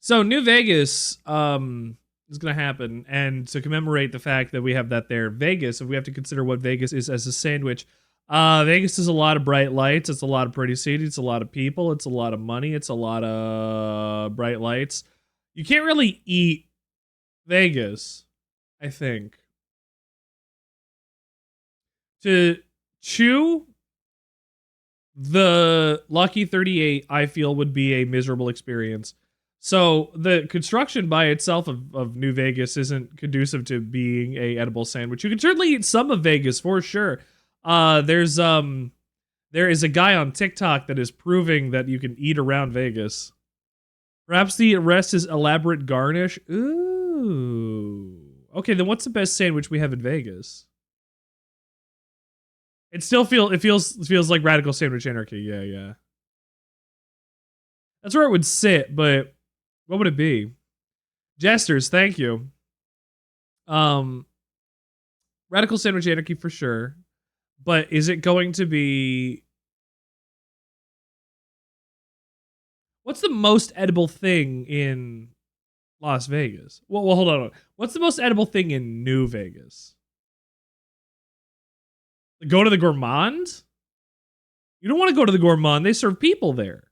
So New Vegas is gonna happen, and to commemorate the fact that we have that there, Vegas, if we have to consider what Vegas is as a sandwich, Vegas is a lot of bright lights, it's a lot of pretty cities, it's a lot of people, it's a lot of money, it's a lot of bright lights. You can't really eat Vegas, I think. To chew the Lucky 38, I feel, would be a miserable experience. So the construction by itself of New Vegas isn't conducive to being a edible sandwich. You can certainly eat some of Vegas for sure. There is a guy on TikTok that is proving that you can eat around Vegas. Perhaps the rest is elaborate garnish. Ooh. Okay, then what's the best sandwich we have in Vegas? It still feels like Radical Sandwich Anarchy. Yeah. That's where it would sit, but what would it be? Jesters, thank you. Radical Sandwich Anarchy for sure. But is it going to be... What's the most edible thing in Las Vegas? Well, hold on. What's the most edible thing in New Vegas? Go to the Gourmand? You don't want to go to the Gourmand. They serve people there.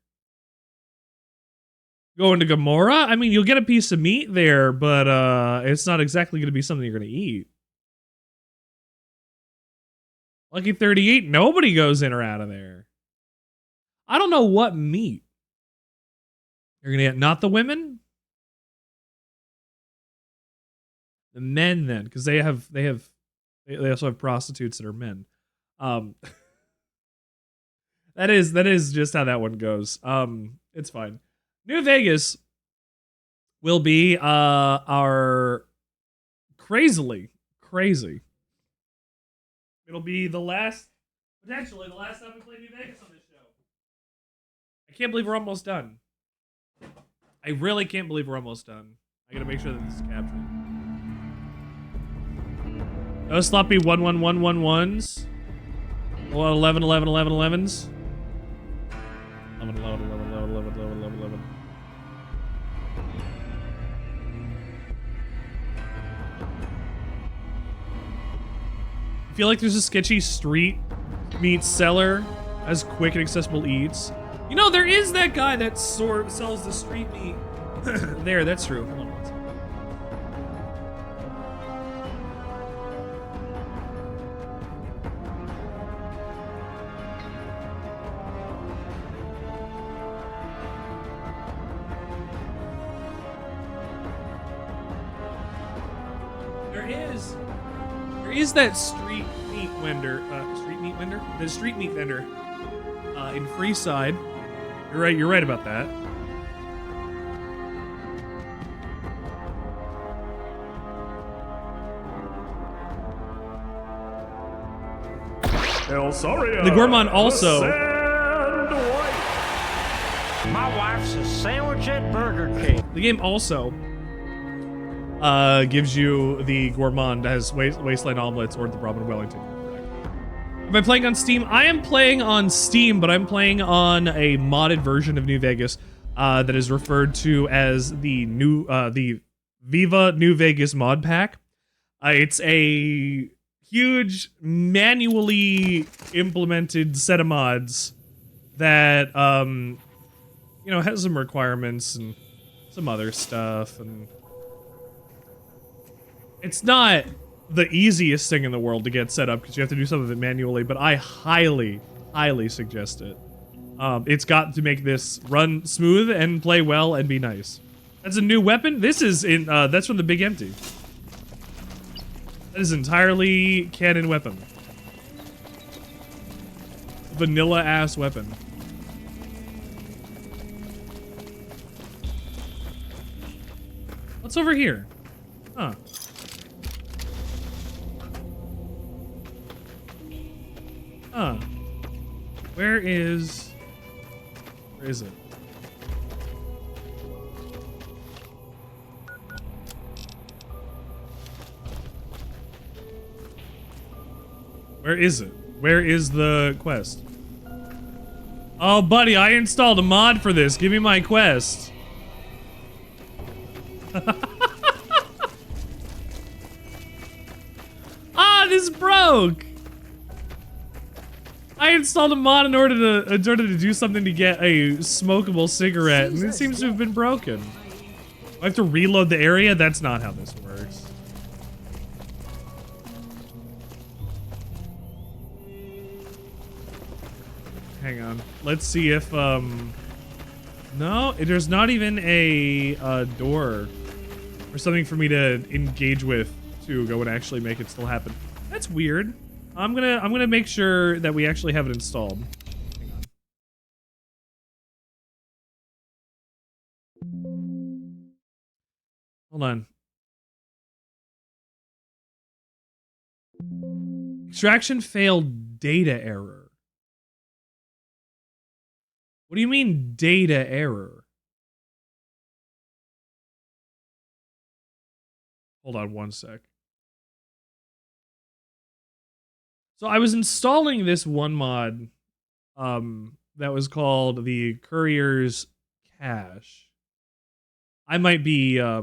Go into Gamora? I mean, you'll get a piece of meat there, but it's not exactly going to be something you're going to eat. Lucky 38, nobody goes in or out of there. I don't know what meat. You're going to get not the women? The men then, because they also have prostitutes that are men. That is just how that one goes. It's fine. New Vegas will be our crazy. It'll be potentially the last time we play New Vegas on this show. I can't believe we're almost done. I really can't believe we're almost done. I gotta make sure that this is captured. No sloppy 1-1-1-1-1s. 11-11-11-11s. 11-11-11-11-11-11-11. I feel like there's a sketchy street meat seller as quick and accessible eats. You know, there is that guy that sells the street meat. There, that's true. Hold on one second. There is that street meat vendor. The street meat vendor in Freeside. You're right about that. The Gourmand also. My wife's a sandwich at Burger King. The game also gives you the Gourmand as Wasteland Omelets or the Robin Wellington. Am I playing on Steam? I am playing on Steam, but I'm playing on a modded version of New Vegas that is referred to as the Viva New Vegas mod pack. It's a huge manually implemented set of mods that has some requirements and some other stuff, and it's not the easiest thing in the world to get set up because you have to do some of it manually, but I highly suggest it. It's got to make this run smooth and play well and be nice. That's a new weapon. This is that's from the Big Empty. That is entirely canon weapon. Vanilla ass weapon. What's over here? Huh. Where is it? Where is it? Where is the quest? Oh, buddy, I installed a mod for this. Give me my quest. Ah, this broke. I installed a mod in order to do something to get a smokable cigarette, and it seems to have been broken. I have to reload the area? That's not how this works. Hang on. Let's see if, no, there's not even a door or something for me to engage with to go and actually make it still happen. That's weird. I'm gonna make sure that we actually have it installed. Hang on. Hold on. Extraction failed, data error. What do you mean data error? Hold on one sec. So I was installing this one mod that was called the Courier's Cache. I might be I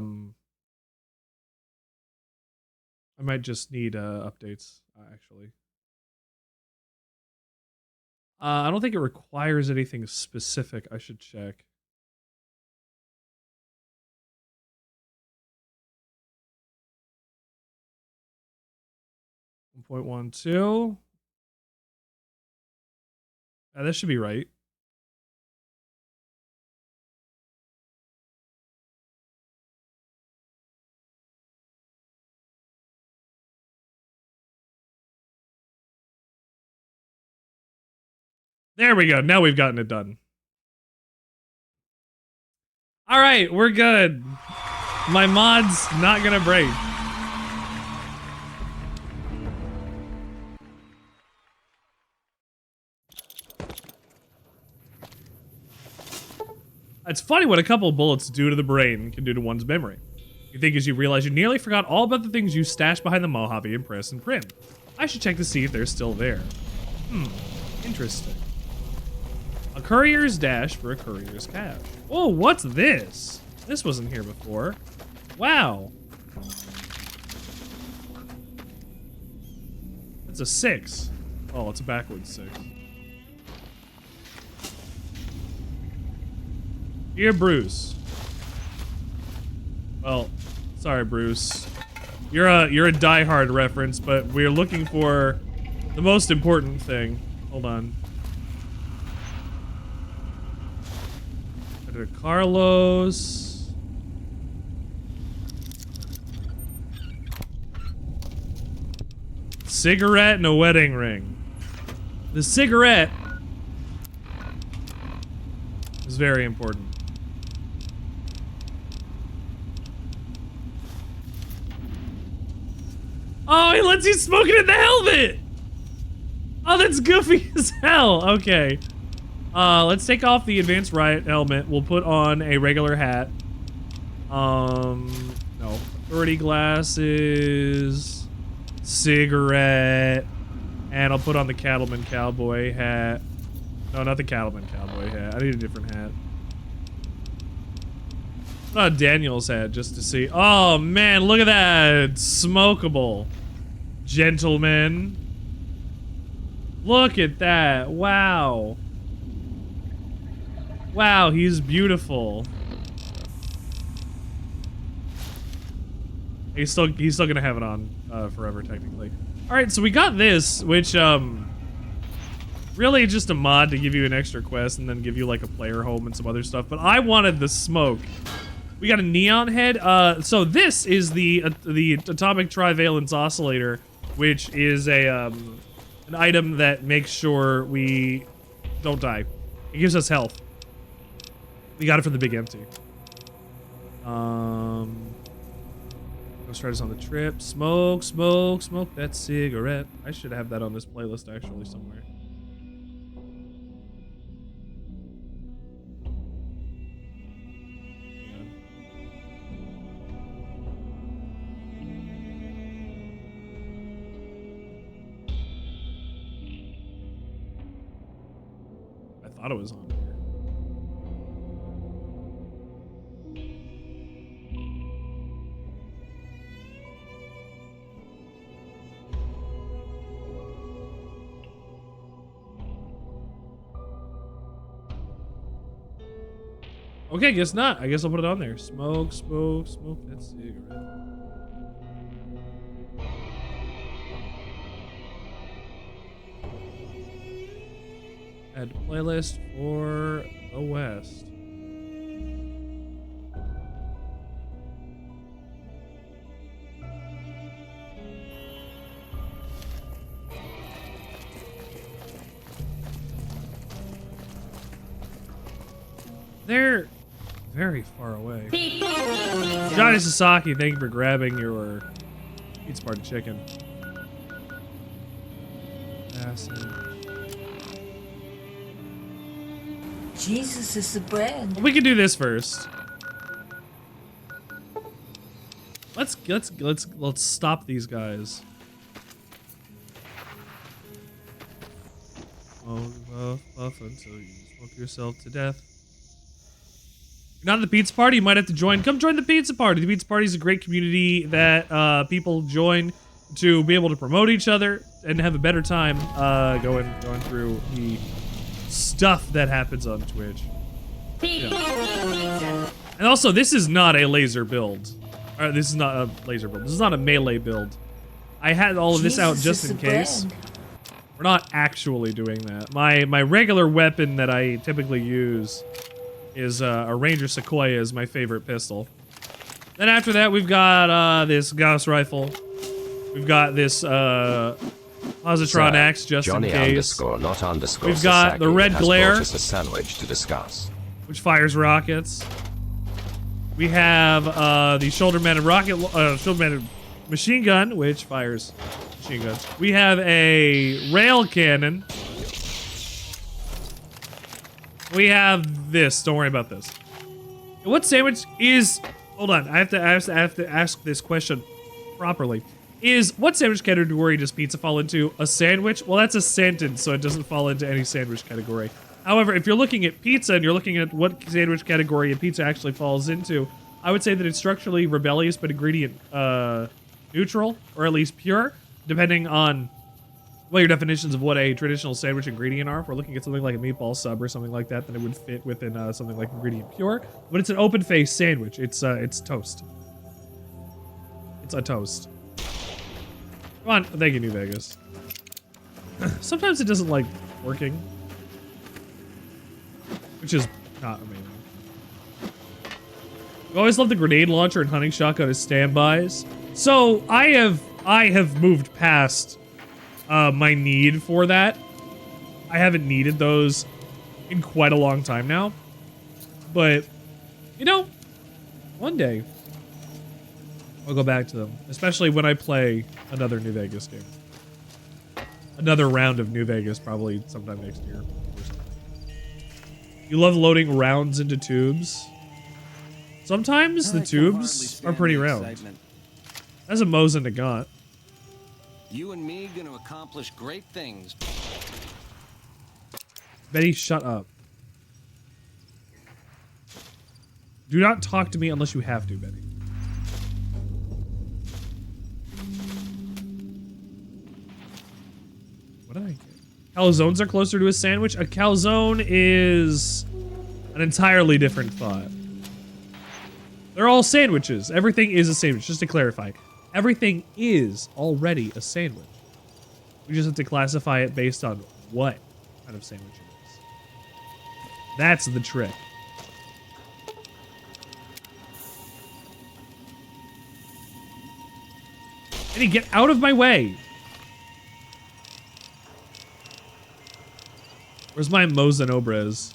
might just need updates actually. I don't think it requires anything specific. I should check. .12. That should be right. There we go. Now we've gotten it done. All right, we're good. My mod's not gonna break. It's funny what a couple of bullets do to the brain can do to one's memory. You think as you realize you nearly forgot all about the things you stashed behind the Mojave and press and print. I should check to see if they're still there. Interesting. A courier's dash for a courier's cache. Oh, what's this? This wasn't here before. Wow. It's a 6. Oh, it's a backwards 6. Dear Bruce. Well, sorry, Bruce. You're a diehard reference, but we're looking for the most important thing. Hold on. Carlos. Cigarette and a wedding ring. The cigarette is very important. Oh, he lets you smoke it in the helmet! Oh, that's goofy as hell. Okay. Let's take off the advanced riot helmet. We'll put on a regular hat. No. Authority glasses. Cigarette. And I'll put on the cattleman cowboy hat. No, not the cattleman cowboy hat. I need a different hat. Put on Daniel's hat just to see. Oh, man, look at that. It's smokable. Gentlemen. Look at that. Wow. Wow, he's beautiful. He's still gonna have it on forever, technically. All right, so we got this, which really just a mod to give you an extra quest and then give you like a player home and some other stuff. But I wanted the smoke. We got a neon head. So this is the atomic trivalence oscillator, which is a an item that makes sure we don't die. It gives us health. We got it from the Big Empty. Let's try this on the trip. Smoke, smoke, smoke that cigarette. I should have that on this playlist actually somewhere. I thought it was on here. Okay, guess not. I guess I'll put it on there. Smoke, smoke, smoke that cigarette. Add playlist for the West. They're very far away. Johnny Sasaki, thank you for grabbing your pizza party chicken. Acid. Jesus is the bread. We can do this first. Let's stop these guys. Smoke, puff, puff until you smoke yourself to death. You're not at the pizza party, you might have to join. Come join the pizza party. The pizza party is a great community that people join to be able to promote each other and have a better time going through the stuff that happens on Twitch. Yeah. And also, this is not a laser build. This is not a laser build. This is not a melee build. I had all of this out just in case. We're not actually doing that. My regular weapon that I typically use is a Ranger Sequoia is my favorite pistol. Then after that, we've got this Gauss rifle. We've got this Positron axe just Johnny in case. We've got the red glare, a sandwich to discuss, which fires rockets. We have the shoulder-mounted shoulder-mounted machine gun, which fires machine guns. We have a rail cannon. We have this. Don't worry about this. What sandwich is? Hold on. I have to ask this question properly. What sandwich category does pizza fall into? A sandwich? Well, that's a sentence, so it doesn't fall into any sandwich category. However, if you're looking at pizza and you're looking at what sandwich category a pizza actually falls into, I would say that it's structurally rebellious but ingredient neutral, or at least pure, depending on what your definitions of what a traditional sandwich ingredient are. If we're looking at something like a meatball sub or something like that, then it would fit within something like ingredient pure. But it's an open-faced sandwich. It's toast. It's a toast. Come on, thank you, New Vegas. Sometimes it doesn't like working, which is not amazing. We always love the grenade launcher and hunting shotgun as standbys. So I have moved past my need for that. I haven't needed those in quite a long time now. But, you know, one day I'll go back to them, especially when I play another New Vegas game. Another round of New Vegas, probably sometime next year. You love loading rounds into tubes? Sometimes the tubes are pretty round. That's a Mosin Nagant. You and me gonna accomplish great things. Betty, shut up. Do not talk to me unless you have to, Betty. What did I get? Calzones are closer to a sandwich? A calzone is an entirely different thought. They're all sandwiches. Everything is a sandwich, just to clarify. Everything is already a sandwich. We just have to classify it based on what kind of sandwich it is. That's the trick. Eddie, get out of my way! Where's my Mosin Obres?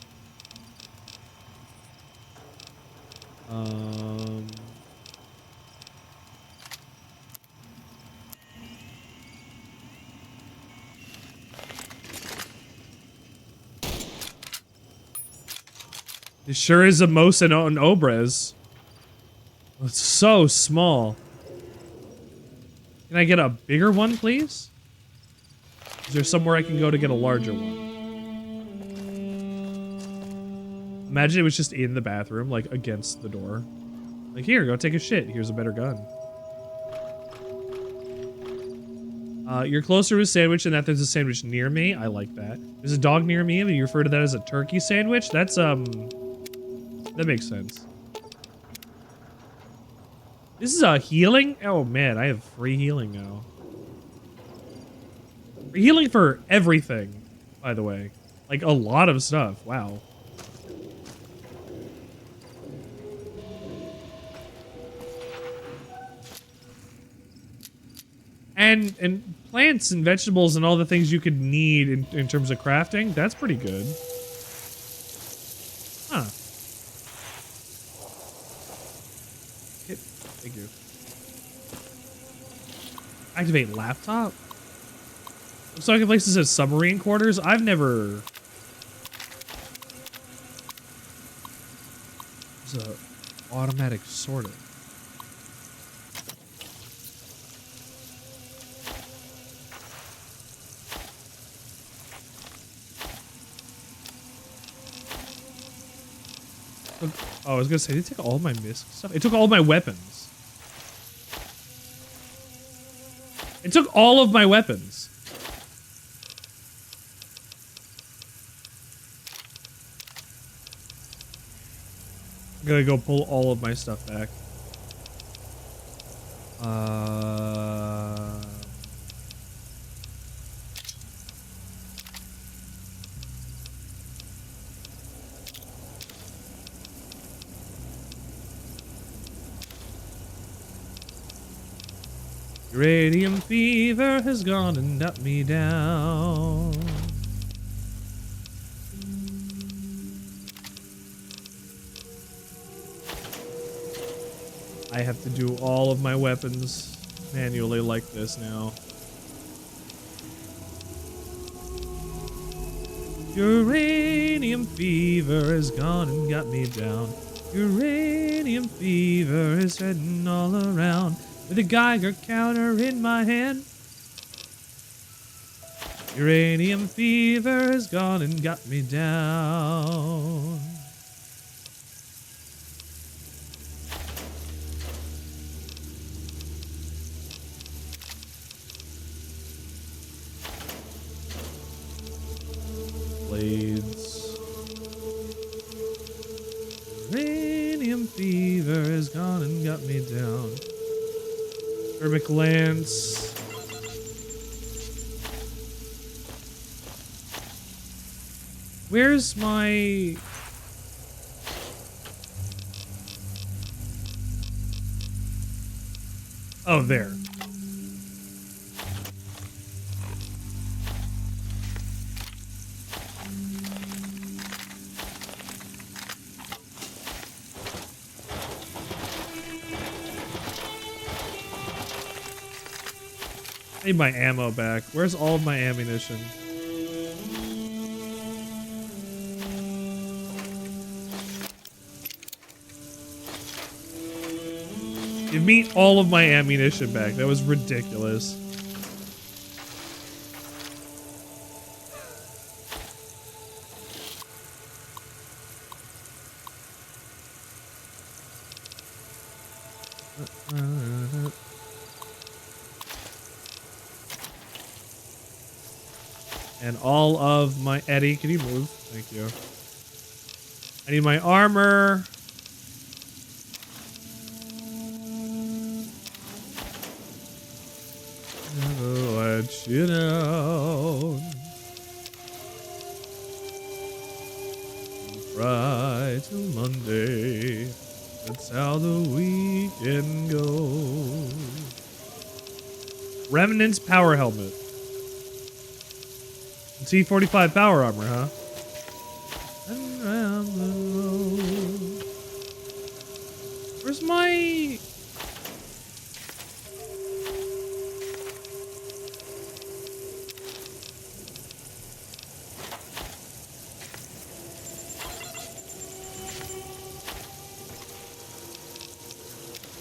It sure is a Mosin on Obres. It's so small. Can I get a bigger one, please? Is there somewhere I can go to get a larger one? Imagine it was just in the bathroom, like against the door. Like, here, go take a shit. Here's a better gun. You're closer to a sandwich and that there's a sandwich near me. I like that. There's a dog near me, and you refer to that as a turkey sandwich? That's That makes sense. This is a healing? Oh man, I have free healing now. Free healing for everything, by the way. Like a lot of stuff. Wow. And plants and vegetables and all the things you could need in terms of crafting, that's pretty good. Huh. Thank you. Activate laptop? So I can place this as submarine quarters? I've never... There's a automatic sorting. Oh, I was gonna say, did it take all my misc stuff? It took all my weapons. It took all of my weapons. I'm gonna go pull all of my stuff back. Uranium fever has gone and knocked me down. I have to do all of my weapons manually like this now. Uranium fever has gone and got me down. Uranium fever is heading all around. With a Geiger counter in my hand. Uranium fever has gone and got me down. Blades. Uranium fever has gone and got me down. Thermic lance. Where's my... Oh, there. I need my ammo back. Where's all of my ammunition? Give me all of my ammunition back. That was ridiculous. And all of my... Eddie, can you move? Thank you. I need my armor. Never let you down. Friday till Monday. That's how the weekend goes. Remnant's power helmet. T-45 power armor, huh? Around the road. Where's my...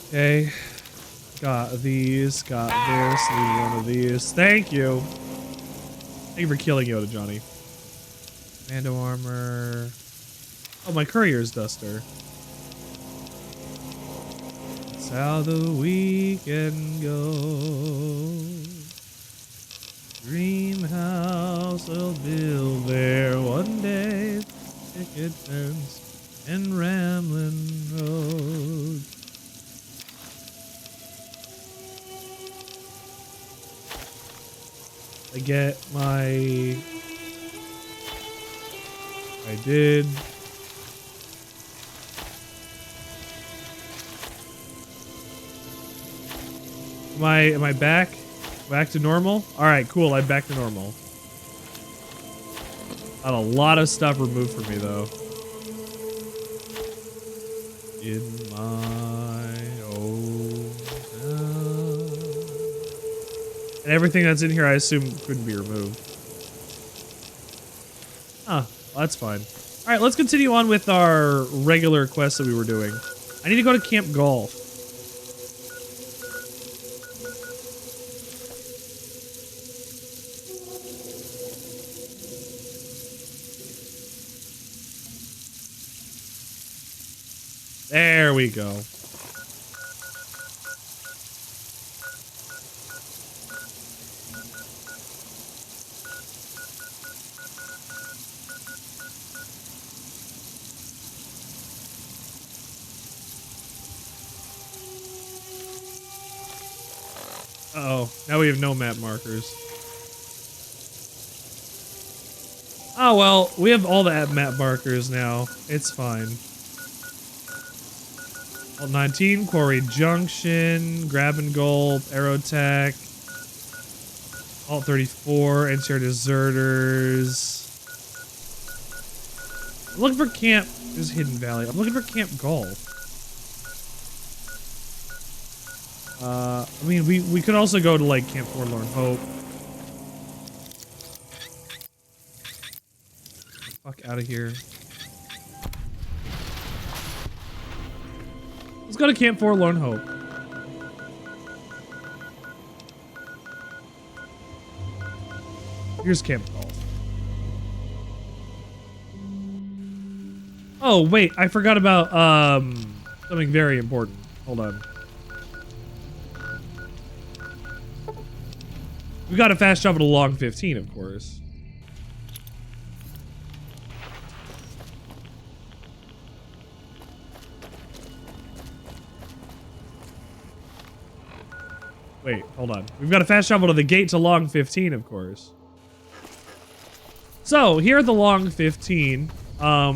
Okay. Got these, got this, need one of these. Thank you. Thank you for killing Yoda, Johnny. Mando armor. Oh, my courier's duster. That's how the weekend goes. Dream house will build there one day. Picket fence and rambling road. I get my... I did. Am I back? Back to normal? Alright, cool, I'm back to normal. Got a lot of stuff removed from me though. In my own town. And everything that's in here I assume couldn't be removed. Huh, well, that's fine. Alright, let's continue on with our regular quest that we were doing. I need to go to Camp Golf. There we go. Uh-oh, now we have no map markers. Oh well, we have all the map markers now. It's fine. Alt 19, Quarry Junction, Grab and Gulp, Aerotech, Alt 34, NCR Deserters. I'm looking for Camp, this is Hidden Valley. I'm looking for Camp Golf. I mean, we could also go to like Camp Forlorn Hope. Fuck out of here. Let's go to Camp Forlorn Hope. Here's Camp Golf. Oh, wait, I forgot about, something very important. Hold on. We got a fast travel to Long 15, of course. Wait, hold on. We've got a fast travel to the gate to Long 15, of course. So, here at the Long 15, at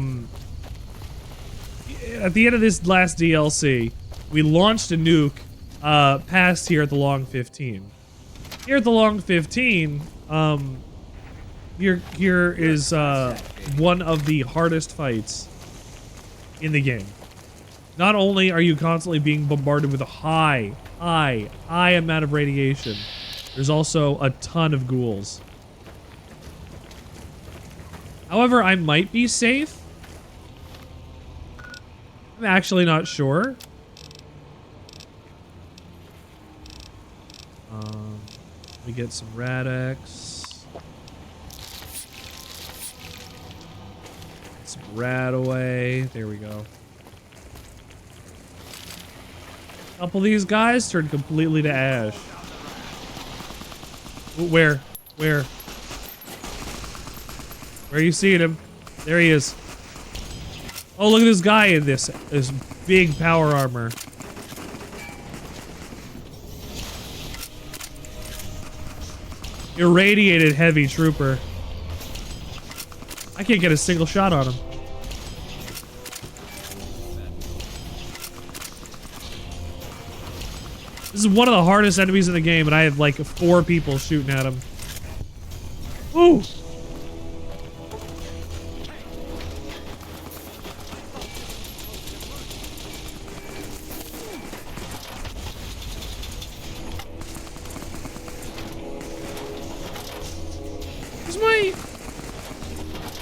the end of this last DLC, we launched a nuke, past here at the Long 15. Here at the Long 15, here is, one of the hardest fights in the game. Not only are you constantly being bombarded with a high amount of radiation, there's also a ton of ghouls. However, I might be safe. I'm actually not sure. Let me get some Rad-X. Some Rad-Away. There we go. A couple of these guys turned completely to ash. Where? Where? Where are you seeing him? There he is. Oh, look at this guy in this big power armor. Irradiated heavy trooper. I can't get a single shot on him. This is one of the hardest enemies in the game, and I have like 4 people shooting at him. Ooh!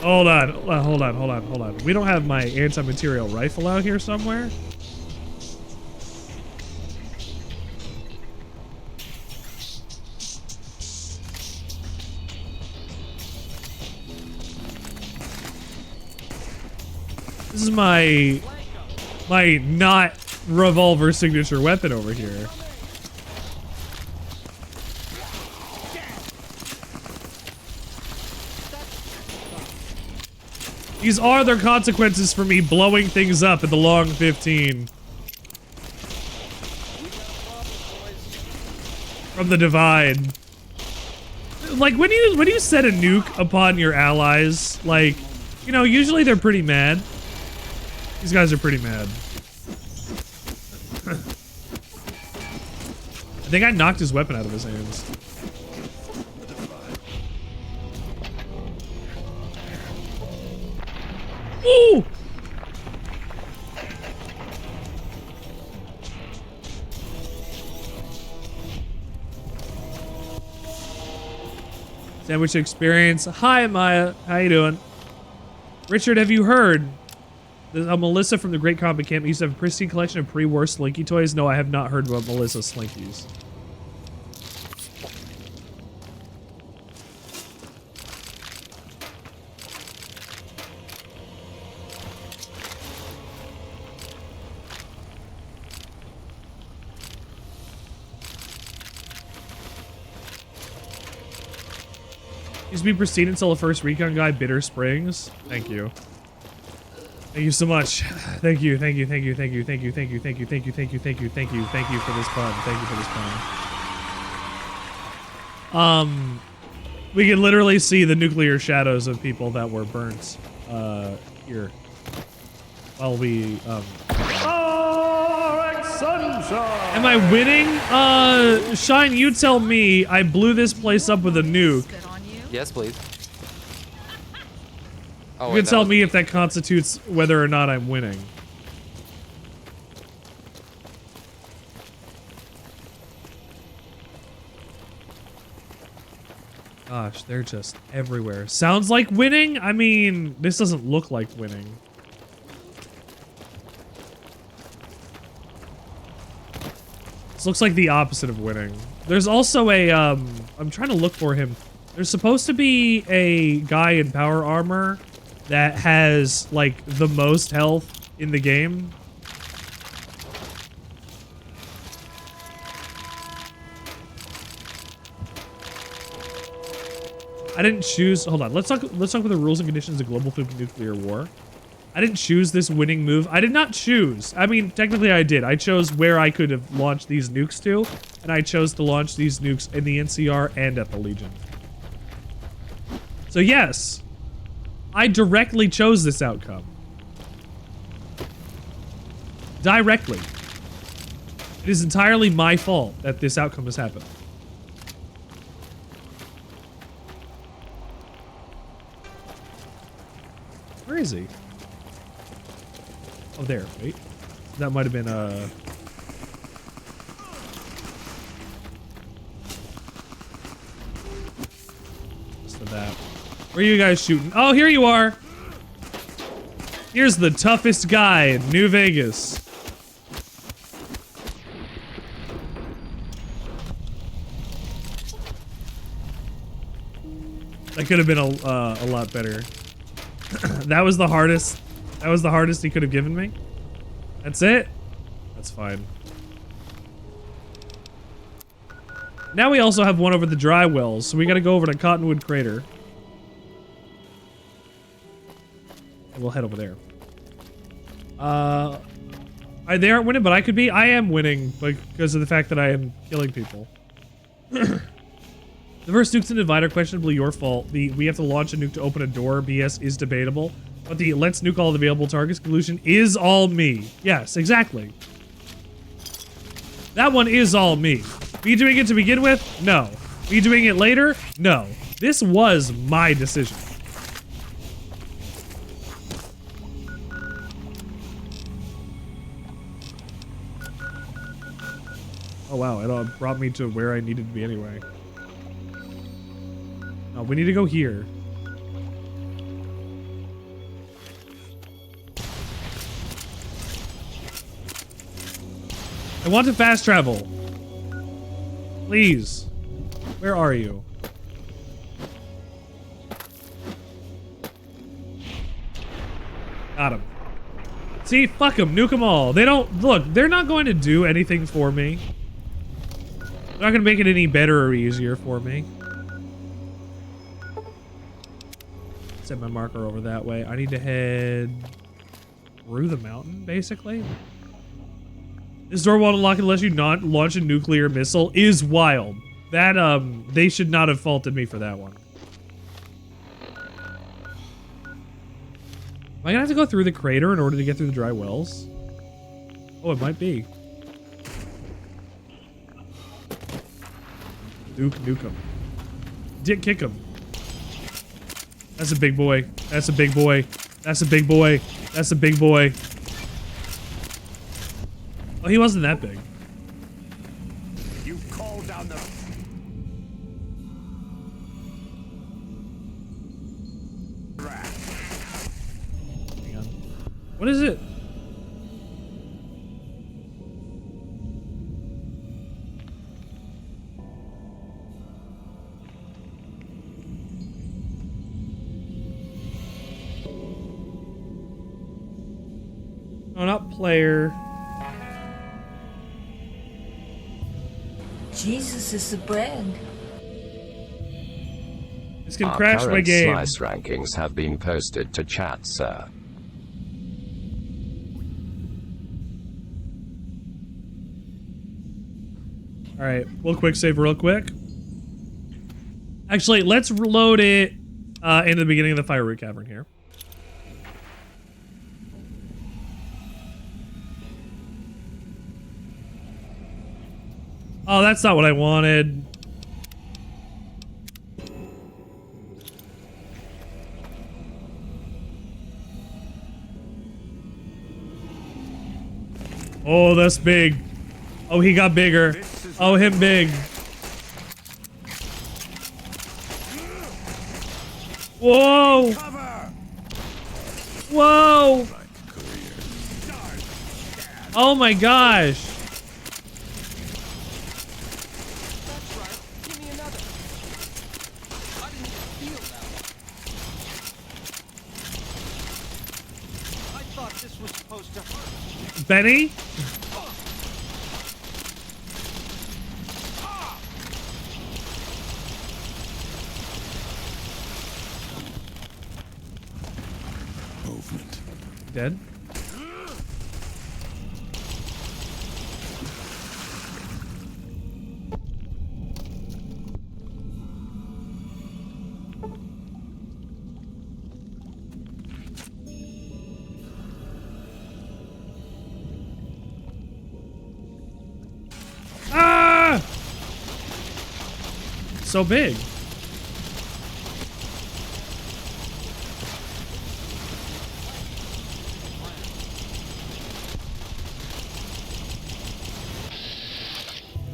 Hold on. We don't have my anti-material rifle out here somewhere? This is my not revolver signature weapon over here. These are their consequences for me blowing things up in the long 15. From the divide. Like, when you set a nuke upon your allies, like, you know, usually they're pretty mad. These guys are pretty mad. I think I knocked his weapon out of his hands. Ooh! Sandwich experience. Hi, Maya. How you doing? Richard, have you heard? Melissa from the Great Comic Camp used to have a pristine collection of pre-war Slinky toys. No, I have not heard about Melissa's Slinkies. Used to be pristine until the first recon guy, Bitter Springs. Thank you. Thank you so much. Thank you, thank you, thank you, thank you, thank you, thank you, thank you, thank you, thank you, thank you, thank you, thank you for this pun. Thank you for this pun. We can literally see the nuclear shadows of people that were burnt here. While we Am I winning? Shine, you tell me. I blew this place up with a nuke. Yes, please. Oh, You can tell me if that constitutes whether or not I'm winning. Gosh, they're just everywhere. Sounds like winning? I mean, this doesn't look like winning. This looks like the opposite of winning. There's also a, I'm trying to look for him. There's supposed to be a guy in power armor that has, like, the most health in the game. I didn't choose, hold on, let's talk about the rules and conditions of global food nuclear war. I didn't choose this winning move. I did not choose. I mean, technically I did. I chose where I could have launched these nukes to, and I chose to launch these nukes in the NCR and at the Legion. So yes, I directly chose this outcome. Directly. It is entirely my fault that this outcome has happened. Where is he? Oh, there. Wait. That might have been, just that. Where are you guys shooting? Oh, here you are! Here's the toughest guy in New Vegas. That could have been a lot better. That was the hardest. That was the hardest he could have given me. That's it? That's fine. Now we also have one over the dry wells, so we gotta go over to Cottonwood Crater. And we'll head over there. They aren't winning, but I could be. I am winning because of the fact that I am killing people. The first nuke's an divider, questionably your fault. We have to launch a nuke to open a door BS is debatable. But the let's nuke all the available targets conclusion is all me. Yes, exactly. That one is all me. Me doing it to begin with? No. Me doing it later? No. This was my decision. Oh wow, it brought me to where I needed to be anyway. Oh, we need to go here. I want to fast travel. Please. Where are you? Got him. See, fuck them. Nuke them all. They don't... Look, they're not going to do anything for me. They're not going to make it any better or easier for me. Set my marker over that way. I need to head through the mountain, basically. This door won't unlock unless you not launch a nuclear missile is wild. That, they should not have faulted me for that one. Am I gonna have to go through the crater in order to get through the dry wells? Oh, it might be. Nuke him. Dick kick him. That's a big boy. That's a big boy. That's a big boy. That's a big boy. Oh, he wasn't that big. You called down the... Hang on. What is it? No, not player. Jesus is the bread. This can Our crash my current game. slice rankings have been posted to chat, sir. All right, we'll quick save real quick. Actually, let's reload it into the beginning of the firewood cavern here. Oh, that's not what I wanted. Oh, that's big. Oh, he got bigger. Oh, him big. Whoa! Whoa! Oh my gosh! That's right. Give me another. I didn't feel that one. I thought this was supposed to hurt. Benny? Movement. Dead? Ah! So big.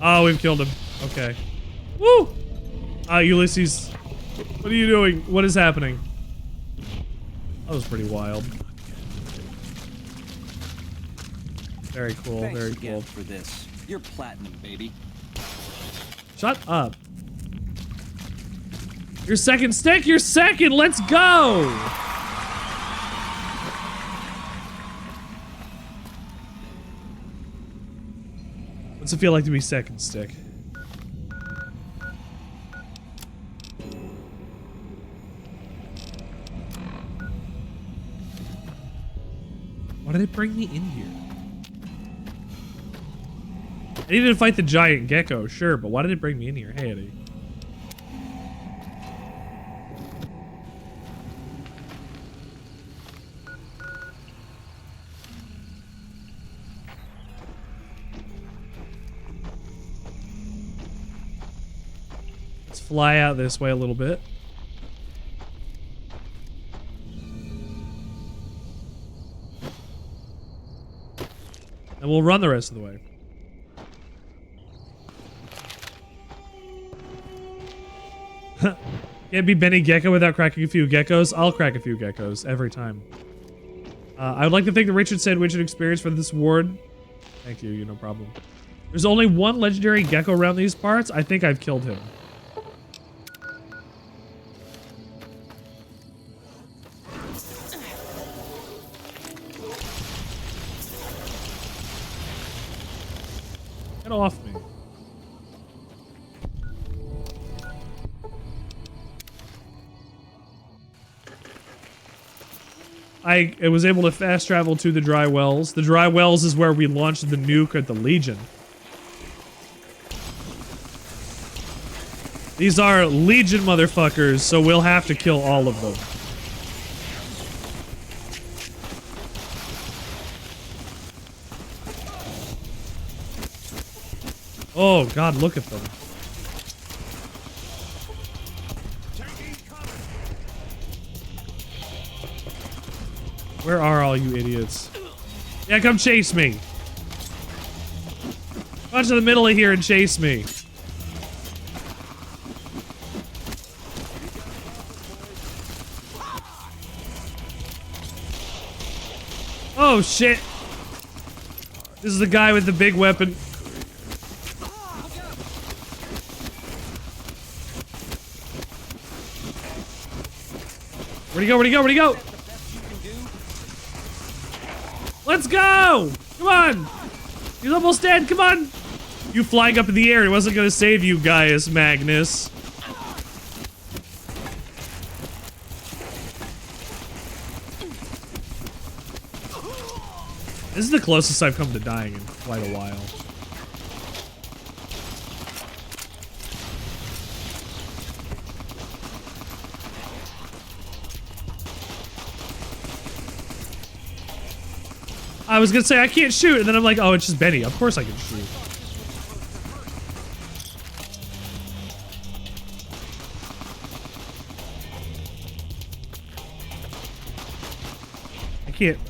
Oh, we've killed him. Okay. Woo! Ulysses. What are you doing? What is happening? That was pretty wild. Very cool, Thanks very again cool. for this. You're platinum, baby. Shut up. Your second stick, your second, let's go! What's it feel like to be second stick? Why did it bring me in here? I needed to fight the giant gecko, sure, but why did it bring me in here? Hey, Eddie. Let's fly out this way a little bit. And we'll run the rest of the way. Can't be Benny Gecko without cracking a few geckos. I'll crack a few geckos every time. I would like to thank the Richard Sandwichard Experience for this award. Thank you, no problem. There's only one legendary gecko around these parts. I think I've killed him. Get off me. I was able to fast travel to the dry wells. The dry wells is where we launched the nuke at the Legion. These are Legion motherfuckers, so we'll have to kill all of them. Oh god, look at them. Where are all you idiots? Yeah, come chase me. Bunch to the middle of here and chase me. Oh shit. This is the guy with the big weapon. Where'd he go? Where'd he go? Where'd he go? Let's go! Come on! He's almost dead, come on! You flying up in the air, it wasn't gonna save you, Gaius Magnus. This is the closest I've come to dying in quite a while. I was gonna say I can't shoot, and then I'm like, oh, it's just Benny. Of course I can shoot.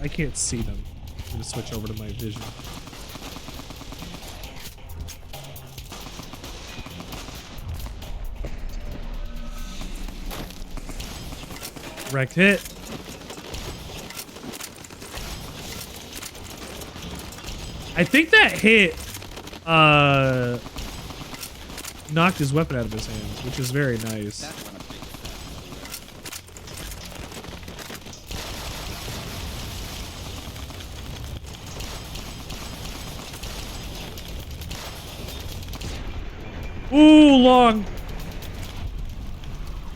I can't see them. I'm gonna switch over to my vision. Direct hit. I think that hit knocked his weapon out of his hands, which is very nice. Ooh, long.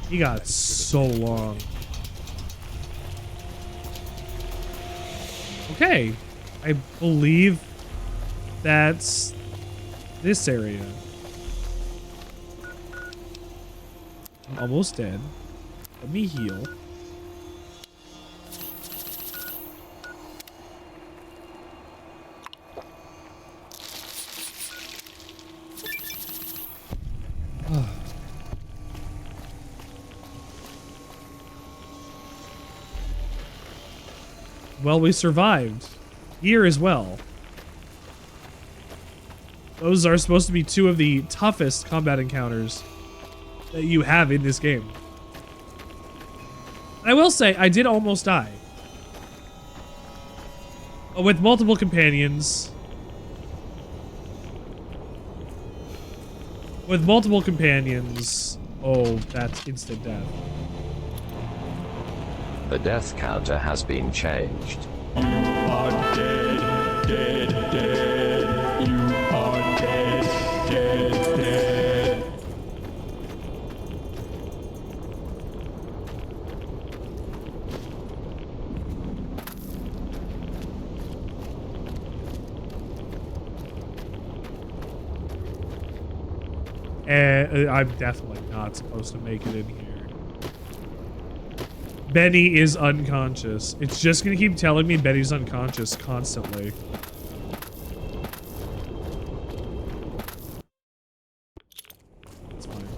He got so long. Okay, I believe that's this area. I'm almost dead. Let me heal. Well, we survived. Here as well. Those are supposed to be two of the toughest combat encounters that you have in this game. I will say, I did almost die. With multiple companions. With multiple companions. Oh, that's instant death. The death counter has been changed. You are dead, dead, dead. You are dead, dead, dead. I'm definitely not supposed to make it in here. Benny is unconscious. It's just gonna keep telling me Benny's unconscious constantly. That's fine.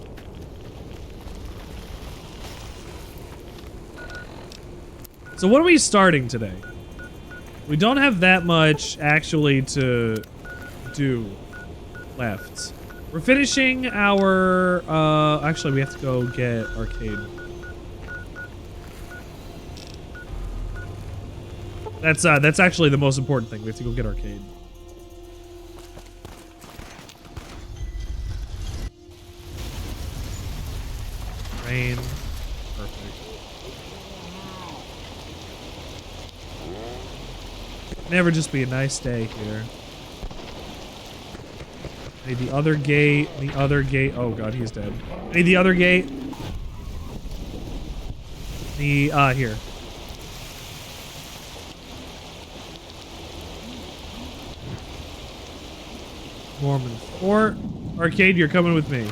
So what are we starting today? We don't have that much actually to do left. We're finishing our, actually we have to go get arcade. That's actually the most important thing. We have to go get arcade. Rain. Perfect. Never just be a nice day here. I need the other gate. The other gate. Oh god, he's dead. I need the other gate. The, here. Mormon Fort. Arcade, you're coming with me.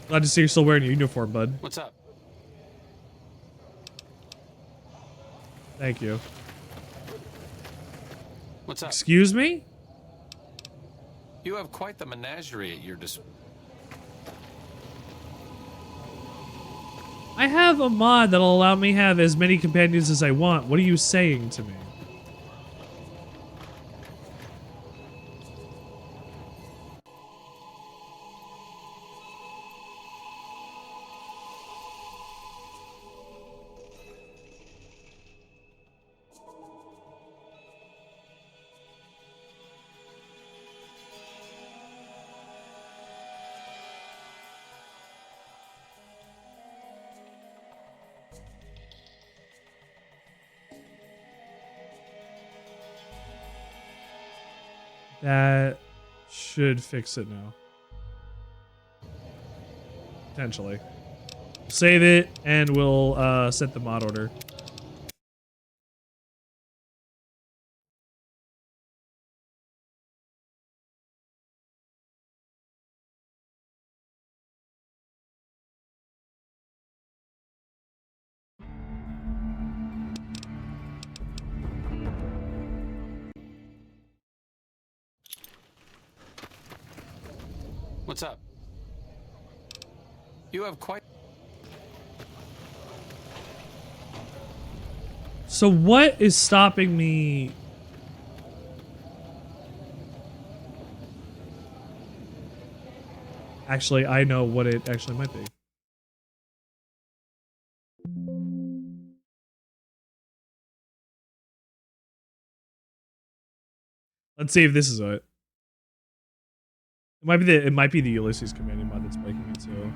Glad to see you're still wearing your uniform, bud. What's up? Thank you. What's up? Excuse me? You have quite the menagerie at your disposal. I have a mod that'll allow me have as many companions as I want. What are you saying to me? That should fix it now. Potentially. Save it, and we'll set the mod order. What's up? You have quite... So what is stopping me? Actually, I know what it actually might be. Let's see if this is it. It might be the Ulysses companion mod that's breaking it too.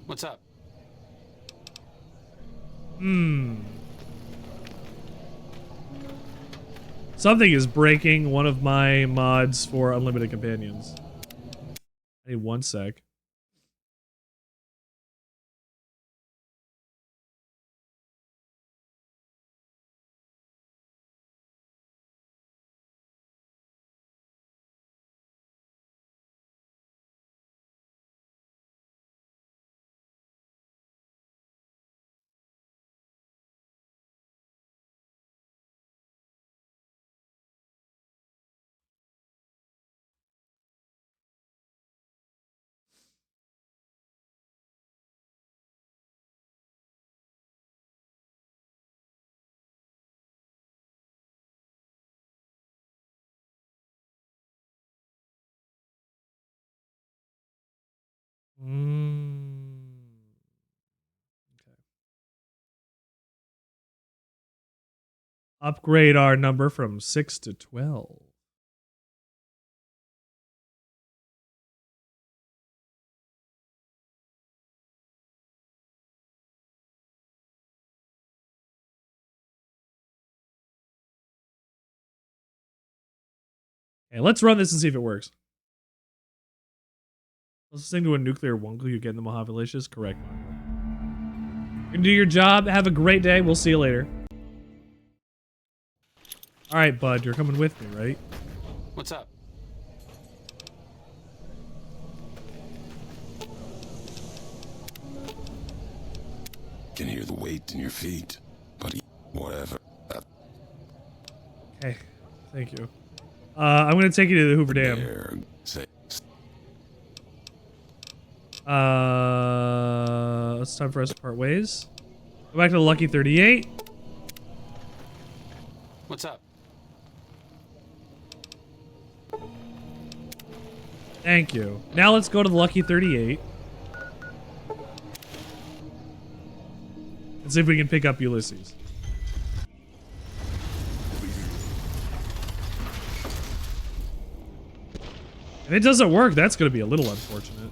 What's up? Something is breaking one of my mods for unlimited companions. I need 1 sec. Okay. Upgrade our number from 6 to 12. Okay, let's run this and see if it works. Listening to a nuclear wongle you get in the Mojave Delicious? Correct, Marco. You can do your job. Have a great day. We'll see you later. Alright, bud. You're coming with me, right? What's up? Can hear the weight in your feet, but whatever. Okay. Thank you. I'm going to take you to the Hoover Dam. There, say, It's time for us to part ways. Go back to the Lucky 38. What's up? Thank you. Now let's go to the Lucky 38. And see if we can pick up Ulysses. If it doesn't work, that's going to be a little unfortunate.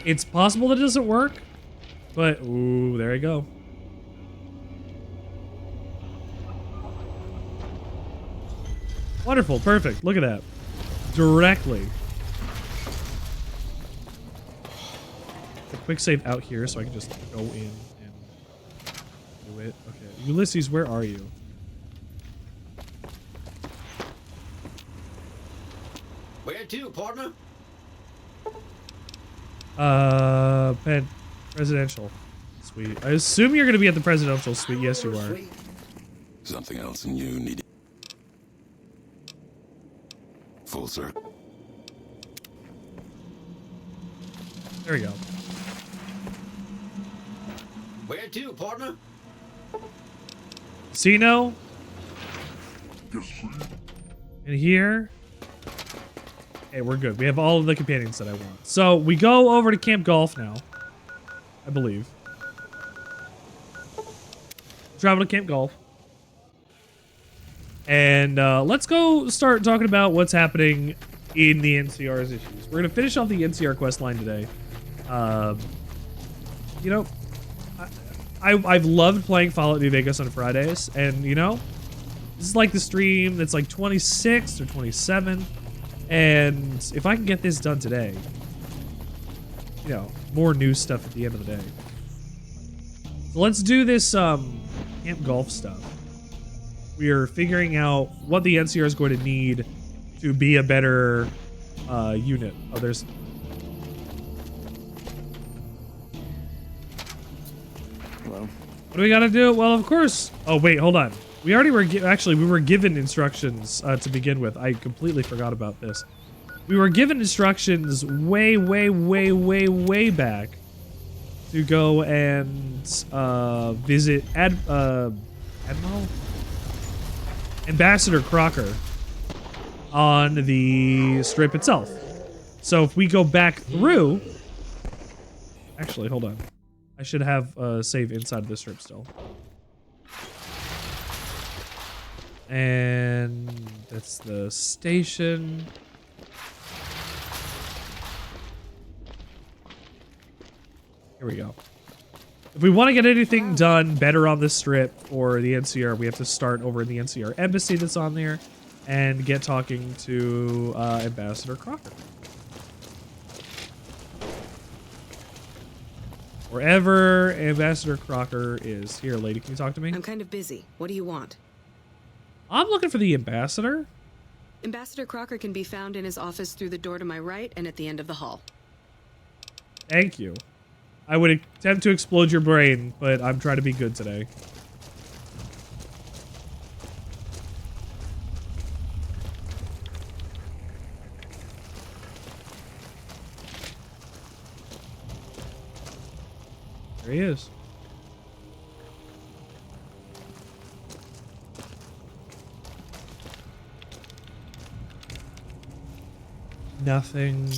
It's possible that it doesn't work, but ooh, there you go. Wonderful, perfect. Look at that. directly. A quick save out here so I can just go in and do it. Okay, Ulysses, where are you? Where to, partner? Presidential suite. I assume you're gonna be at the presidential suite. Yes, you are. Something else in you need. Full circle. There we go. Where to, partner? Casino. In here. Okay, we're good. We have all of the companions that I want. So we go over to Camp Golf now. I believe. Travel to Camp Golf. And let's go start talking about what's happening in the NCR's issues. We're going to finish off the NCR quest line today. You know, I've loved playing Fallout New Vegas on Fridays. And, you know, this is like the stream that's like 26 or 27. And if I can get this done today, you know, more new stuff at the end of the day. So let's do this Camp Golf stuff. We are figuring out what the NCR is going to need to be a better unit. Oh, there's... Hello. What do we got to do? Well, of course... Oh, wait, hold on. We already were... Actually, we were given instructions to begin with. I completely forgot about this. We were given instructions way back to go and visit Admiral? Ambassador Crocker on the strip itself. So if we go back through... Actually, hold on. I should have a save inside of the strip still. And that's the station. Here we go. If we want to get anything done better on this strip or the NCR, we have to start over in the NCR embassy that's on there and get talking to Ambassador Crocker. Wherever Ambassador Crocker is. Here, lady, can you talk to me? I'm kind of busy. What do you want? I'm looking for the ambassador. Ambassador Crocker can be found in his office through the door to my right and at the end of the hall. Thank you. I would attempt to explode your brain, but I'm trying to be good today. There he is. Nothing.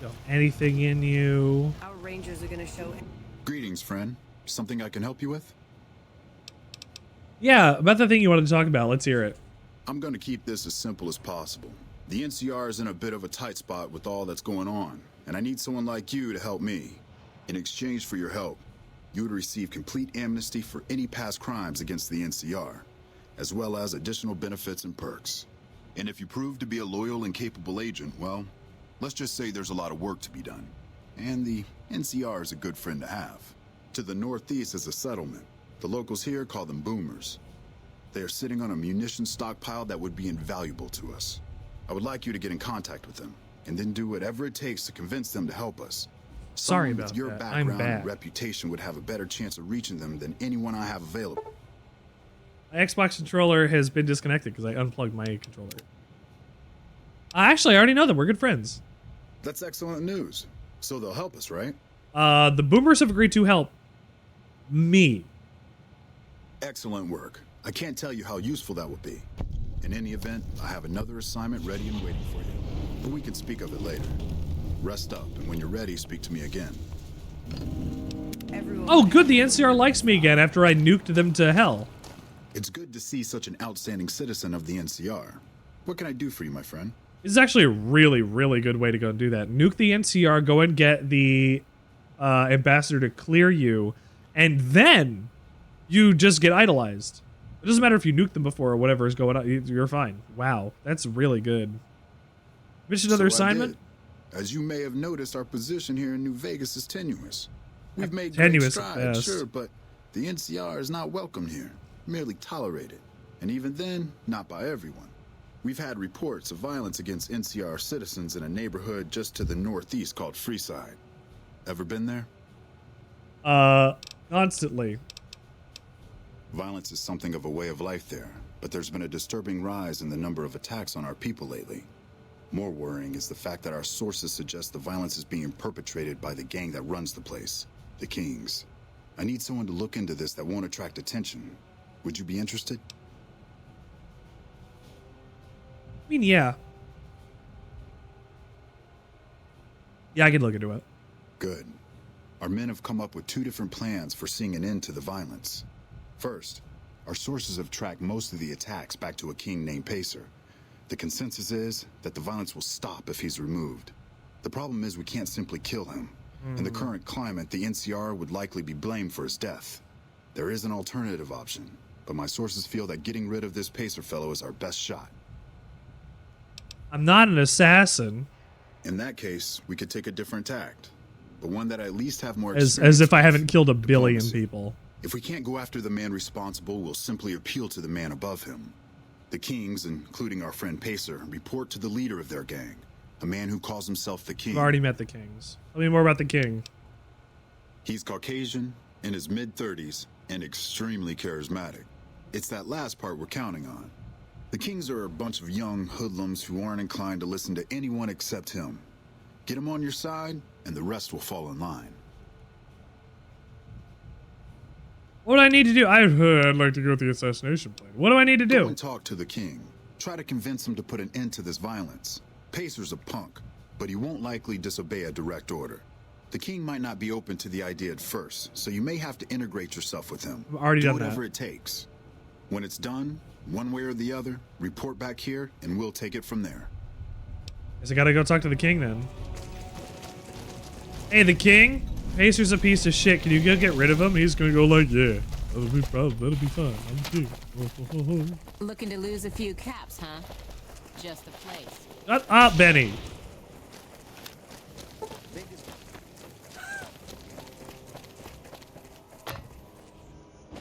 Don't anything in you. Our rangers are gonna show. Greetings, friend. Something I can help you with? Yeah, about the thing you wanted to talk about. Let's hear it. I'm going to keep this as simple as possible. The NCR is in a bit of a tight spot with all that's going on, and I need someone like you to help me. In exchange for your help, you would receive complete amnesty for any past crimes against the NCR, as well as additional benefits and perks. And if you prove to be a loyal and capable agent, well, let's just say there's a lot of work to be done. And the NCR is a good friend to have. To the northeast is a settlement. The locals here call them boomers. They are sitting on a munitions stockpile that would be invaluable to us. I would like you to get in contact with them, and then do whatever it takes to convince them to help us. Sorry Someone about with your that. background I'm bad. and reputation would have a better chance of reaching them than anyone I have available. My Xbox controller has been disconnected because I unplugged my controller. Actually, I already know them. We're good friends. That's excellent news. So they'll help us, right? The boomers have agreed to help me. Excellent work. I can't tell you how useful that will be. In any event, I have another assignment ready and waiting for you. But we can speak of it later. Rest up, and when you're ready, speak to me again. Oh, good. The NCR likes me again after I nuked them to hell. It's good to see such an outstanding citizen of the NCR. What can I do for you, my friend? This is actually a really good way to go and do that. Nuke the NCR, go and get the ambassador to clear you, and then you just get idolized. It doesn't matter if you nuke them before or whatever is going on. You're fine. Wow, that's really good. Mission another assignment? As you may have noticed, our position here in New Vegas is tenuous. We've made Tenuous great at strides, best. sure, but the NCR is not welcomed here, merely tolerated. And even then, not by everyone. We've had reports of violence against NCR citizens in a neighborhood just to the northeast called Freeside. Ever been there? Constantly. Violence is something of a way of life there, but there's been a disturbing rise in the number of attacks on our people lately. More worrying is the fact that our sources suggest the violence is being perpetrated by the gang that runs the place, the Kings. I need someone to look into this that won't attract attention. Would you be interested? I mean, yeah. Yeah, I can look into it. Good. Our men have come up with 2 different plans for seeing an end to the violence. First, our sources have tracked most of the attacks back to a king named Pacer. The consensus is that the violence will stop if he's removed. The problem is we can't simply kill him. In the current climate, the NCR would likely be blamed for his death. There is an alternative option, but my sources feel that getting rid of this Pacer fellow is our best shot. I'm not an assassin. In that case, we could take a different tact, but one that at least have more As experience if I with haven't killed a billion diplomacy. people. If we can't go after the man responsible, we'll simply appeal to the man above him. The Kings, including our friend Pacer, report to the leader of their gang, a man who calls himself the King. I've already met the Kings. Tell me more about the King. He's Caucasian, in his mid-30s, and extremely charismatic. It's that last part we're counting on. The Kings are a bunch of young hoodlums who aren't inclined to listen to anyone except him. Get him on your side, and the rest will fall in line. What do I need to do? I'd like to go with the assassination plan. What do I need to Go do? and talk to the King. Try to convince him to put an end to this violence. Pacer's a punk, but he won't likely disobey a direct order. The King might not be open to the idea at first, so you may have to integrate yourself with him. I've already do done whatever that. it takes. When it's done, one way or the other, report back here, and we'll take it from there. Guess I gotta go talk to the King then. Hey, the King? Pacer's a piece of shit. Can you go get rid of him? He's gonna go like, yeah, that'll be fine. I'm the King. Looking to lose a few caps, huh? Just the place. Shut up, Benny.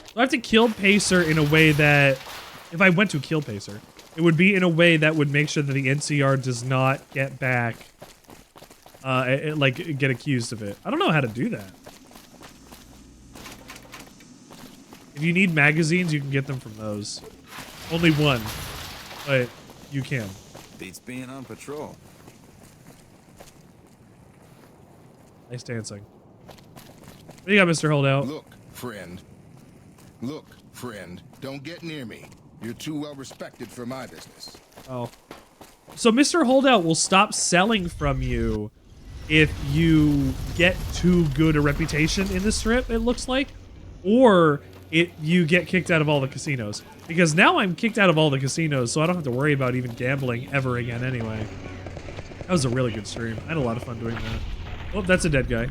So I have to kill Pacer in a way that, if I went to kill Pacer, it would be in a way that would make sure that the NCR does not get back, like, get accused of it. I don't know how to do that. If you need magazines, you can get them from those. Only one, but you can. Beats being on patrol. Nice dancing. What do you got, Mr. Holdout? Look, friend. Look, friend. Don't get near me. You're too well respected for my business. Oh. So Mr. Holdout will stop selling from you if you get too good a reputation in the strip, it looks like. Or you get kicked out of all the casinos. Because now I'm kicked out of all the casinos, so I don't have to worry about even gambling ever again anyway. That was a really good stream. I had a lot of fun doing that. Oh, that's a dead guy.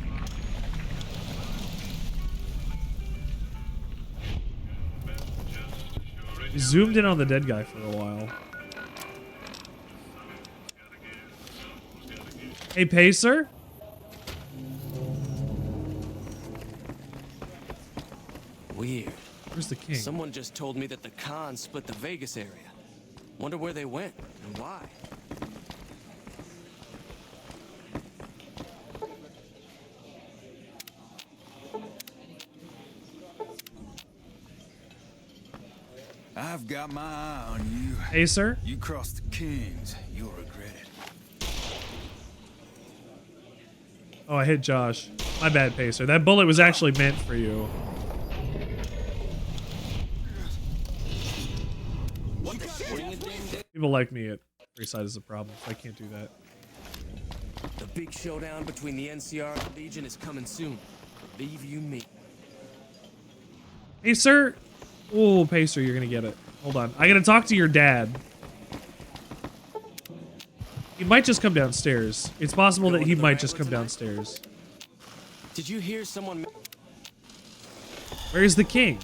We zoomed in on the dead guy for a while. Hey, Pacer? Weird. Where's the King? Someone just told me that the Khans split the Vegas area. Wonder where they went and why. I've got my eye on you. Pacer? You cross the Kings, you'll regret it. Oh, I hit Josh. My bad, Pacer. That bullet was actually meant for you. People like me at Freeside is a problem, so I can't do that. The big showdown between the NCR and the Legion is coming soon. Believe you me. Pacer? Oh, Pacer, you're gonna get it. Hold on. I gotta talk to your dad. He might just come downstairs. It's possible that he might just come downstairs. Did you hear someone? Where's the King?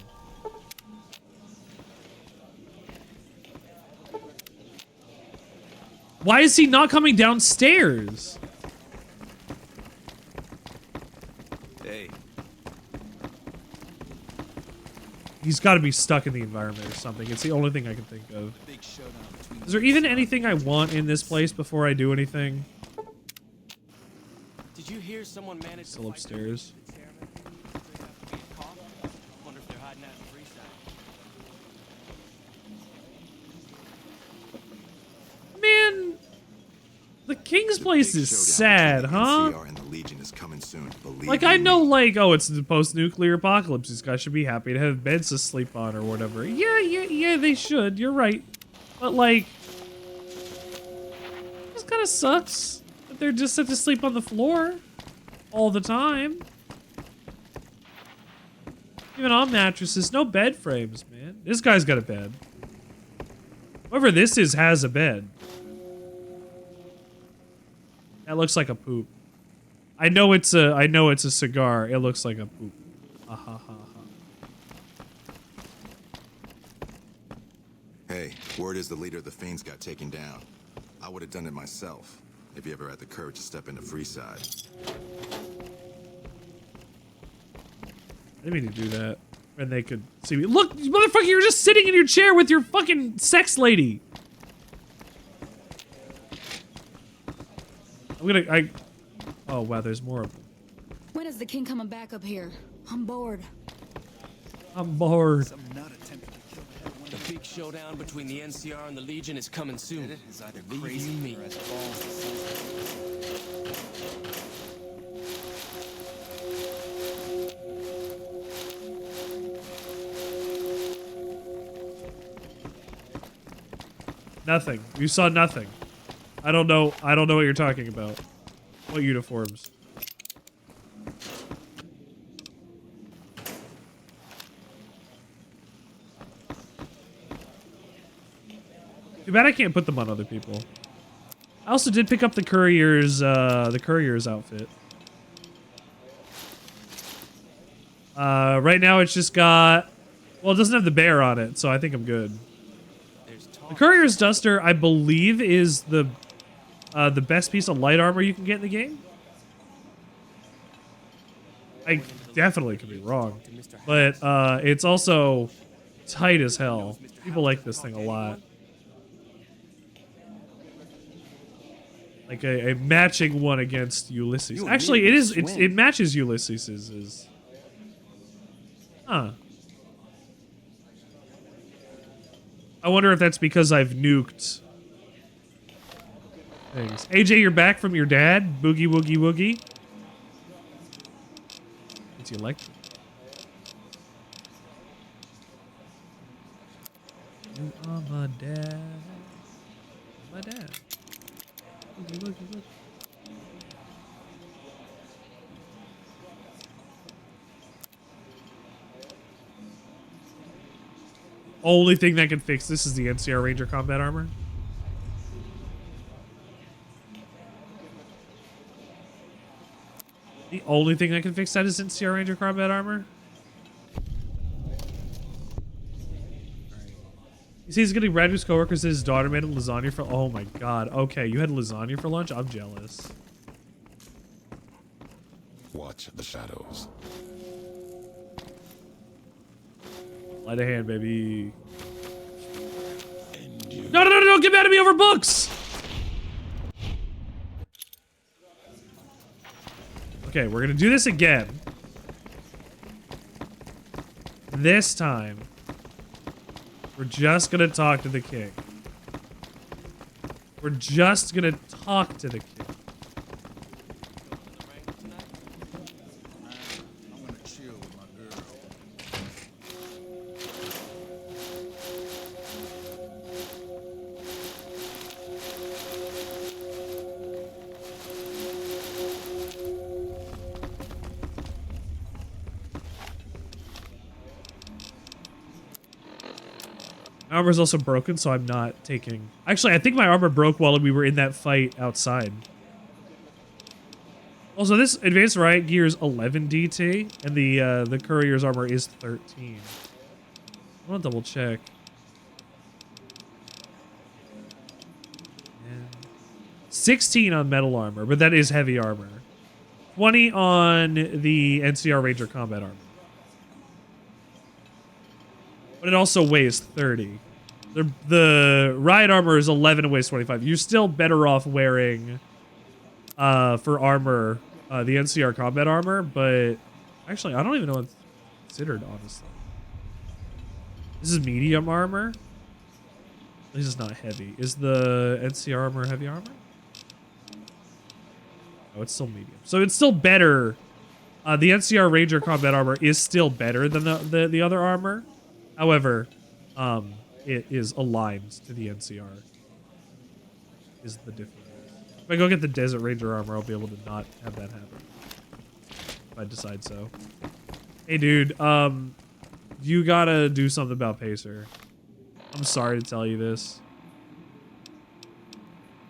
Why is he not coming downstairs? Hey. He's got to be stuck in the environment or something. It's the only thing I can think of. Is there even anything I want in this place before I do anything? Did you hear someone manage Still upstairs. Wonder if they're hiding out in Freeside. Man, the King's place is sad, huh? And the Legion is coming soon, believe Like, I know, like, oh, it's the post-nuclear apocalypse. These guys should be happy to have beds to sleep on or whatever. Yeah, they should. You're right. But, like, this kind of sucks that they're just set to sleep on the floor all the time. Even on mattresses, no bed frames, man. This guy's got a bed. Whoever this is has a bed. That looks like a poop. I know it's a cigar. It looks like a poop. Ha ha ha ha. Hey, word is the leader of the Fiends got taken down. I would have done it myself, if you ever had the courage to step into Freeside. I didn't mean to do that. And they could see me. Look, motherfucker, you're just sitting in your chair with your fucking sex lady. Oh, wow, there's more of them. When is the king coming back up here? I'm bored. I'm bored. The big showdown between the NCR and the Legion is coming soon. It is either crazy me. Nothing. You saw nothing. I don't know what you're talking about. What uniforms? Too bad I can't put them on other people. I also did pick up the courier's outfit. Right now it's just got, well, it doesn't have the bear on it, so I think I'm good. The courier's duster, I believe, is the best piece of light armor you can get in the game. I definitely could be wrong, but it's also tight as hell. People like this thing a lot. Like a matching one against Ulysses. Actually, it matches Ulysses's. Huh. I wonder if that's because I've nuked things. AJ, you're back from your dad? Boogie woogie woogie. What's he like? You are my dad. My dad. Boogie woogie woogie. Only thing that can fix this is the NCR Ranger combat armor. The only thing that can fix that is NCR Ranger combat armor. He says he's getting rad news coworkers that his daughter made him lasagna for. Oh my god. Okay, you had lasagna for lunch? I'm jealous. Watch the shadows. Light a hand, baby. No, get mad at me over books! Okay, we're gonna do this again. This time, we're just gonna talk to the king. We're just gonna talk to the king. My armor's also broken, so I'm not taking... Actually, I think my armor broke while we were in that fight outside. Also, this advanced riot gear is 11 DT, and the courier's armor is 13. I want to double check. And 16 on metal armor, but that is heavy armor. 20 on the NCR Ranger combat armor. But it also weighs 30. The riot armor is 11 and weighs 25. You're still better off wearing, for armor, the NCR combat armor, but actually, I don't even know what's considered, honestly. This is medium armor. This is not heavy. Is the NCR armor heavy armor? Oh, it's still medium. So it's still better. The NCR Ranger combat armor is still better than the other armor. However, it is aligned to the NCR. Is the difference. If I go get the Desert Ranger armor, I'll be able to not have that happen. If I decide so. Hey, dude, you gotta do something about Pacer. I'm sorry to tell you this.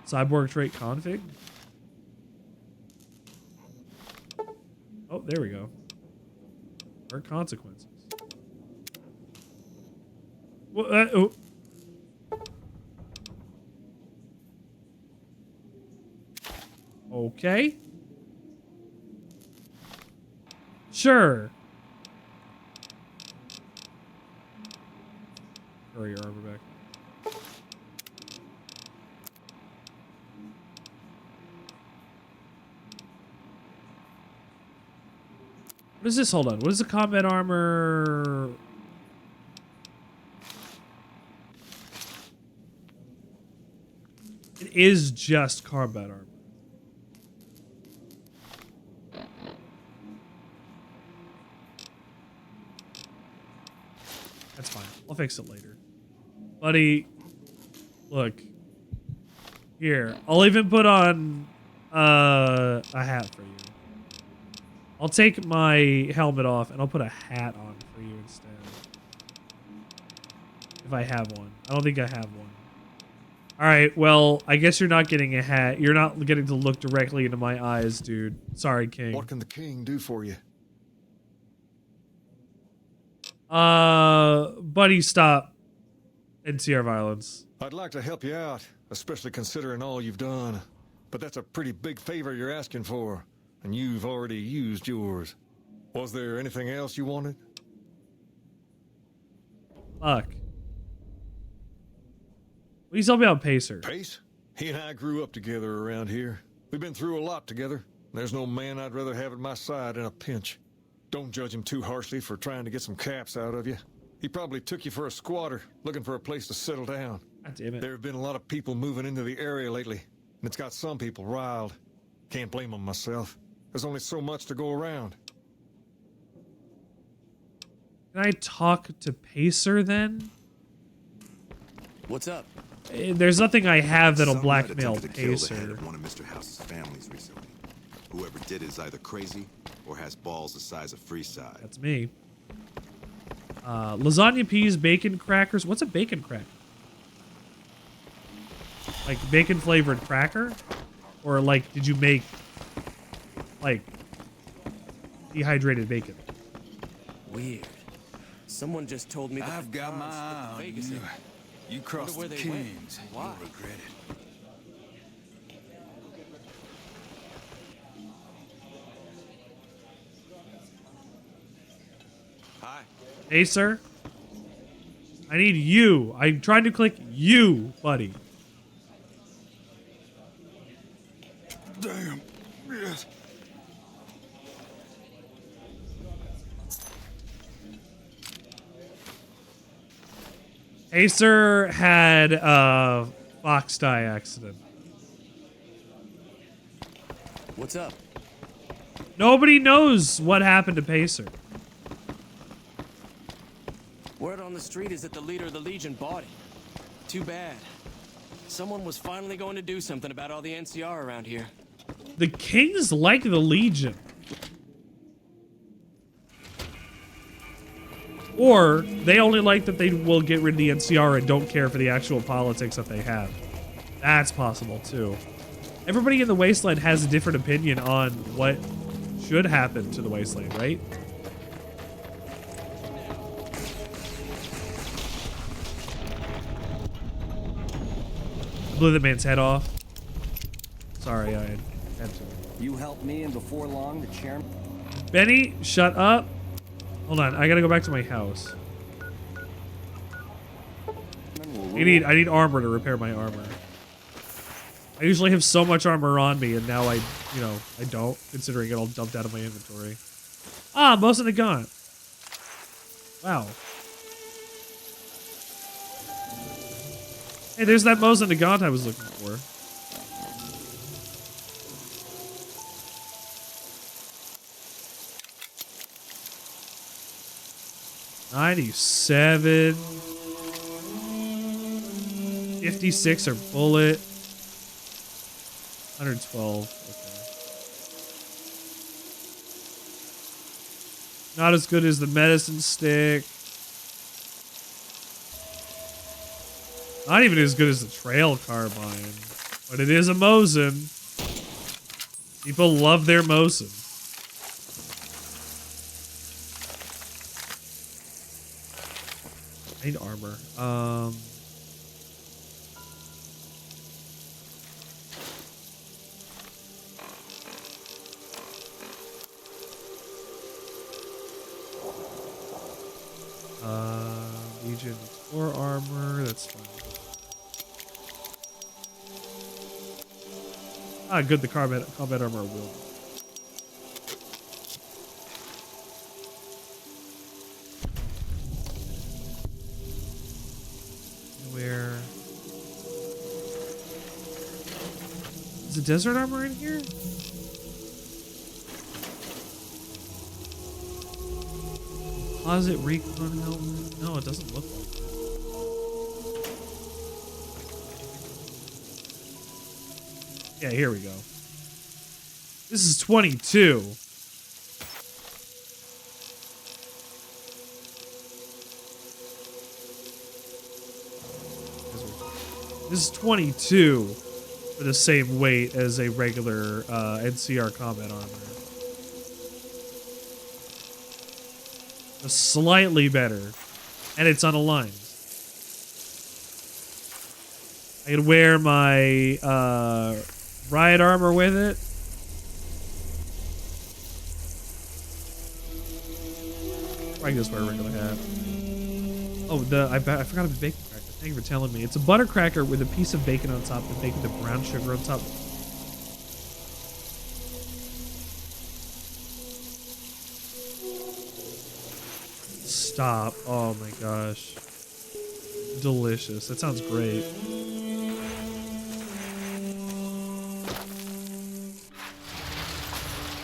Cyborg trait config? Oh, there we go. Or consequences. Well, oh. Okay. Sure. Throw your armor back. What is this? Hold on. What is the combat armor? It is just combat armor. That's fine. I'll fix it later. Buddy, look. Here. I'll even put on a hat for you. I'll take my helmet off and I'll put a hat on for you instead. If I have one. I don't think I have one. Alright, well, I guess you're not getting a hat. You're not getting to look directly into my eyes, dude. Sorry, King. What can the king do for you? Buddy, stop. NCR violence. I'd like to help you out, especially considering all you've done. But that's a pretty big favor you're asking for, and you've already used yours. Was there anything else you wanted? Fuck. What are you talking about, Pacer? Pace? He and I grew up together around here. We've been through a lot together. There's no man I'd rather have at my side in a pinch. Don't judge him too harshly for trying to get some caps out of you. He probably took you for a squatter, looking for a place to settle down. God damn it. There have been a lot of people moving into the area lately, and it's got some people riled. Can't blame them myself. There's only so much to go around. Can I talk to Pacer then? What's up? There's nothing I have that'll Someone had blackmail attempted to kill the Pacer. head of one of Mr. House's families recently. Whoever did it is either crazy or has balls the size of Freeside. That's me. Lasagna peas, bacon crackers. What's a bacon cracker? Like bacon flavored cracker? Or like, did you make like dehydrated bacon? Weird. Someone just told me that I've got my eye on Vegas you. in. You crossed where the they went. Kings. Why? You'll regret it. Hi. Hey, sir. I need you. I'm trying to click you, buddy. Damn. Yes. Acer had a fox die accident. What's up? Nobody knows what happened to Pacer. Word on the street is that the leader of the Legion bought it. Too bad. Someone was finally going to do something about all the NCR around here. The Kings like the Legion. Or they only like that they will get rid of the NCR and don't care for the actual politics that they have. That's possible too. Everybody in the Wasteland has a different opinion on what should happen to the Wasteland, right? I blew that man's head off. Sorry, I had to. You helped me, and before long, the chairman... Benny, shut up. Hold on, I gotta go back to my house. I need armor to repair my armor. I usually have so much armor on me, and now I don't, considering it all dumped out of my inventory. Ah, most of it gone. Wow. Hey, there's that Mosin Nagant I was looking for. $97. 56 are bullet. 112. Okay. Not as good as the medicine stick. Not even as good as the trail carbine. But it is a Mosin. People love their Mosin. I need armor. Legion 4 armor, that's fine. Ah, good, the combat armor will. Where is the desert armor in here? Composite recon helmet? No, it doesn't look like it. Yeah, here we go. This is 22. This is 22 for the same weight as a regular NCR combat armor. Slightly better, and it's unaligned. I could wear my riot armor with it. I can just wear a regular hat. Oh, I forgot about bacon cracker. Thank you for telling me. It's a butter cracker with a piece of bacon on top and bacon to brown sugar on top. Stop. Oh my gosh. Delicious. That sounds great.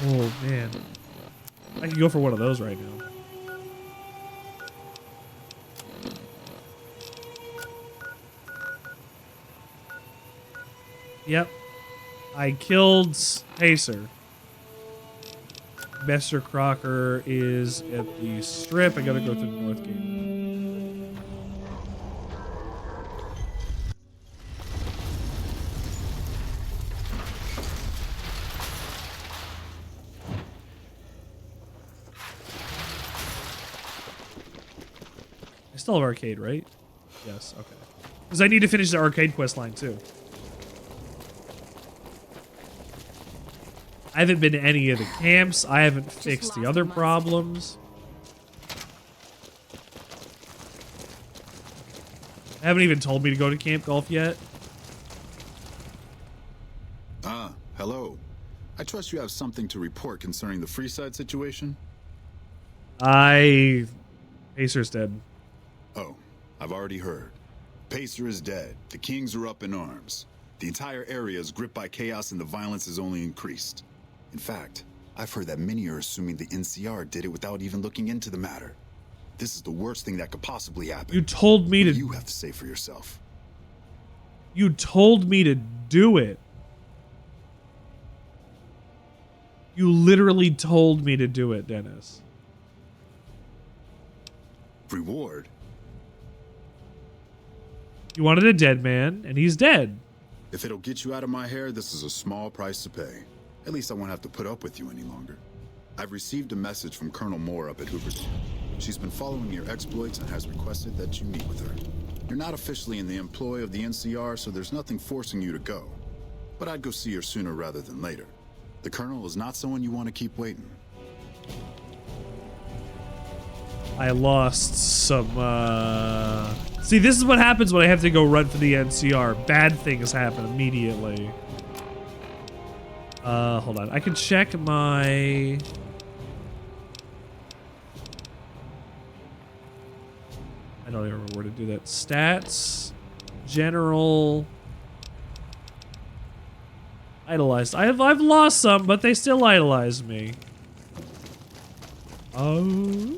Oh man. I could go for one of those right now. Yep. I killed Pacer. Mr. Crocker is at the strip. I gotta go to the North Gate. I still have arcade, right? Yes, okay. Because I need to finish the arcade quest line too. I haven't been to any of the camps. I haven't fixed the other problems. I haven't even told me to go to Camp Golf yet. Ah, hello. I trust you have something to report concerning the Freeside situation? Pacer's dead. Oh, I've already heard. Pacer is dead. The Kings are up in arms. The entire area is gripped by chaos and the violence has only increased. In fact, I've heard that many are assuming the NCR did it without even looking into the matter. This is the worst thing that could possibly happen. You told me to... You have to say for yourself. You told me to do it. You literally told me to do it, Dennis. Reward? You wanted a dead man, and he's dead. If it'll get you out of my hair, this is a small price to pay. At least I won't have to put up with you any longer. I've received a message from Colonel Moore up at Hoover's. She's been following your exploits and has requested that you meet with her. You're not officially in the employ of the NCR, so there's nothing forcing you to go. but I'd go see her sooner rather than later. The Colonel is not someone you want to keep waiting. I lost some, See, this is what happens when I have to go run for the NCR. Bad things happen immediately. Hold on. I can check my... I don't even remember where to do that. Stats. General. Idolized. I've lost some, but they still idolize me. Oh.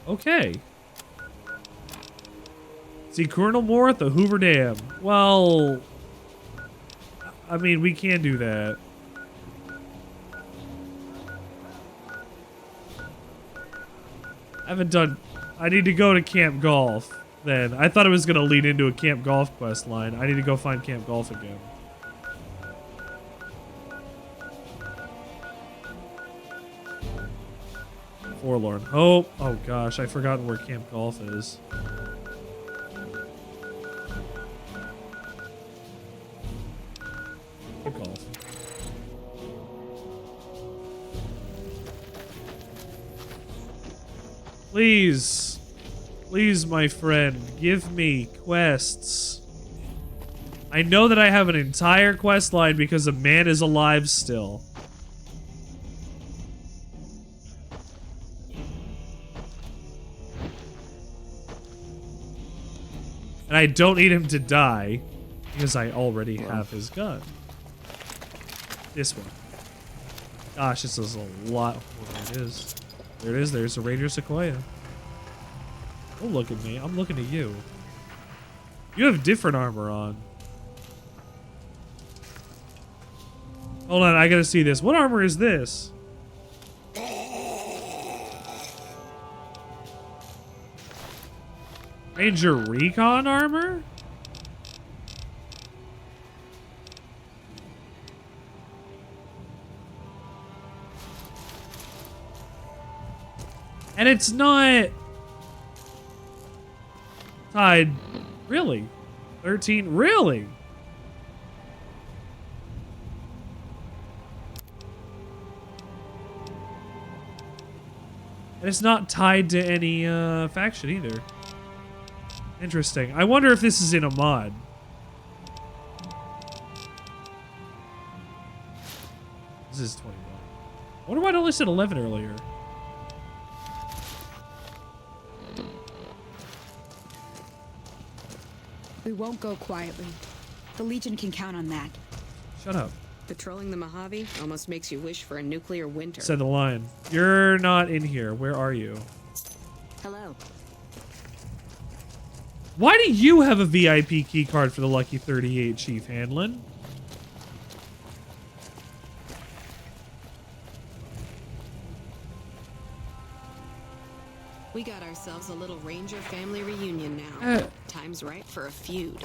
Okay. See Colonel Moore at the Hoover Dam. Well, I mean, we can do that. I haven't done... I need to go to Camp Golf, then. I thought it was going to lead into a Camp Golf quest line. I need to go find Camp Golf again. Forlorn Hope. Oh gosh, I've forgotten where Camp Golf is. Camp Golf. Please. Please, my friend, give me quests. I know that I have an entire quest line because a man is alive still. And I don't need him to die because I already have his gun. This one. Gosh, this is a lot. Oh, there it is. There it is. There's a Ranger Sequoia. Don't look at me. I'm looking at you. You have different armor on. Hold on. I gotta see this. What armor is this? Ranger Recon armor? And it's not tied. Really? 13? Really? And it's not tied to any faction either. Interesting. I wonder if this is in a mod. This is 21. I wonder why I only said 11 earlier. We won't go quietly. The Legion can count on that. Shut up. Patrolling the Mojave almost makes you wish for a nuclear winter. Said the line. You're not in here. Where are you? Hello. Why do you have a VIP key card for the Lucky 38, Chief Hanlon? We got ourselves a little Ranger family reunion now. Time's right for a feud.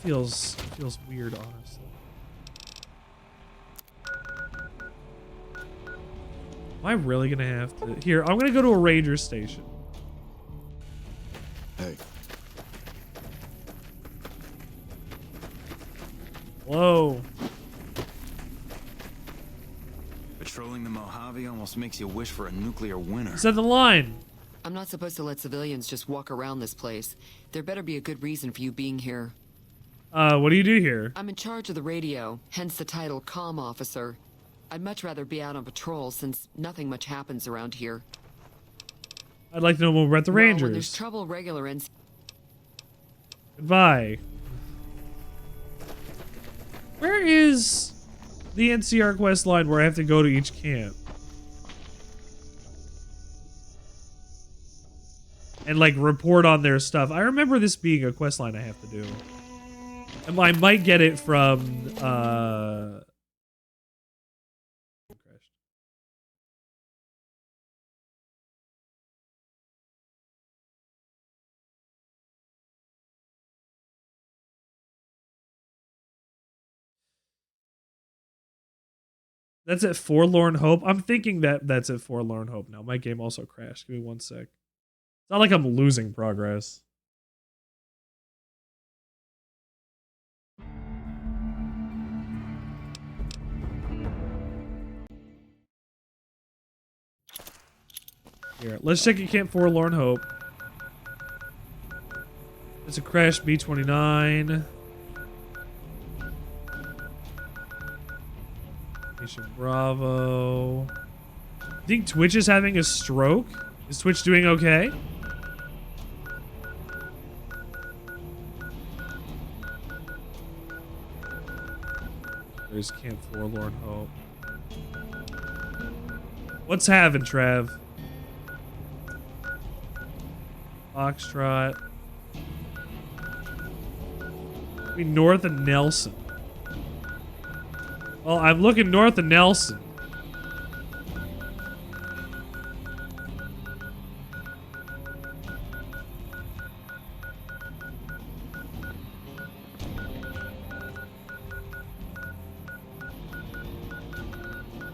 Feels weird, honestly. Am I really gonna have to? Here, I'm gonna go to a Ranger station. Hey. Whoa. Patrolling the Mojave almost makes you wish for a nuclear winter. Said the line. I'm not supposed to let civilians just walk around this place. There better be a good reason for you being here. What do you do here? I'm in charge of the radio, hence the title Comm Officer. I'd much rather be out on patrol since nothing much happens around here. I'd like to know more about the Well, Rangers. when there's trouble, regular NC... Goodbye. Where is the NCR quest line where I have to go to each camp? And like report on their stuff. I remember this being a quest line I have to do. And I might get it from That's at Forlorn Hope. I'm thinking that that's at Forlorn Hope now. My game also crashed. Give me 1 sec. It's not like I'm losing progress. Here, let's check at Camp Forlorn Hope. It's a crash B29. Mission Bravo. I think Twitch is having a stroke. Is Twitch doing okay? There's Camp Forlorn Hope. What's having, Trav? Foxtrot. I mean, north of Nelson. Well, I'm looking north of Nelson.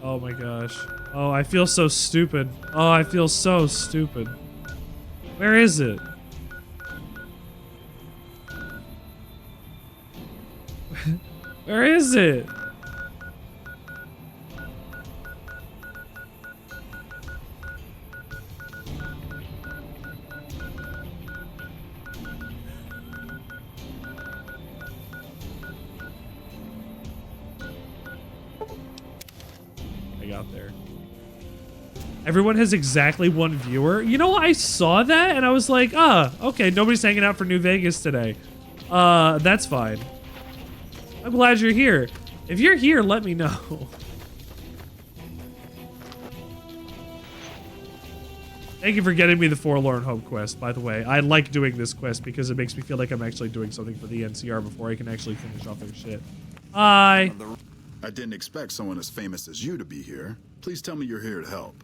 Oh my gosh. Oh, I feel so stupid. Oh, I feel so stupid. Where is it? Where is it? I got there. Everyone has exactly 1 viewer. You know, I saw that and I was like, okay, nobody's hanging out for New Vegas today. That's fine. I'm glad you're here. If you're here, let me know. Thank you for getting me the Forlorn Hope quest, by the way. I like doing this quest because it makes me feel like I'm actually doing something for the NCR before I can actually finish off their shit. Hi. I didn't expect someone as famous as you to be here. Please tell me you're here to help.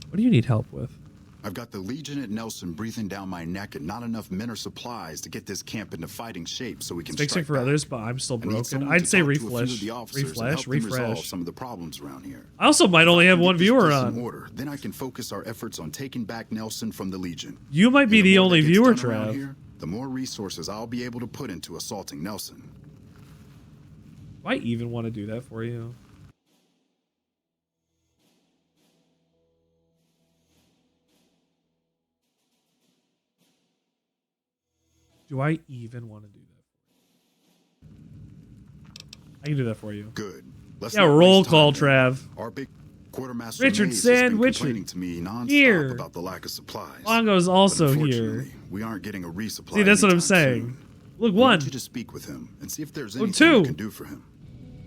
What do you need help with? I've got the Legion at Nelson breathing down my neck and not enough men or supplies to get this camp into fighting shape so we can Fixing for others, but I'm still broken. I'd say refresh. Some of the problems around here. I also might only have 1 viewer on. Order, then I can focus our efforts on taking back Nelson from the Legion. You might be the only viewer, Trav. Here, the more resources I'll be able to put into assaulting Nelson. Do I even want to do that for you? Do I even want to do that? I can do that for you. Good. Yeah, roll call, Trav. Our big quartermaster Richard Sandwichard to me nonstop here. About the lack of supplies. Longo's also here. We aren't getting a resupply. See, that's what I'm saying. Soon. Look, I 1. want you to speak with him and see if there's anything 2. you can do for him.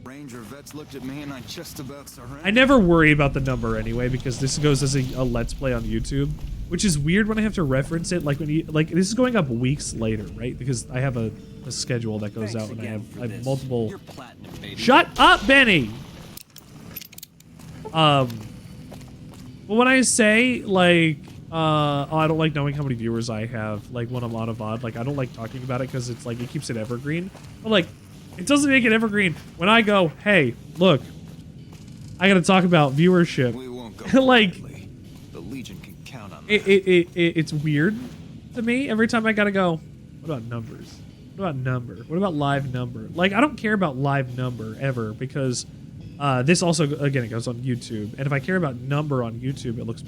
Ranger vets looked at me and I just about surrendered. I never worry about the number anyway because this goes as a Let's Play on YouTube, which is weird when I have to reference it. Like when you this is going up weeks later, right? Because I have a schedule that goes out and I have multiple. Shut up, Benny. But when I say like, oh, I don't like knowing how many viewers I have, like when I'm on a VOD, like I don't like talking about it because it's like it keeps it evergreen. But like, it doesn't make it evergreen when I go, hey, look, I gotta talk about viewership. We won't go like, the Legion can count on that. It's weird to me every time I gotta go. What about numbers? What about number? What about live number? Like, I don't care about live number ever because this also, again, it goes on YouTube. And if I care about number on YouTube, it looks,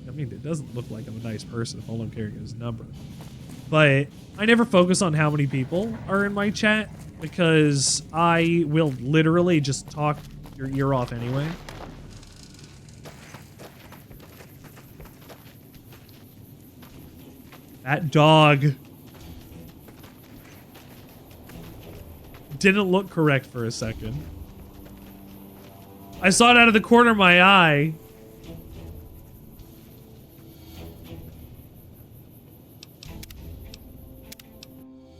I mean, it doesn't look like I'm a nice person if all I'm caring is number. But I never focus on how many people are in my chat because I will literally just talk your ear off anyway. That dog didn't look correct for a second. I saw it out of the corner of my eye.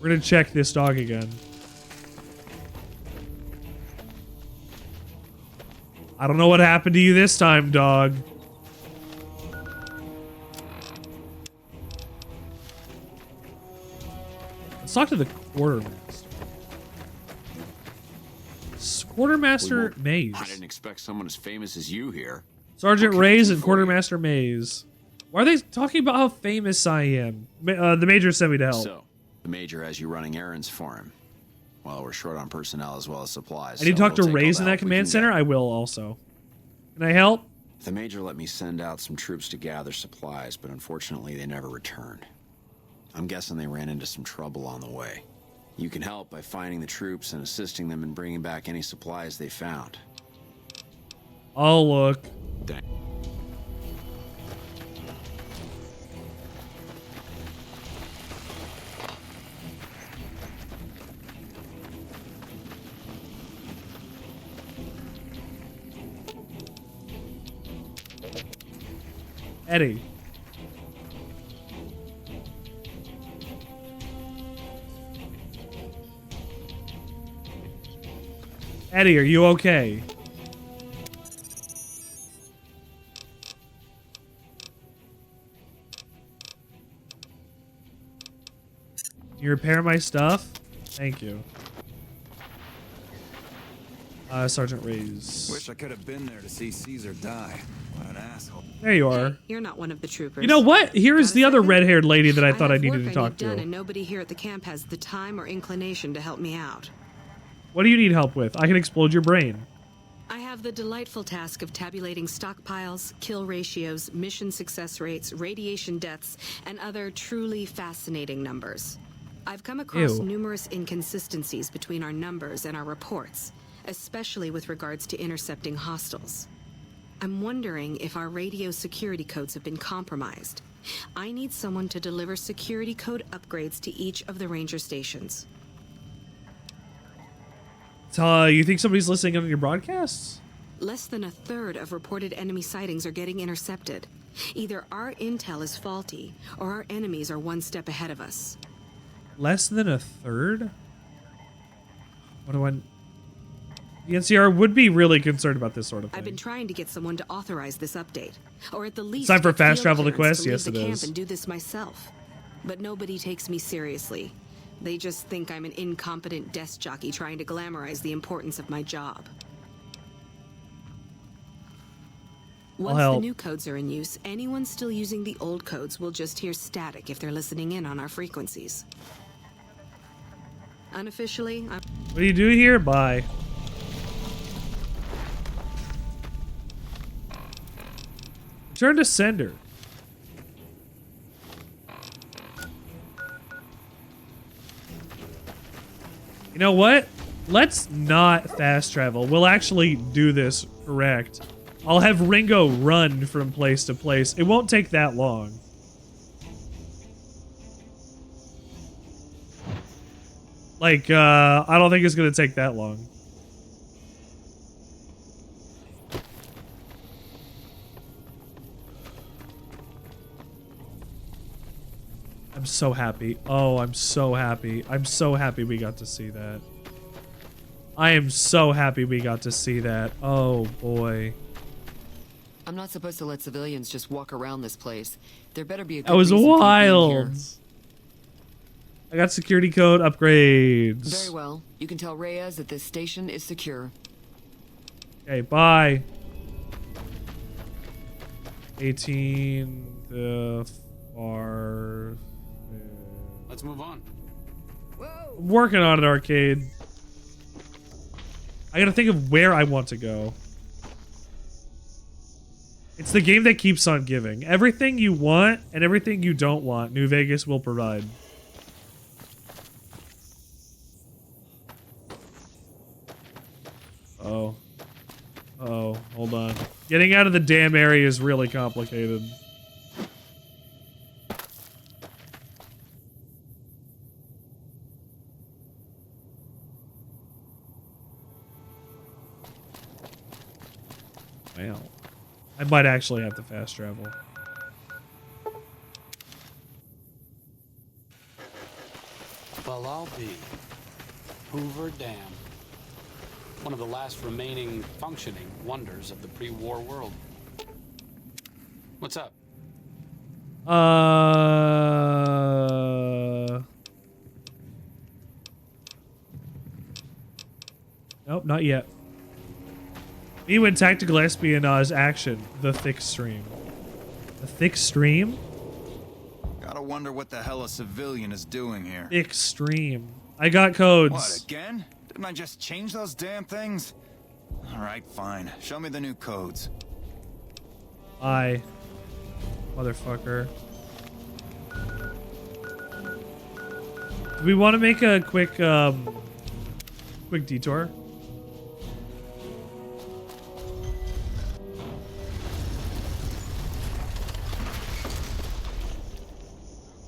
We're gonna check this dog again. I don't know what happened to you this time, dog. Let's talk to the quartermaster. Quartermaster Maze. I didn't expect someone as famous as you here. Sergeant Reyes and Quartermaster Maze. Why are they talking about how famous I am? The Major sent me to help. So, the Major has you running errands for him. Well, we're short on personnel as well as supplies. I need to talk to we'll take Reyes all in the that help we command can center? get. I will also. Can I help? The Major let me send out some troops to gather supplies, but unfortunately they never returned. I'm guessing they ran into some trouble on the way. You can help by finding the troops and assisting them in bringing back any supplies they found. I'll look. Thank Eddie. Eddie, are you okay? You repair my stuff? Thank you. Sergeant Reyes. Wish I could have been there to see Caesar die. What an asshole. There you are. You're not one of the troopers. You know what? Here is the other red-haired lady that I thought I needed to Work talk need done, to. and nobody here at the camp has the time or inclination to help me out. What do you need help with? I can explode your brain. I have the delightful task of tabulating stockpiles, kill ratios, mission success rates, radiation deaths, and other truly fascinating numbers. I've come across Ew. numerous inconsistencies between our numbers and our reports, especially with regards to intercepting hostiles. I'm wondering if our radio security codes have been compromised. I need someone to deliver security code upgrades to each of the ranger stations. You think somebody's listening on your broadcasts? Less than a third of reported enemy sightings are getting intercepted. Either our intel is faulty, or our enemies are one step ahead of us. Less than a third? What do I... The NCR would be really concerned about this sort of thing. I've been trying to get someone to authorize this update, or at the least Time for get fast field travel to clearance Quest? to leave Yes, the it camp is. and do this myself. But nobody takes me seriously. They just think I'm an incompetent desk jockey trying to glamorize the importance of my job. Once the help. new codes are in use, anyone still using the old codes will just hear static if they're listening in on our frequencies. Unofficially, I'm... What do you do here? Bye. Return to sender. You know what? Let's not fast travel. We'll actually do this correct. I'll have Ringo run from place to place. It won't take that long. Like, I don't think it's gonna take that long. I'm so happy. Oh, I'm so happy. I'm so happy we got to see that. I am so happy we got to see that. Oh, boy. I'm not supposed to let civilians just walk around this place. There better be a good That was reason for me being here. wild. I got security code upgrades. Very well. You can tell Reyes that this station is secure. Okay, bye. 18, the far... Let's move on. I'm working on it, arcade. I gotta think of where I want to go. It's the game that keeps on giving. Everything you want and everything you don't want, New Vegas will provide. Oh. Oh, hold on. Getting out of the damn area is really complicated. Wow. I might actually have to fast travel. Well, I'll be. Hoover Dam. One of the last remaining functioning wonders of the pre-war world. What's up? Nope, not yet. Me when tactical espionage action. The thick stream. The thick stream? Gotta wonder what the hell a civilian is doing here. Thick stream. I got codes. What, again? Didn't I just change those damn things? Alright, fine. Show me the new codes. Bye. Motherfucker. Do we want to make a quick detour?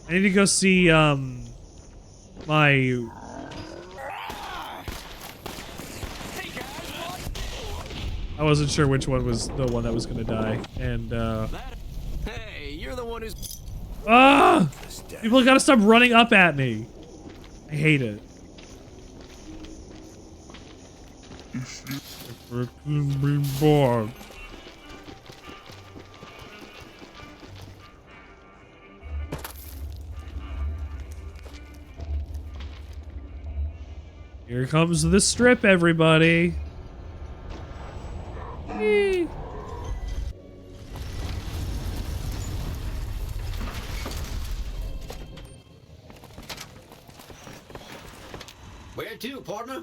I need to go see my I wasn't sure which one was the one that was gonna die, and Hey, you're the one who's people gotta stop running up at me. I hate it. Here comes the strip, everybody. Whee. Where to, partner?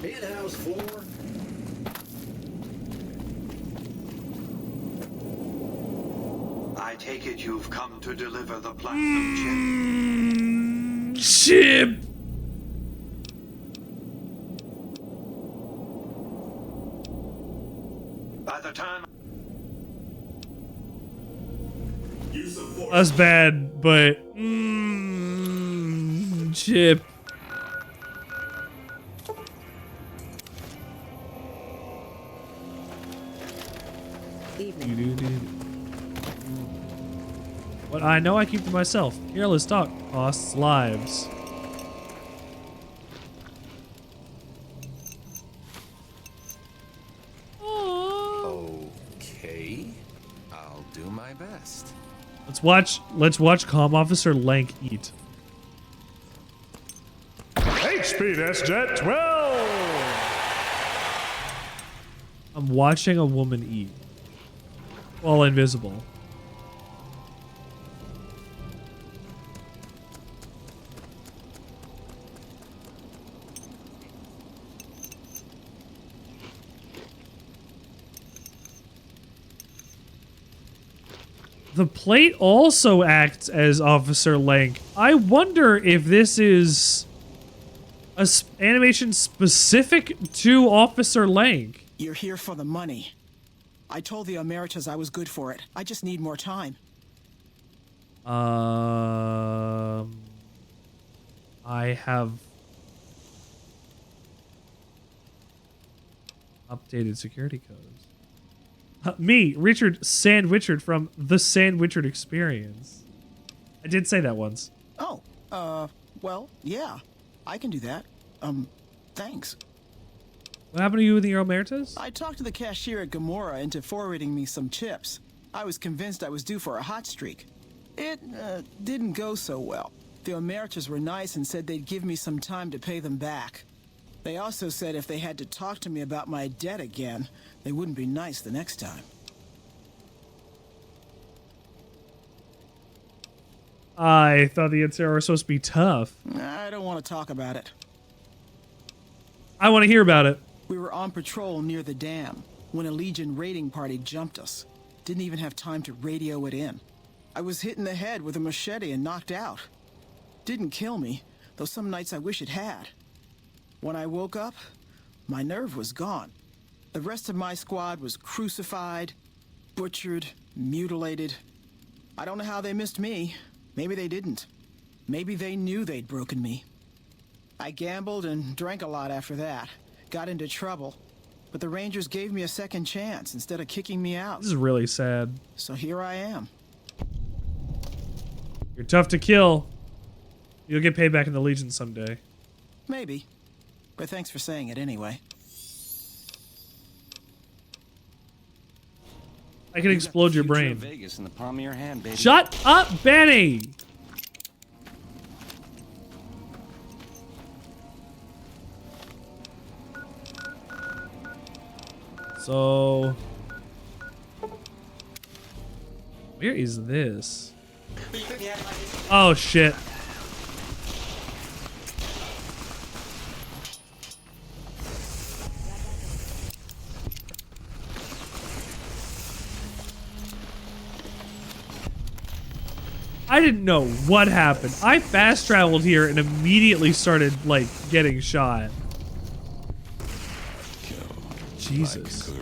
Penthouse floor. I take it you've come to deliver the platinum chip. Chip. By the time That's bad, but chip. What I know I keep to myself. Careless talk costs lives. Okay, I'll do my best. Let's watch Comm Officer Lank eat. HPS Jet 12! I'm watching a woman eat. While invisible. The plate also acts as Officer Lank. I wonder if this is a animation specific to Officer Lank. You're here for the money. I told the Emeritus I was good for it. I just need more time. I have updated security codes. Me, Richard Sandwichard from the Sandwichard Experience. I did say that once. Oh, well, yeah. I can do that. Thanks. What happened to you in the Emeritus? I talked to the cashier at Gamora into forwarding me some chips. I was convinced I was due for a hot streak. It, didn't go so well. The Emeritus were nice and said they'd give me some time to pay them back. They also said if they had to talk to me about my debt again, they wouldn't be nice the next time. I thought the NCR were supposed to be tough. I don't want to talk about it. I want to hear about it. We were on patrol near the dam when a Legion raiding party jumped us. Didn't even have time to radio it in. I was hit in the head with a machete and knocked out. Didn't kill me, though some nights I wish it had. When I woke up, my nerve was gone. The rest of my squad was crucified, butchered, mutilated. I don't know how they missed me. Maybe they didn't. Maybe they knew they'd broken me. I gambled and drank a lot after that. Got into trouble. But the Rangers gave me a second chance instead of kicking me out. This is really sad. So here I am. You're tough to kill. You'll get paid back in the Legion someday. Maybe. But thanks for saying it anyway. I can explode your brain. Vegas in the palm of your hand, baby. Shut up, Benny! So, where is this? Oh shit. I didn't know what happened. I fast traveled here and immediately started like getting shot. Jesus.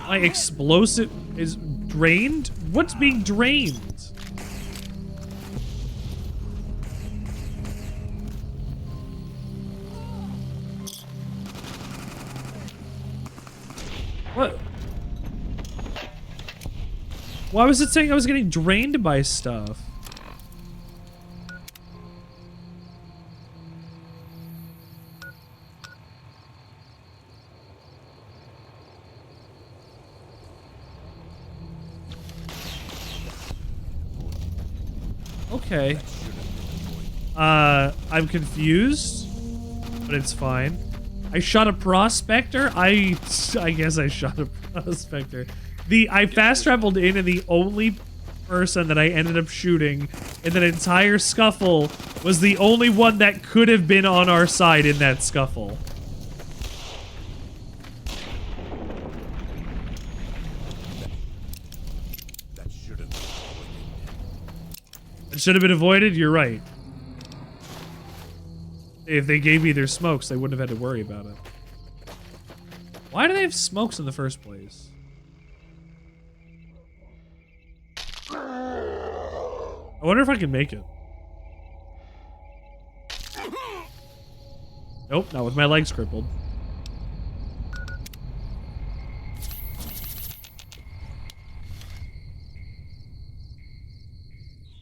My explosive is drained? What's being drained? What? Why was it saying I was getting drained by stuff? Okay. I'm confused, but it's fine. I shot a prospector? I guess I shot a prospector. I fast traveled in, and the only person that I ended up shooting in that entire scuffle was the only one that could have been on our side in that scuffle. It should have been avoided? You're right. If they gave me their smokes, they wouldn't have had to worry about it. Why do they have smokes in the first place? I wonder if I can make it. Nope, not with my legs crippled.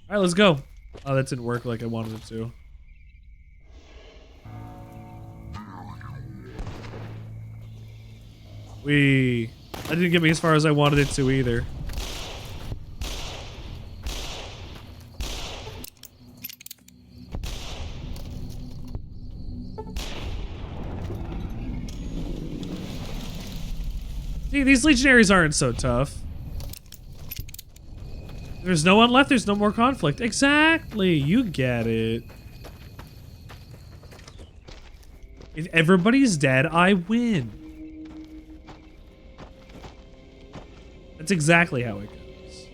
Alright, let's go. Oh, that didn't work like I wanted it to. That didn't get me as far as I wanted it to either. See, these legionaries aren't so tough. There's no one left, there's no more conflict. Exactly, you get it. If everybody's dead, I win. That's exactly how it goes.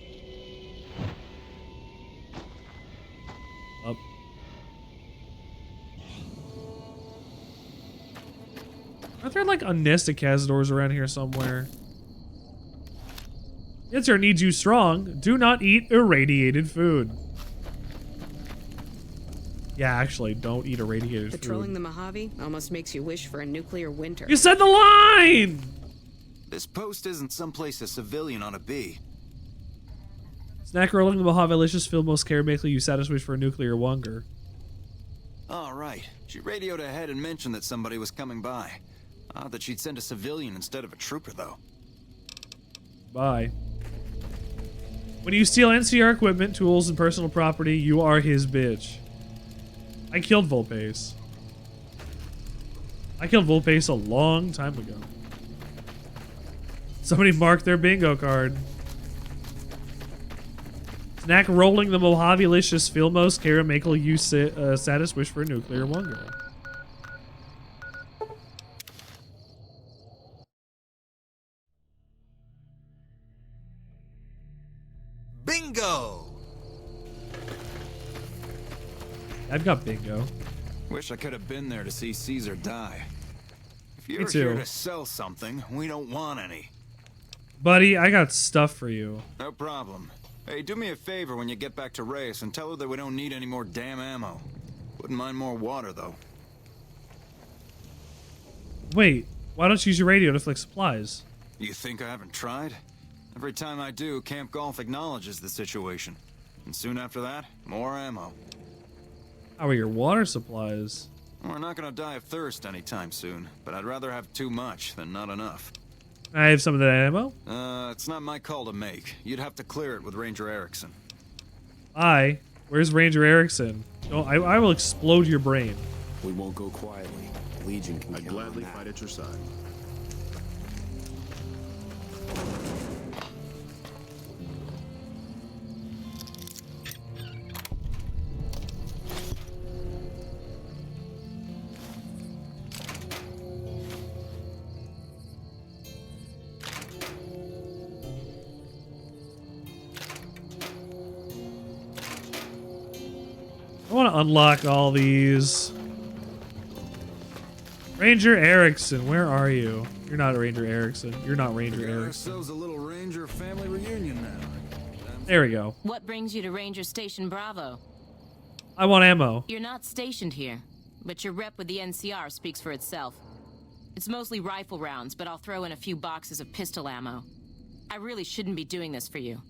Up. Aren't there like unnested cazadors around here somewhere? Answer needs you strong. Do not eat irradiated food. Yeah, actually, don't eat irradiated food. Patrolling the Mojave almost makes you wish for a nuclear winter. You said the line! This post isn't someplace a civilian ought to be. Snack rolling the Mojave-licious filled most caramelly you satisfied for a nuclear wunger. All right. She radioed ahead and mentioned that somebody was coming by. Odd that she'd send a civilian instead of a trooper, though. Bye. When you steal NCR equipment, tools, and personal property, you are his bitch. I killed Volpace. I killed Volpace a long time ago. Somebody marked their bingo card. Snack rolling the Mojave-licious Filmos Caramel you saddest wish for a nuclear wunger. Bingo! I've got bingo. Wish I could have been there to see Caesar die. If Me you're too. here to sell something, we don't want any. Buddy, I got stuff for you. No problem. Hey, do me a favor when you get back to Reyes and tell her that we don't need any more damn ammo. Wouldn't mind more water, though. Wait, why don't you use your radio to flick supplies? You think I haven't tried? Every time I do, Camp Golf acknowledges the situation. And soon after that, more ammo. How are your water supplies? We're not gonna die of thirst anytime soon, but I'd rather have too much than not enough. I have some of that ammo. It's not my call to make. You'd have to clear it with Ranger Erickson. Where's Ranger Erickson? Oh, I will explode your brain. We won't go quietly. Legion can I'd gladly fight at your side. I want to unlock all these. Ranger Erickson, where are you? You're not Ranger Erickson. You're not Ranger Erickson. Ourselves a little Ranger family reunion now. There we go. What brings you to Ranger Station Bravo? I want ammo. You're not stationed here, but your rep with the NCR speaks for itself. It's mostly rifle rounds, but I'll throw in a few boxes of pistol ammo. I really shouldn't be doing this for you,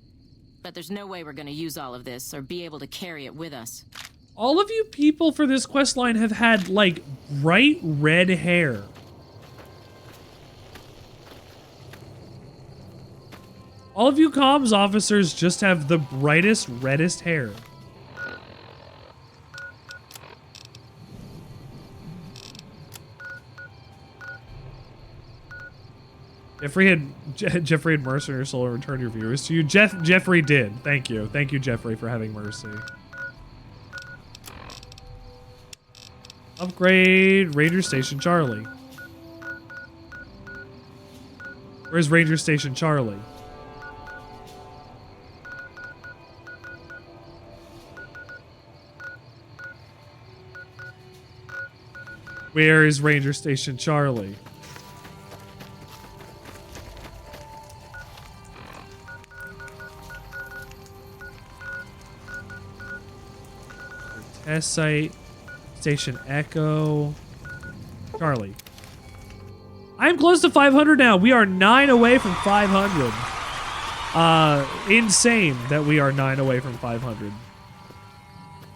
but there's no way we're gonna use all of this or be able to carry it with us. All of you people for this quest line have had, like, bright red hair. All of you comms officers just have the brightest, reddest hair. Jeffrey had mercy on your soul and returned your viewers to you. Jeffrey did. Thank you. Thank you, Jeffrey, for having mercy. Upgrade Ranger Station Charlie. Where's Ranger Station Charlie? Where is Ranger Station Charlie? Test site. Station Echo. Charlie. I'm close to 500 now. We are 9 away from 500. Insane that we are 9 away from 500.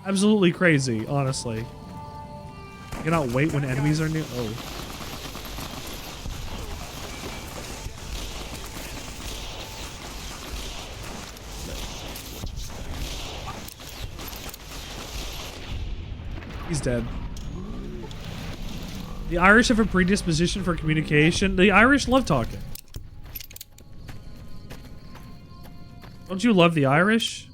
Absolutely crazy, honestly. I cannot wait when enemies are new. Oh. He's dead. The Irish have a predisposition for communication. The Irish love talking. Don't you love the Irish?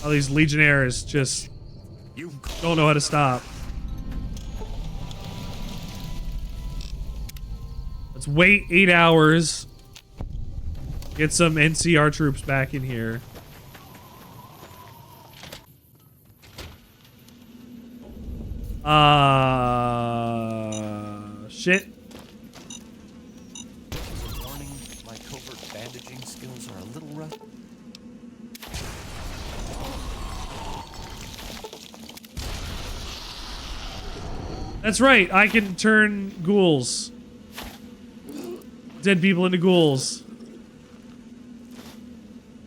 All these legionnaires just don't know how to stop. Let's wait 8 hours. Get some NCR troops back in here. Shit. Warning, my covert bandaging skills are a little rough. That's right, I can turn ghouls. Dead people into ghouls.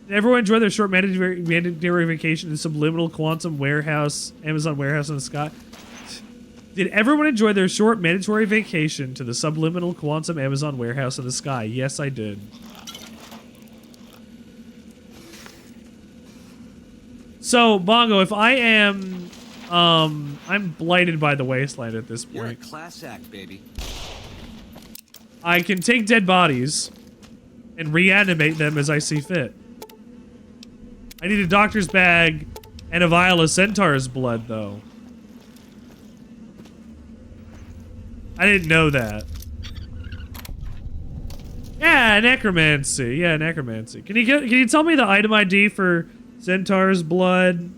Did everyone enjoy their short mandatory vacation in subliminal quantum warehouse, Amazon warehouse in the sky? Did everyone enjoy their short mandatory vacation to the subliminal quantum Amazon warehouse in the sky? Yes, I did. So, Bongo, if I am, I'm blighted by the wasteland at this point. You're a class act, baby. I can take dead bodies and reanimate them as I see fit. I need a doctor's bag and a vial of centaur's blood, though. I didn't know that. Yeah, necromancy. Yeah, necromancy. Can you tell me the item ID for centaur's blood?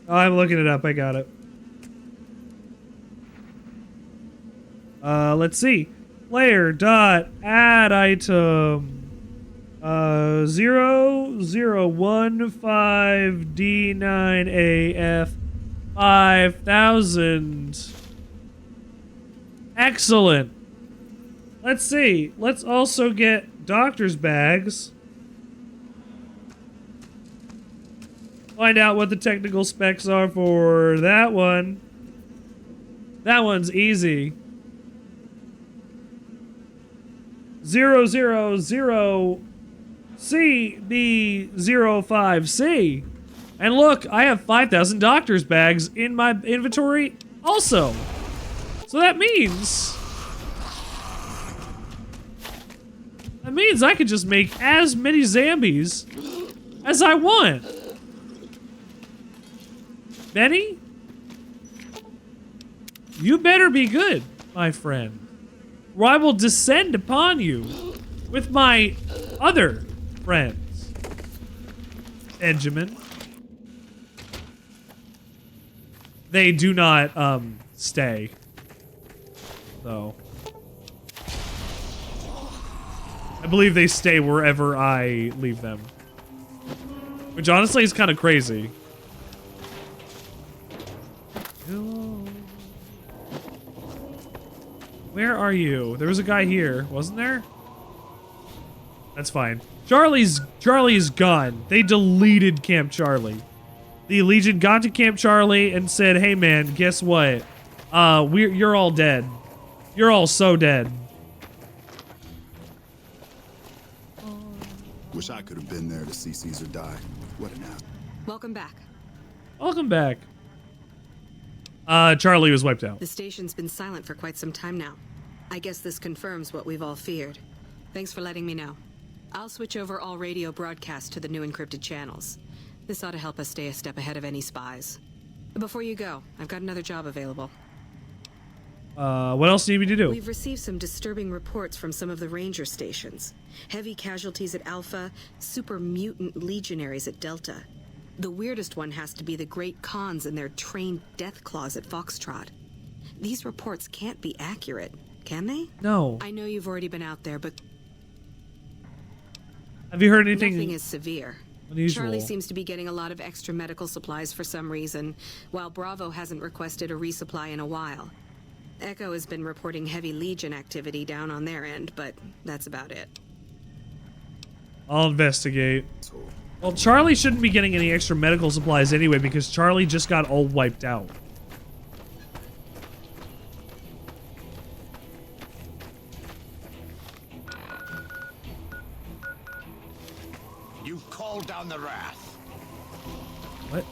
Oh, I'm looking it up. I got it. Let's see. Player dot add item 0015D9AF 5000. Excellent. Let's see. Let's also get doctor's bags. Find out what the technical specs are for that one. That one's easy. 000CB05C. And look, I have 5,000 doctor's bags in my inventory also. So that means I could just make as many zombies as I want. Benny? You better be good, my friend, or I will descend upon you with my other friends. Benjamin. They do not, stay. So. I believe they stay wherever I leave them. Which honestly is kind of crazy. Where are you? There was a guy here, wasn't there? That's fine. Charlie's gone. They deleted Camp Charlie. The Legion got to Camp Charlie and said, "Hey man, guess what? You're all dead. You're all so dead." Wish I could have been there to see Caesar die. What an ass. Welcome back. Welcome back. Charlie was wiped out. The station's been silent for quite some time now. I guess this confirms what we've all feared. Thanks for letting me know. I'll switch over all radio broadcasts to the new encrypted channels. This ought to help us stay a step ahead of any spies. Before you go, I've got another job available. What else do you need me to do? We've received some disturbing reports from some of the ranger stations. Heavy casualties at Alpha, super mutant legionaries at Delta. The weirdest one has to be the Great Khans and their trained death claws at Foxtrot. These reports can't be accurate, can they? No. I know you've already been out there, but have you heard anything? Nothing is severe. Unusual. Charlie seems to be getting a lot of extra medical supplies for some reason, while Bravo hasn't requested a resupply in a while. Echo has been reporting heavy Legion activity down on their end, but that's about it. I'll investigate. Well, Charlie shouldn't be getting any extra medical supplies anyway because Charlie just got all wiped out. You've called down the wrath. What?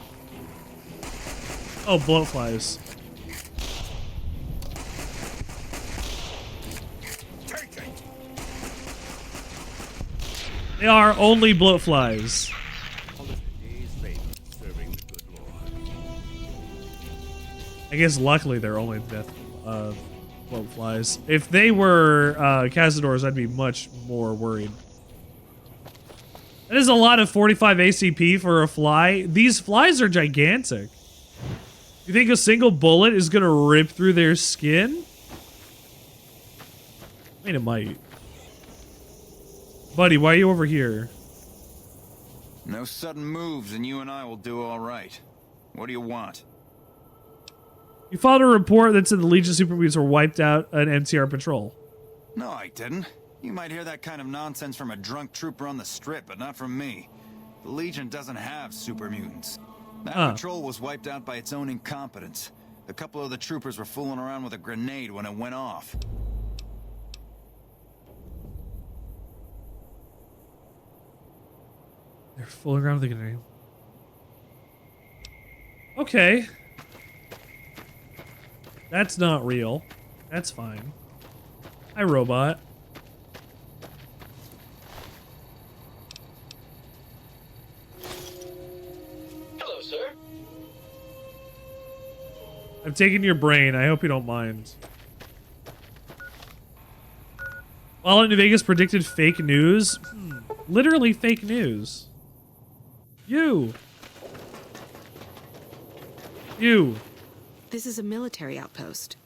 Oh, bloatflies. Take it. They are only bloatflies. I guess luckily they're only death bloatflies. If they were Cazadors, I'd be much more worried. That is a lot of 45 ACP for a fly. These flies are gigantic. You think a single bullet is gonna rip through their skin? I mean, it might. Buddy, why are you over here? No sudden moves and you and I will do all right. What do you want? You filed a report that said the Legion supermutants were wiped out an NCR patrol. No, I didn't. You might hear that kind of nonsense from a drunk trooper on the strip, but not from me. The Legion doesn't have super mutants. That patrol was wiped out by its own incompetence. A couple of the troopers were fooling around with a grenade when it went off. They're fooling around with the grenade. Okay. That's not real. That's fine. Hi, robot. Hello, sir. I've taken your brain. I hope you don't mind. Fallout New Vegas predicted fake news. Literally fake news. You. This is a military outpost.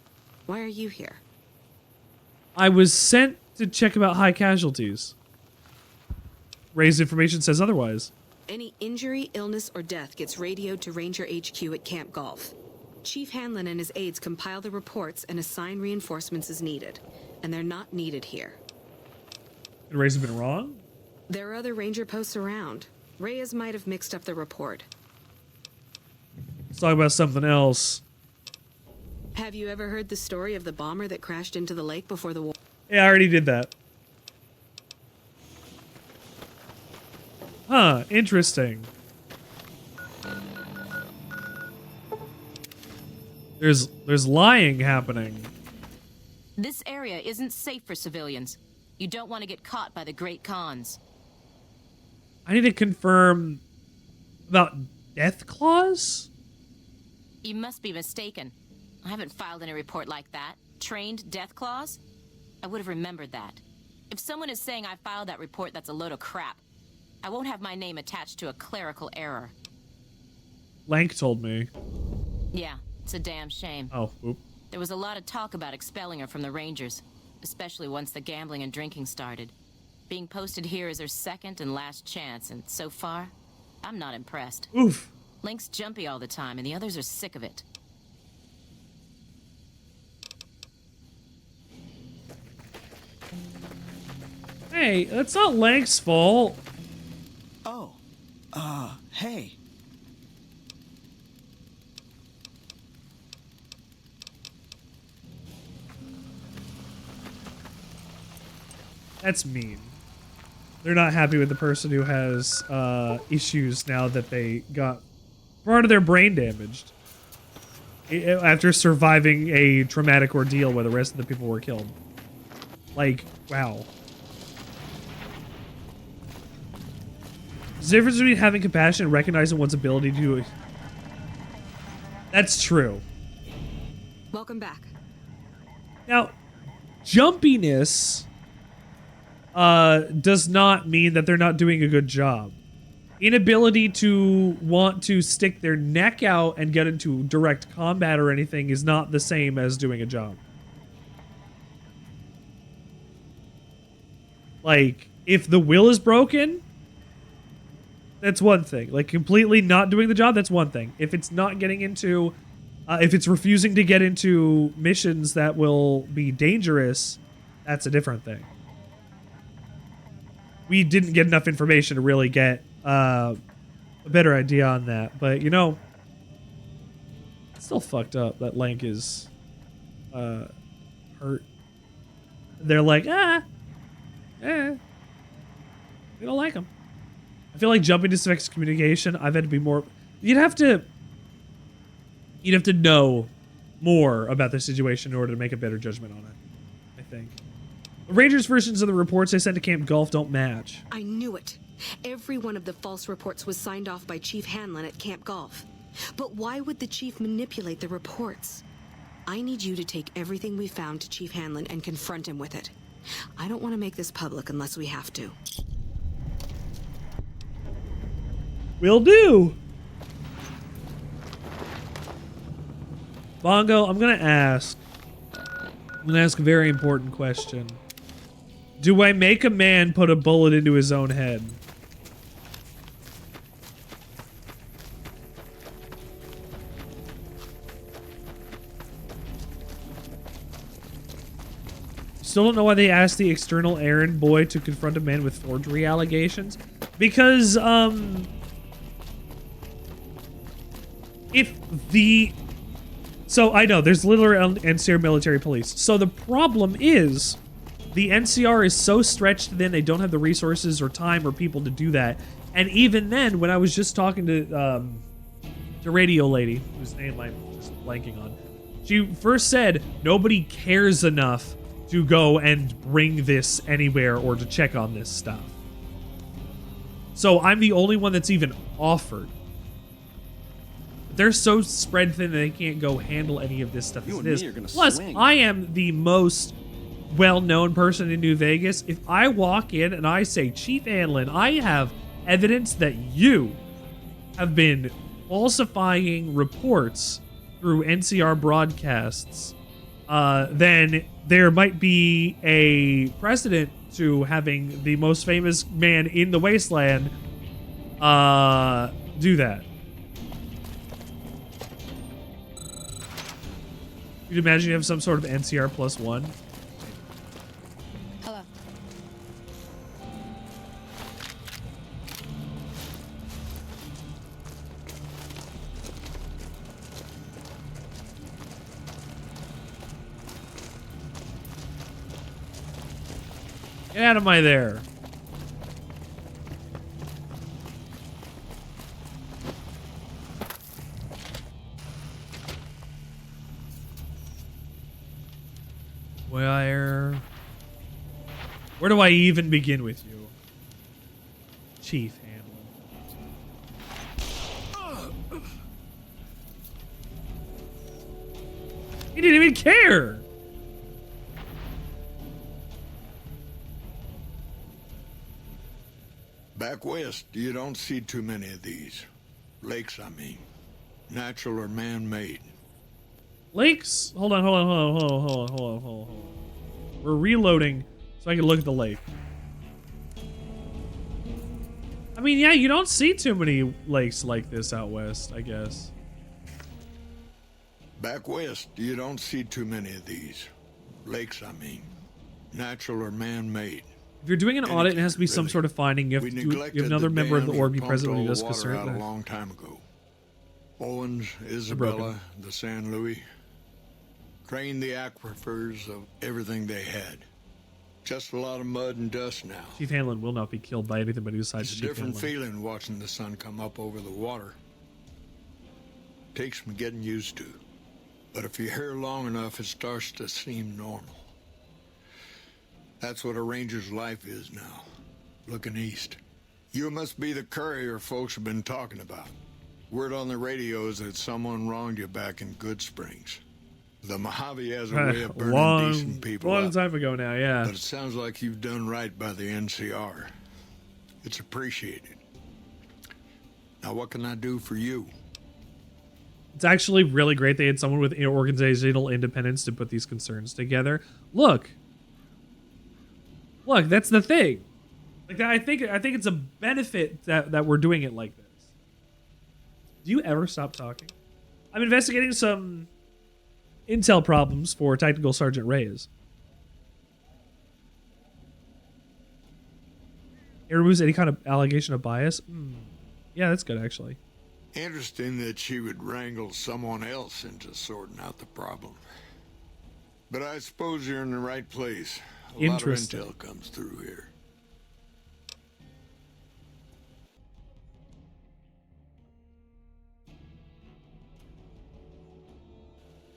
Why are you here? I was sent to check about high casualties. Raised information says otherwise. Any injury, illness, or death gets radioed to Ranger HQ at Camp Golf. Chief Hanlon and his aides compile the reports and assign reinforcements as needed. And they're not needed here. Could Reyes have been wrong? There are other Ranger posts around. Reyes might have mixed up the report. Let's talk about something else. Have you ever heard the story of the bomber that crashed into the lake before the war? Yeah, I already did that. Huh, interesting. There's lying happening. This area isn't safe for civilians. You don't want to get caught by the Great Khans. I need to confirm about death claws? You must be mistaken. I haven't filed any report like that. Trained death clause? I would have remembered that. If someone is saying I filed that report, that's a load of crap. I won't have my name attached to a clerical error. Lank told me. Yeah, it's a damn shame. Oh, oop. There was a lot of talk about expelling her from the Rangers, especially once the gambling and drinking started. Being posted here is her second and last chance, and so far, I'm not impressed. Oof. Link's jumpy all the time, and the others are sick of it. Hey, that's not Lank's fault. Oh. Hey. That's mean. They're not happy with the person who has issues now that they got part of their brain damaged after surviving a traumatic ordeal where the rest of the people were killed. Like, wow. There's a difference between having compassion and recognizing one's ability to... That's true. Welcome back. Now, jumpiness does not mean that they're not doing a good job. Inability to want to stick their neck out and get into direct combat or anything is not the same as doing a job. Like, if the will is broken, that's one thing. Like, completely not doing the job, that's one thing. If it's not getting into... if it's refusing to get into missions that will be dangerous, that's a different thing. We didn't get enough information to really get a better idea on that. But, you know, it's still fucked up that Lank is hurt. They're like, we don't like him. I feel like jumping affects communication. I've had to be more... You'd have to know more about the situation in order to make a better judgment on it, I think. The Rangers' versions of the reports they sent to Camp Gulf don't match. I knew it. Every one of the false reports was signed off by Chief Hanlon at Camp Gulf. But why would the Chief manipulate the reports? I need you to take everything we found to Chief Hanlon and confront him with it. I don't want to make this public unless we have to. Will do. Bongo, I'm going to ask a very important question. Do I make a man put a bullet into his own head? Still don't know why they asked the external errand boy to confront a man with forgery allegations. Because, So, I know, there's literal NCR military police. So the problem is, the NCR is so stretched thin, they don't have the resources or time or people to do that. And even then, when I was just talking to Radio Lady, whose name I'm just blanking on, she first said, nobody cares enough to go and bring this anywhere or to check on this stuff. So I'm the only one that's even offered. They're so spread thin that they can't go handle any of this stuff as it is. Plus, I am the most well-known person in New Vegas. If I walk in and I say, Chief Hanlon, I have evidence that you have been falsifying reports through NCR broadcasts, then there might be a precedent to having the most famous man in the wasteland do that. You'd imagine you have some sort of NCR +1. Hello. Get out of my there. Where do I even begin with you? Chief Hanlon. He didn't even care. Back west, you don't see too many of these. Lakes, I mean. Natural or man-made. Lakes? Hold on. We're reloading so I can look at the lake. I mean, yeah, you don't see too many lakes like this out west, I guess. Back west, you don't see too many of these. Lakes, I mean. Natural or man-made. If you're doing an audit, it has to be some sort of finding. You have, you have another member of the org be present when you discuss a long time ago. Owens, Isabella, the San Luis. Drained the aquifers of everything they had. Just a lot of mud and dust now. Chief Hanlon will not be killed by anything but besides It's a Chief different Hanlon. feeling watching the sun come up over the water. Takes some getting used to. But if you're here long enough, it starts to seem normal. That's what a ranger's life is now. Looking east. You must be the courier folks have been talking about. Word on the radio is that someone wronged you back in Good Springs. The Mojave has a way of burning decent people long up. time ago now, yeah. But it sounds like you've done right by the NCR. It's appreciated. Now what can I do for you? It's actually really great they had someone with organizational independence to put these concerns together. Look, that's the thing. Like I think it's a benefit that we're doing it like this. Do you ever stop talking? I'm investigating some intel problems for Tactical Sergeant Reyes. It removes any kind of allegation of bias. Yeah, that's good actually. Interesting that she would wrangle someone else into sorting out the problem. But I suppose you're in the right place. A lot of intel comes through here.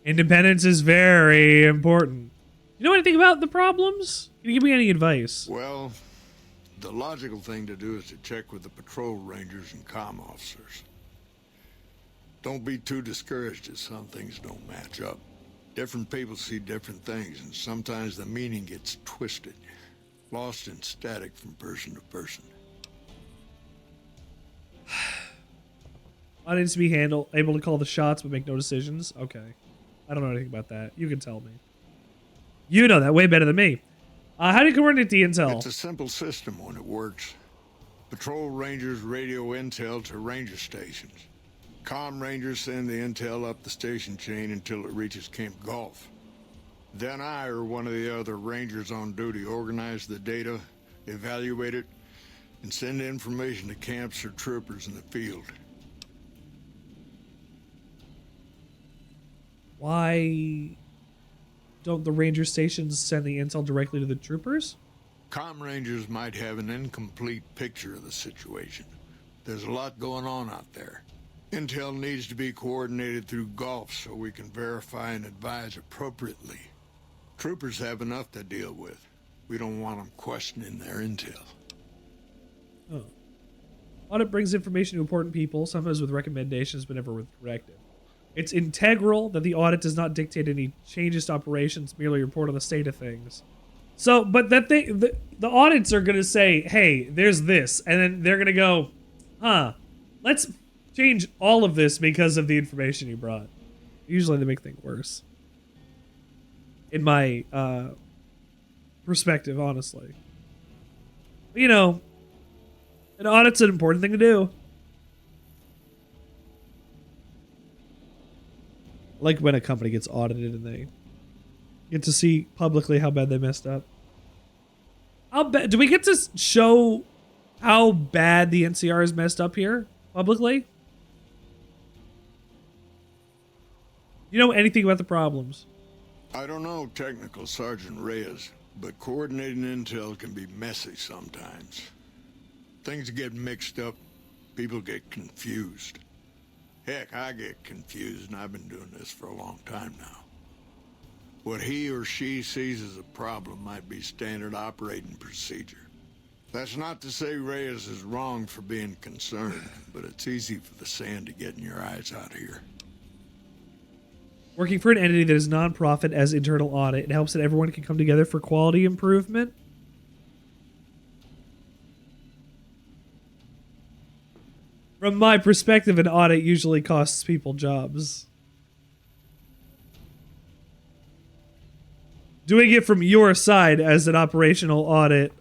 Independence is very important. You know anything about the problems? Can you give me any advice? Well, the logical thing to do is to check with the patrol rangers and comm officers. Don't be too discouraged if some things don't match up. Different people see different things, and sometimes the meaning gets twisted, lost in static from person to person. I need to be able to call the shots but make no decisions. Okay. I don't know anything about that. You can tell me. You know that way better than me. How do you coordinate the intel? It's a simple system when it works. Patrol rangers radio intel to ranger stations. Comm rangers send the intel up the station chain until it reaches Camp Gulf. Then I or one of the other rangers on duty organize the data, evaluate it, and send information to camps or troopers in the field. Why don't the ranger stations send the intel directly to the troopers? Comm rangers might have an incomplete picture of the situation. There's a lot going on out there. Intel needs to be coordinated through Gulf so we can verify and advise appropriately. Troopers have enough to deal with. We don't want them questioning their intel. Oh. Audit brings information to important people, sometimes with recommendations, but never with directive. It's integral that the audit does not dictate any changes to operations, merely report on the state of things. So, but that the audits are going to say, hey, there's this, and then they're going to go, let's change all of this because of the information you brought. Usually they make things worse. In my perspective, honestly. You know, an audit's an important thing to do. Like when a company gets audited and they get to see publicly how bad they messed up. Do we get to show how bad the NCR is messed up here publicly? You know anything about the problems? I don't know, Technical Sergeant Reyes, but coordinating intel can be messy sometimes. Things get mixed up, people get confused. Heck, I get confused, and I've been doing this for a long time now. What he or she sees as a problem might be standard operating procedure. That's not to say Reyes is wrong for being concerned, but it's easy for the sand to get in your eyes out here. Working for an entity that is non-profit as internal audit, it helps that everyone can come together for quality improvement. From my perspective, an audit usually costs people jobs. Doing it from your side as an operational audit,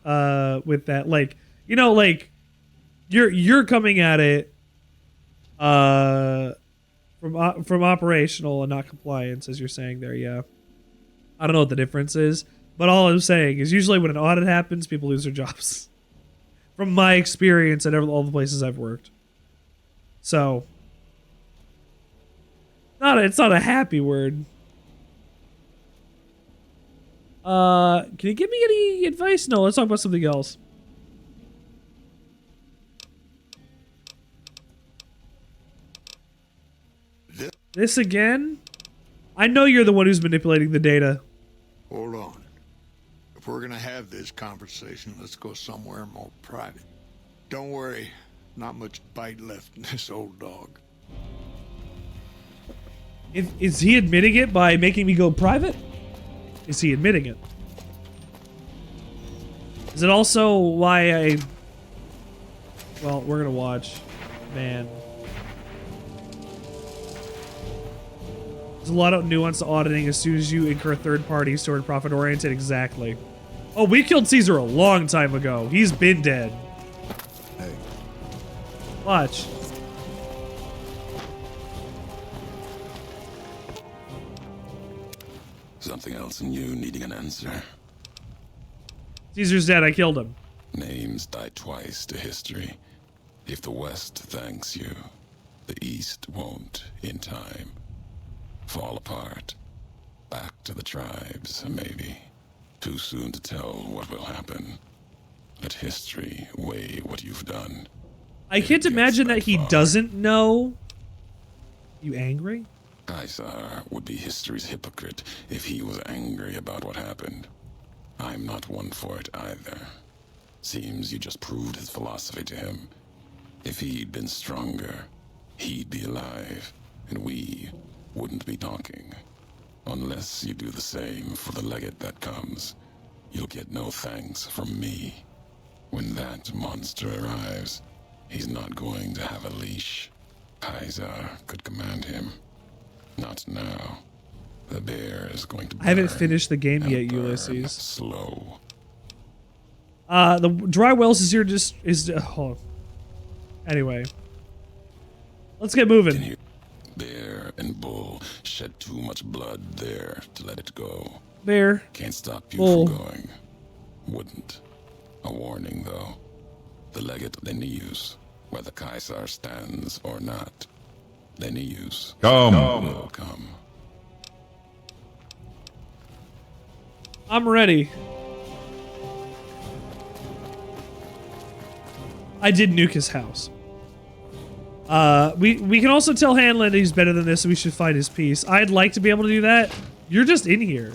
with that, like, you know, like, you're coming at it, from operational and not compliance, as you're saying there, yeah. I don't know what the difference is, but all I'm saying is usually when an audit happens, people lose their jobs. From my experience at all the places I've worked. So, it's not a happy word. Can you give me any advice? No, let's talk about something else. This again? I know you're the one who's manipulating the data. Hold on. If we're gonna have this conversation, let's go somewhere more private. Don't worry, not much bite left in this old dog. Is he admitting it by making me go private? Is he admitting it? Is it also why I... Well, we're gonna watch. Man. There's a lot of nuance to auditing as soon as you incur third parties toward profit-oriented. Exactly. Oh, we killed Caesar a long time ago. He's been dead. Hey. Watch. Something else in you needing an answer. Caesar's dead. I killed him. Names die twice to history. If the West thanks you, the East won't in time. Fall apart. Back to the tribes, maybe. Too soon to tell what will happen. Let history weigh what you've done. I can't imagine that he doesn't know. You angry? Caesar would be history's hypocrite if he was angry about what happened. I'm not one for it either. Seems you just proved his philosophy to him. If he'd been stronger, he'd be alive, and we wouldn't be talking. Unless you do the same for the legate that comes, you'll get no thanks from me. When that monster arrives, he's not going to have a leash. Caesar could command him. Not now. The bear is going to burn. I haven't finished the game yet, Ulysses. Slow. The dry wells is here hold on. Anyway. Let's get moving. Bear and bull shed too much blood there to let it go. Bear. Can't stop you bull. from going. Wouldn't. A warning, though. The legate Lennius, whether Caesar stands or not, Lennius will come. I'm ready. I did nuke his house. We can also tell Hanlon he's better than this, so we should fight his peace. I'd like to be able to do that. You're just in here.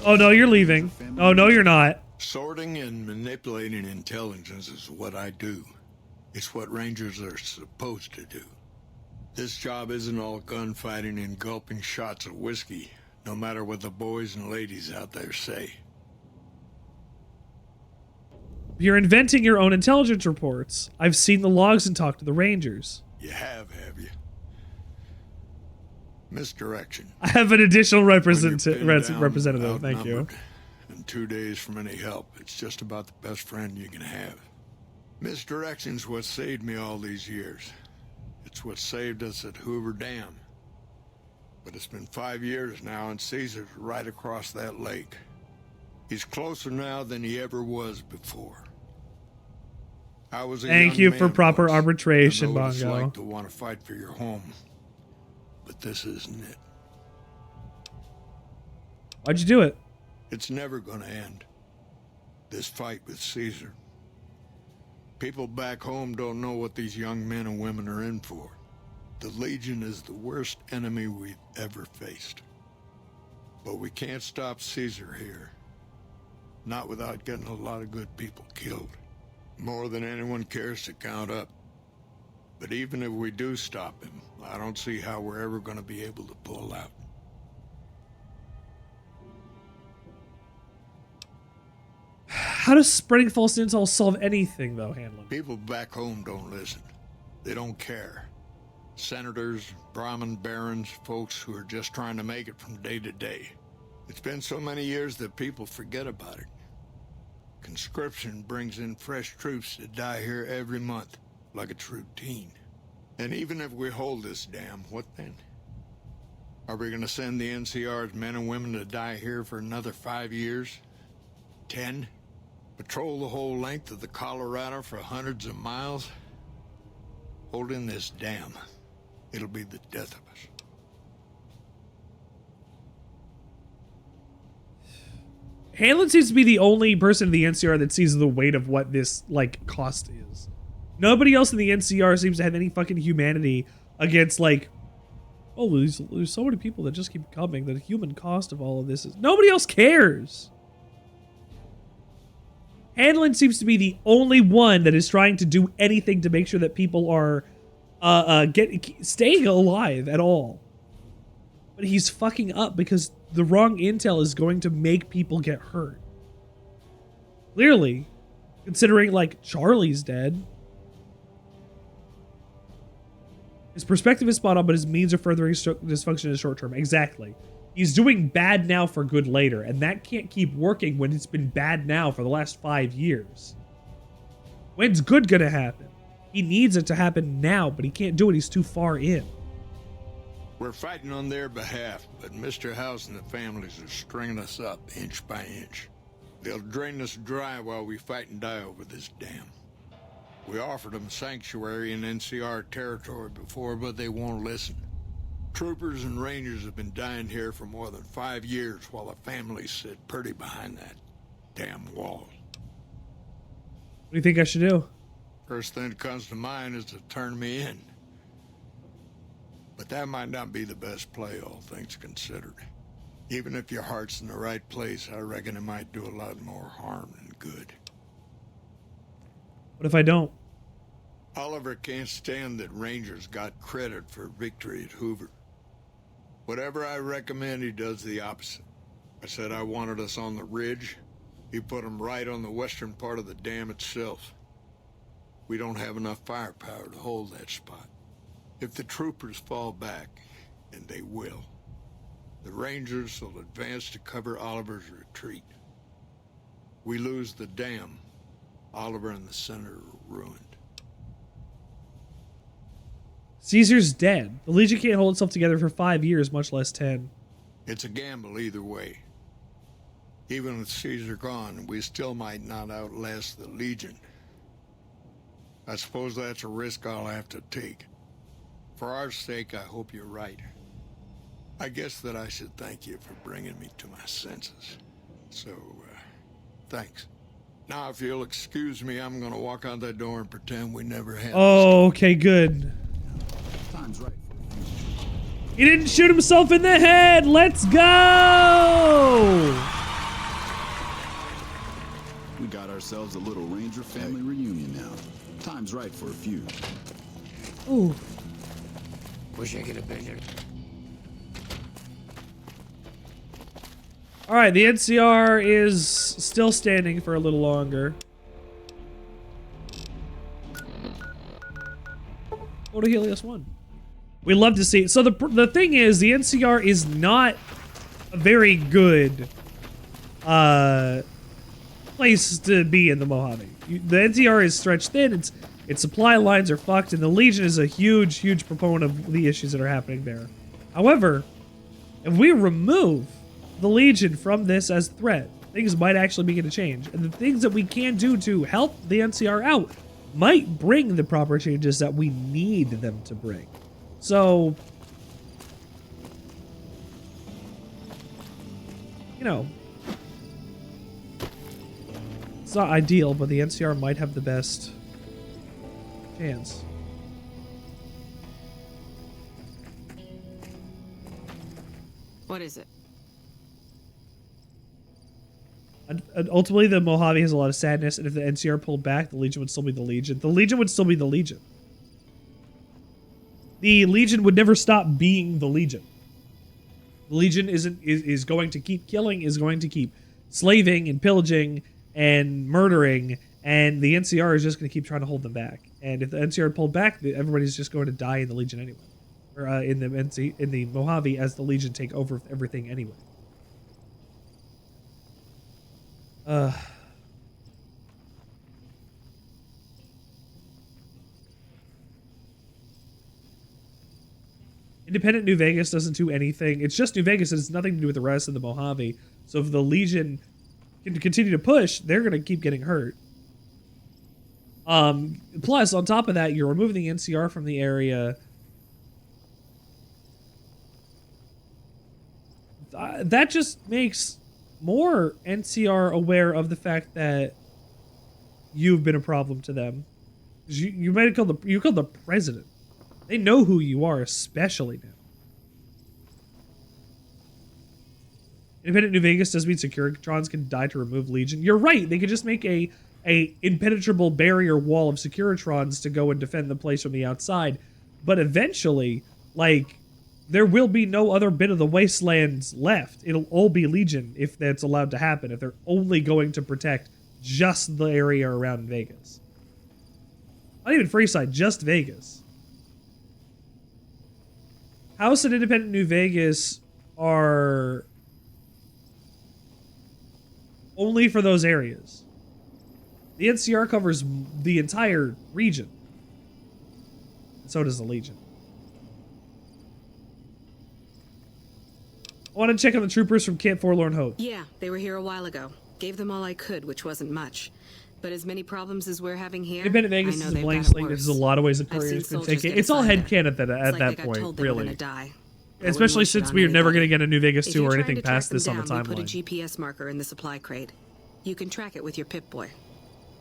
Oh no, you're leaving. Oh no, you're not. Sorting and manipulating intelligence is what I do. It's what Rangers are supposed to do. This job isn't all gunfighting and gulping shots of whiskey, no matter what the boys and ladies out there say. You're inventing your own intelligence reports. I've seen the logs and talked to the Rangers. You have you? Misdirection. I have an additional representative. Thank you. And 2 days from any help. It's just about the best friend you can have. Misdirection's what saved me all these years. It's what saved us at Hoover Dam. But it's been 5 years now, and Caesar's right across that lake. He's closer now than he ever was before. I was a Thank young you man for proper once. arbitration, I know what it's Bongo. like to want to fight for your home. But this isn't it. Why'd you do it? It's never going to end. This fight with Caesar. People back home don't know what these young men and women are in for. The Legion is the worst enemy we've ever faced. But we can't stop Caesar here. Not without getting a lot of good people killed. More than anyone cares to count up. But even if we do stop him, I don't see how we're ever going to be able to pull out. How does spreading false intel solve anything, though, Hanlon? People back home don't listen. They don't care. Senators, Brahmin barons, folks who are just trying to make it from day to day. It's been so many years that people forget about it. Conscription brings in fresh troops that die here every month, like it's routine. And even if we hold this dam, what then? Are we going to send the NCR's men and women to die here for another 5 years? 10? Patrol the whole length of the Colorado for hundreds of miles? Holding this dam, it'll be the death of us. Hanlon seems to be the only person in the NCR that sees the weight of what this, like, cost is. Nobody else in the NCR seems to have any fucking humanity against, like, oh, there's so many people that just keep coming. The human cost of all of this is... Nobody else cares! Hanlon seems to be the only one that is trying to do anything to make sure that people are staying alive at all. But he's fucking up because the wrong intel is going to make people get hurt. Clearly, considering, like, Charlie's dead. His perspective is spot on, but his means are furthering dysfunction in the short term. Exactly. He's doing bad now for good later, and that can't keep working when it's been bad now for the last 5 years. When's good gonna happen? He needs it to happen now, but he can't do it. He's too far in. We're fighting on their behalf, but Mr. House and the families are stringing us up inch by inch. They'll drain us dry while we fight and die over this dam. We offered them sanctuary in NCR territory before, but they won't listen. Troopers and rangers have been dying here for more than 5 years while the families sit pretty behind that damn wall. What do you think I should do? First thing that comes to mind is to turn me in. But that might not be the best play, all things considered. Even if your heart's in the right place, I reckon it might do a lot more harm than good. What if I don't? Oliver can't stand that Rangers got credit for victory at Hoover. Whatever I recommend, he does the opposite. I said I wanted us on the ridge. He put them right on the western part of the dam itself. We don't have enough firepower to hold that spot. If the troopers fall back, and they will, the Rangers will advance to cover Oliver's retreat. We lose the dam, Oliver and the Senator are ruined. Caesar's dead. The Legion can't hold itself together for 5 years, much less 10. It's a gamble either way. Even with Caesar gone, we still might not outlast the Legion. I suppose that's a risk I'll have to take. For our sake, I hope you're right. I guess that I should thank you for bringing me to my senses. So, thanks. Now, if you'll excuse me, I'm gonna walk out that door and pretend we never had. Oh, okay, good. Time's right. He didn't shoot himself in the head. Let's go. We got ourselves a little Ranger family reunion now. Time's right for a few. Ooh. Wish I could have been here. All right, the NCR is still standing for a little longer. Go to Helios 1. We love to see it. So the thing is, the NCR is not a very good place to be in the Mojave. The NCR is stretched thin. Its supply lines are fucked, and the Legion is a huge, huge proponent of the issues that are happening there. However, if we remove the Legion from this as a threat, things might actually begin to change. And the things that we can do to help the NCR out might bring the proper changes that we need them to bring. So, you know, it's not ideal, but the NCR might have the best chance. What is it? Ultimately, the Mojave has a lot of sadness, and if the NCR pulled back, the Legion would still be the Legion. The Legion would still be the Legion. the Legion would never stop being the Legion. The Legion is going to keep killing, is going to keep slaving and pillaging and murdering, and the NCR is just going to keep trying to hold them back. And if the NCR pulled back, everybody's just going to die in the Legion anyway, or in the Mojave as the Legion take over everything anyway. Independent New Vegas doesn't do anything. It's just New Vegas. It has nothing to do with the rest of the Mojave. So if the Legion can continue to push, they're going to keep getting hurt. Plus, on top of that, you're removing the NCR from the area. That just makes more NCR aware of the fact that you've been a problem to them. You might have killed the president. They know who you are, especially now. Independent New Vegas does mean Securitrons can die to remove Legion. You're right. They could just make a impenetrable barrier wall of Securitrons to go and defend the place from the outside. But eventually, like, there will be no other bit of the wastelands left. It'll all be Legion if that's allowed to happen. If they're only going to protect just the area around Vegas. Not even Freeside, just Vegas. House and Independent New Vegas are only for those areas. The NCR covers the entire region. And so does the Legion. I want to check on the troopers from Camp Forlorn Hope. Yeah, they were here a while ago. Gave them all I could, which wasn't much. But as many problems as we're having here, Independent Vegas is a blank slate. There's a lot of ways the courier's been taken. It's all headcanon at that point, really. Especially since we're never going to get a New Vegas 2 or anything past this on the timeline. Put a GPS marker in the supply crate. You can track it with your Pip-Boy.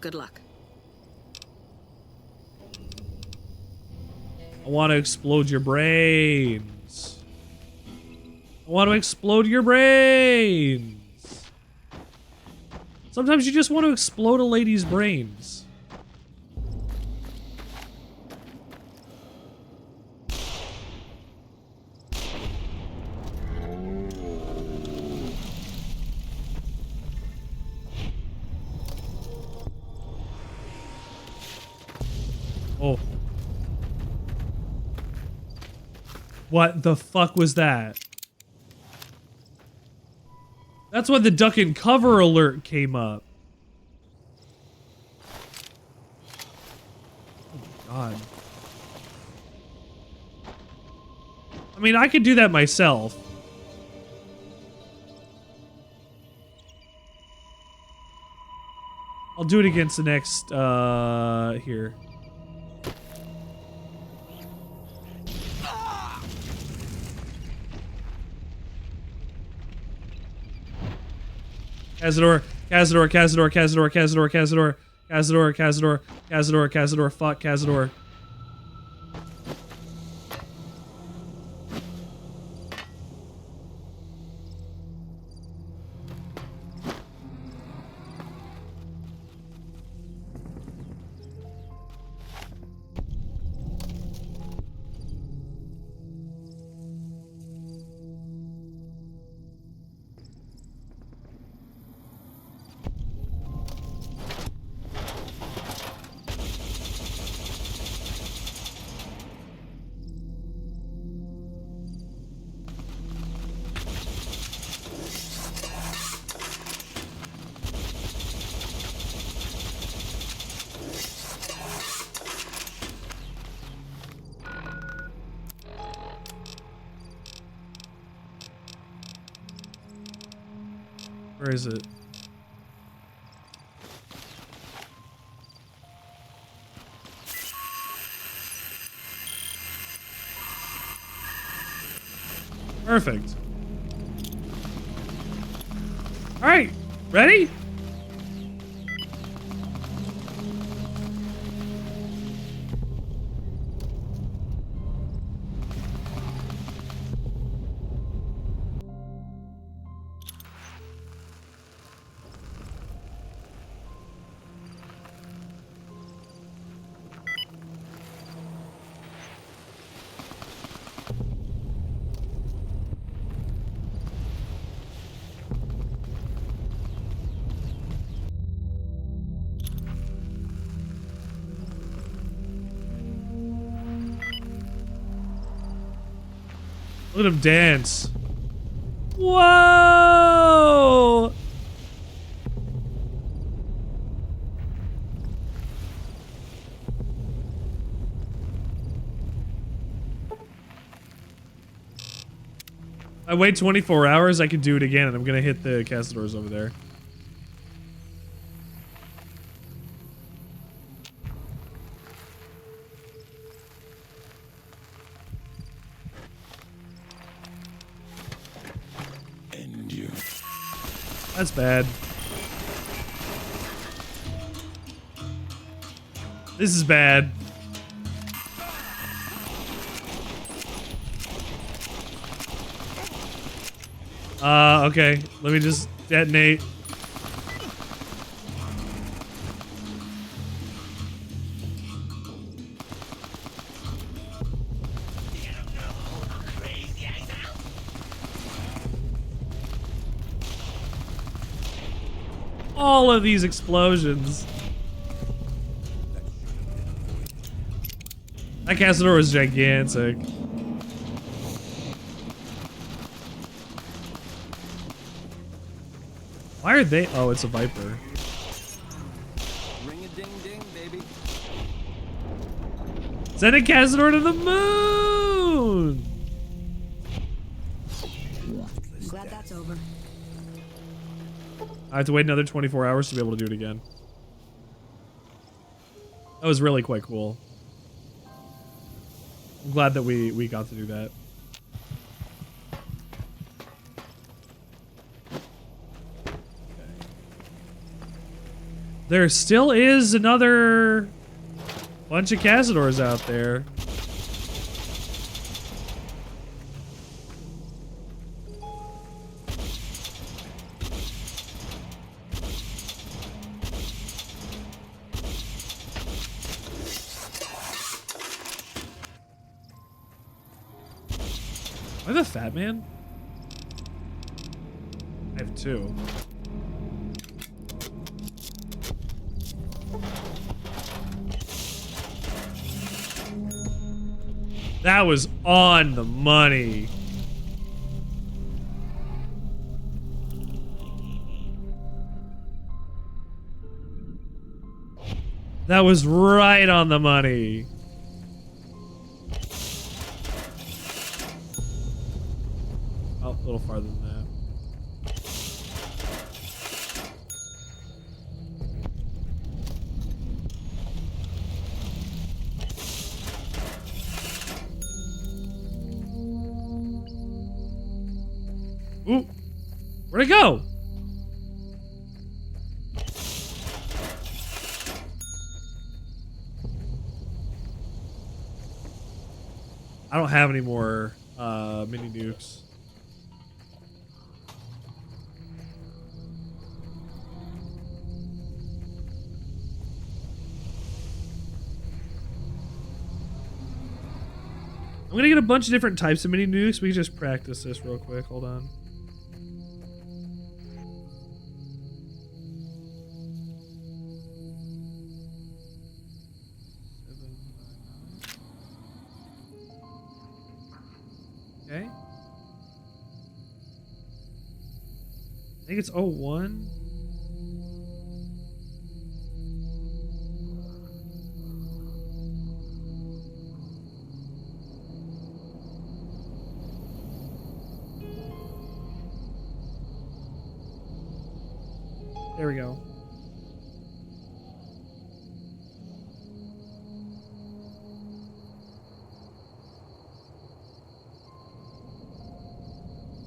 Good luck. I want to explode your brains. I want to explode your brains. Sometimes you just want to explode a lady's brains. Oh. What the fuck was that? That's when the duck and cover alert came up. Oh my god. I mean, I could do that myself. I'll do it against the next, here. Cazador, Cazador, Cazador, Cazador, Cazador, Cazador, Cazador, Cazador, Cazador, Cazador, fuck Cazador. Where is it? Perfect. All right, ready? Look at him dance. Whoa! I wait 24 hours, I can do it again, and I'm gonna hit the castadors over there. And you. That's bad. This is bad. Okay. Let me just detonate. All of these explosions. That castador was gigantic. Why are they? Oh, it's a Viper. Ring a ding ding, baby. Send a castador to the moon! I'm glad that's over. I have to wait another 24 hours to be able to do it again. That was really quite cool. I'm glad that we got to do that. There still is another bunch of castadors out there. Am I the fat man? I have two. That was on the money. That was right on the money. Oh, a little farther than that. Ooh, where'd it go? I don't have any more mini nukes. I'm gonna get a bunch of different types of mini nukes. We can just practice this real quick. Hold on. Okay. I think it's 01. There we go.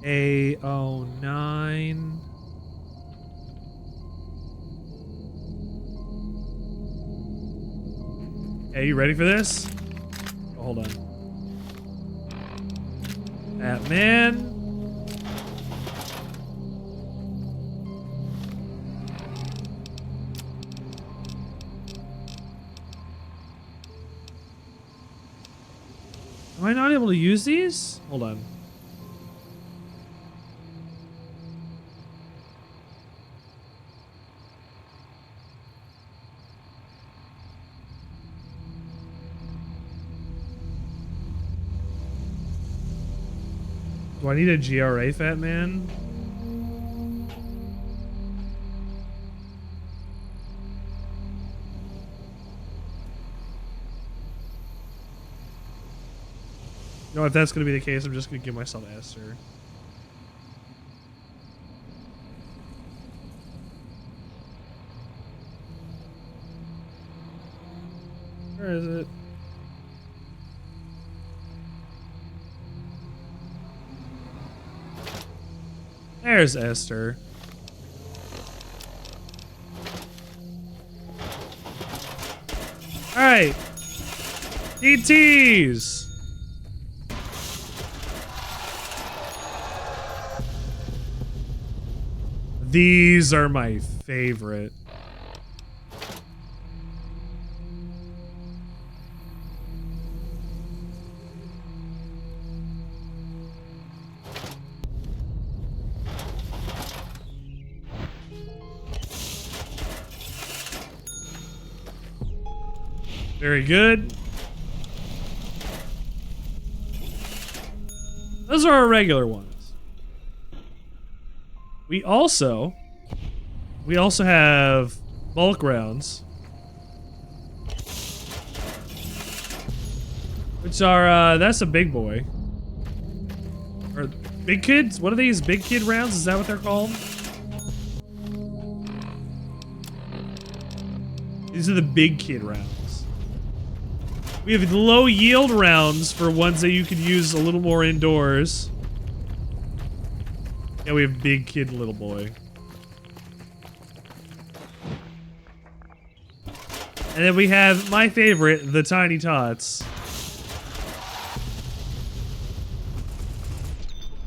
A09. Hey, you ready for this? Oh, hold on. Batman. Am I not able to use these? Hold on. Do I need a GRA, fat man? You know, if that's going to be the case, I'm just going to give myself Esther. Where is it? There's Esther. Alright. ETs! These are my favorite. Very good. Those are our regular ones. We also have bulk rounds, which are that's a big boy. Or big kids? What are these? Big kid rounds? Is that what they're called? These are the big kid rounds. We have low yield rounds for ones that you could use a little more indoors. Yeah, we have big kid little boy. And then we have my favorite, the tiny tots.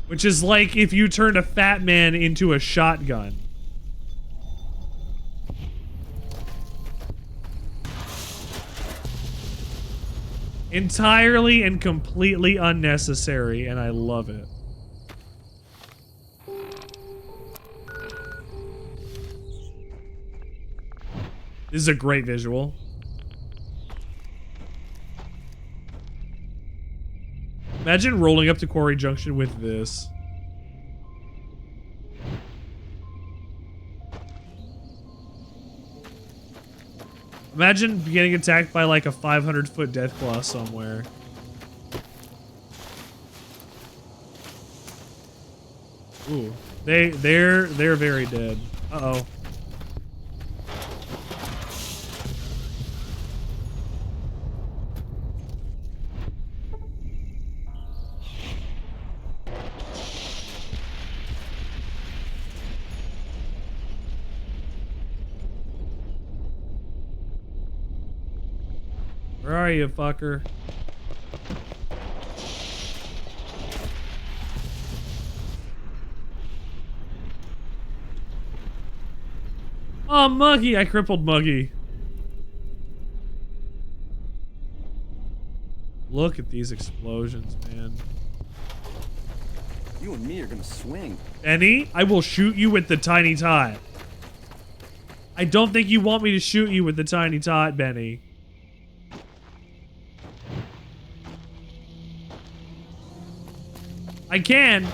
Which is like if you turned a fat man into a shotgun. Entirely and completely unnecessary, and I love it. This is a great visual. Imagine rolling up to Quarry Junction with this. Imagine getting attacked by like a 500-foot deathclaw somewhere. Ooh, they're very dead. Uh-oh. Where are you, fucker? Oh, Muggy! I crippled Muggy. Look at these explosions, man. You and me are gonna swing. Benny, I will shoot you with the tiny tot. I don't think you want me to shoot you with the tiny tot, Benny. I can.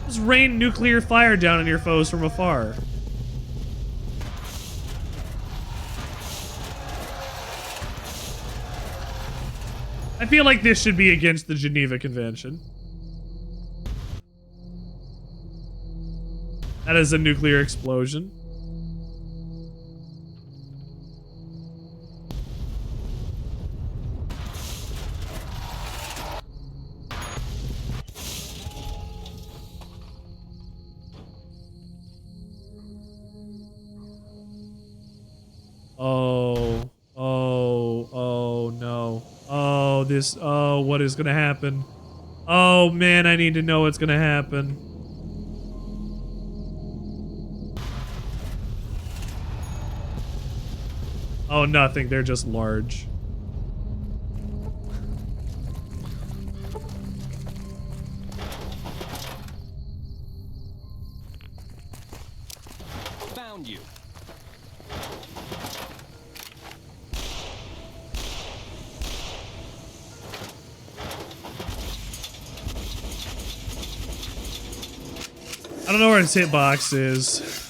Just rain nuclear fire down on your foes from afar. I feel like this should be against the Geneva Convention. That is a nuclear explosion. Oh no. Oh, what is gonna happen? Oh man, I need to know what's gonna happen. Oh, nothing. They're just large. behind you. I don't know where his hitbox is.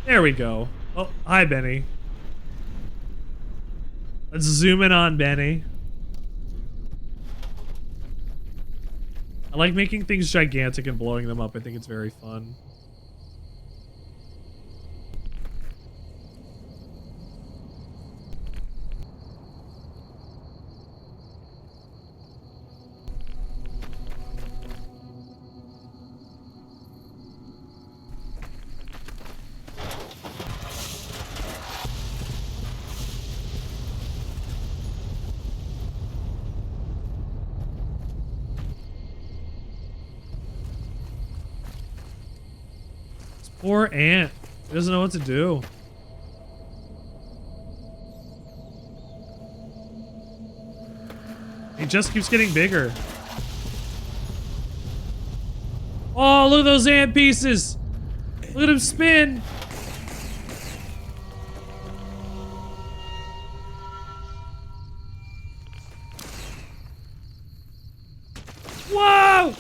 There we go. Oh, hi, Benny. Let's zoom in on Benny. I like making things gigantic and blowing them up. I think it's very fun. Poor ant. He doesn't know what to do. He just keeps getting bigger. Oh, look at those ant pieces. Look at him spin. Whoa!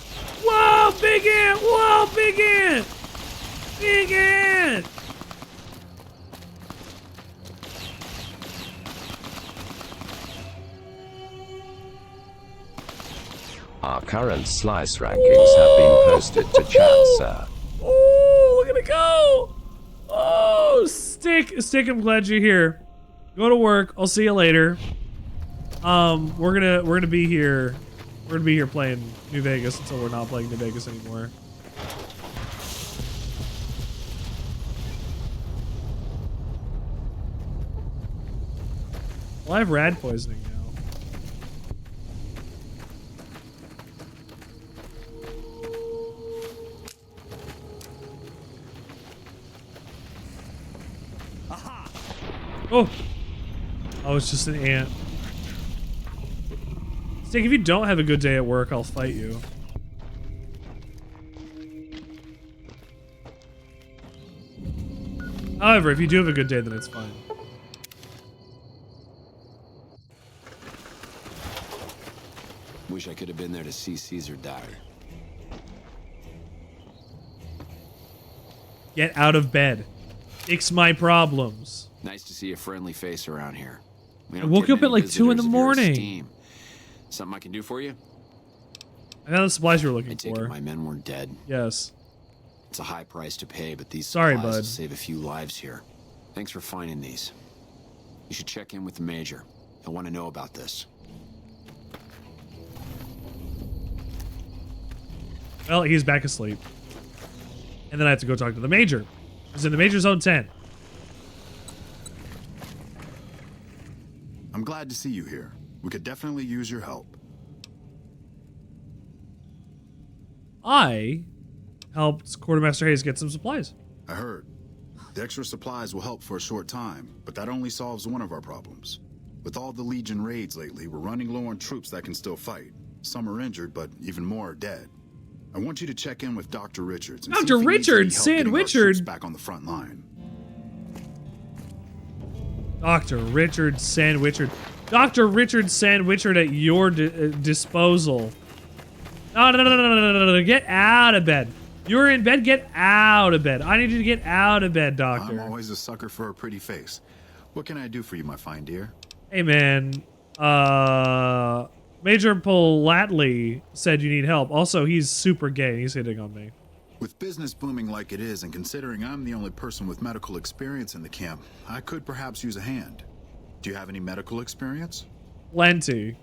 Whoa, big ant! Whoa, big ant! Big ant! Our current slice rankings have been posted to chat, sir. Oh, look at it go! Oh, Stick, I'm glad you're here. Go to work. I'll see you later. We're gonna be here. We're gonna be here playing New Vegas until we're not playing New Vegas anymore. Well, I have rad poisoning now. Oh! Oh, it's just an ant. Stick, if you don't have a good day at work, I'll fight you. However, if you do have a good day, then it's fine. Wish I could have been there to see Caesar die. Get out of bed. Fix my problems. Nice to see a friendly face around here. I woke you up at like 2 in the morning. Something I can do for you? I know the supplies you were looking I take for. it my men weren't dead. Yes. It's a high price to pay, but these Sorry, supplies bud. will save a few lives here. Thanks for finding these. You should check in with the Major. I want to know about this. Well, he's back asleep. And then I have to go talk to the Major. He's in the Major's own tent. I'm glad to see you here. We could definitely use your help. I helped Quartermaster Hayes get some supplies. I heard. The extra supplies will help for a short time, but that only solves one of our problems. With all the Legion raids lately, we're running low on troops that can still fight. Some are injured, but even more are dead. I want you to check in with Dr. Richards. And Dr. Richards, Sandwichard. Back on the front line. Dr. Richard Sandwichard. Dr. Richard Sandwichard at your disposal. No. Get out of bed. You're in bed. Get out of bed. I need you to get out of bed, doctor. I'm always a sucker for a pretty face. What can I do for you, my fine dear? Hey, man. Major Polatley said you need help. Also, he's super gay. He's hitting on me. With business booming like it is, and considering I'm the only person with medical experience in the camp, I could perhaps use a hand. Do you have any medical experience? Plenty.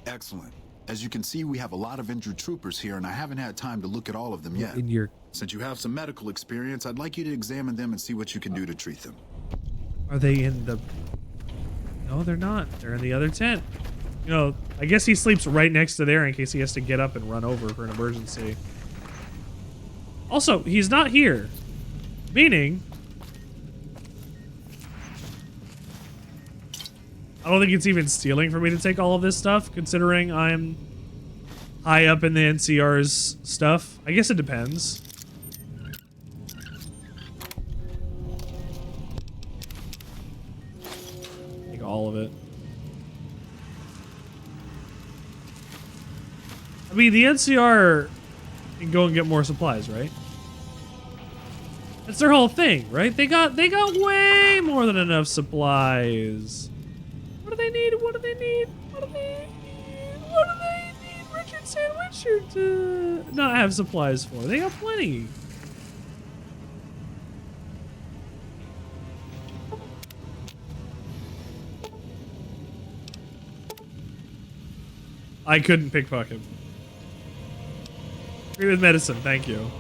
Excellent. As you can see, we have a lot of injured troopers here, and I haven't had time to look at all of them yet. Since you have some medical experience, I'd like you to examine them and see what you can do to treat them. Are they in the... No, they're not. They're in the other tent. You know, I guess he sleeps right next to there in case he has to get up and run over for an emergency. Also, he's not here. Meaning, I don't think it's even stealing for me to take all of this stuff, considering I'm high up in the NCR's stuff. I guess it depends. Take all of it. I mean, the NCR can go and get more supplies, right? That's their whole thing, right? They got way more than enough supplies. What do they need? What do they need? What do they need? What do they need Richard Sandwichard to not have supplies for? They got plenty. I couldn't pickpocket. Agree with medicine, thank you.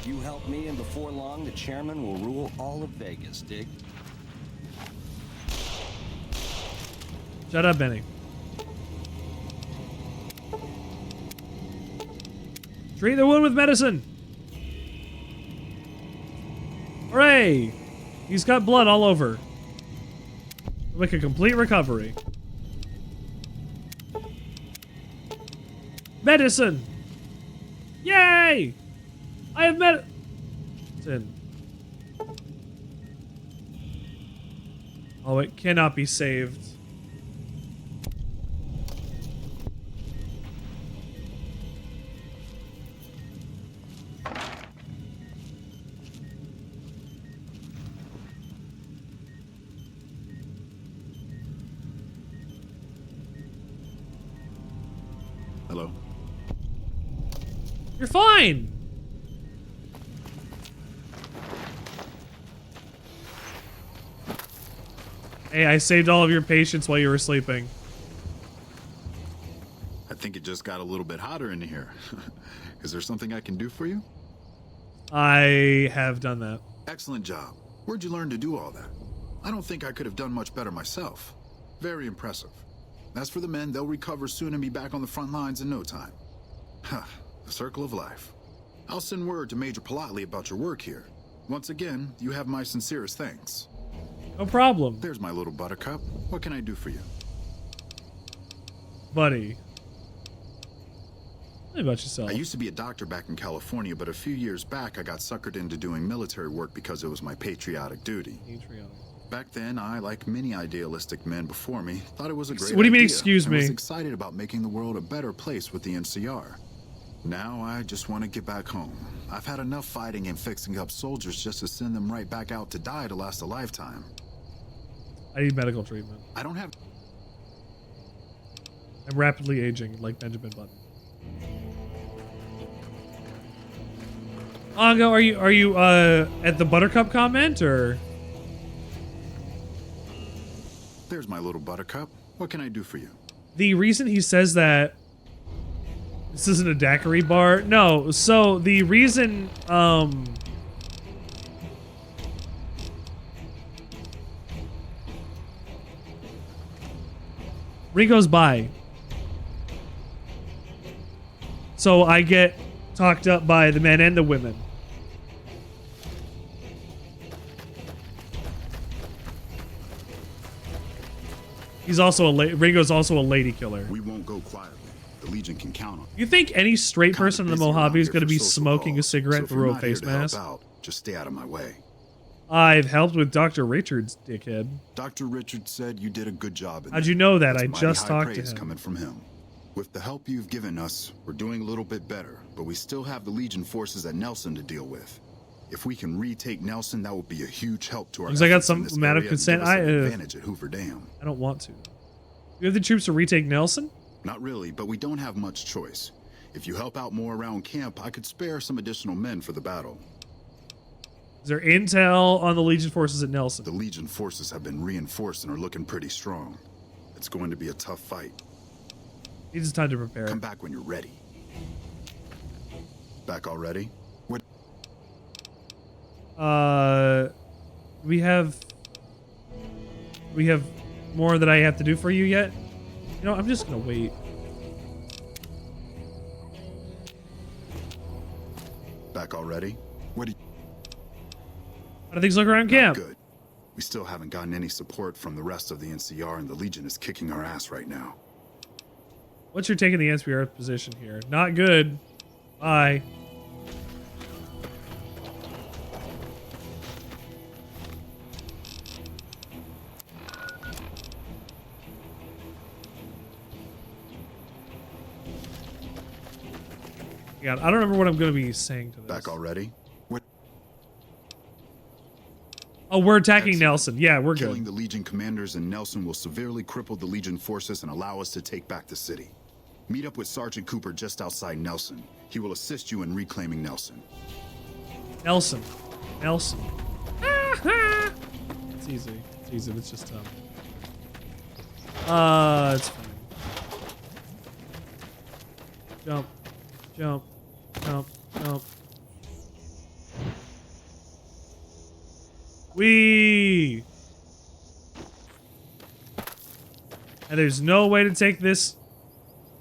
You help me, and before long, the chairman will rule all of Vegas, dig? Shut up, Benny. Treat the wound with medicine. Hooray! He's got blood all over. Make a complete recovery. Medicine! Yay! I have medicine. Oh, it cannot be saved. Hello? You're fine! Hey, I saved all of your patience while you were sleeping. I think it just got a little bit hotter in here. Is there something I can do for you? I have done that. Excellent job. Where'd you learn to do all that? I don't think I could have done much better myself. Very impressive. As for the men, they'll recover soon and be back on the front lines in no time. Huh, the circle of life. I'll send word to Major Politely about your work here. Once again, you have my sincerest thanks. No problem. There's my little buttercup. What can I do for you? Buddy. Tell me about yourself. I used to be a doctor back in California, but a few years back I got suckered into doing military work because it was my patriotic duty. Back then, I, like many idealistic men before me, thought it was a great idea. What do you mean, excuse me? I was excited about making the world a better place with the NCR. Now I just want to get back home. I've had enough fighting and fixing up soldiers just to send them right back out to die to last a lifetime. I need medical treatment. I don't have... I'm rapidly aging like Benjamin Button. Ongo, are you at the Buttercup comment or? There's my little buttercup. What can I do for you? The reason he says that this isn't a daiquiri bar. No, so the reason Ringo's by. So I get talked up by the men and the women. He's also Ringo's also a lady killer. We won't go quietly. The Legion can count on it. You think any straight person in the Mojave is going to be for social smoking a calls, cigarette so if through you're a not here face to help mask? out, just stay out of my way. I've helped with Dr. Richards, dickhead. Dr. Richards said you did a good job. How'd you know that? That's I mighty just high talked to praise him. coming from him. With the help you've given us, we're doing a little bit better, but we still have the Legion forces at Nelson to deal with. If we can retake Nelson, that would be a huge help to our Because I got efforts in some this amount of area and consent. give us an advantage at Hoover Dam. I don't want to. You have the troops to retake Nelson? Not really, but we don't have much choice. If you help out more around camp, I could spare some additional men for the battle. Is there intel on the Legion forces at Nelson? The Legion forces have been reinforced and are looking pretty strong. It's going to be a tough fight. Needs time to prepare. Come back when you're ready. Back already? What? We have more that I have to do for you yet? You know, I'm just gonna wait. Back already? What do you... How do things look around camp? Good. We still haven't gotten any support from the rest of the NCR, and the Legion is kicking our ass right now. What's your take in the NCR position here? Not good. Bye. God, I don't remember what I'm going to be saying to this. Back already? What? Oh, we're attacking Excellent. Nelson. Yeah, we're Killing good. the Legion commanders in Nelson will severely cripple the Legion forces and allow us to take back the city. Meet up with Sergeant Cooper just outside Nelson. He will assist you in reclaiming Nelson. Nelson. It's easy. It's easy. It's just tough. It's fine. Jump. Jump. Jump. Jump. Whee! And there's no way to take this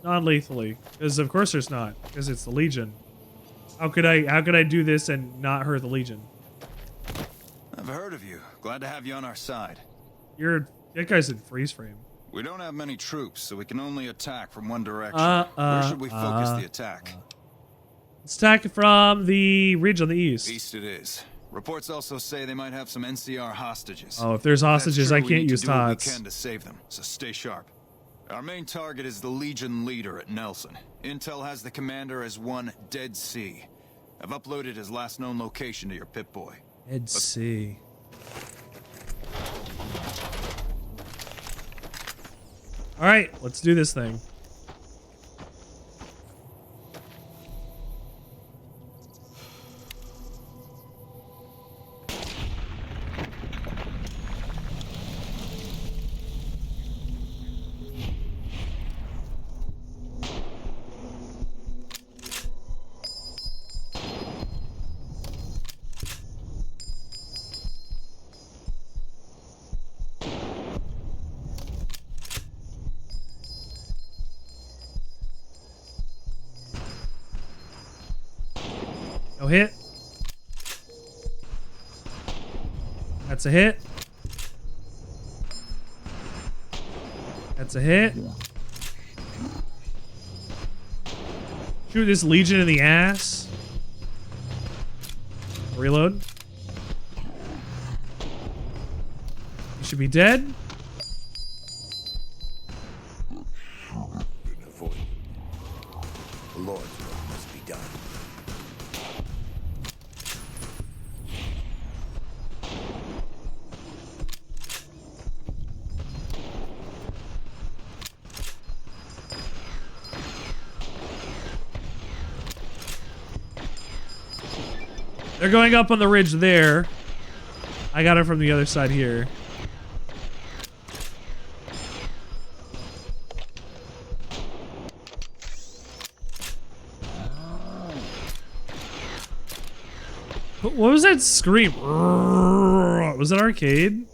non-lethally, because of course there's not, because it's the Legion. How could I do this and not hurt the Legion? I've heard of you. Glad to have you on our side. That guy's in freeze frame. We don't have many troops, so we can only attack from one direction. Where should we focus the attack? Let's attack from the ridge on the east. East it is. Reports also say they might have some NCR hostages. Oh, if there's hostages, I can't use tots. We can to save them, so stay sharp. Our main target is the Legion leader at Nelson. Intel has the commander as one Dead Sea. I've uploaded his last known location to your Pip-Boy. Dead Sea. All right, let's do this thing. No hit. That's a hit. That's a hit. Shoot this Legion in the ass. Reload. You should be dead. The Lord's will must be done. They're going up on the ridge there. I got it from the other side here. What was that scream? Was it arcade?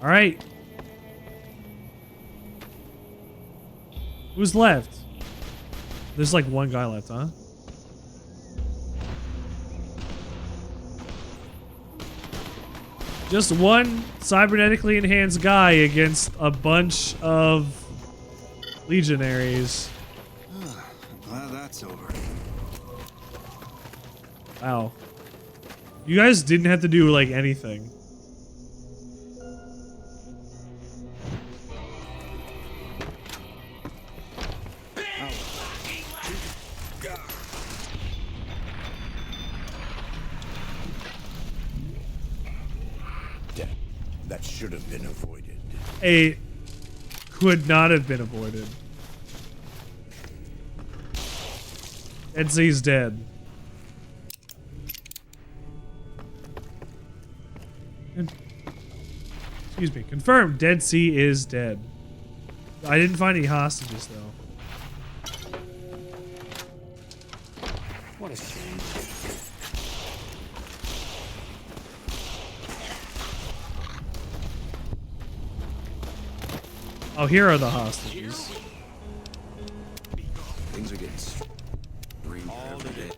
All right. Who's left? There's like one guy left, huh? Just one cybernetically enhanced guy against a bunch of legionaries. I'm glad that's over. Wow. You guys didn't have to do like anything. That should have been avoided. It could not have been avoided. Edsy's dead. Excuse me. Confirmed. Dead Sea is dead. I didn't find any hostages though. What a shame. Oh, here are the hostages. Things are getting stranger every day.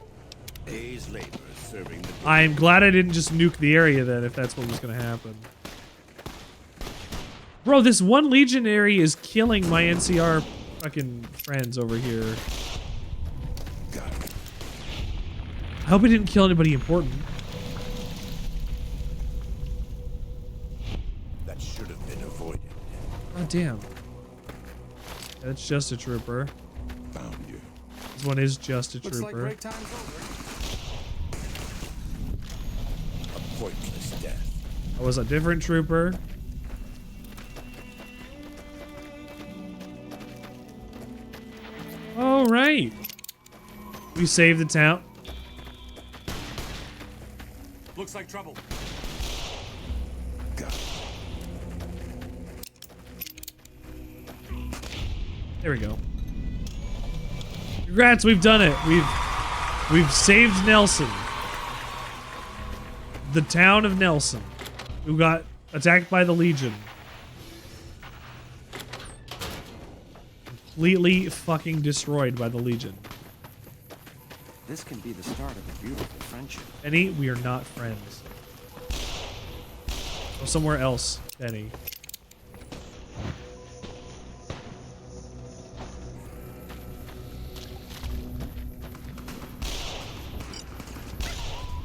Days labor serving the... I'm glad I didn't just nuke the area then, if that's what was gonna happen. Bro, this one legionary is killing my NCR fucking friends over here. I hope he didn't kill anybody important. That should have been avoided. Oh, damn. That's just a trooper. Found you. This one is just a Looks like trooper. break time's over. A pointless death. That was a different trooper. All right. We saved the town. Looks like trouble. There we go. Congrats, we've done it. We've saved Nelson. The town of Nelson, who got attacked by the Legion. Completely fucking destroyed by the Legion. This can be the start of a beautiful friendship. Benny, we are not friends. Go somewhere else, Benny.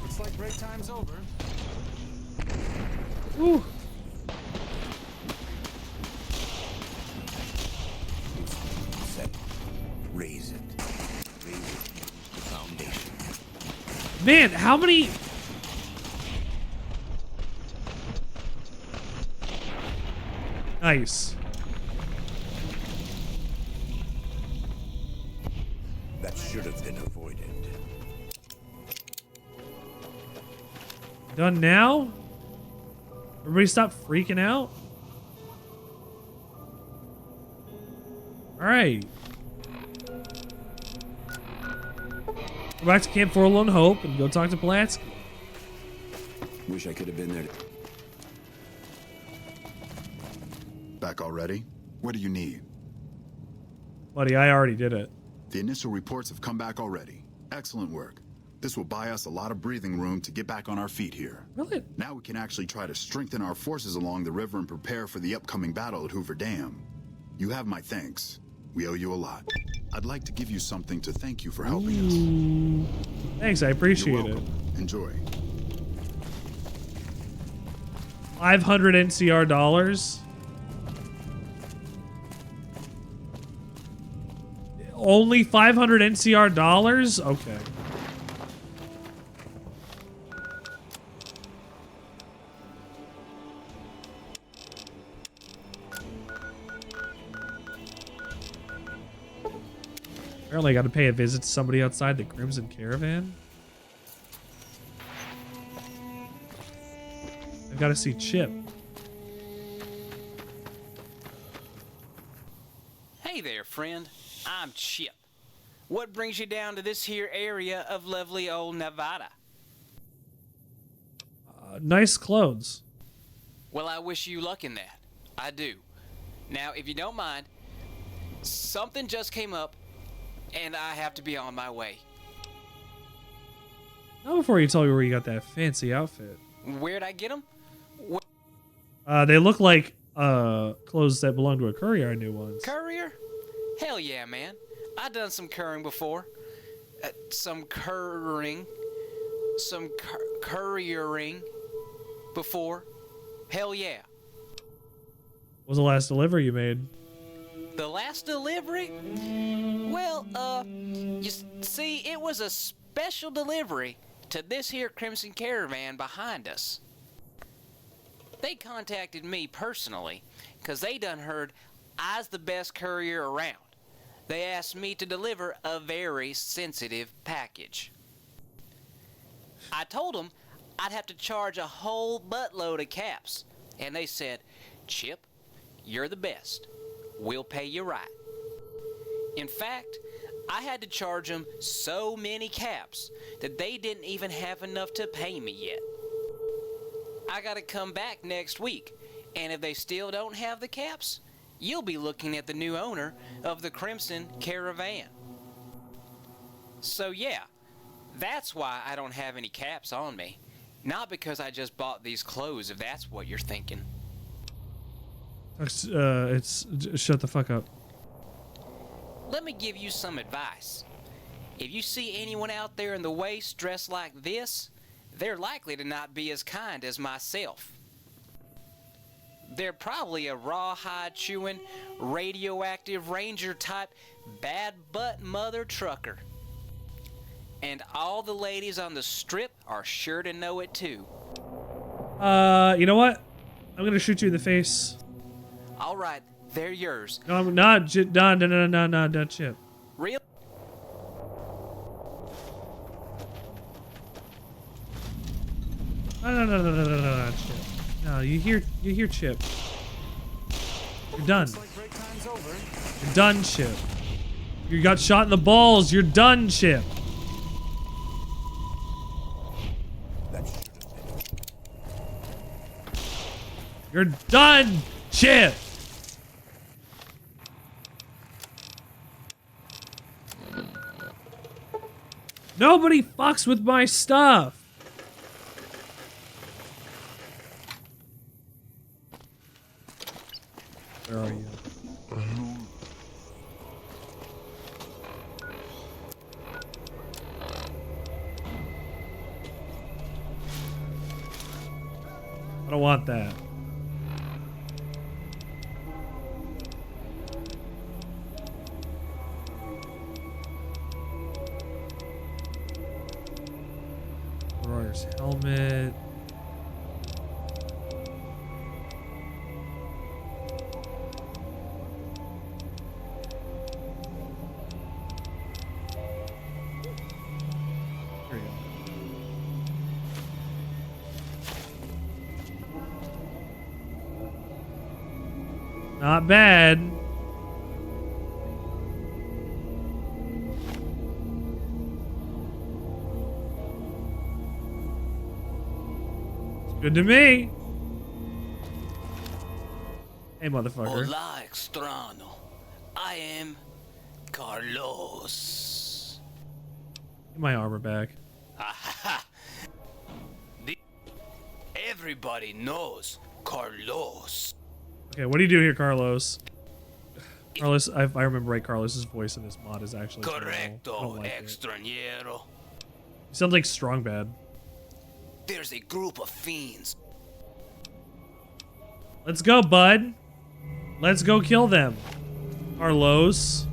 Looks like break time's over. Ooh. Raise it. The foundation. Man, how many... Nice. That should have been avoided. Done now? Everybody stop freaking out? Alright. Go back to Camp Forlorn Hope and go talk to Pulaski. Wish I could have been there. Back already? What do you need? Buddy, I already did it. The initial reports have come back already. Excellent work. This will buy us a lot of breathing room to get back on our feet here. Really? Now we can actually try to strengthen our forces along the river and prepare for the upcoming battle at Hoover Dam. You have my thanks. We owe you a lot. I'd like to give you something to thank you for helping us. Thanks, I appreciate You're it. welcome. Enjoy. 500 NCR dollars. Only 500 NCR dollars? Okay. Apparently I gotta pay a visit to somebody outside the Crimson Caravan. I've gotta see Chip. Hey there, friend. I'm Chip. What brings you down to this here area of lovely old Nevada? Nice clothes. Well, I wish you luck in that. I do. Now, if you don't mind, something just came up, and I have to be on my way. Not before you tell me where you got that fancy outfit. Where'd I get them? They look like clothes that belong to a courier I knew once. Courier? Hell yeah, man. I done some currying before. Some currying. Some couriering before. Hell yeah. What was the last delivery you made? The last delivery? Well, you see, it was a special delivery to this here Crimson Caravan behind us. They contacted me personally, 'cause they done heard I's the best courier around. They asked me to deliver a very sensitive package. I told them I'd have to charge a whole buttload of caps, and they said, Chip, you're the best. We'll pay you right. In fact, I had to charge them so many caps that they didn't even have enough to pay me yet. I gotta come back next week, and if they still don't have the caps, you'll be looking at the new owner of the Crimson Caravan. So yeah, that's why I don't have any caps on me. Not because I just bought these clothes, if that's what you're thinking. Shut the fuck up. Let me give you some advice. If you see anyone out there in the waste dressed like this, they're likely to not be as kind as myself. They're probably a rawhide chewing, radioactive ranger type, bad butt mother trucker. And all the ladies on the strip are sure to know it too. You know what? I'm gonna shoot you in the face. All right, they're yours. No, I'm not. No, Chip. Real? No, Chip. No, you hear Chip. You're done. You're done, Chip. You got shot in the balls. You're done, Chip. You're done, Chip. Nobody fucks with my stuff. Where are you? I don't want that. Warrior's helmet. Here we go. Not bad. Good to me. Hey, motherfucker. Hola, extraño. I am Carlos. Get my armor back. Everybody knows Carlos. Okay, what do you do here, Carlos? Carlos, if I remember right, Carlos's voice in this mod is actually Correcto, like extranjero. He sounds like Strong Bad. There's a group of fiends. Let's go, bud. Let's go kill them. Carlos.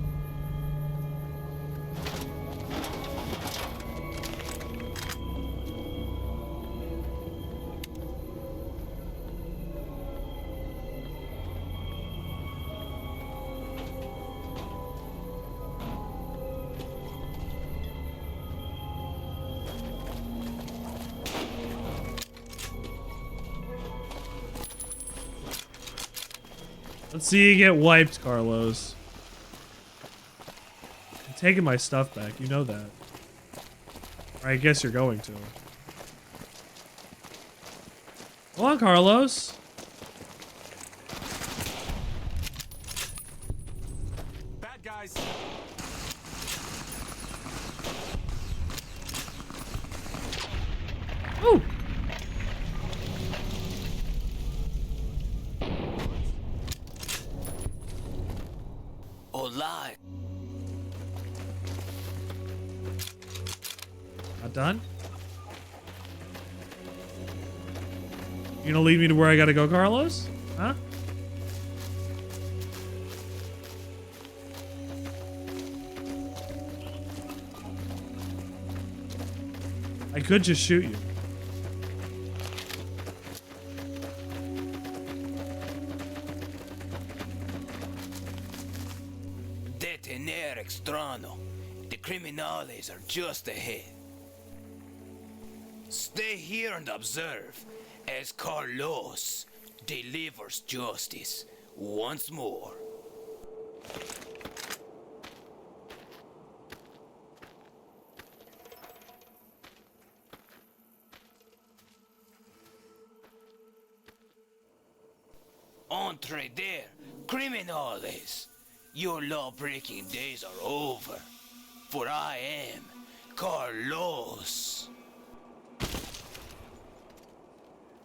Let's see you get wiped, Carlos. I'm taking my stuff back. You know that. Or I guess you're going to. Come on, Carlos. Bad guys. Ooh. Hola. Not done? You gonna lead me to where I gotta go, Carlos? Huh? I could just shoot you. Detener extraño. The criminales are just ahead. Stay here and observe as Carlos delivers justice once more. Entre there, Criminales, your law-breaking days are over. For I am Carlos.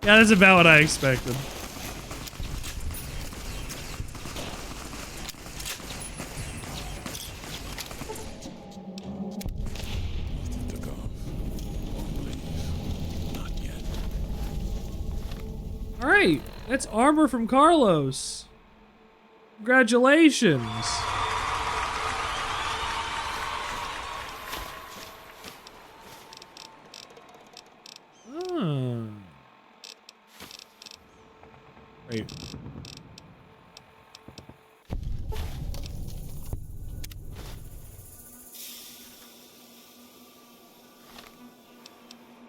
Yeah, that's about what I expected. All right, that's armor from Carlos. Congratulations. Oh. Wait.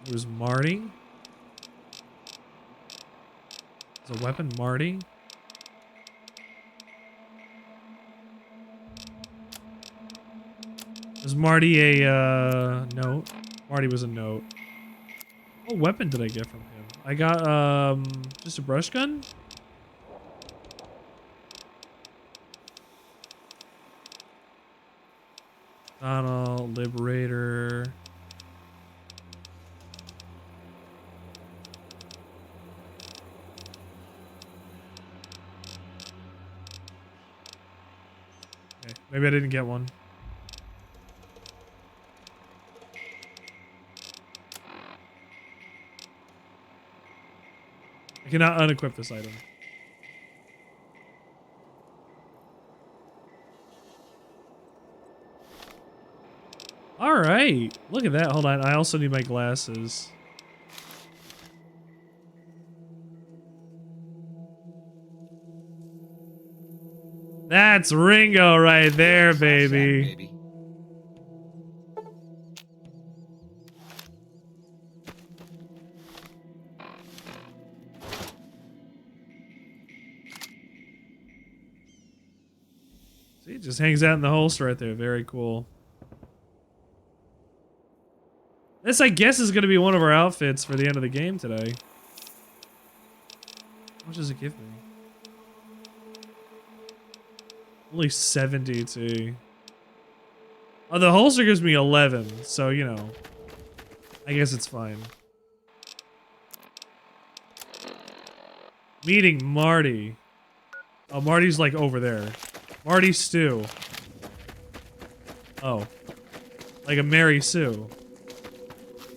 It was Marty. Is a weapon Marty? Was Marty a note? Marty was a note. What weapon did I get from him? I got just a brush gun? Donald, Liberator. Okay, maybe I didn't get one. I cannot unequip this item. All right, look at that. Hold on, I also need my glasses. That's Ringo right there, baby. See, it just hangs out in the holster right there. Very cool. This, I guess, is going to be one of our outfits for the end of the game today. How much does it give me? Only 72. Oh, the holster gives me 11, so, you know. I guess it's fine. Meeting Marty. Oh, Marty's, like, over there. Marty Stew. Oh. Like a Mary Sue.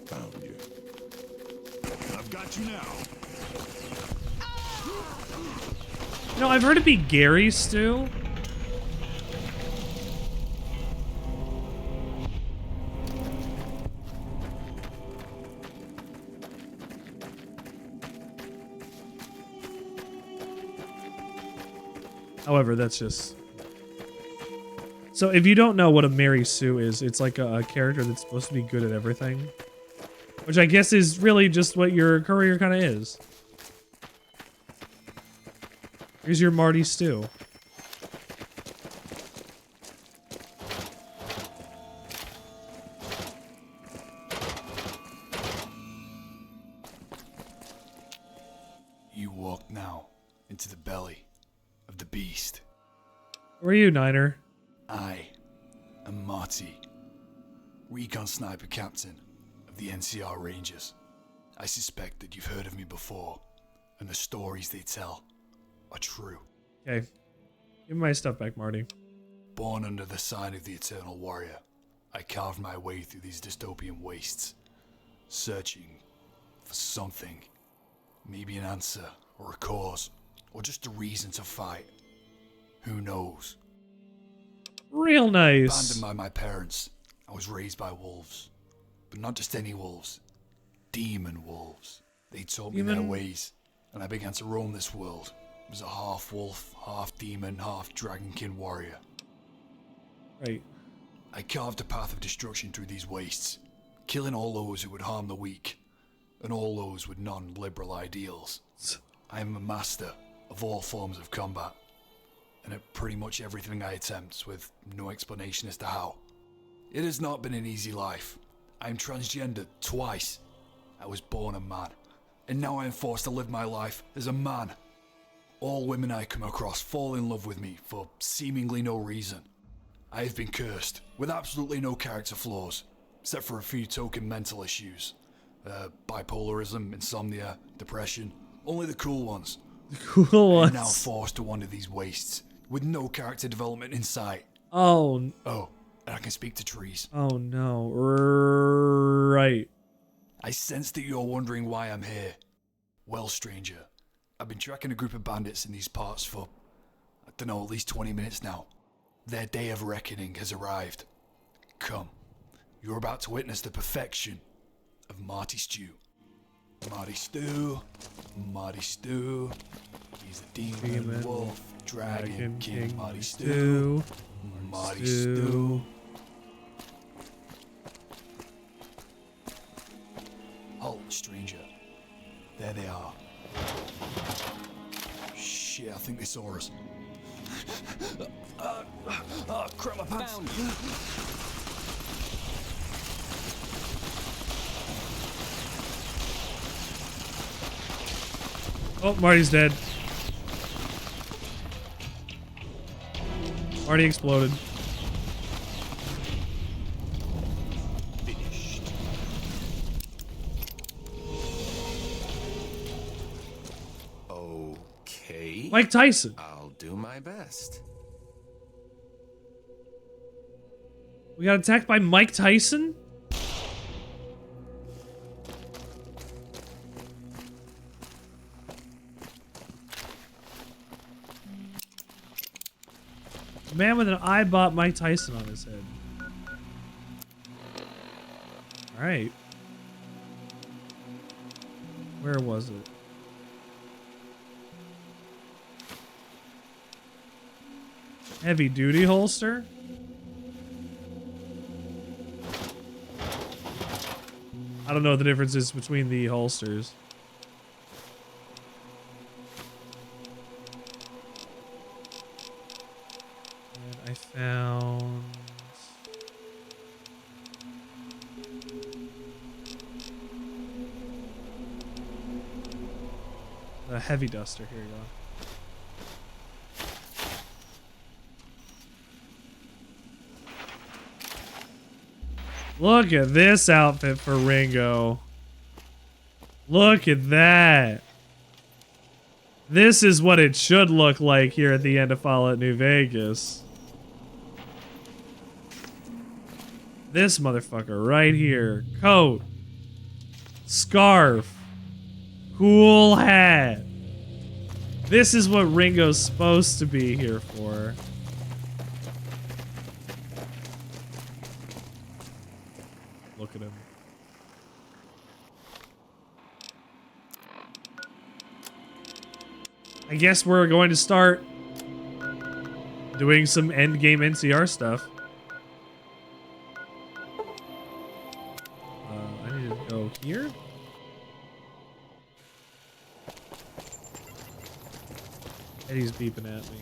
Found you. I've got you now. You know, I've heard it be Gary Stew. However, that's just... So if you don't know what a Mary Sue is, it's like a character that's supposed to be good at everything. Which I guess is really just what your career kind of is. Here's your Marty Stew. You walk now into the belly of the beast. Who are you, Niner? I am Marty, recon sniper captain of the NCR Rangers. I suspect that you've heard of me before, and the stories they tell are true. Okay. Give me my stuff back, Marty. Born under the sign of the Eternal Warrior, I carved my way through these dystopian wastes, searching for something. Maybe an answer, or a cause, or just a reason to fight. Who knows? Real nice. Abandoned by my parents, I was raised by wolves. But not just any wolves. Demon wolves. They taught me their ways, and I began to roam this world. I was a half-wolf, half-demon, half-dragonkin warrior. Right. I carved a path of destruction through these wastes, killing all those who would harm the weak, and all those with non-liberal ideals. I am a master of all forms of combat, and at pretty much everything I attempt, with no explanation as to how. It has not been an easy life. I am transgender twice. I was born a man, and now I am forced to live my life as a man. All women I come across fall in love with me for seemingly no reason. I have been cursed, with absolutely no character flaws, except for a few token mental issues. Bipolarism, insomnia, depression, only the cool ones. The cool ones. I'm now forced to wander these wastes, with no character development in sight. Oh. Oh, and I can speak to trees. Oh no. Right. I sense that you're wondering why I'm here. Well, stranger, I've been tracking a group of bandits in these parts for, I don't know, at least 20 minutes now. Their day of reckoning has arrived. Come, you're about to witness the perfection of Marty Stew. Marty Stew, Marty Stew. He's a demon, wolf, dragon, king, Marty Stew. Marty Stew. Halt, stranger. There they are. Shit, I think they saw us. Crap, my pants. Oh, Marty's dead. Marty exploded. Finished. Okay. Mike Tyson. I'll do my best. We got attacked by Mike Tyson? Man with an eyebot Mike Tyson on his head. Alright. Where was it? Heavy duty holster? I don't know what the difference is between the holsters. And I found... a heavy duster. Here you go. Look at this outfit for Ringo. Look at that. This is what it should look like here at the end of Fallout New Vegas. This motherfucker right here. Coat. Scarf. Cool hat. This is what Ringo's supposed to be here for. Look at him. I guess we're going to start doing some endgame NCR stuff. I need to go here. Eddie's beeping at me.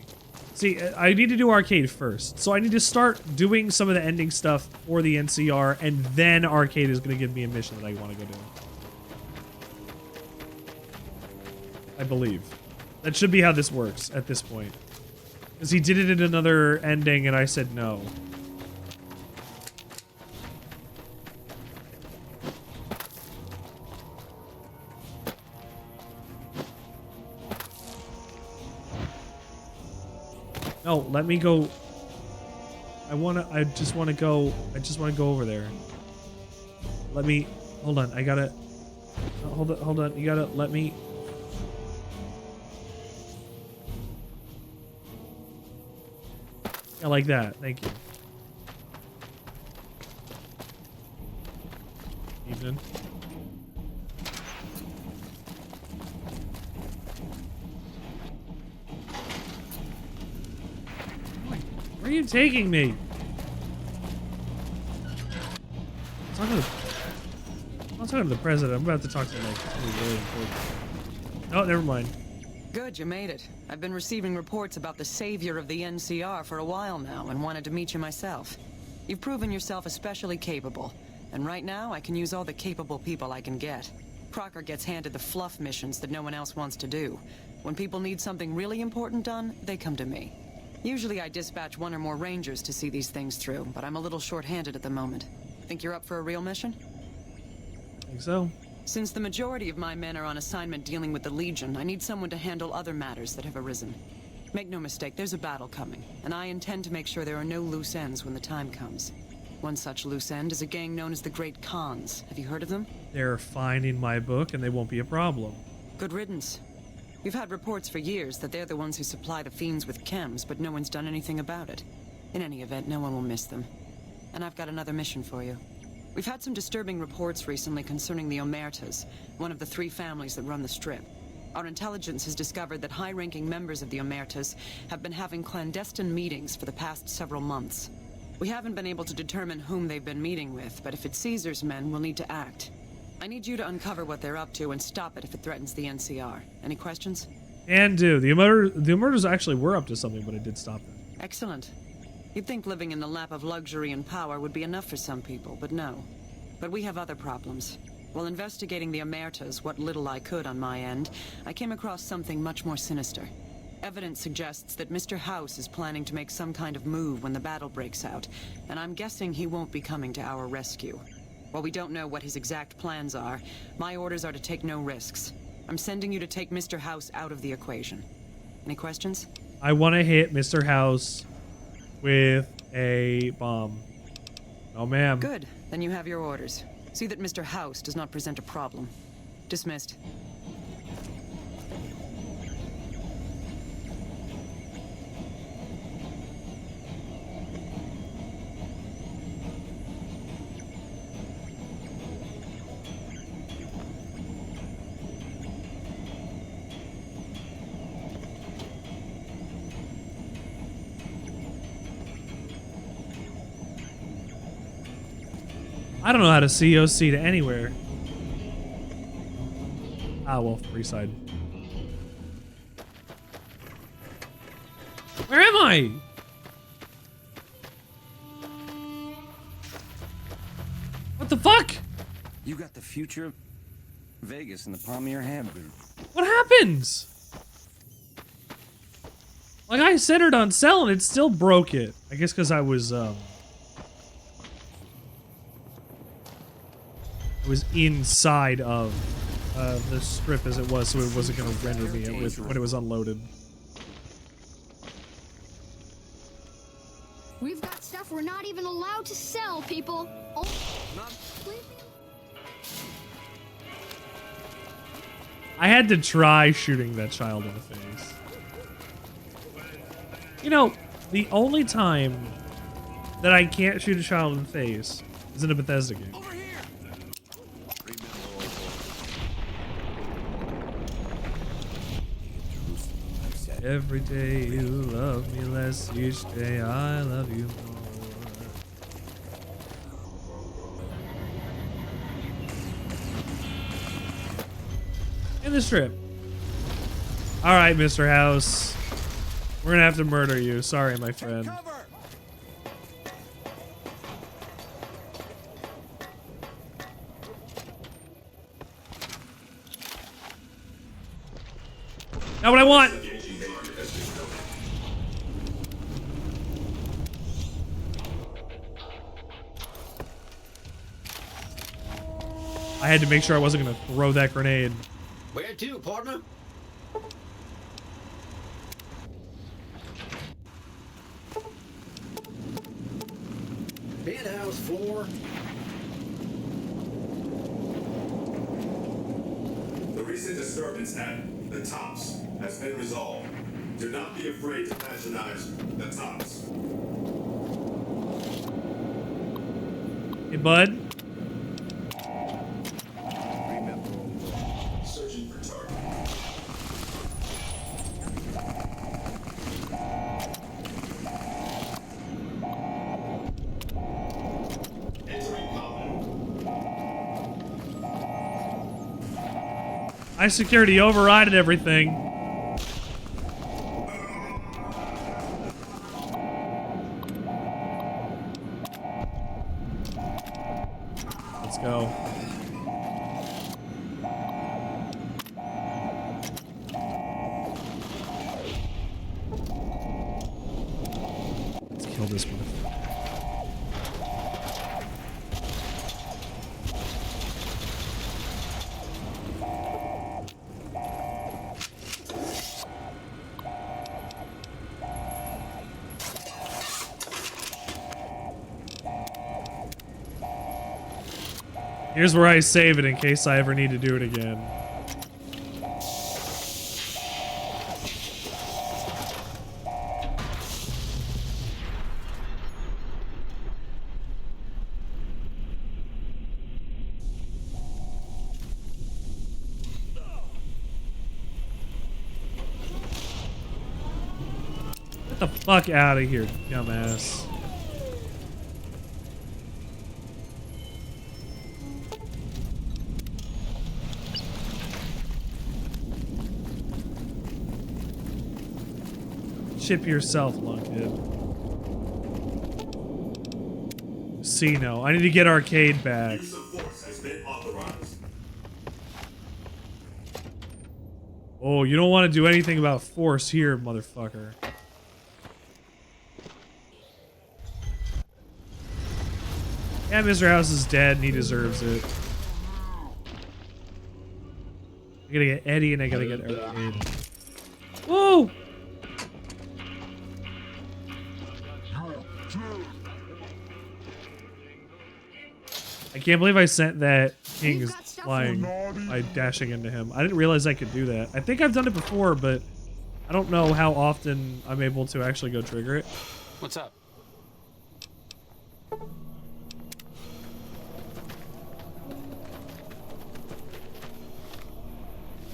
See, I need to do arcade first. So I need to start doing some of the ending stuff for the NCR, and then arcade is going to give me a mission that I want to go do. I believe. That should be how this works at this point. Because he did it in another ending, and I said no. No, let me go. I just want to go over there. Let me, hold on, I gotta, hold on, you gotta let me. Yeah, like that, thank you. Evening. Where are you taking me? I'm talking to the president. I'm about to talk to him. Like, it's gonna be really important. Oh, never mind. Good, you made it. I've been receiving reports about the savior of the NCR for a while now and wanted to meet you myself. You've proven yourself especially capable, and right now I can use all the capable people I can get. Crocker gets handed the fluff missions that no one else wants to do. When people need something really important done, they come to me. Usually I dispatch one or more rangers to see these things through, but I'm a little short-handed at the moment. Think you're up for a real mission? I think so. Since the majority of my men are on assignment dealing with the Legion, I need someone to handle other matters that have arisen. Make no mistake, there's a battle coming, and I intend to make sure there are no loose ends when the time comes. One such loose end is a gang known as the Great Khans. Have you heard of them? They're fine in my book, and they won't be a problem. Good riddance. We've had reports for years that they're the ones who supply the fiends with chems, but no one's done anything about it. In any event, no one will miss them. And I've got another mission for you. We've had some disturbing reports recently concerning the Omertas, one of the 3 families that run the Strip. Our intelligence has discovered that high-ranking members of the Omertas have been having clandestine meetings for the past several months. We haven't been able to determine whom they've been meeting with, but if it's Caesar's men, we'll need to act. I need you to uncover what they're up to and stop it if it threatens the NCR. Any questions? And do. The Omertas actually were up to something, but I did stop them. Excellent. You'd think living in the lap of luxury and power would be enough for some people, but no. But we have other problems. While investigating the Omertas, what little I could on my end, I came across something much more sinister. Evidence suggests that Mr. House is planning to make some kind of move when the battle breaks out, and I'm guessing he won't be coming to our rescue. While we don't know what his exact plans are, my orders are to take no risks. I'm sending you to take Mr. House out of the equation. Any questions? I want to hit Mr. House with a bomb. Oh, ma'am. Good. Then you have your orders. See that Mr. House does not present a problem. Dismissed. I don't know how to COC to anywhere. Ah, well, Freeside. Where am I? What the fuck? You got the future of Vegas in the palm of your hand, dude. What happens? Like, I centered on cell and it still broke it. I guess because I was inside of the strip as it was, so it wasn't going to render me when it was unloaded. We've got stuff we're not even allowed to sell, people. Oh, I had to try shooting that child in the face. You know, the only time that I can't shoot a child in the face is in a Bethesda game. Every day you love me less, each day I love you more. In the strip. Alright, Mr. House. We're gonna have to murder you. Sorry, my friend. Not what I want! I had to make sure I wasn't gonna throw that grenade. Where to, partner? Penthouse floor. The recent disturbance at the Tops has been resolved. Do not be afraid to patronize the Tops. Hey, bud. Searching for target. Entering combat. I security overrided everything. Let's go. Here's where I save it in case I ever need to do it again. Get the fuck out of here, dumbass. Ship yourself, lunkhead. Casino. I need to get arcade back. Use of force has been authorized. Oh, you don't want to do anything about force here, motherfucker. Yeah, Mr. House is dead and he deserves it. I gotta get Eddie and I gotta get arcade. Whoa! I can't believe I sent that king flying by dashing into him. I didn't realize I could do that. I think I've done it before, but I don't know how often I'm able to actually go trigger it. What's up?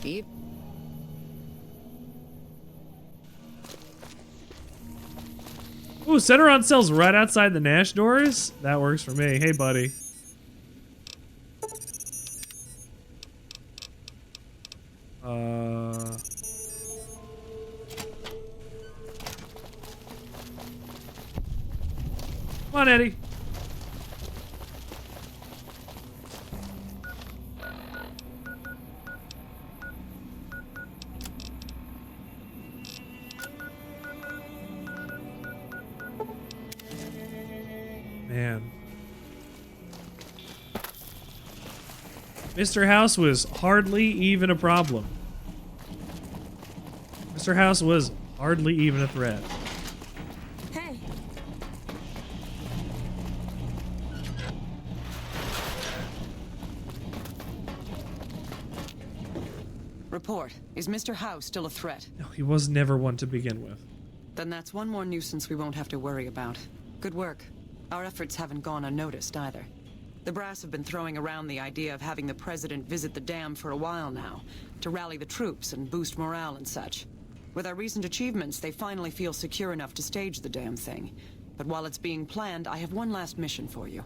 Beep. Ooh, Centeron sells right outside the Nash doors? That works for me. Hey, buddy. Come on, Eddie. Man. Mr. House was hardly even a problem. Mr. House was hardly even a threat. Hey. Report. Is Mr. House still a threat? No, he was never one to begin with. Then that's one more nuisance we won't have to worry about. Good work. Our efforts haven't gone unnoticed either. The brass have been throwing around the idea of having the president visit the dam for a while now, to rally the troops and boost morale and such. With our recent achievements, they finally feel secure enough to stage the damn thing. But while it's being planned, I have one last mission for you.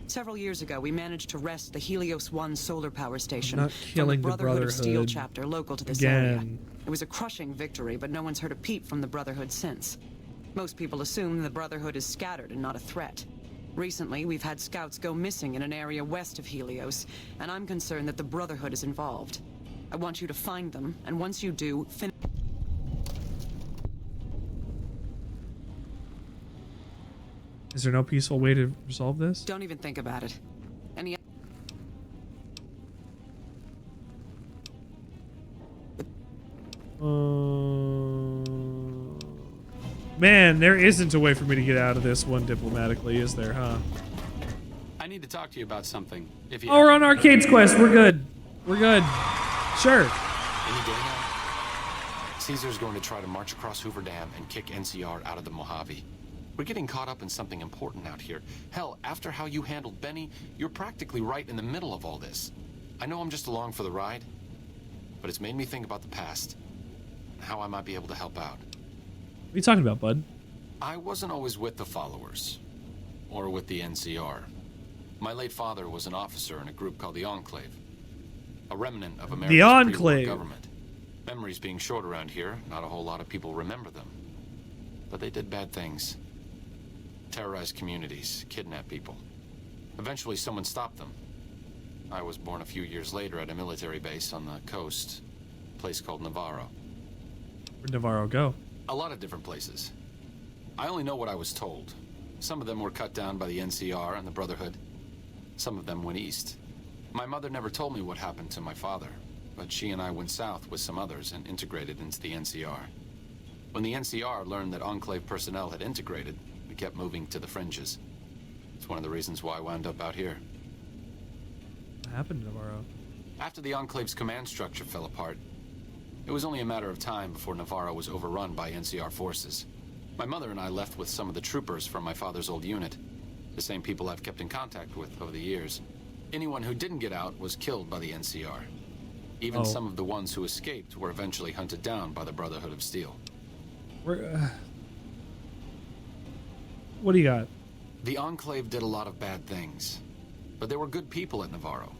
Several years ago, we managed to wrest the Helios 1 solar power station from the Brotherhood of Steel chapter local to this area. It was a crushing victory, but no one's heard a peep from the Brotherhood since. Most people assume the Brotherhood is scattered and not a threat. Recently, we've had scouts go missing in an area west of Helios, and I'm concerned that the Brotherhood is involved. I want you to find them, and once you do, Is there no peaceful way to resolve this? Don't even think about it. Any Man, there isn't a way for me to get out of this one diplomatically, is there, huh? I need to talk to you about something. If you Oh, we're on Arcade's Quest. We're good. We're good. Sure. Any day now, Caesar's going to try to march across Hoover Dam and kick NCR out of the Mojave. We're getting caught up in something important out here. Hell, after how you handled Benny, you're practically right in the middle of all this. I know I'm just along for the ride, but it's made me think about the past and how I might be able to help out. What are you talking about, bud? I wasn't always with the followers, or with the NCR. My late father was an officer in a group called the Enclave, a remnant of America's The Enclave. pre-war government. Memories being short around here, not a whole lot of people remember them. But they did bad things. Terrorized communities, kidnapped people. Eventually someone stopped them. I was born a few years later at a military base on the coast, a place called Navarro. Where'd Navarro go? A lot of different places. I only know what I was told. Some of them were cut down by the NCR and the Brotherhood. Some of them went east. My mother never told me what happened to my father, but she and I went south with some others and integrated into the NCR. When the NCR learned that Enclave personnel had integrated, we kept moving to the fringes. It's one of the reasons why I wound up out here. happened to Navarro? After the Enclave's command structure fell apart, it was only a matter of time before Navarro was overrun by NCR forces. My mother and I left with some of the troopers from my father's old unit, the same people I've kept in contact with over the years. Anyone who didn't get out was killed by the NCR. Even some of the ones who escaped were eventually hunted down by the Brotherhood of Steel. What do you got? The Enclave did a lot of bad things, but there were good people at Navarro.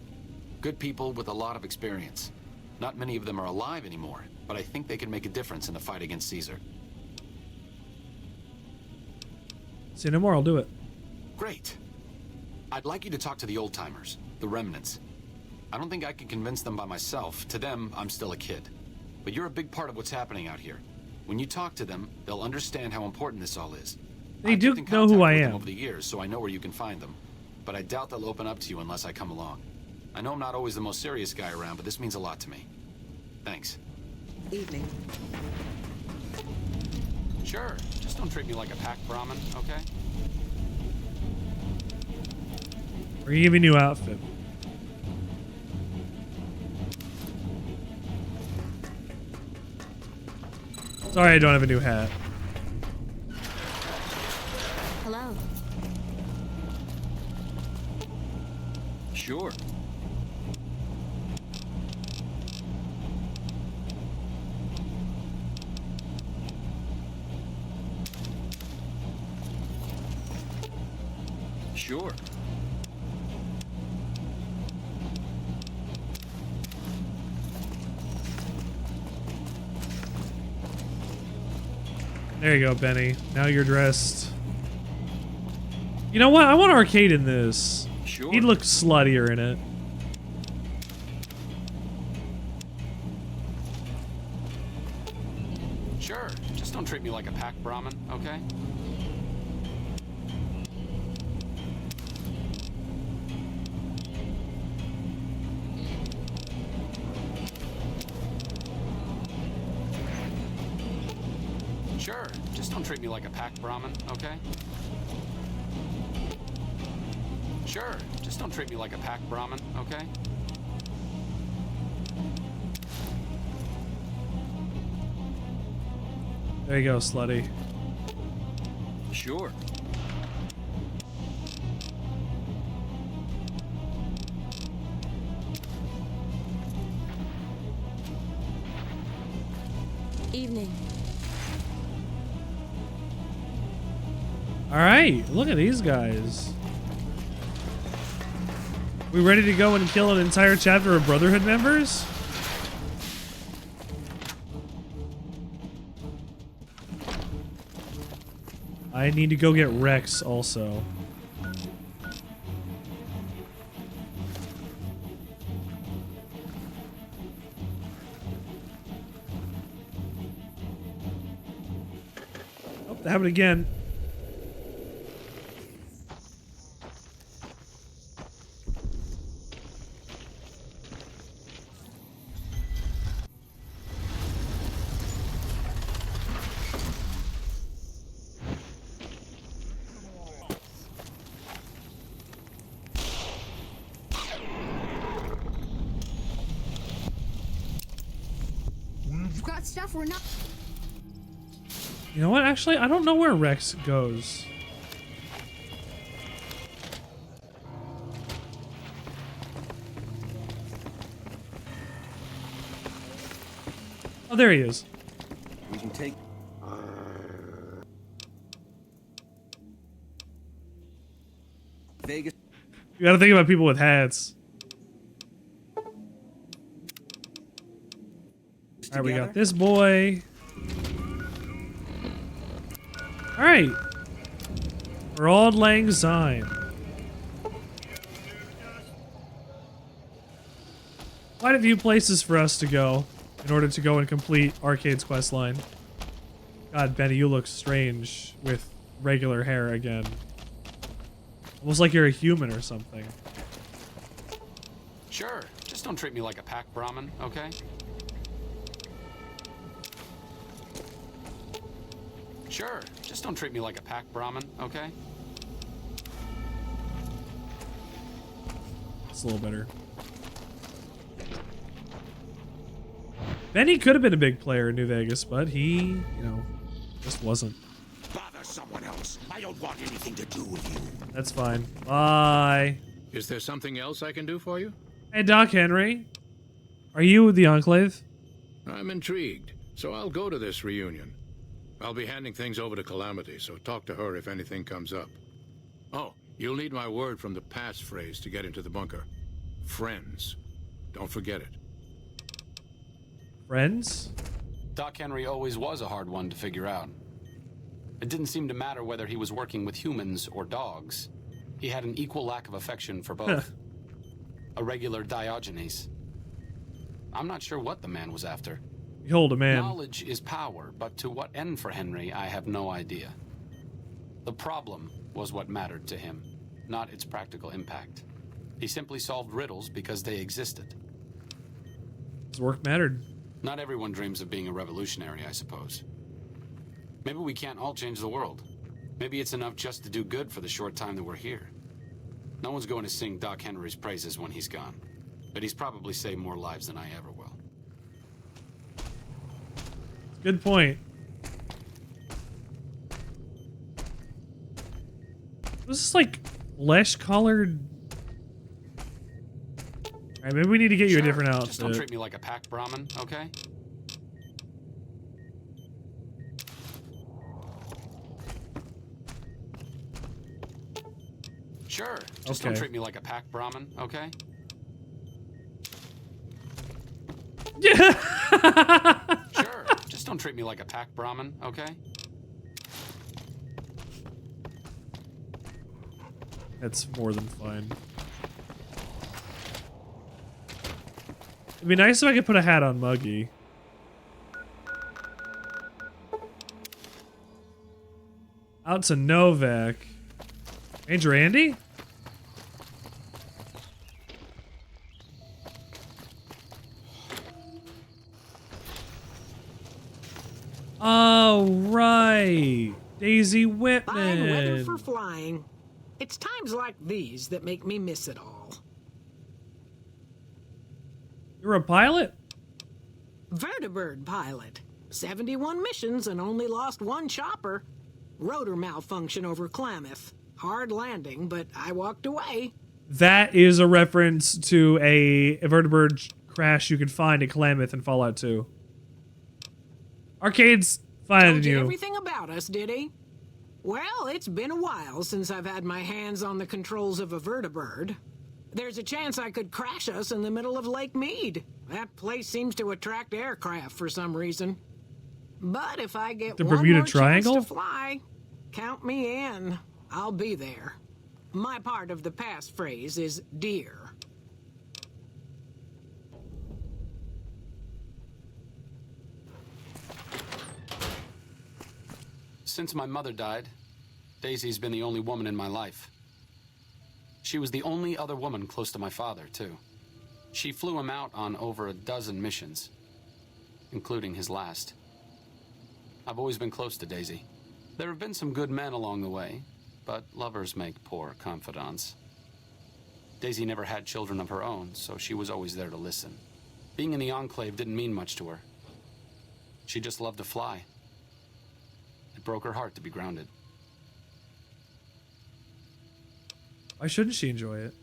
Good people with a lot of experience. Not many of them are alive anymore, but I think they can make a difference in the fight against Caesar. Say no more, I'll do it. Great. I'd like you to talk to the old-timers, the remnants. I don't think I can convince them by myself. To them, I'm still a kid. But you're a big part of what's happening out here. When you talk to them, they'll understand how important this all is. They do know who I am. Over the years, so I know where you can find them. But I doubt they'll open up to you unless I come along. I know I'm not always the most serious guy around, but this means a lot to me. Thanks. Evening. Sure. Just don't treat me like a pack Brahmin, okay? We're gonna give you a new outfit. Sorry, I don't have a new hat. Hello. Sure. Sure. There you go, Benny. Now you're dressed. You know what? I want Arcade in this. Sure. He'd look sluttier in it. Sure. Just don't treat me like a pack Brahmin, okay? Sure. Just don't treat me like a pack Brahmin, okay? Sure. Just don't treat me like a pack Brahmin, okay? There you go, slutty. Sure. Evening. All right, look at these guys. We ready to go and kill an entire chapter of Brotherhood members? I need to go get Rex also. Oh, that happened again. We've got stuff we're not. You know what? Actually, I don't know where Rex goes. Oh, there he is. We can take. Vegas. You gotta think about people with hats. Alright, we got this boy. Alright. Broad Lang Syne. Quite a few places for us to go in order to go and complete Arcade's quest line. God, Benny, you look strange with regular hair again. Almost like you're a human or something. Sure. Just don't treat me like a pack Brahmin, okay? Sure. Just don't treat me like a pack Brahmin, okay? It's a little better. Benny could have been a big player in New Vegas, but he, you know, just wasn't. Bother someone else. I don't want anything to do with you. That's fine. Bye. Is there something else I can do for you? Hey, Doc Henry. Are you the Enclave? I'm intrigued, so I'll go to this reunion. I'll be handing things over to Calamity, so talk to her if anything comes up. Oh, you'll need my word from the passphrase to get into the bunker. Friends. Don't forget it. Friends? Doc Henry always was a hard one to figure out. It didn't seem to matter whether he was working with humans or dogs. He had an equal lack of affection for both. A regular Diogenes. I'm not sure what the man was after. Behold a man. Knowledge is power, but to what end for Henry, I have no idea. The problem was what mattered to him, not its practical impact. He simply solved riddles because they existed. His work mattered. Not everyone dreams of being a revolutionary, I suppose. Maybe we can't all change the world. Maybe it's enough just to do good for the short time that we're here. No one's going to sing Doc Henry's praises when he's gone, but he's probably saved more lives than I ever will. Good point. Was this like flesh-colored? Alright, maybe we need to get you a different outfit. Just don't treat me like a pack Brahmin, okay? Sure. Just don't treat me like a pack Brahmin, okay? Yeah. Sure. Just don't treat me like a pack Brahmin, okay? That's more than fine. It'd be nice if I could put a hat on Muggy. Out to Novak. Ranger Andy? Oh, right. Daisy Whitman. Fine weather for flying. It's times like these that make me miss it all. You're a pilot? Vertibird pilot. 71 missions and only lost one chopper. Rotor malfunction over Klamath. Hard landing, but I walked away. That is a reference to a vertibird crash you could find in Klamath and Fallout 2. Arcade's finding you. Everything about us, did he? Well, it's been a while since I've had my hands on the controls of a vertibird. There's a chance I could crash us in the middle of Lake Mead. That place seems to attract aircraft for some reason. But if I get the one Bermuda more Triangle? chance to fly, count me in. I'll be there. My part of the passphrase is dear. Since my mother died, Daisy's been the only woman in my life. She was the only other woman close to my father, too. She flew him out on over a dozen missions, including his last. I've always been close to Daisy. There have been some good men along the way, but lovers make poor confidants. Daisy never had children of her own, so she was always there to listen. Being in the Enclave didn't mean much to her. She just loved to fly. It broke her heart to be grounded. Why shouldn't she enjoy it?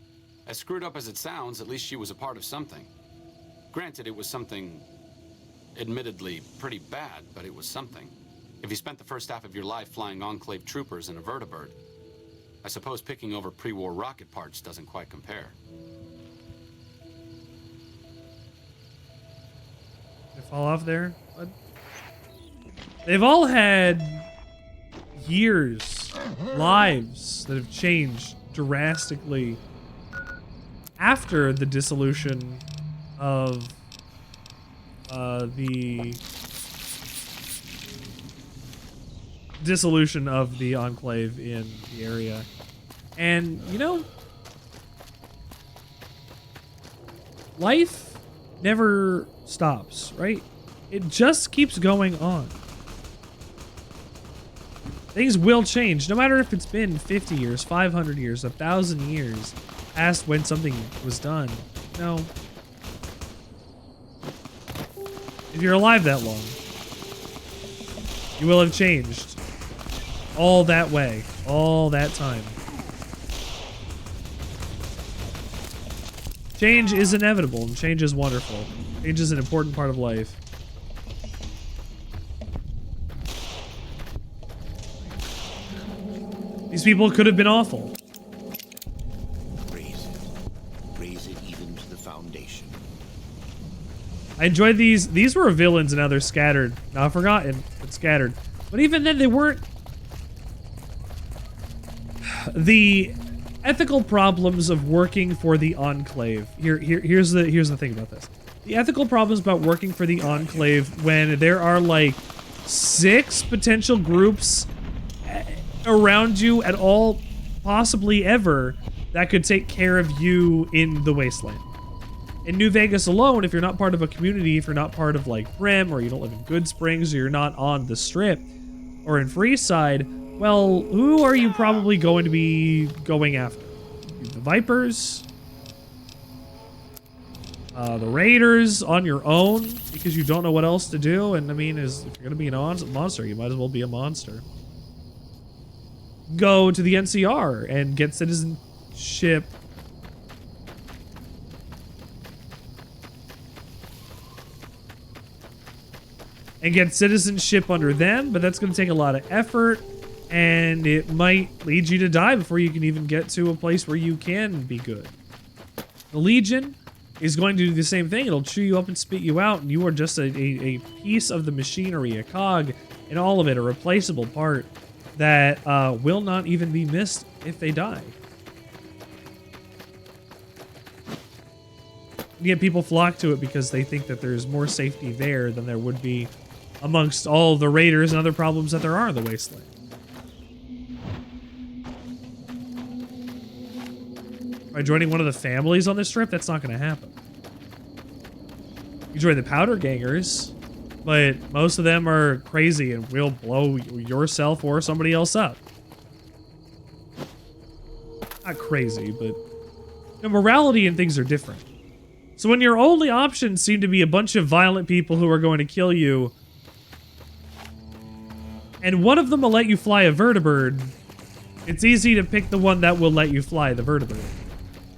As screwed up as it sounds, at least she was a part of something. Granted, it was something admittedly pretty bad, but it was something. If you spent the first half of your life flying Enclave troopers in a vertibird, I suppose picking over pre-war rocket parts doesn't quite compare. They fall off there? What? They've all had years, lives that have changed drastically after the dissolution of the Enclave in the area. And, you know, life never stops, right? It just keeps going on. Things will change, no matter if it's been 50 years, 500 years, 1,000 years past when something was done. No. If you're alive that long, you will have changed all that way, all that time. Change is inevitable, and change is wonderful. Change is an important part of life. These people could have been awful. Raise it. Raise it even to the foundation. I enjoyed these. These were villains, and now they're scattered. Not forgotten, but scattered. But even then, they weren't. The ethical problems of working for the Enclave. Here's the thing about this. The ethical problems about working for the Enclave when there are like 6 potential groups around you at all, possibly ever, that could take care of you in the Wasteland. In New Vegas alone, if you're not part of a community, if you're not part of like Brim, or you don't live in Good Springs, or you're not on the Strip, or in Freeside, well, who are you probably going to be going after? The Vipers? The Raiders on your own, because you don't know what else to do, and I mean, if you're going to be a monster, you might as well be a monster. Go to the NCR and get citizenship. And get citizenship under them, but that's going to take a lot of effort, and it might lead you to die before you can even get to a place where you can be good. The Legion is going to do the same thing. It'll chew you up and spit you out, and you are just a piece of the machinery, a cog in all of it, a replaceable part that will not even be missed if they die. Yet people flock to it because they think that there's more safety there than there would be amongst all the raiders and other problems that there are in the Wasteland. By joining one of the families on this trip, that's not going to happen. You join the Powder Gangers, but most of them are crazy and will blow yourself or somebody else up. Not crazy, but the morality and things are different. So when your only options seem to be a bunch of violent people who are going to kill you, and one of them will let you fly a vertibird, it's easy to pick the one that will let you fly the vertibird.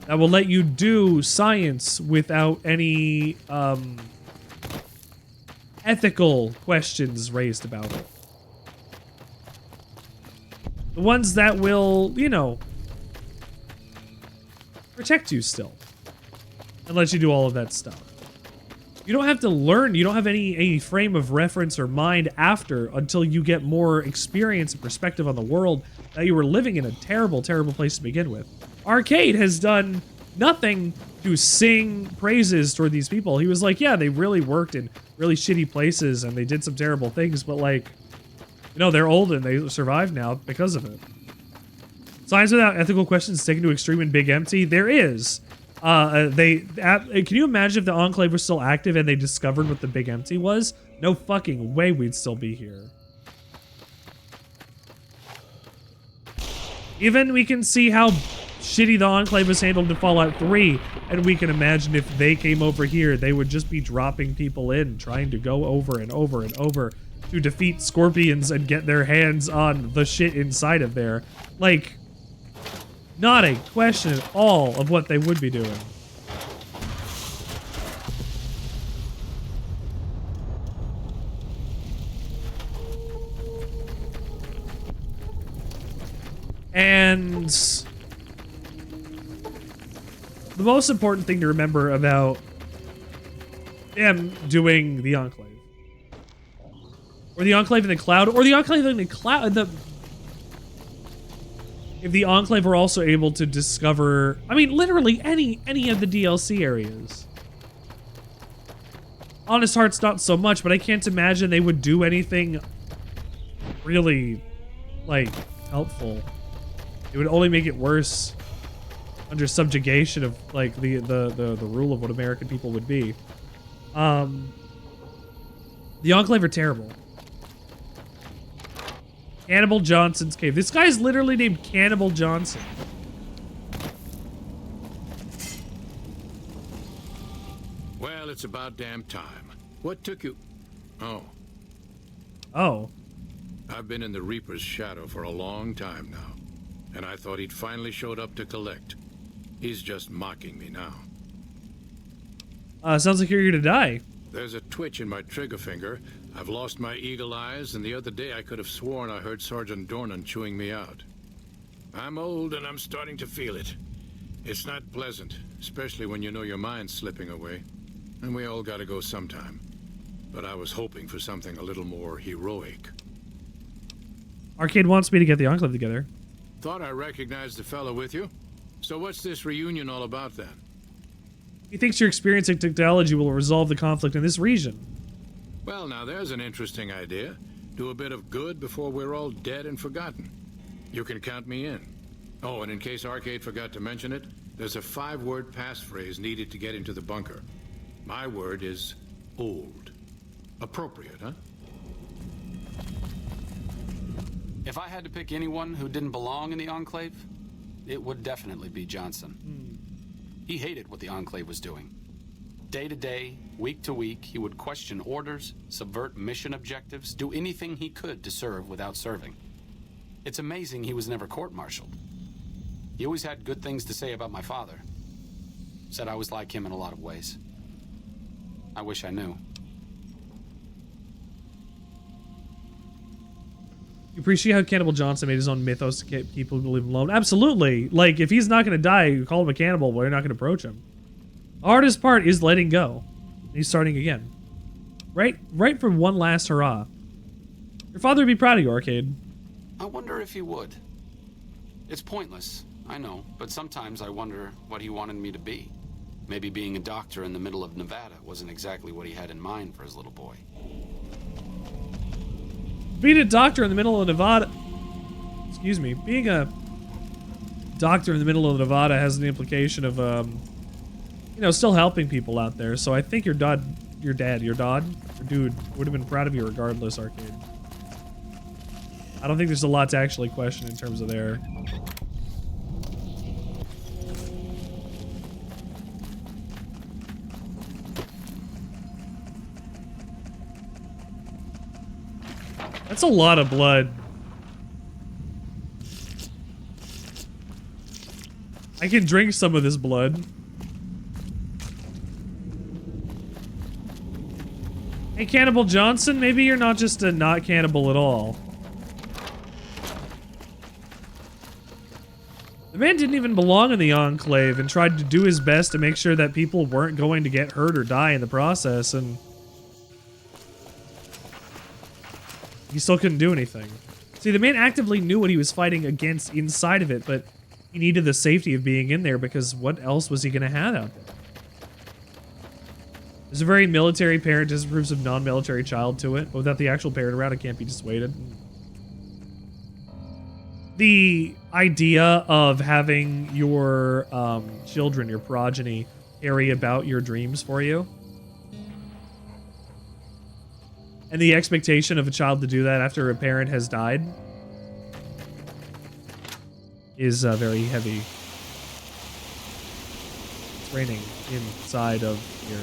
That will let you do science without any ethical questions raised about it. The ones that will, you know, protect you still and let you do all of that stuff. You don't have to learn, you don't have any frame of reference or mind after until you get more experience and perspective on the world that you were living in a terrible, terrible place to begin with. Arcade has done nothing to sing praises toward these people. He was like, yeah, they really worked in really shitty places and they did some terrible things, but like, you know, they're old and they survive now because of it. Science without ethical questions taken to extreme and Big Empty? There is. Can you imagine if the Enclave was still active and they discovered what the Big Empty was? No fucking way we'd still be here. Even we can see how shitty the Enclave was handled in Fallout 3, and we can imagine if they came over here, they would just be dropping people in, trying to go over and over and over to defeat scorpions and get their hands on the shit inside of there. Like, not a question at all of what they would be doing. And the most important thing to remember about them doing the Enclave, or the Enclave in the Cloud, or the Enclave in the Cloud, if the Enclave were also able to discover, I mean, literally any of the DLC areas. Honest Hearts, not so much, but I can't imagine they would do anything really, like, helpful. It would only make it worse under subjugation of, like, the rule of what American people would be. The Enclave are terrible. Cannibal Johnson's Cave. This guy's literally named Cannibal Johnson. Well, it's about damn time. What took you? Oh. Oh. I've been in the Reaper's shadow for a long time now, and I thought he'd finally showed up to collect. He's just mocking me now. Sounds like you're gonna die. There's a twitch in my trigger finger. I've lost my eagle eyes, and the other day I could have sworn I heard Sergeant Dornan chewing me out. I'm old and I'm starting to feel it. It's not pleasant, especially when you know your mind's slipping away. And we all gotta go sometime. But I was hoping for something a little more heroic. Arcade wants me to get the Enclave together. Thought I recognized the fellow with you. So what's this reunion all about then? He thinks your experience in technology will resolve the conflict in this region. Well, now there's an interesting idea. Do a bit of good before we're all dead and forgotten. You can count me in. Oh, and in case Arcade forgot to mention it, there's a 5-word passphrase needed to get into the bunker. My word is old. Appropriate, huh? If I had to pick anyone who didn't belong in the Enclave, it would definitely be Johnson. He hated what the Enclave was doing. Day to day, week to week, he would question orders, subvert mission objectives, do anything he could to serve without serving. It's amazing he was never court-martialed. He always had good things to say about my father. Said I was like him in a lot of ways. I wish I knew. You appreciate how Cannibal Johnson made his own mythos to keep people to leave him alone? Absolutely. Like, if he's not going to die, you call him a cannibal, but you're not going to approach him. The hardest part is letting go. He's starting again. Right for one last hurrah. Your father would be proud of you, Arcade. I wonder if he would. It's pointless, I know, but sometimes I wonder what he wanted me to be. Maybe being a doctor in the middle of Nevada wasn't exactly what he had in mind for his little boy. Being a doctor in the middle of Nevada... Excuse me. Being a doctor in the middle of Nevada has an implication of, you know, still helping people out there. So I think your dude would have been proud of you regardless, Arcade. I don't think there's a lot to actually question in terms of their... That's a lot of blood. I can drink some of this blood. Hey, Cannibal Johnson, maybe you're not just a not cannibal at all. The man didn't even belong in the Enclave and tried to do his best to make sure that people weren't going to get hurt or die in the process, and he still couldn't do anything. See, the man actively knew what he was fighting against inside of it, but he needed the safety of being in there because what else was he going to have out there? There's a very military parent disapproves of non-military child to it, but without the actual parent around, it can't be dissuaded. The idea of having your children, your progeny, carry about your dreams for you, and the expectation of a child to do that after a parent has died is very heavy. It's raining inside of here.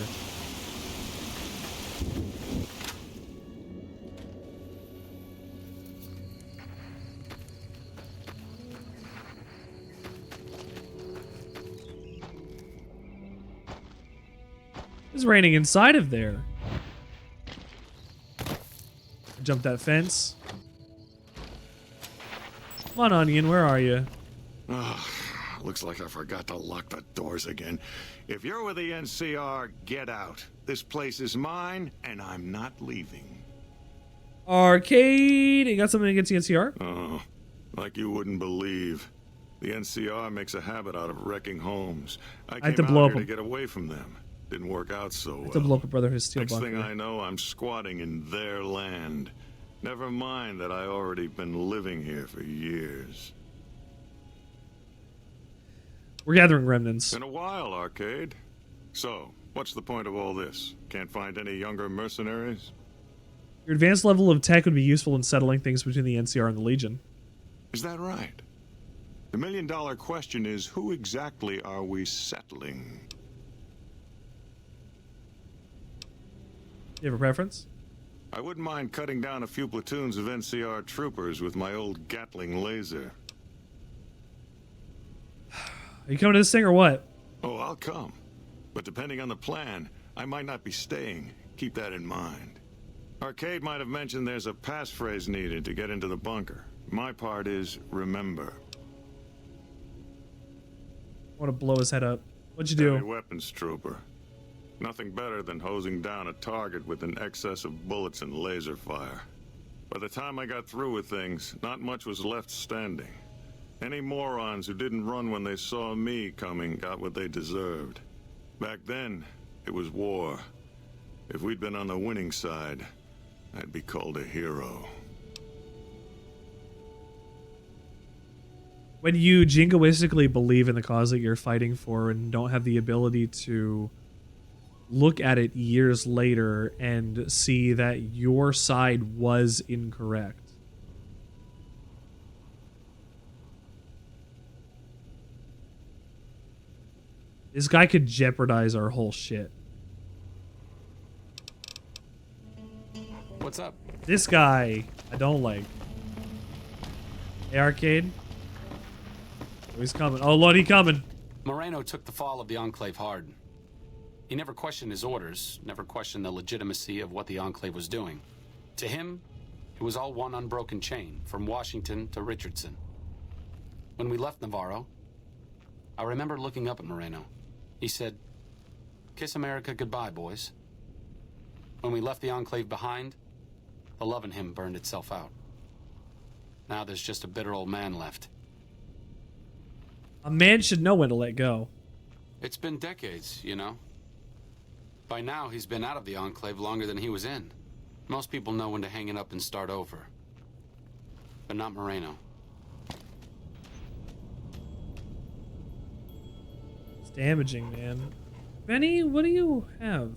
It's raining inside of there. Jump that fence. Come on, Onion, where are you? Looks like I forgot to lock the doors again. If you're with the NCR, get out. This place is mine, and I'm not leaving. Arcade, you got something against the NCR? Oh, like you wouldn't believe. The NCR makes a habit out of wrecking homes. I have to came blow out up here to get away from them. Didn't work out so well. I have to blow up a Brotherhood steel Next bunker. thing I know, I'm squatting in their land. Never mind that I already been living here for years. We're gathering remnants. Been a while, Arcade. So, what's the point of all this? Can't find any younger mercenaries? Your advanced level of tech would be useful in settling things between the NCR and the Legion. Is that right? The million-dollar question is, who exactly are we settling? You have a preference? I wouldn't mind cutting down a few platoons of NCR troopers with my old Gatling laser. Are you coming to this thing or what? Oh, I'll come. But depending on the plan, I might not be staying. Keep that in mind. Arcade might have mentioned there's a passphrase needed to get into the bunker. My part is remember. I want to blow his head up. What'd you do? Heavy weapons trooper. Nothing better than hosing down a target with an excess of bullets and laser fire. By the time I got through with things, not much was left standing. Any morons who didn't run when they saw me coming got what they deserved. Back then, it was war. If we'd been on the winning side, I'd be called a hero. When you jingoistically believe in the cause that you're fighting for and don't have the ability to look at it years later and see that your side was incorrect. This guy could jeopardize our whole shit. What's up? This guy, I don't like. Hey, Arcade. Oh, he's coming. Oh, Lord, he coming. Moreno took the fall of the Enclave hard. He never questioned his orders, never questioned the legitimacy of what the Enclave was doing. To him, it was all one unbroken chain, from Washington to Richardson. When we left Navarro, I remember looking up at Moreno. He said, "Kiss America goodbye, boys." When we left the Enclave behind, the love in him burned itself out. Now there's just a bitter old man left. A man should know when to let go. It's been decades, you know. By now, he's been out of the Enclave longer than he was in. Most people know when to hang it up and start over. But not Moreno. It's damaging, man. Benny, what do you have?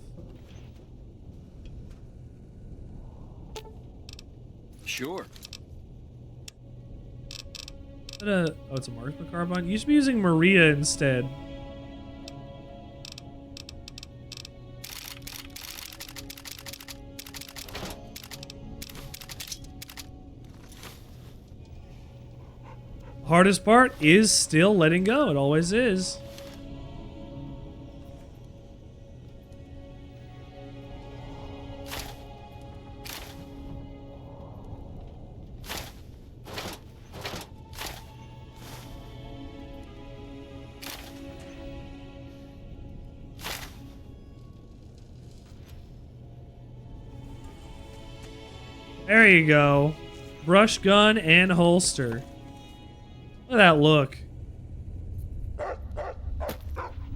Sure. Oh, it's a marksman carbine. You should be using Maria instead. Hardest part is still letting go. It always is. There you go. Brush gun and holster. Look at that look.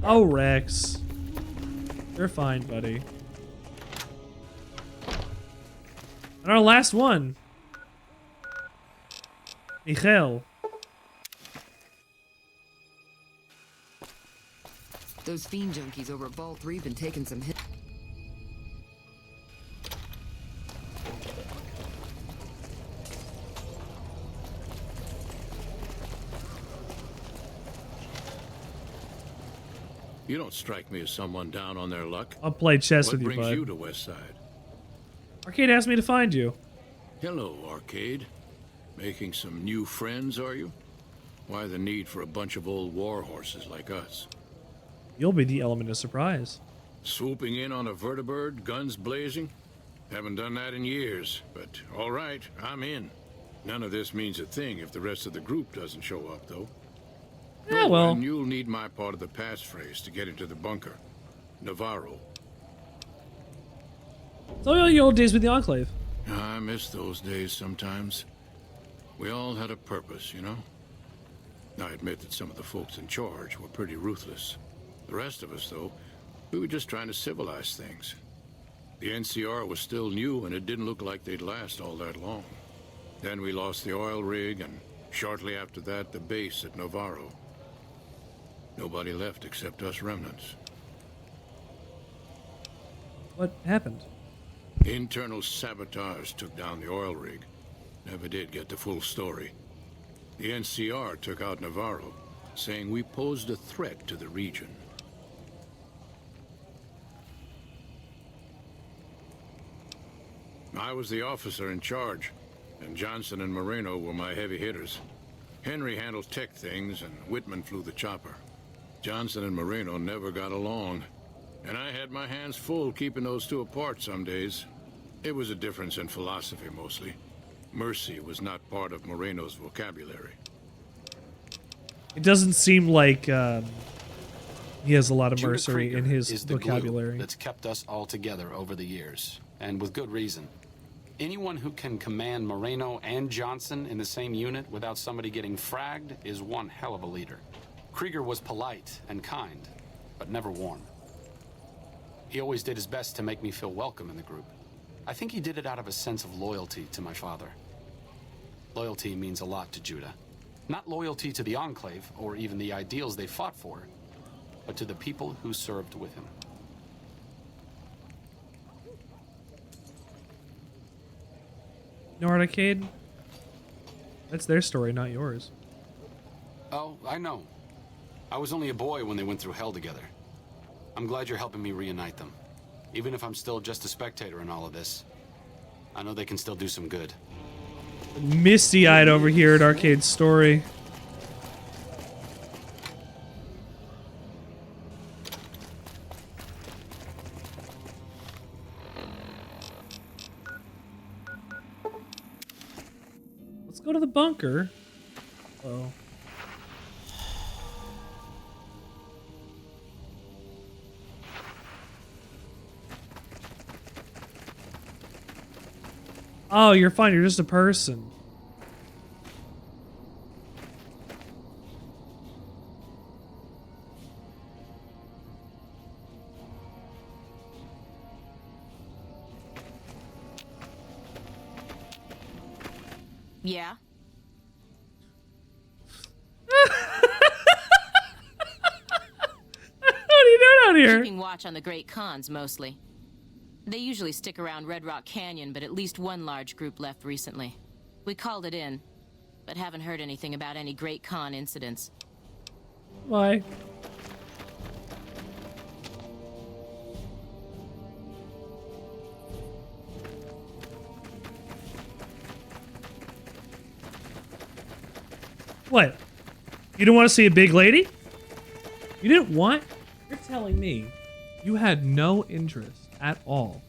Oh, Rex. You're fine, buddy. And our last one. Michael. Those fiend junkies over at Vault 3 been taking some hits. You don't strike me as someone down on their luck. I'll play chess with you, What brings bud. you to West Side? Arcade asked me to find you. Hello, Arcade. Making some new friends, are you? Why the need for a bunch of old war horses like us? You'll be the element of surprise. Swooping in on a vertibird, guns blazing? Haven't done that in years, but all right, I'm in. None of this means a thing if the rest of the group doesn't show up, though. Yeah, well. And you'll need my part of the passphrase to get into the bunker. Navarro. It's all your old days with the Enclave. I miss those days sometimes. We all had a purpose, you know? I admit that some of the folks in charge were pretty ruthless. The rest of us, though, we were just trying to civilize things. The NCR was still new, and it didn't look like they'd last all that long. Then we lost the oil rig, and shortly after that, the base at Navarro. Nobody left except us remnants. What happened? Internal sabotage took down the oil rig. Never did get the full story. The NCR took out Navarro, saying we posed a threat to the region. I was the officer in charge, and Johnson and Moreno were my heavy hitters. Henry handled tech things, and Whitman flew the chopper. Johnson and Moreno never got along, and I had my hands full keeping those two apart some days. It was a difference in philosophy, mostly. Mercy was not part of Moreno's vocabulary. It doesn't seem like he has a lot of Judah mercy Krieger in his is the glue vocabulary. that's kept us all together over the years, and with good reason. Anyone who can command Moreno and Johnson in the same unit without somebody getting fragged is one hell of a leader. Krieger was polite and kind, but never warm. He always did his best to make me feel welcome in the group. I think he did it out of a sense of loyalty to my father. Loyalty means a lot to Judah. Not loyalty to the Enclave, or even the ideals they fought for, but to the people who served with him. Nord Arcade? That's their story, not yours. Oh, I know. I was only a boy when they went through hell together. I'm glad you're helping me reunite them. Even if I'm still just a spectator in all of this, I know they can still do some good. Misty-eyed over here at Arcade Story. Let's go to the bunker. Oh. Oh, you're fine. You're just a person. Yeah? What are you doing out here? Keeping watch on the Great Khans, mostly. They usually stick around Red Rock Canyon, but at least one large group left recently. We called it in, but haven't heard anything about any Great Khan incidents. Why? What? You don't want to see a big lady? You didn't want? You're telling me you had no interest at all.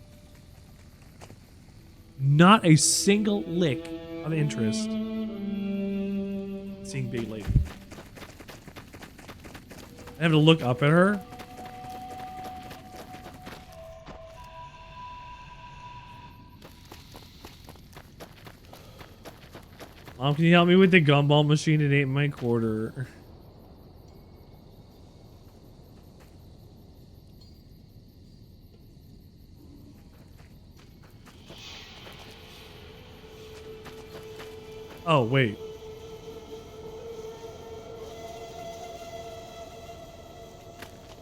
Not a single lick of interest in seeing big lady. I have to look up at her. Mom, can you help me with the gumball machine? It ain't my quarter. Oh, wait.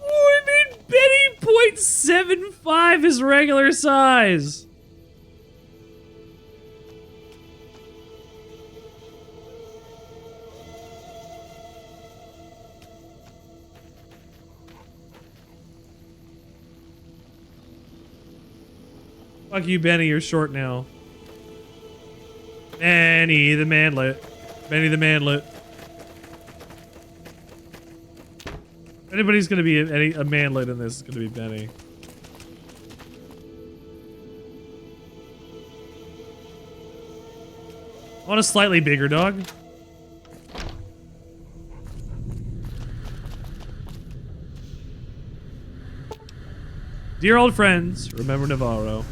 Oh, I made Betty 0.75 his regular size. Fuck you, Benny. You're short now. Benny the manlet. Benny the manlet. If anybody's gonna be a manlet in this, it's gonna be Benny. I want a slightly bigger dog. Dear old friends, remember Navarro.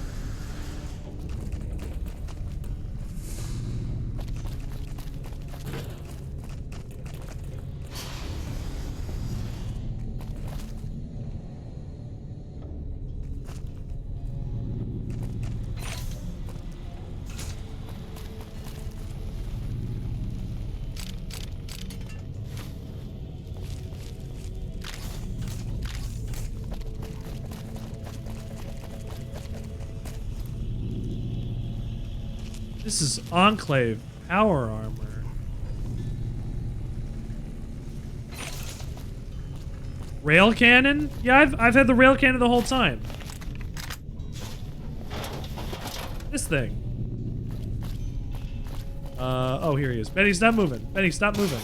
This is Enclave power armor. Rail cannon? Yeah, I've had the rail cannon the whole time. This thing. Oh, here he is. Benny, stop moving. Benny, stop moving.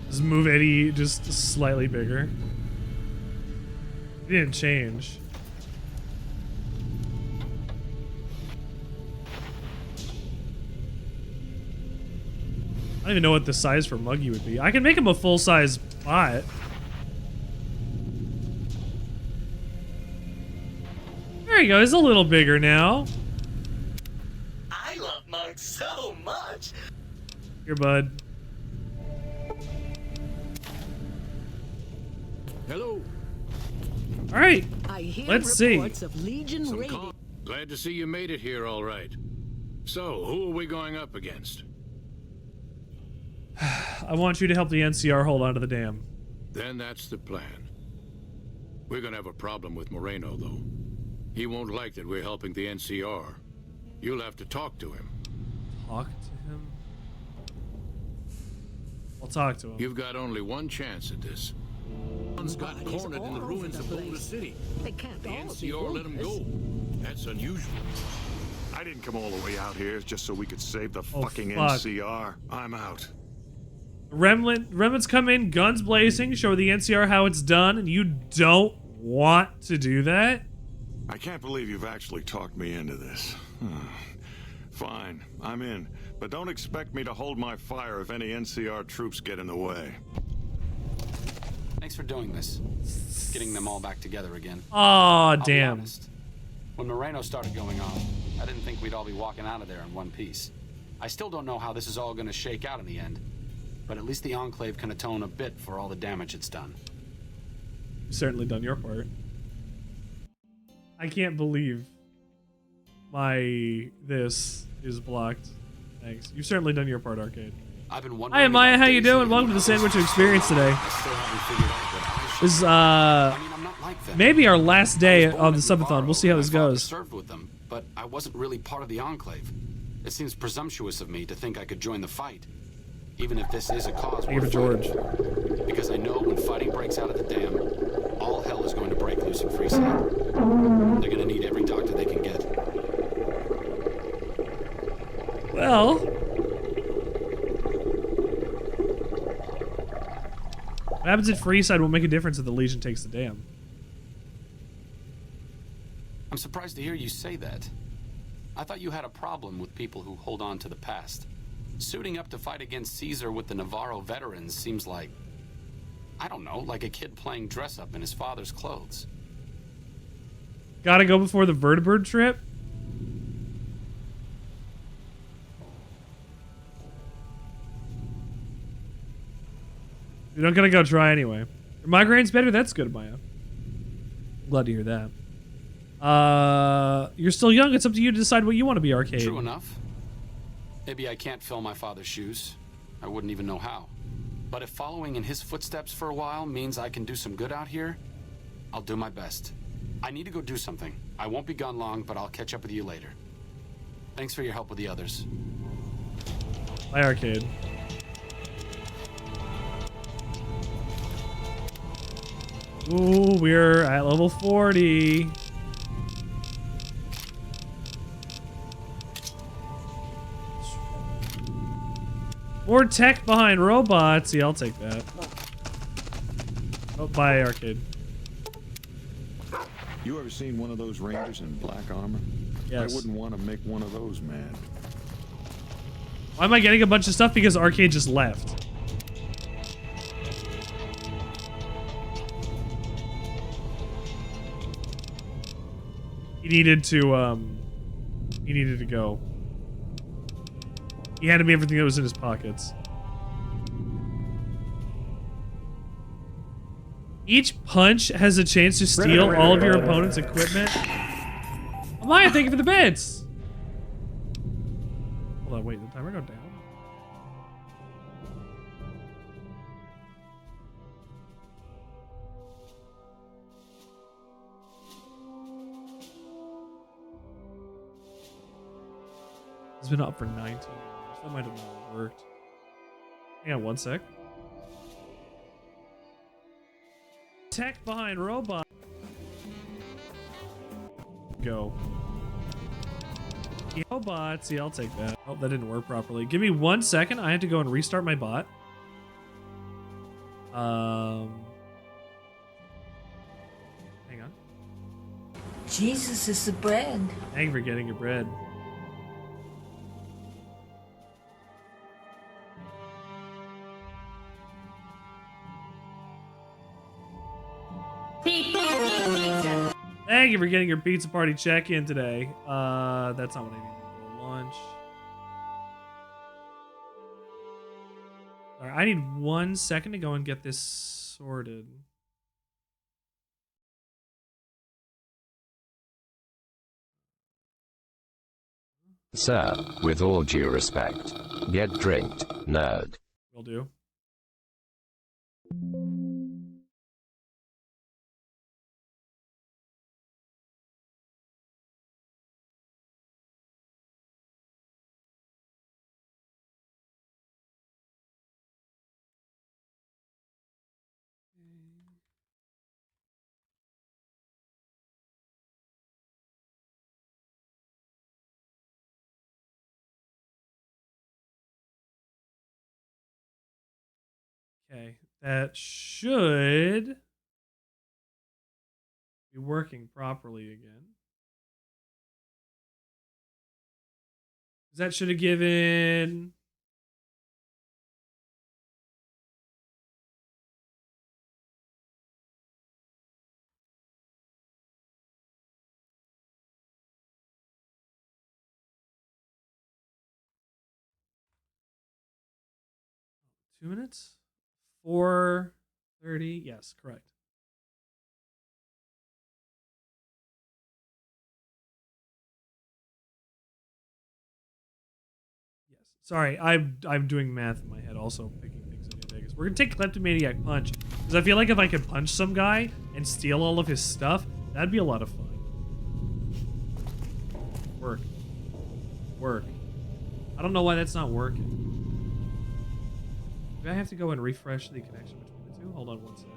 Just move Eddie just slightly bigger. He didn't change. I don't even know what the size for Muggy would be. I can make him a full-size bot. There you go. He's a little bigger now. I love Mug so much. Here, bud. Hello. All right. I hear Let's see. reports of Legion raiding. Glad to see you made it here all right. So, who are we going up against? I want you to help the NCR hold on to the dam. Then that's the plan. We're gonna have a problem with Moreno, though. He won't like that we're helping the NCR. You'll have to talk to him. Talk to him? I'll talk to him. You've got only one chance at this. One's got cornered in the ruins of Boulder City. They can't The all be NCR let him go. That's unusual. I didn't come all the way out here just so we could save the fucking fuck. NCR. I'm out. Remnants come in, guns blazing, show the NCR how it's done, and you don't want to do that? I can't believe you've actually talked me into this. Fine, I'm in. But don't expect me to hold my fire if any NCR troops get in the way. Thanks for doing this. Getting them all back together again. Aw, damn. Honest, when Moreno started going on, I didn't think we'd all be walking out of there in one piece. I still don't know how this is all going to shake out in the end. But at least the Enclave can atone a bit for all the damage it's done. You've certainly done your part. I can't believe this is blocked. Thanks. You've certainly done your part, Arcade. I've been wondering. Hi, Maya. How you about doing? Welcome to the Sandwich Experience today. I still haven't figured out what I should This is, I'm not like them. maybe our last day on the Navarro, subathon. We'll see how this my father goes. served with them, but I wasn't really part of the Enclave. It seems presumptuous of me to think I could join the fight, even if this is a cause Thank you for worth George. fighting. Because I know when fighting breaks out at the dam, all hell is going to break loose in Freeside. They're going to need every doctor they can get. Well, what happens at Freeside will make a difference if the Legion takes the dam. I'm surprised to hear you say that. I thought you had a problem with people who hold on to the past. Suiting up to fight against Caesar with the Navarro veterans seems like, I don't know, like a kid playing dress-up in his father's clothes. Gotta go before the vertibird trip? You're not gonna go try anyway. Your migraine's better? That's good, Maya. Glad to hear that. You're still young. It's up to you to decide what you want to be, Arcade. True enough. Maybe I can't fill my father's shoes. I wouldn't even know how. But if following in his footsteps for a while means I can do some good out here, I'll do my best. I need to go do something. I won't be gone long, but I'll catch up with you later. Thanks for your help with the others. Bye, Arcade. Ooh, we're at level 40. More tech behind robots. Yeah, I'll take that. Oh, bye, Arcade. You ever seen one of those rangers in black armor? Yes. I wouldn't want to make one of those mad. Why am I getting a bunch of stuff? Because Arcade just left. He needed to go. He handed me everything that was in his pockets. Each punch has a chance to steal all of your opponent's equipment. Amaya, thank you for the bits. Hold on, wait, did the timer go down? It's been up for 19 hours. That might have not worked. Hang on one sec. Tech behind robot. Go. Robots. Yeah, I'll take that. Oh, that didn't work properly. Give me 1 second. I have to go and restart my bot. Hang on. Jesus is the bread. Thank you for getting your bread. Thank you for getting your pizza party check-in today. That's not what I need for lunch. All right, I need 1 second to go and get this sorted. Sir, with all due respect, get drinked, nerd. Will do. Okay, that should be working properly again. That should have given... Two minutes? 4:30. Yes, correct. Yes. Sorry, I'm doing math in my head, also picking things in New Vegas. We're gonna take Kleptomaniac Punch because I feel like if I could punch some guy and steal all of his stuff, that'd be a lot of fun. Work. Work. I don't know why that's not working. Do I have to go and refresh the connection between the two? Hold on 1 second.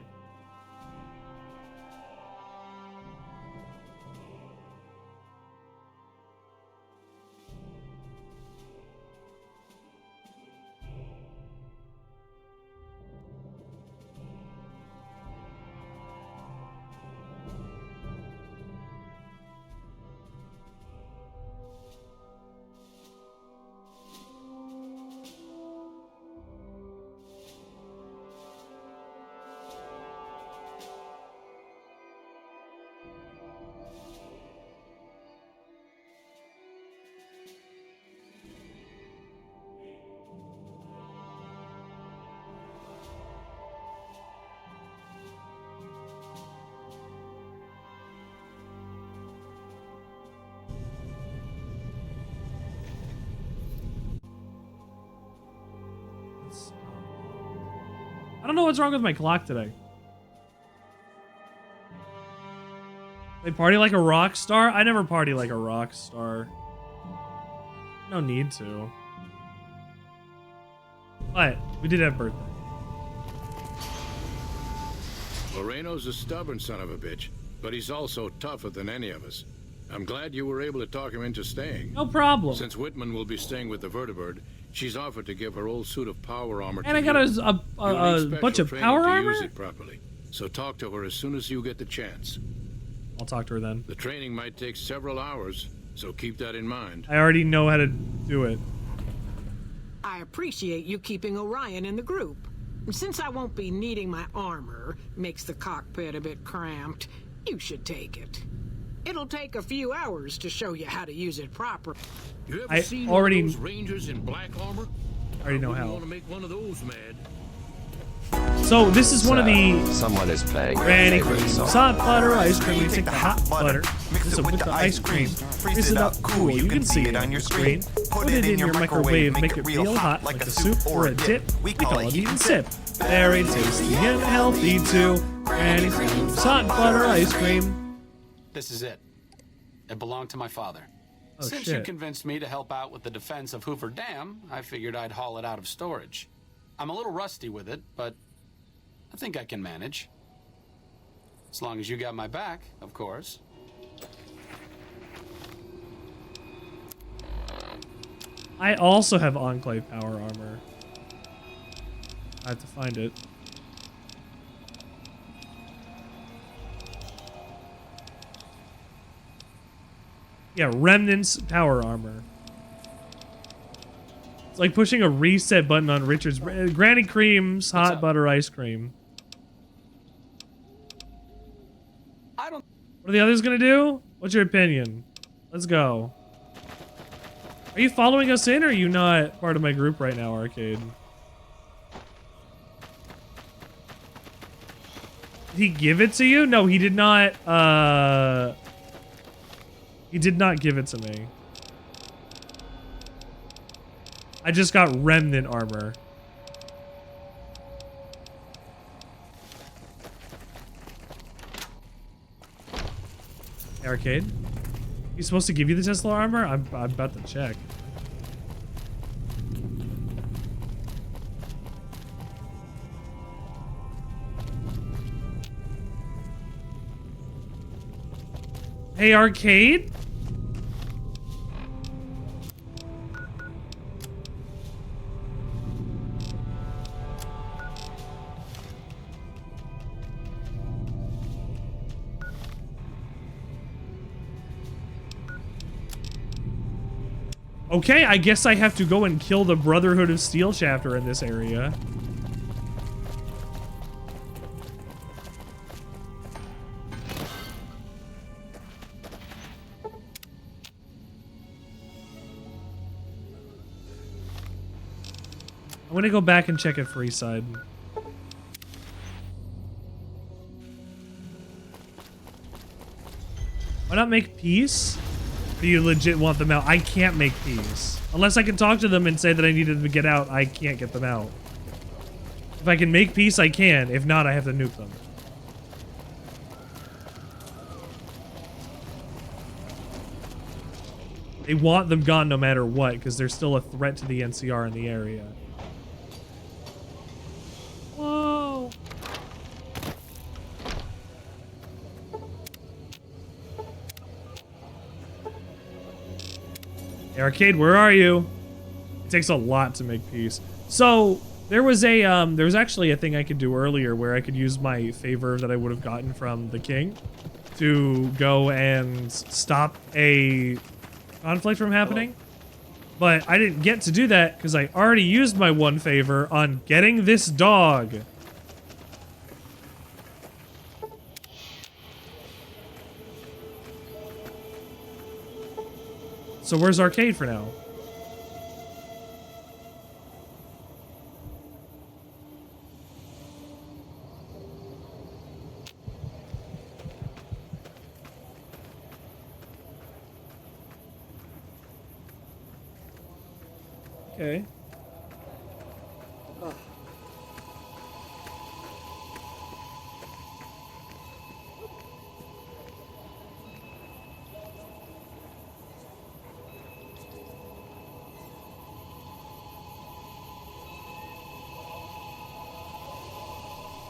I don't know what's wrong with my clock today. They party like a rock star? I never party like a rock star. No need to. But we did have birthday. Moreno's a stubborn son of a bitch, but he's also tougher than any of us. I'm glad you were able to talk him into staying. No problem. Since Whitman will be staying with the vertibird, she's offered to give her old suit of power armor And to I got you. a bunch of Training power to armor? use it properly. So talk to her as soon as you get the chance. I'll talk to her then. The training might take several hours, so keep that in mind. I already know how to do it. I appreciate you keeping Orion in the group. Since I won't be needing my armor, makes the cockpit a bit cramped, you should take it. It'll take a few hours to show you how to use it properly. You ever I seen already- one of those Rangers in black armor? I already know wouldn't how. want to make one of those mad. So this is one of the Someone is playing Granny your favorite cream, song. hot butter, ice cream. You take the hot butter, mix it with the ice cream, freeze it up cool. You can see it on your screen. Put it in your microwave, make it real hot, like a soup or a dip. We call it eat and sip. Very tasty and healthy too. Granny cream's hot butter ice cream. This is it. It belonged to my father. Oh, Since shit. you convinced me to help out with the defense of Hoover Dam, I figured I'd haul it out of storage. I'm a little rusty with it, but I think I can manage. As long as you got my back, of course. I also have Enclave power armor. I have to find it. Yeah, Remnants power armor. It's like pushing a reset button on Richard's Granny Cream's hot butter ice cream. What are the others gonna do? What's your opinion? Let's go. Are you following us in, or are you not part of my group right now, Arcade? Did he give it to you? No, he did not, he did not give it to me. I just got remnant armor. Arcade? He's supposed to give you the Tesla armor? I'm about to check. Hey, Arcade? Okay, I guess I have to go and kill the Brotherhood of Steel chapter in this area. I'm gonna go back and check at Freeside. Why not make peace? Do you legit want them out? I can't make peace. Unless I can talk to them and say that I needed them to get out, I can't get them out. If I can make peace, I can. If not, I have to nuke them. They want them gone no matter what, because they're still a threat to the NCR in the area. Whoa! Hey, Arcade, where are you? It takes a lot to make peace. So there was actually a thing I could do earlier where I could use my favor that I would have gotten from the king to go and stop a conflict from happening. But I didn't get to do that because I already used my one favor on getting this dog. So where's Arcade for now? Okay.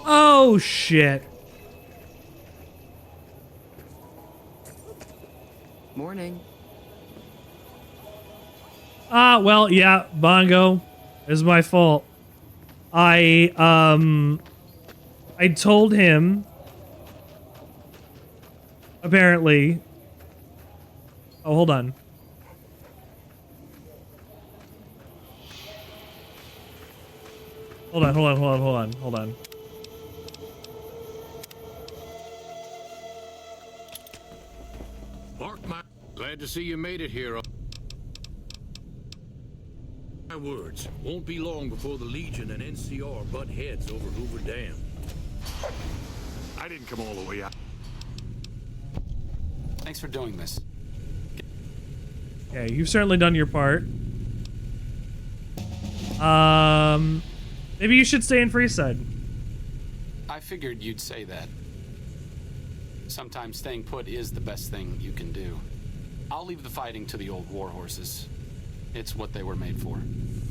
Oh, shit. Morning. Well, yeah, Bongo. It's my fault. I told him, apparently. Oh, hold on. Hold on. Glad to see you made it here. my words. Won't be long before the Legion and NCR butt heads over Hoover Dam. I didn't come all the way out. Thanks for doing this. Okay, you've certainly done your part. Maybe you should stay in Freeside. I figured you'd say that. Sometimes staying put is the best thing you can do. I'll leave the fighting to the old war horses. It's what they were made for.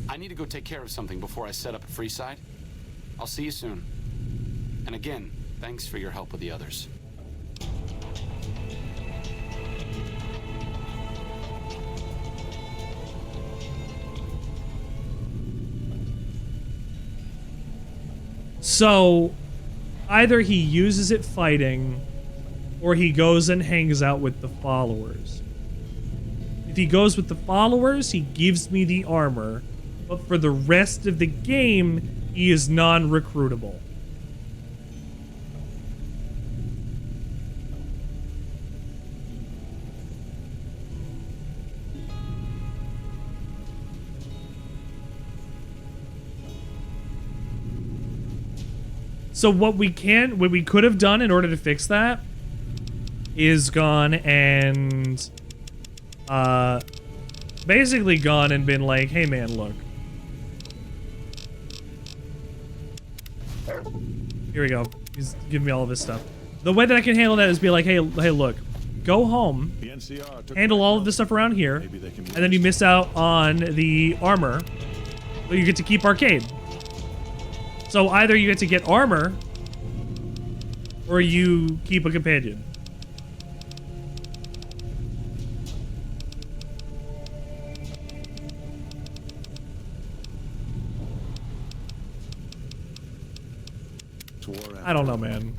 I need to go take care of something before I set up at Freeside. I'll see you soon. And again, thanks for your help with the others. So, either he uses it fighting, or he goes and hangs out with the followers. If he goes with the followers, he gives me the armor, but for the rest of the game, he is non-recruitable. So what we could have done in order to fix that is gone and basically gone and been like, hey man, look. Here we go. He's giving me all of his stuff. The way that I can handle that is be like, hey look, go home, handle all of the stuff around here, and then you miss out on the armor, but you get to keep arcade. So either you get to get armor, or you keep a companion. I don't know, man.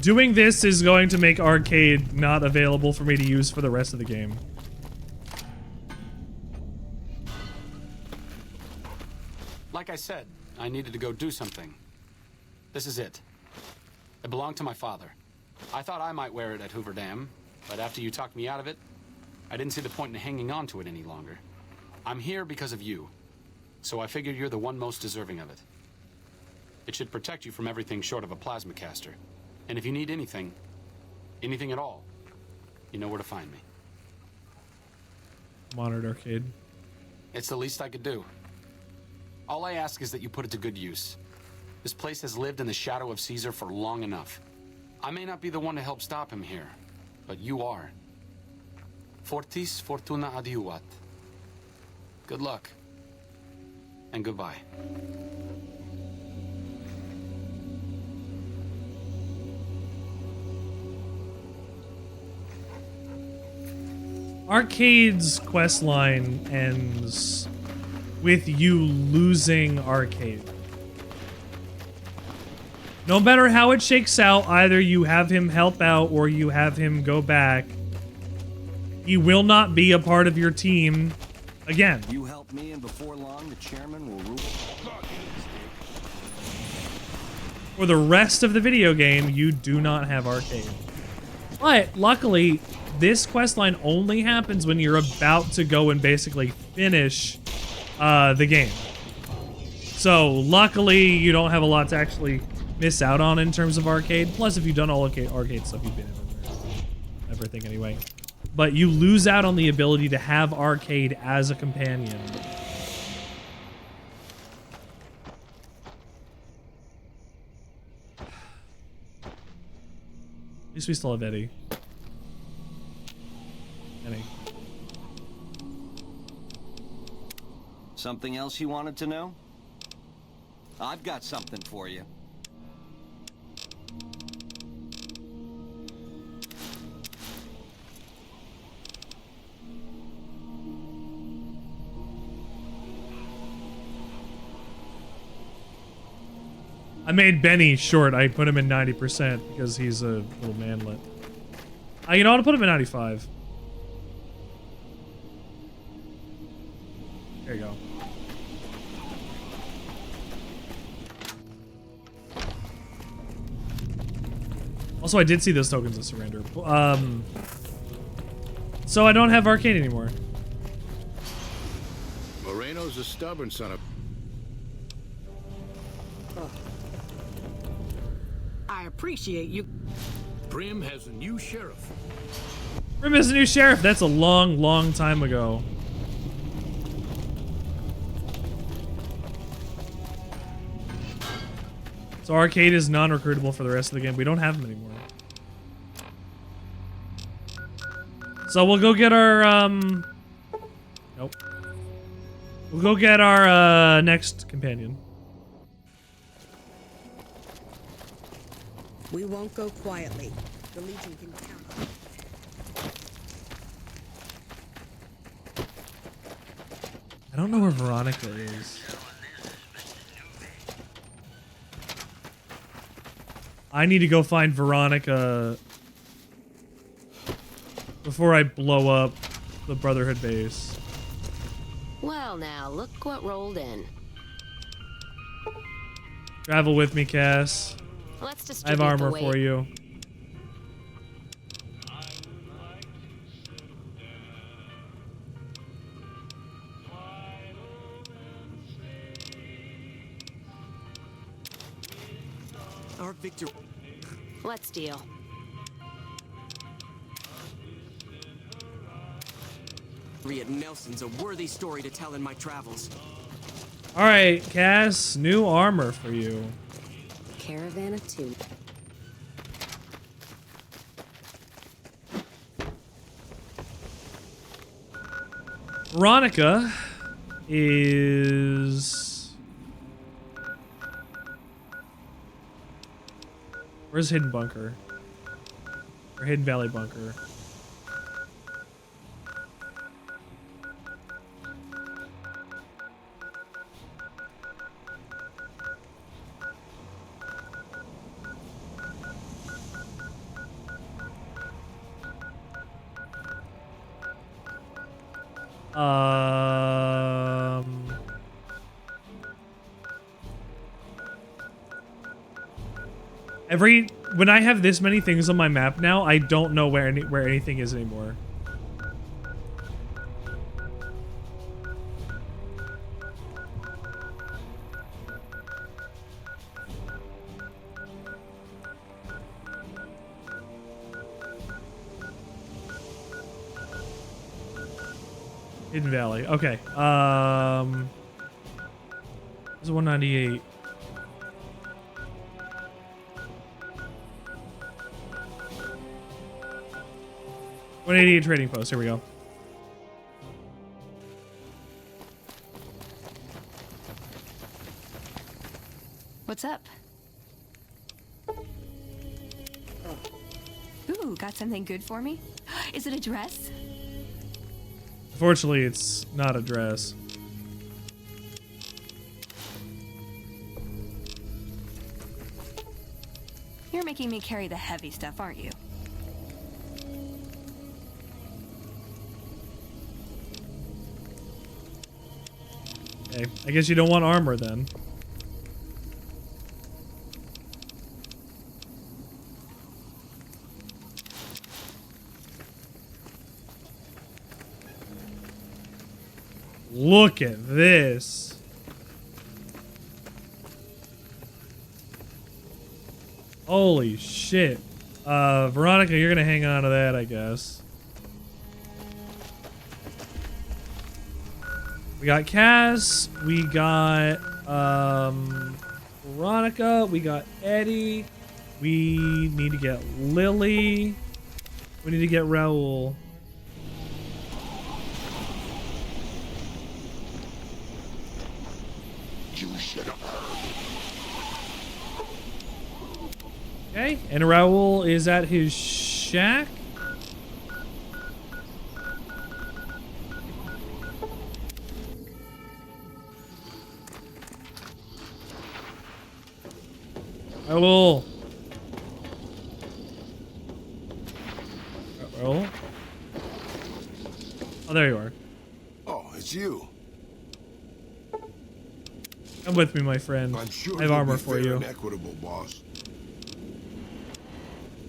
Doing this is going to make arcade not available for me to use for the rest of the game. Like I said, I needed to go do something. This is it. It belonged to my father. I thought I might wear it at Hoover Dam, but after you talked me out of it, I didn't see the point in hanging on to it any longer. I'm here because of you, so I figured you're the one most deserving of it. It should protect you from everything short of a plasma caster. And if you need anything at all, you know where to find me. Modern arcade. It's the least I could do. All I ask is that you put it to good use. This place has lived in the shadow of Caesar for long enough. I may not be the one to help stop him here, but you are. Fortis fortuna adiuvat. Good luck. And goodbye. Arcade's questline ends with you losing Arcade. No matter how it shakes out, either you have him help out or you have him go back. He will not be a part of your team again. You help me, and before long, the chairman will rule. For the rest of the video game, you do not have Arcade. But luckily, this questline only happens when you're about to go and basically finish the game. So luckily, you don't have a lot to actually miss out on in terms of Arcade. Plus, if you've done all arcade stuff, you've been everything anyway. But you lose out on the ability to have Arcade as a companion. At least we still have Eddie. Eddie. Something else you wanted to know? I've got something for you. I made Benny short. I put him in 90% because he's a little manlet. You know what? I'll put him in 95. There you go. Also, I did see those tokens of surrender. So I don't have arcade anymore. Moreno's a stubborn son of... I appreciate you. Prim has a new sheriff. Prim is a new sheriff. That's a long, long time ago. So arcade is non-recruitable for the rest of the game. We don't have them anymore. So we'll go get our, nope. We'll go get our, next companion. We won't go quietly. The Legion can count on it. I don't know where Veronica is. I need to go find Veronica before I blow up the Brotherhood base. Well, now, look what rolled in. Travel with me, Cass. Let's I have distribute the armor weight. for you. Our victory. Let's deal. At Nelson's a worthy story to tell in my travels. All right, Cass, new armor for you. Caravan of two. Veronica is... Where's Hidden Bunker? Or Hidden Valley Bunker? When I have this many things on my map now, I don't know where anything is anymore. Hidden Valley. Okay. This is 198. $188 trading post. Here we go. What's up? Ooh, got something good for me? Is it a dress? Unfortunately, it's not a dress. You're making me carry the heavy stuff, aren't you? Okay, I guess you don't want armor then. Look at this. Holy shit. Veronica, you're gonna hang on to that, I guess. We got Cass, we got Veronica, we got Eddie, we need to get Lily, we need to get Raoul. You should have heard. Okay, and Raoul is at his shack. Raoul. Raoul? Oh, there you are. Oh, it's you. Come with me, my friend. I'm sure I have you'll armor be for fair you. and equitable, boss.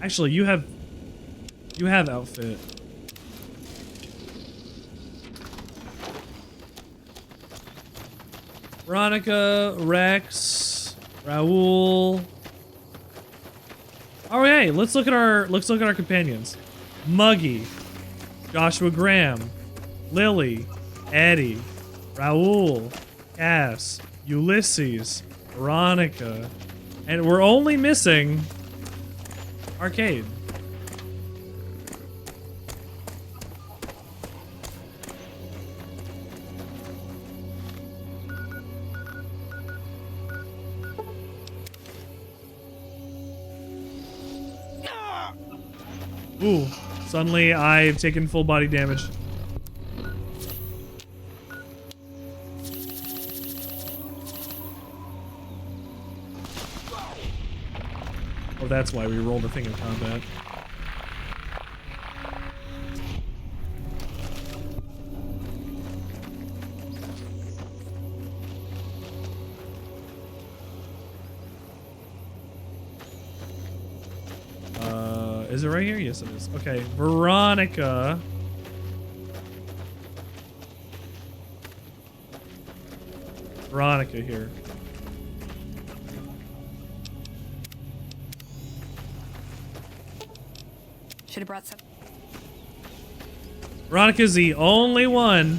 Actually, you have outfit. Veronica, Rex, Raoul. Oh, hey, let's look at our companions. Muggy, Joshua Graham, Lily, Eddie, Raoul, Cass, Ulysses, Veronica, and we're only missing Arcade. Ooh, suddenly I've taken full body damage. Oh, that's why we rolled a thing in combat. Is it right here? Yes, it is. Okay, Veronica. Veronica here. Should have brought some. Veronica's the only one.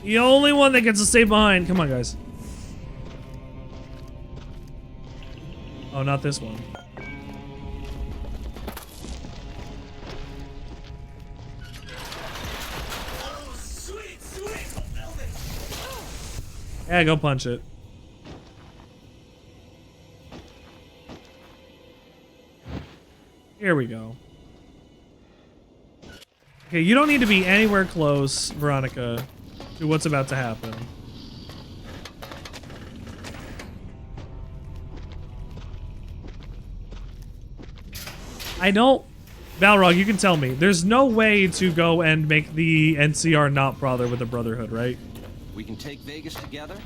The only one that gets to stay behind. Come on, guys. Oh, not this one. Yeah, go punch it. Here we go. Okay, you don't need to be anywhere close, Veronica, to what's about to happen. I don't... Balrog, you can tell me. There's no way to go and make the NCR not bother with the Brotherhood, right? We can take Vegas together?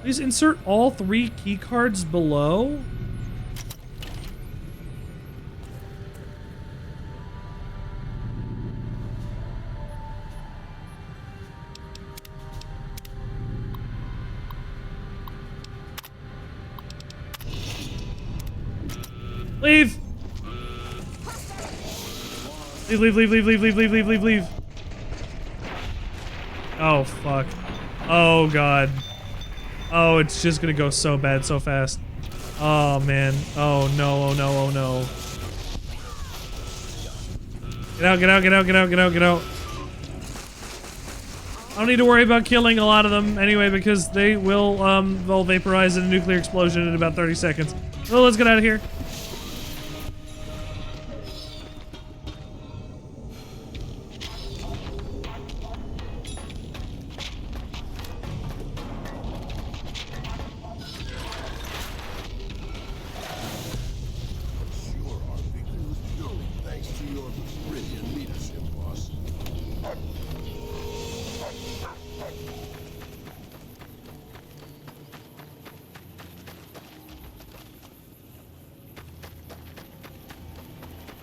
Please insert all 3 key cards below. Leave! Leave. Oh, fuck. Oh, God. Oh, it's just gonna go so bad so fast. Oh, man. Oh, no, oh, no, oh, no. Get out. I don't need to worry about killing a lot of them anyway, because they will, they'll vaporize in a nuclear explosion in about 30 seconds. So let's get out of here.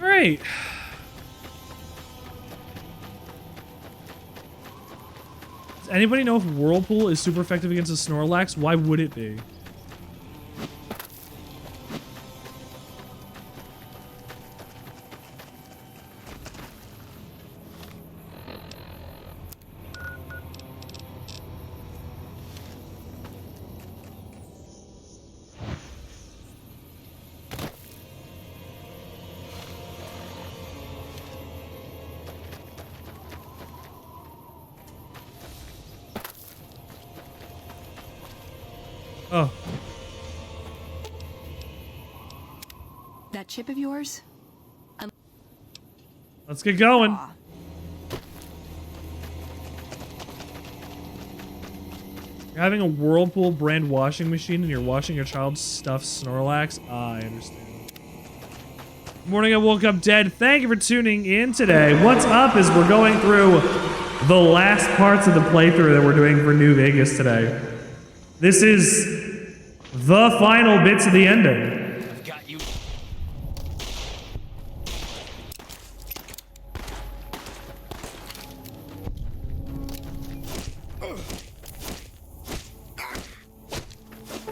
Alright. Does anybody know if Whirlpool is super effective against a Snorlax? Why would it be? Oh. That chip of yours? Let's get going. Aw. You're having a Whirlpool brand washing machine and you're washing your child's stuffed Snorlax? Ah, I understand. Morning, I woke up dead. Thank you for tuning in today. What's up is we're going through the last parts of the playthrough that we're doing for New Vegas today. This is the final bits of the ending. I've got you.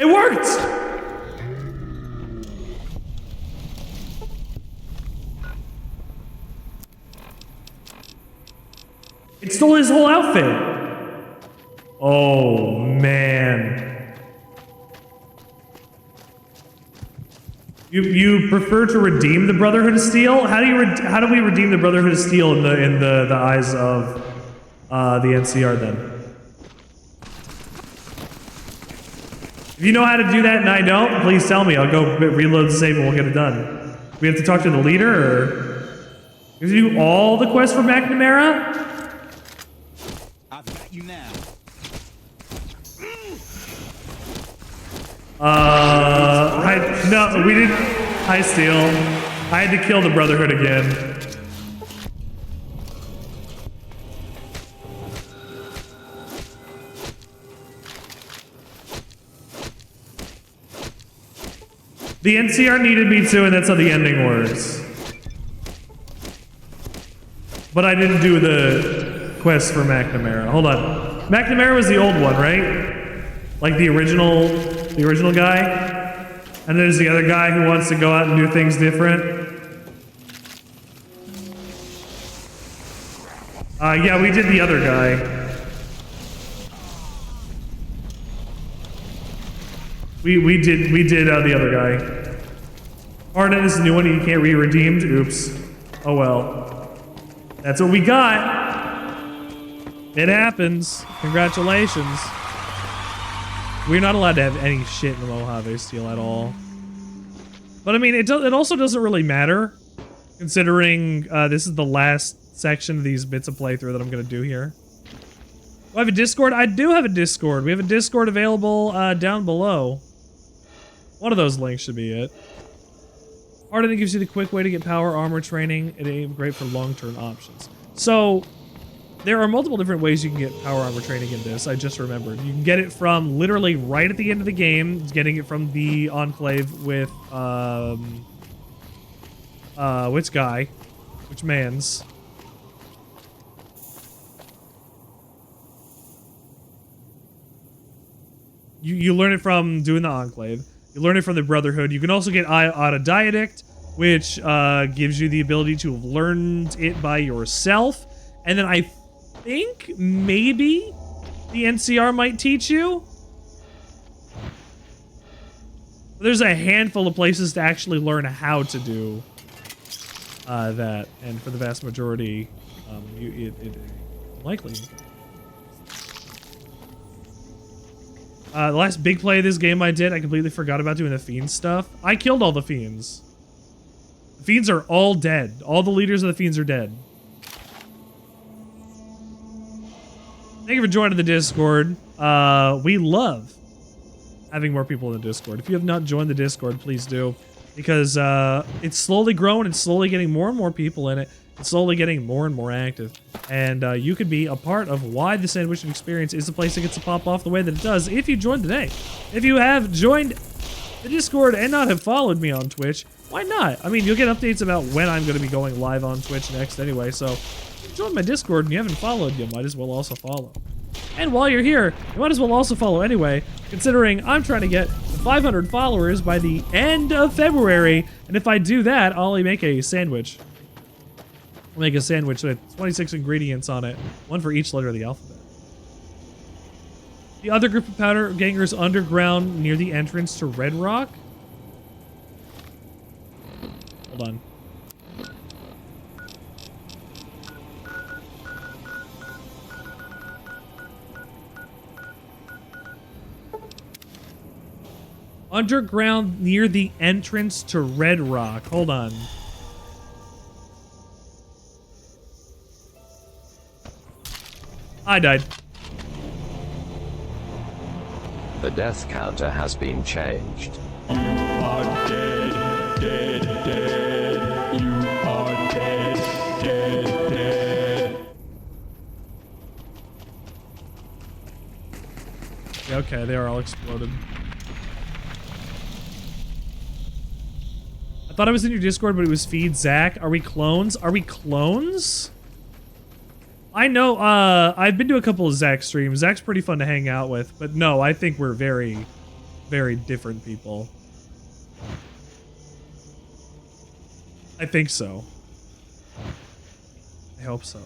It worked! It stole his whole outfit. Oh, man. You prefer to redeem the Brotherhood of Steel? How do we redeem the Brotherhood of Steel in the eyes of the NCR then? If you know how to do that and I don't, please tell me. I'll go reload the save and we'll get it done. We have to talk to the leader, or give you all the quests for McNamara? I've got you now. No, we didn't. Hi, Steel. I had to kill the Brotherhood again. The NCR needed me too, and that's how the ending works. But I didn't do the quest for McNamara. Hold on. McNamara was the old one, right? Like the original guy? And there's the other guy who wants to go out and do things different. Yeah, we did the other guy. We did the other guy. Arden is the new one, you can't re-redeemed. Oops. Oh well. That's what we got. It happens. Congratulations. We're not allowed to have any shit in the Mojave Steel at all. But I mean, it also doesn't really matter, considering this is the last section of these bits of playthrough that I'm going to do here. Do I have a Discord? I do have a Discord. We have a Discord available down below. One of those links should be it. Arden gives you the quick way to get power armor training. It ain't great for long-term options. So, there are multiple different ways you can get power armor training in this. I just remembered. You can get it from literally right at the end of the game. Getting it from the Enclave with, which guy? Which man's? You learn it from doing the Enclave. You learn it from the Brotherhood. You can also get Autodidact, which gives you the ability to have learned it by yourself. And then I think maybe the NCR might teach you. There's a handful of places to actually learn how to do that. And for the vast majority, it likely. The last big play of this game I did, I completely forgot about doing the Fiend stuff. I killed all the Fiends. The Fiends are all dead. All the leaders of the Fiends are dead. Thank you for joining the Discord. We love having more people in the Discord. If you have not joined the Discord, please do. Because it's slowly growing and slowly getting more and more people in it. It's slowly getting more and more active. And you could be a part of why the Sandwichard experience is the place that gets to pop off the way that it does if you join today. If you have joined the Discord and not have followed me on Twitch, why not? I mean, you'll get updates about when I'm going to be going live on Twitch next anyway, so if you join my Discord and you haven't followed, you might as well also follow. And while you're here, you might as well also follow anyway, considering I'm trying to get 500 followers by the end of February, and if I do that, I'll make a sandwich. I'll make a sandwich with 26 ingredients on it, one for each letter of the alphabet. The other group of powder gangers underground near the entrance to Red Rock. Hold on. Underground near the entrance to Red Rock. Hold on. I died. The death counter has been changed. You are dead, dead, dead. You are dead, dead, dead. Yeah, okay, they are all exploded. I thought I was in your Discord, but it was feed Zach. Are we clones? Are we clones? I know, I've been to a couple of Zach streams. Zach's pretty fun to hang out with, but no, I think we're very, very different people. I think so. I hope so.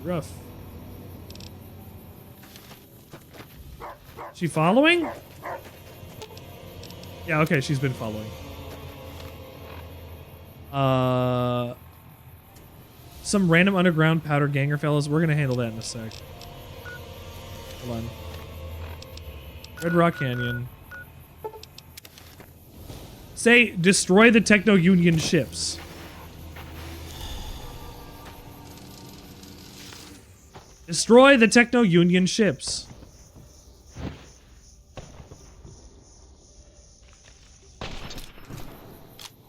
Rough. She following? Yeah, okay, she's been following. Some random underground powder ganger fellas. We're gonna handle that in a sec. Hold on. Red Rock Canyon. Say, destroy the Techno Union ships. Destroy the Techno Union ships.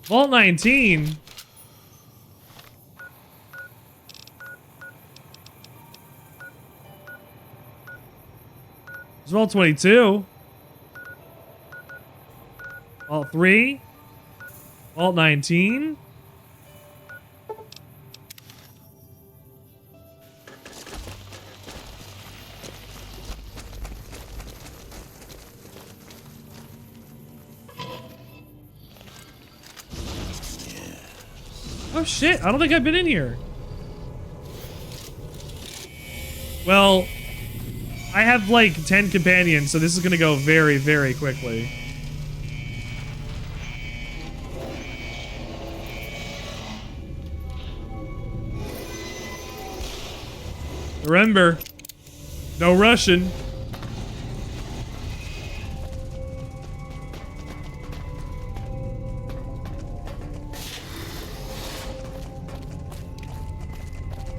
Vault 19. There's Vault 22. Vault 3. Vault 19. Oh shit, I don't think I've been in here. Well, I have like 10 companions, so this is gonna go very, very quickly. Remember, no rushing.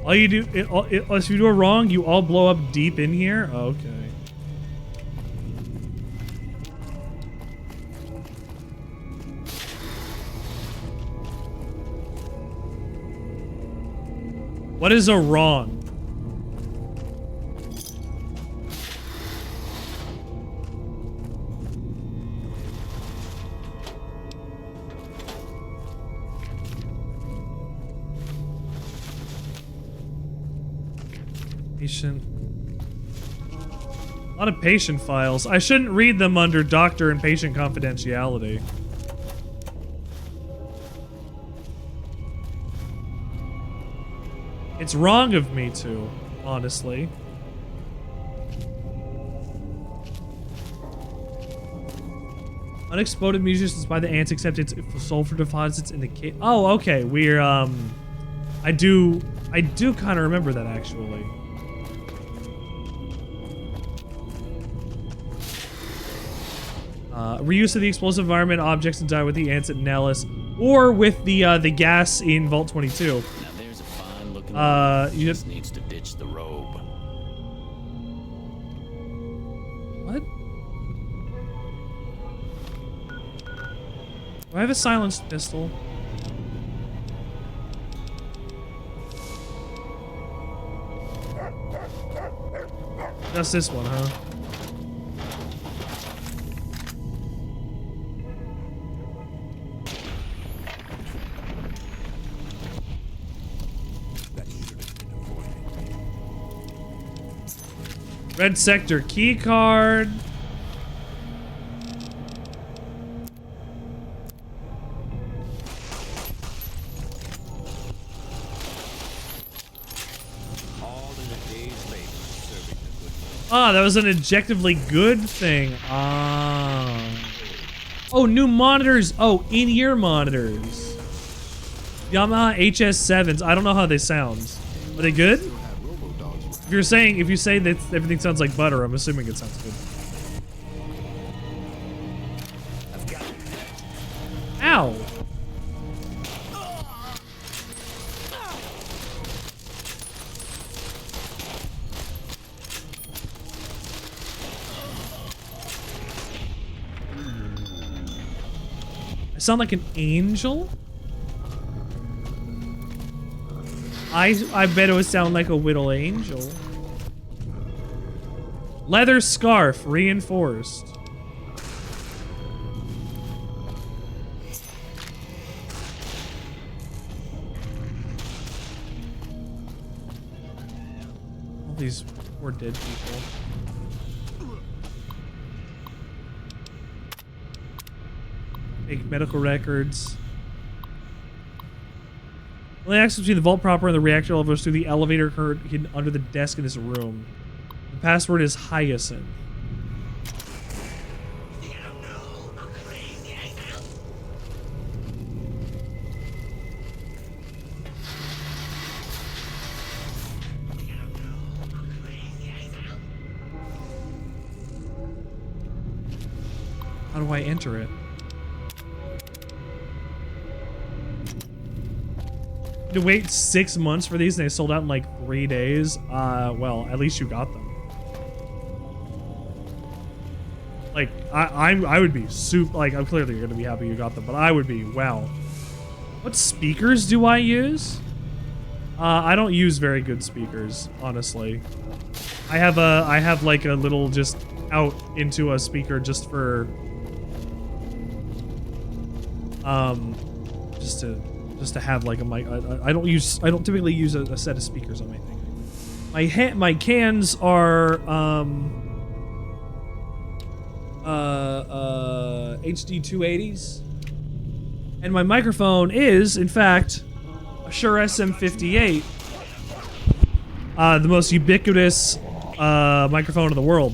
All you do, if you do it wrong, you all blow up deep in here? Okay. What is a wrong? Patient. A lot of patient files. I shouldn't read them under doctor and patient confidentiality. It's wrong of me to, honestly. Unexploded munitions by the ants, except it's sulfur deposits in the cave. Oh, okay. We're I do kind of remember that actually. Reuse of the explosive environment objects and die with the ants at Nellis, or with the gas in Vault 22. Now there's a fine looking one. You Just needs to ditch the robe. What? Do I have a silenced pistol? That's this one, huh? Red sector key card. Ah, that was an objectively good thing. Ah. Oh, new monitors. Oh, in-ear monitors. Yamaha HS7s. I don't know how they sound. Are they good? If you say that everything sounds like butter, I'm assuming it sounds good. Ow. I sound like an angel? I bet it would sound like a little angel. Leather scarf, reinforced. All these poor dead people. Fake medical records. Only access between the vault proper and the reactor level is through the elevator current hidden under the desk in this room. The password is Hyacinth. How do I enter it? To wait 6 months for these and they sold out in like 3 days. Well, at least you got them. Like I would be super, like, I'm clearly you're gonna be happy you got them, but I would be, wow. What speakers do I use? I don't use very good speakers, honestly. I have like a little just out into a speaker just for just to have like a mic. I don't typically use a set of speakers on my thing. My cans are HD 280s, and my microphone is in fact a Shure SM58, the most ubiquitous microphone in the world.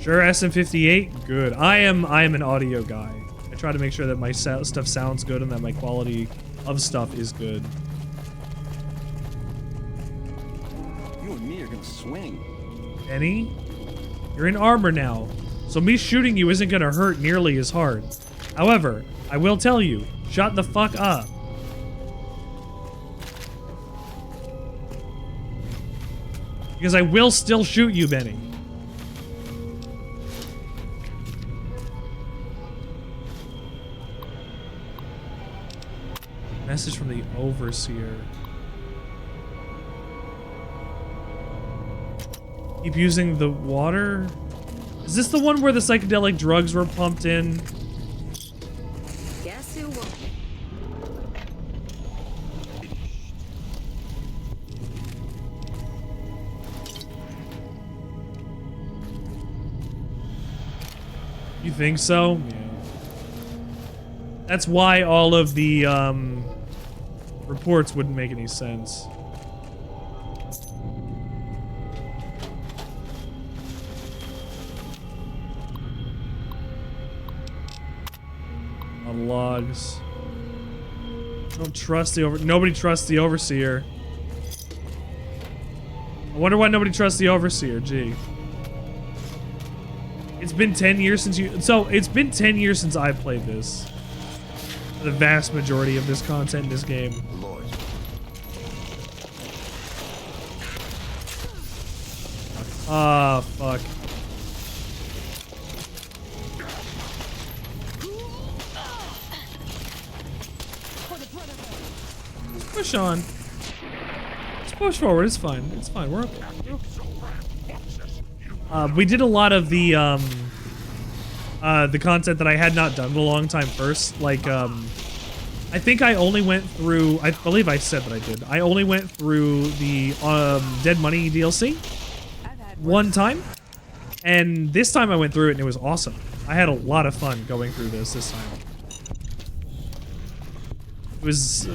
Sure, SM58, good. I am an audio guy. I try to make sure that my stuff sounds good and that my quality of stuff is good. You and me are gonna swing. Benny, you're in armor now, so me shooting you isn't gonna hurt nearly as hard. However, I will tell you, shut the fuck up. Because I will still shoot you, Benny. Message from the Overseer. Keep using the water? Is this the one where the psychedelic drugs were pumped in? Guess who won? You think so? Yeah. That's why all of the reports wouldn't make any sense. On logs. Don't trust the nobody trusts the Overseer. I wonder why nobody trusts the Overseer, gee. It's been 10 years since you... So, it's been 10 years since I played this. The vast majority of this content in this game. Ah, fuck. Let's push on. Let's push forward. It's fine. It's fine. We're okay. We did a lot of the content that I had not done in a long time first. Like, I think I only went through, I believe I said that I did. I only went through the Dead Money DLC one time. And this time I went through it and it was awesome. I had a lot of fun going through this time. It was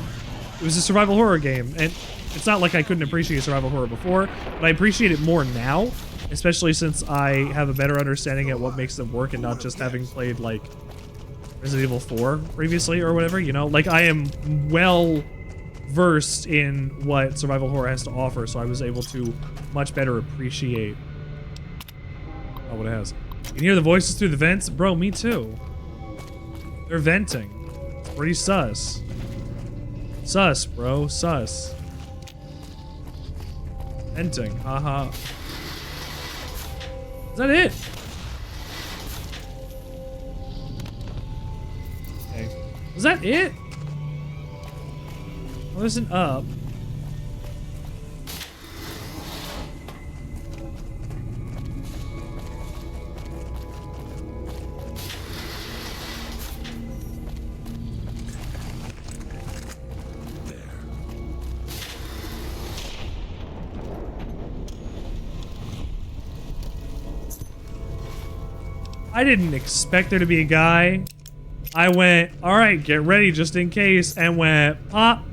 a survival horror game, and it's not like I couldn't appreciate survival horror before, but I appreciate it more now, especially since I have a better understanding at what makes them work and not just having played like Resident Evil 4 previously or whatever, you know? Like I am well versed in what survival horror has to offer, so I was able to much better appreciate what it has. You can hear the voices through the vents? Bro, me too. They're venting. It's pretty sus. Sus, bro. Sus. Venting. Haha. Is that it? Okay. Was that it? Well, there's an up. I didn't expect there to be a guy. I went, all right, get ready just in case, and went, pop.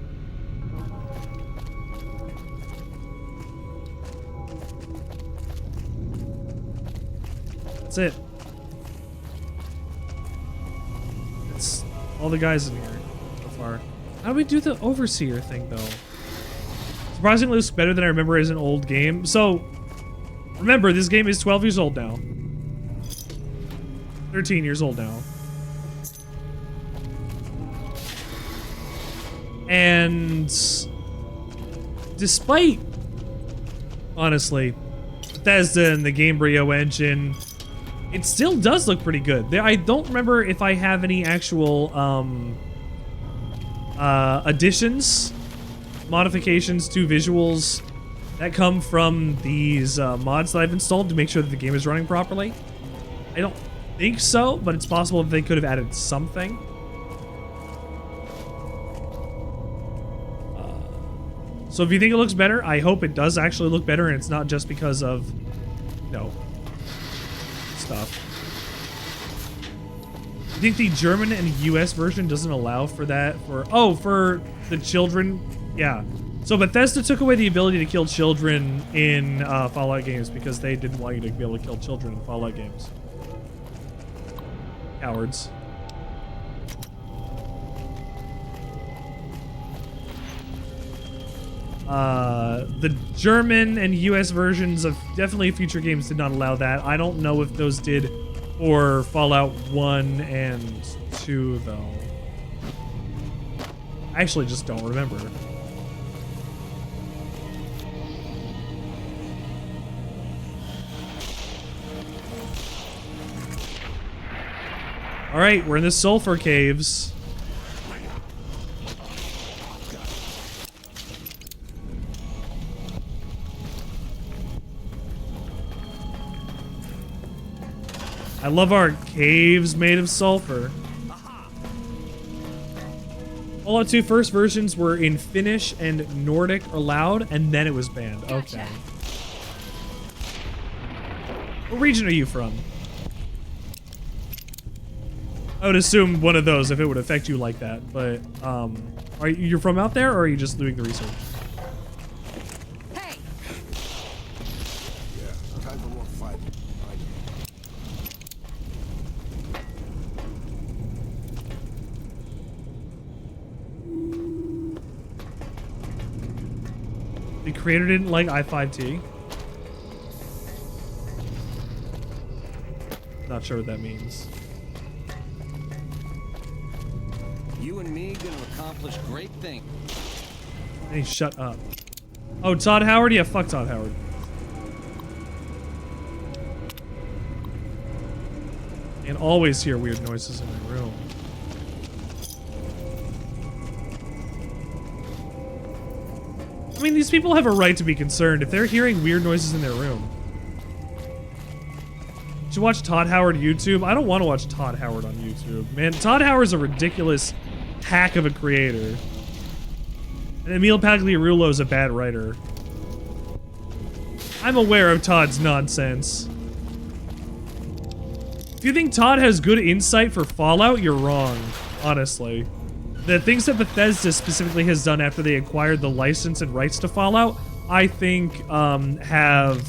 That's it. It's all the guys in here so far. How do we do the overseer thing, though? Surprisingly, looks better than I remember as an old game. So, remember, this game is 12 years old now. 13 years old now. And despite, honestly, Bethesda and the Gamebryo engine, it still does look pretty good. I don't remember if I have any actual additions, modifications to visuals that come from these mods that I've installed to make sure that the game is running properly. I don't think so, but it's possible that they could have added something. So if you think it looks better, I hope it does actually look better and it's not just because of, you know, stuff. I think the German and US version doesn't allow for that for the children. Yeah. So Bethesda took away the ability to kill children in Fallout games because they didn't want you to be able to kill children in Fallout games. Cowards. The German and US versions of definitely future games did not allow that. I don't know if those did for Fallout 1 and 2 though. I actually just don't remember. All right, we're in the sulfur caves. I love our caves made of sulfur. Fallout 2 first versions were in Finnish and Nordic allowed, and then it was banned. Okay. What region are you from? I would assume one of those if it would affect you like that, but are you from out there or are you just doing the research? Hey. Yeah, time for more fighting. The creator didn't like i5T. Not sure what that means. You and me gonna accomplish great things. Hey, shut up. Oh, Todd Howard? Yeah, fuck Todd Howard. And always hear weird noises in my room. I mean, these people have a right to be concerned if they're hearing weird noises in their room. You should watch Todd Howard YouTube. I don't want to watch Todd Howard on YouTube. Man, Todd Howard's a ridiculous hack of a creator. And Emil Pagliarulo is a bad writer. I'm aware of Todd's nonsense. If you think Todd has good insight for Fallout, you're wrong. Honestly. the things that Bethesda specifically has done after they acquired the license and rights to Fallout, I think have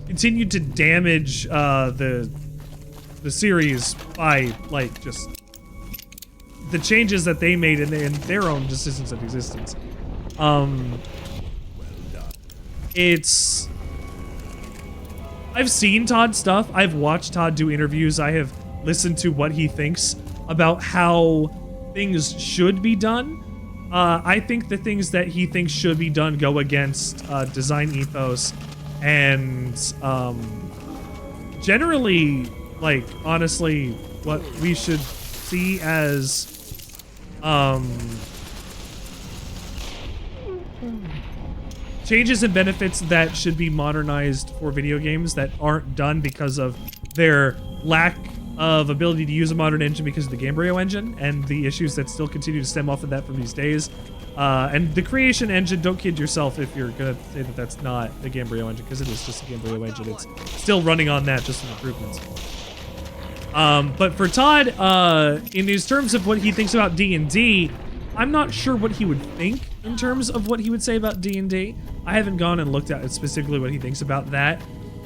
continued to damage the series by like just the changes that they made in their own decisions of existence. I've seen Todd's stuff. I've watched Todd do interviews. I have listened to what he thinks about how things should be done. I think the things that he thinks should be done go against design ethos and generally, like, honestly, what we should see as changes and benefits that should be modernized for video games that aren't done because of their lack of ability to use a modern engine because of the Gamebryo engine and the issues that still continue to stem off of that from these days. And the creation engine, don't kid yourself if you're gonna say that that's not the Gamebryo engine, because it is just a Gamebryo engine. It's still running on that, just with improvements. But for Todd, in his terms of what he thinks about D&D, I'm not sure what he would think in terms of what he would say about D&D. I haven't gone and looked at specifically what he thinks about that.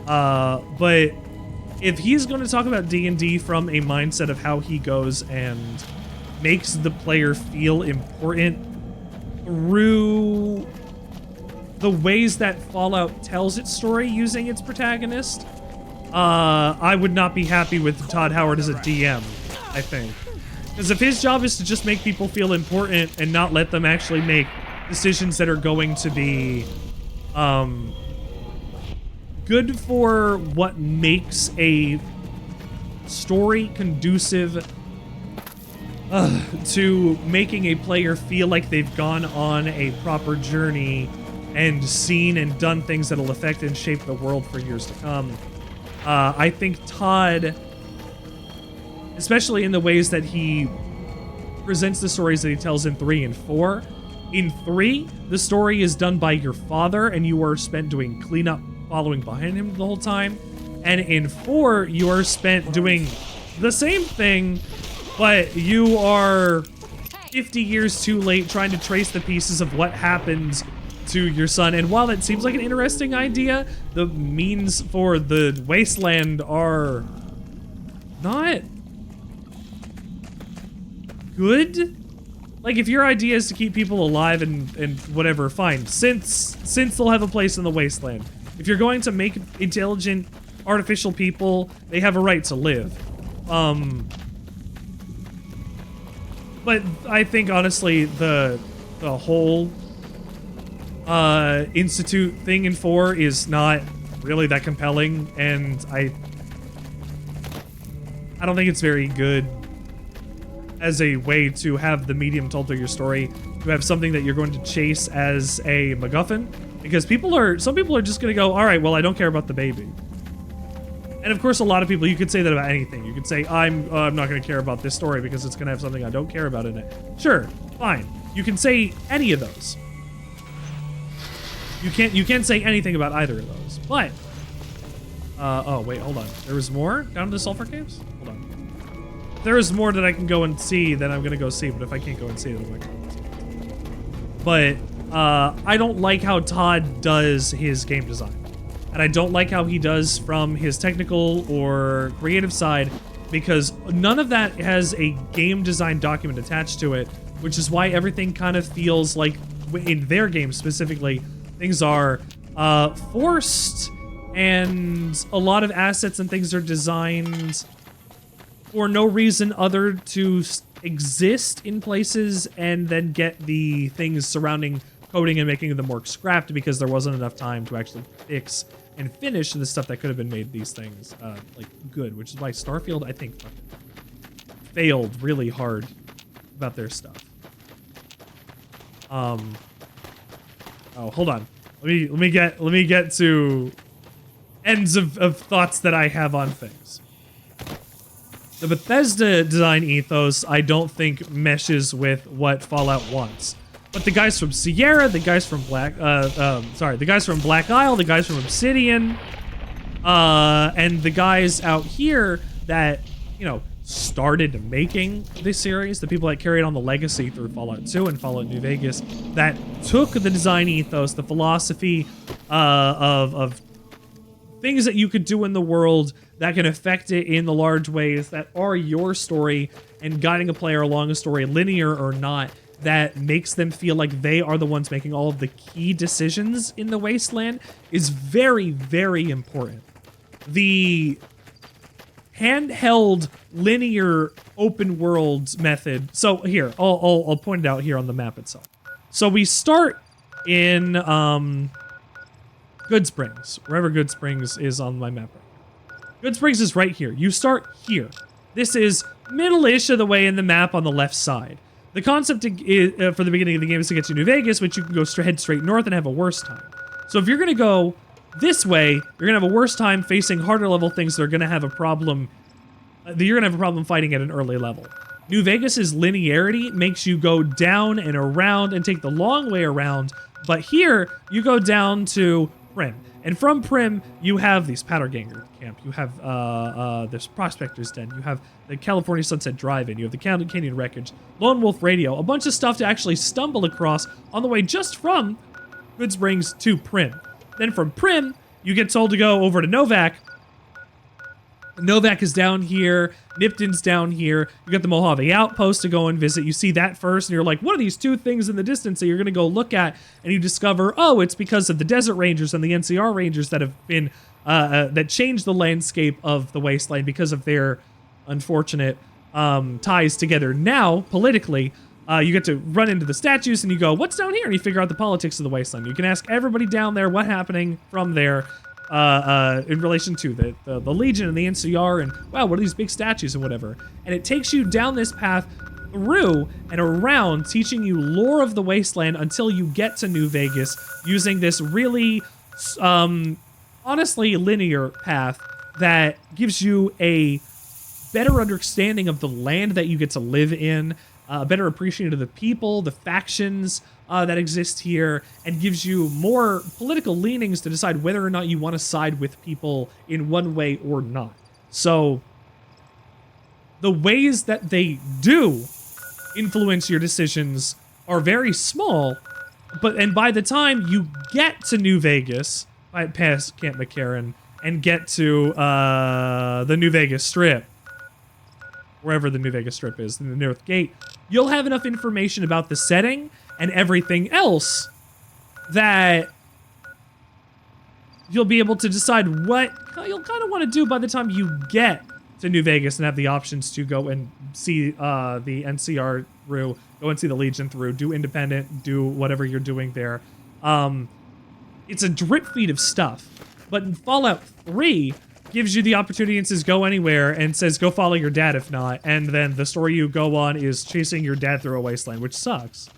But if he's going to talk about D&D from a mindset of how he goes and makes the player feel important through the ways that Fallout tells its story using its protagonist, I would not be happy with Todd Howard as a DM, I think. Because if his job is to just make people feel important and not let them actually make decisions that are going to be good for what makes a story conducive to making a player feel like they've gone on a proper journey and seen and done things that'll affect and shape the world for years to come. I think Todd, especially in the ways that he presents the stories that he tells in 3 and 4. In 3, the story is done by your father, and you are spent doing cleanup, following behind him the whole time. And in 4, you are spent doing the same thing, but you are 50 years too late trying to trace the pieces of what happened to your son. And while that seems like an interesting idea, the means for the wasteland are not good. Like, if your idea is to keep people alive and whatever, fine. Since they'll have a place in the wasteland. If you're going to make intelligent artificial people, they have a right to live. But I think, honestly, the whole Institute thing in 4 is not really that compelling, and I don't think it's very good as a way to have the medium told through your story, to have something that you're going to chase as a MacGuffin, because some people are just going to go, all right, well, I don't care about the baby. And of course, a lot of people, you could say that about anything. You could say, I'm not going to care about this story because it's going to have something I don't care about in it. Sure, fine. You can say any of those. You can't say anything about either of those. But, oh, wait, hold on. There was more down in the sulfur caves? Hold on. If there is more that I can go and see, then I'm going to go see. But if I can't go and see, then I'm not going to see. But, I don't like how Todd does his game design. And I don't like how he does from his technical or creative side, because none of that has a game design document attached to it, which is why everything kind of feels like, in their game specifically, things are forced, and a lot of assets and things are designed for no reason other to exist in places and then get the things surrounding coding and making them more scrapped because there wasn't enough time to actually fix and finish the stuff that could have been made these things like good, which is why Starfield, I think, failed really hard about their stuff. Oh, hold on. Let me get to ends of thoughts that I have on things. The Bethesda design ethos, I don't think meshes with what Fallout wants. But the guys from Sierra, the guys from Black Isle, the guys from Obsidian, and the guys out here that, you know, started making this series, the people that carried on the legacy through Fallout 2 and Fallout New Vegas, that took the design ethos, the philosophy of things that you could do in the world that can affect it in the large ways that are your story and guiding a player along a story, linear or not, that makes them feel like they are the ones making all of the key decisions in the Wasteland is very, very important. The handheld linear open world method. So here, I'll point it out here on the map itself. So we start in Good Springs, wherever Good Springs is on my map. Good Springs is right here. You start here. This is middle-ish of the way in the map on the left side. The concept is, for the beginning of the game is to get to New Vegas, which you can go head straight north and have a worse time. So if you're going to go this way, you're going to have a worse time facing harder level things that are going to have a problem. You're going to have a problem fighting at an early level. New Vegas's linearity makes you go down and around and take the long way around. But here, you go down to Prim. And from Prim, you have the Spatterganger camp. You have this Prospector's Den. You have the California Sunset Drive-In. You have the Canyon Wreckage, Lone Wolf Radio, a bunch of stuff to actually stumble across on the way just from Good Springs to Prim. Then from Prim, you get told to go over to Novak. Novak is down here. Nipton's down here. You got the Mojave Outpost to go and visit. You see that first, and you're like, what are these two things in the distance that you're going to go look at? And you discover, oh, it's because of the Desert Rangers and the NCR Rangers that have been, that changed the landscape of the Wasteland because of their unfortunate ties together. Now, politically, you get to run into the statues and you go, what's down here? And you figure out the politics of the Wasteland. You can ask everybody down there what's happening from there in relation to the Legion and the NCR and, wow, what are these big statues and whatever. And it takes you down this path through and around, teaching you lore of the Wasteland until you get to New Vegas using this really, honestly linear path that gives you a better understanding of the land that you get to live in, a better appreciation of the people, the factions that exist here, and gives you more political leanings to decide whether or not you want to side with people in one way or not. So the ways that they do influence your decisions are very small, and by the time you get to New Vegas, past Camp McCarran, and get to the New Vegas Strip, wherever the New Vegas Strip is, in the North Gate, you'll have enough information about the setting and everything else that you'll be able to decide what you'll kind of want to do by the time you get to New Vegas and have the options to go and see the NCR through, go and see the Legion through, do independent, do whatever you're doing there. It's a drip feed of stuff, but in Fallout 3 gives you the opportunity and says go anywhere and says go follow your dad if not, and then the story you go on is chasing your dad through a wasteland, which sucks.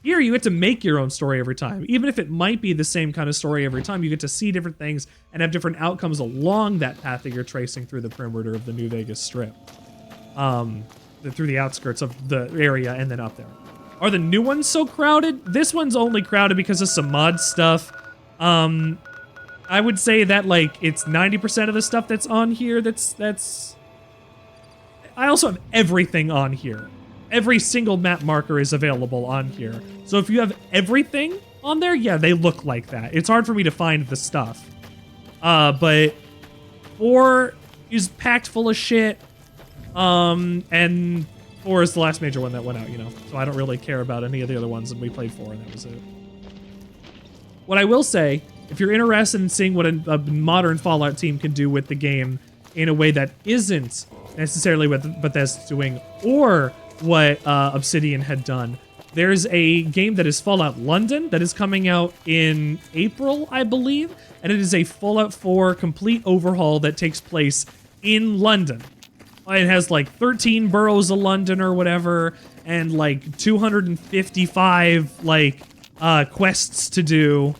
Here you get to make your own story every time. Even if it might be the same kind of story every time, you get to see different things and have different outcomes along that path that you're tracing through the perimeter of the New Vegas Strip. Through the outskirts of the area and then up there. Are the new ones so crowded? This one's only crowded because of some mod stuff. I would say that, like, it's 90% of the stuff that's on here that's... I also have everything on here. Every single map marker is available on here. So if you have everything on there, yeah, they look like that. It's hard for me to find the stuff. But 4 is packed full of shit. And 4 is the last major one that went out, you know. So I don't really care about any of the other ones, and we played 4 and that was it. What I will say, if you're interested in seeing what a modern Fallout team can do with the game in a way that isn't necessarily what Bethesda's doing or what Obsidian had done, there's a game that is Fallout London that is coming out in April, I believe, and it is a Fallout 4 complete overhaul that takes place in London. It has like 13 boroughs of London or whatever, and like 255 like quests to do.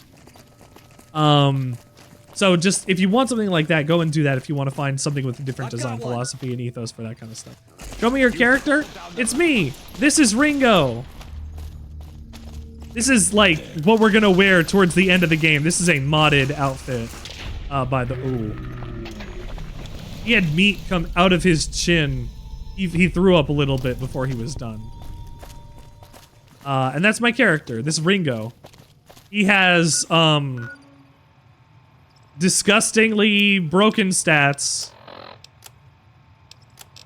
So just, if you want something like that, go and do that if you want to find something with a different design philosophy and ethos for that kind of stuff. Show me your character. It's me. This is Ringo. This is like what we're gonna wear towards the end of the game. This is a modded outfit by the... Ooh. He had meat come out of his chin he threw up a little bit before he was done. And that's my character, this Ringo. He has, disgustingly broken stats.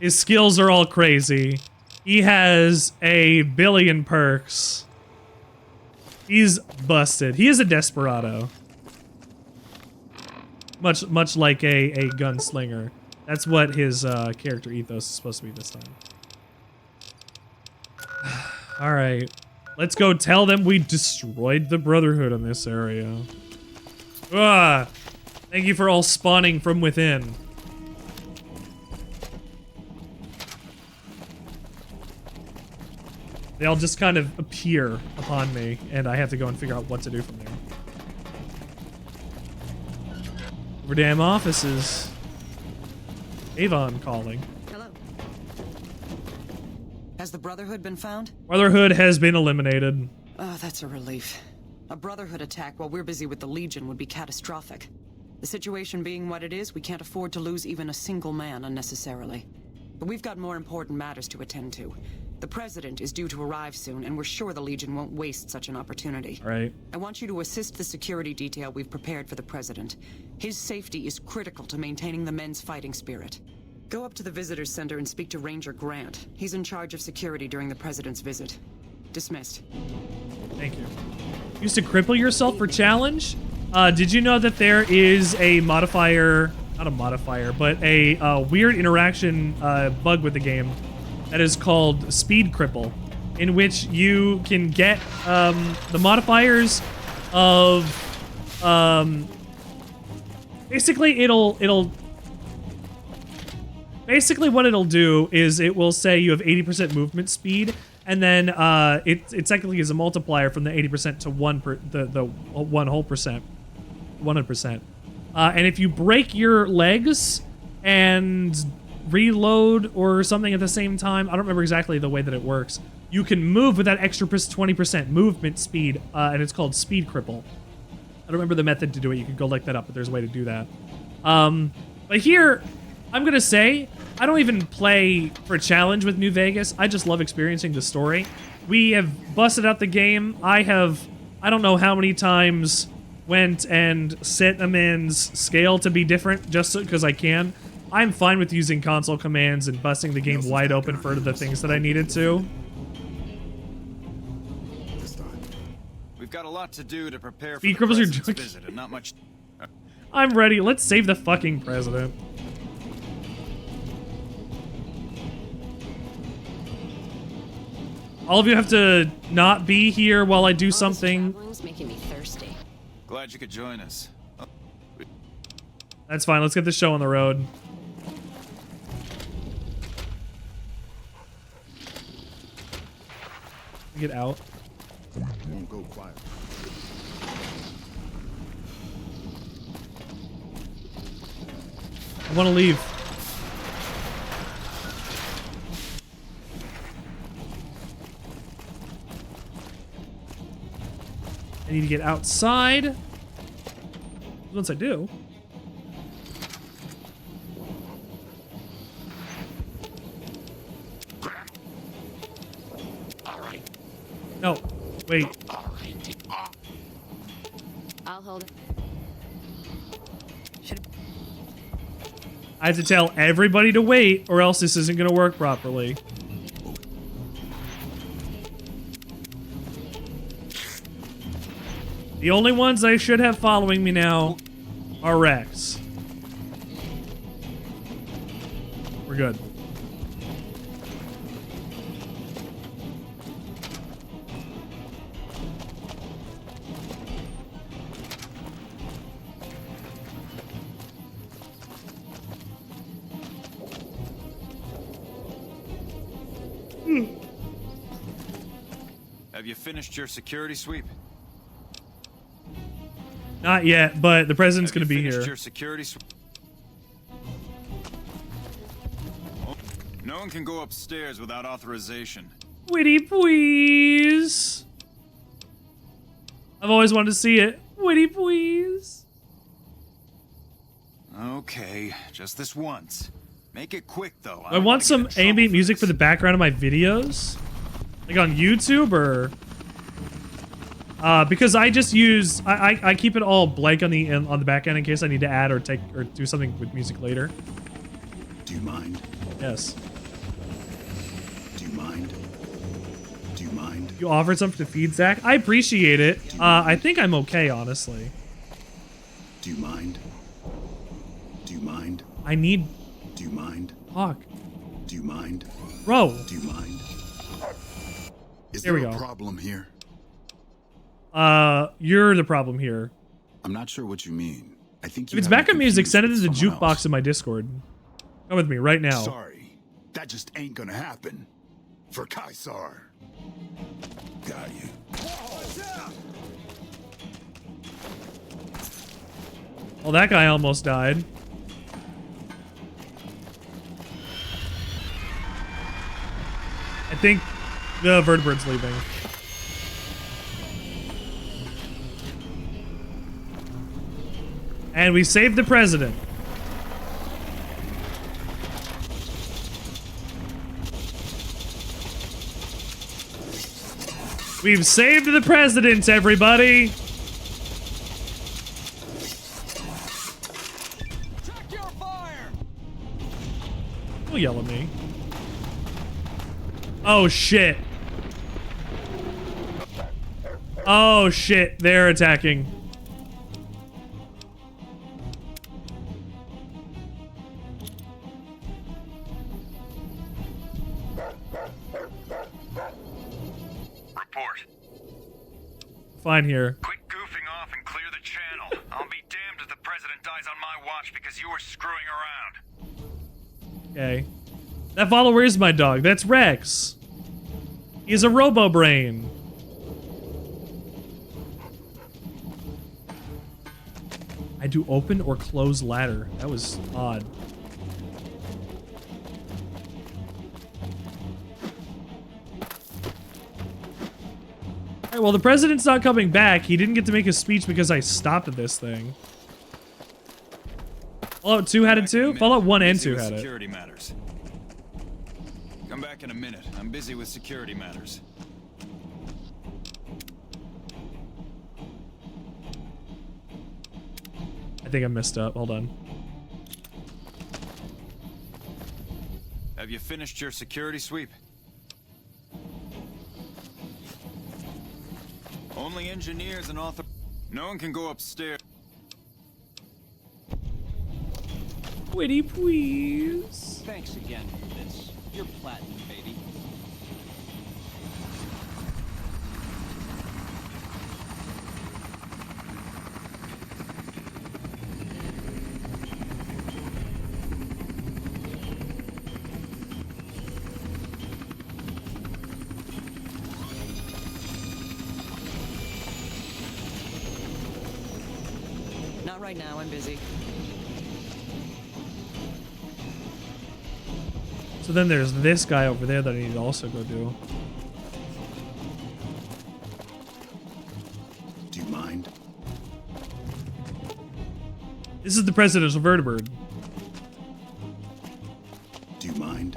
His skills are all crazy. He has a billion perks. He's busted. He is a desperado. Much like a gunslinger. That's what his character ethos is supposed to be this time. Alright. Let's go tell them we destroyed the Brotherhood in this area. Ah! Thank you for all spawning from within. They all just kind of appear upon me, and I have to go and figure out what to do from there. Over damn offices. Avon calling. Hello. Has the Brotherhood been found? Brotherhood has been eliminated. Oh, that's a relief. A Brotherhood attack while we're busy with the Legion would be catastrophic. The situation being what it is, we can't afford to lose even a single man unnecessarily. But we've got more important matters to attend to. The President is due to arrive soon, and we're sure the Legion won't waste such an opportunity. Right. I want you to assist the security detail we've prepared for the President. His safety is critical to maintaining the men's fighting spirit. Go up to the Visitors Center and speak to Ranger Grant. He's in charge of security during the President's visit. Dismissed. Thank you. Used to cripple yourself for challenge? Did you know that there is a modifier, not a modifier, but a weird interaction bug with the game that is called Speed Cripple, in which you can get the modifiers of basically basically what it'll do is it will say you have 80% movement speed, and then it technically is a multiplier from the 80% to 100%. And if you break your legs and reload or something at the same time, I don't remember exactly the way that it works, you can move with that extra 20% movement speed, and it's called Speed Cripple. I don't remember the method to do it. You can go look that up, but there's a way to do that. But here, I'm gonna say, I don't even play for a challenge with New Vegas. I just love experiencing the story. We have busted out the game. I don't know how many times went and set a man's scale to be different just because I can. I'm fine with using console commands and busting the game wide open for the things that I needed to. We've got a lot to do to prepare for Speed the Cripples your President's visit, and not much. I'm ready. Let's save the fucking president. All of you have to not be here while I do something. Making me thirsty. Glad you could join us. That's fine. Let's get the show on the road. Get out. Won't go quiet. I want to leave. I need to get outside. Once I do. No, wait. I'll hold it. I have to tell everybody to wait, or else this isn't going to work properly. The only ones I should have following me now are Rex. We're good. Have you finished your security sweep? Not yet, but the president's going to be Finished here. your security sweep? No one can go upstairs without authorization. Witty please. I've always wanted to see it. Witty please. Okay, just this once. Make it quick, though. I want some ambient music for the background of my videos, like on YouTube or because I just use I keep it all blank on the back end in case I need to add or take or do something with music later. Do you mind? Yes. Do you mind? Do you mind? You offered something to feed Zach. I appreciate it. I think I'm okay, honestly. Do you mind? Do you mind? I need. Do you mind? Talk. Do you mind? Bro. Do you mind? Is There there we a go. problem here? You're the problem here. I'm not sure what you mean. I think If it's backup music, send it to the jukebox in my Discord. Come with me right now. Sorry, that just ain't gonna happen. For Kaisar. Got you. Well, that guy almost died. I think the vertebrate's leaving. And we saved the president. We've saved the president, everybody! Check your fire! Don't yell at me. Oh, shit. Oh, shit. They're attacking. Report. Fine here. Quit goofing off and clear the channel. I'll be damned if the president dies on my watch because you were screwing around. Okay. That follower is my dog. That's Rex. He's a robo-brain. I do open or close ladder. That was odd. Alright, well, the president's not coming back. He didn't get to make his speech because I stopped this thing. Fallout 2 had it too? Fallout 1 and 2 had it. Security matters. Come back in a minute. I'm busy with security matters. I think I messed up. Hold on. Have you finished your security sweep? Only engineers and author. No one can go upstairs. Pretty please. Thanks again for this. You're platinum, baby. Not right now, I'm busy. So then there's this guy over there that I need to also go do. Do you mind? This is the presidential vertebrate. Do you mind?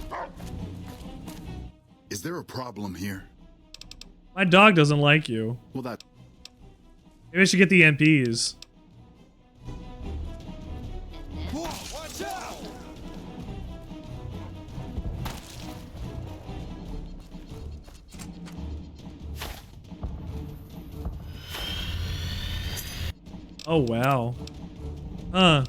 Is there a problem here? My dog doesn't like you. Well, that... Maybe I should get the MPs. Watch out! Oh, wow. Huh.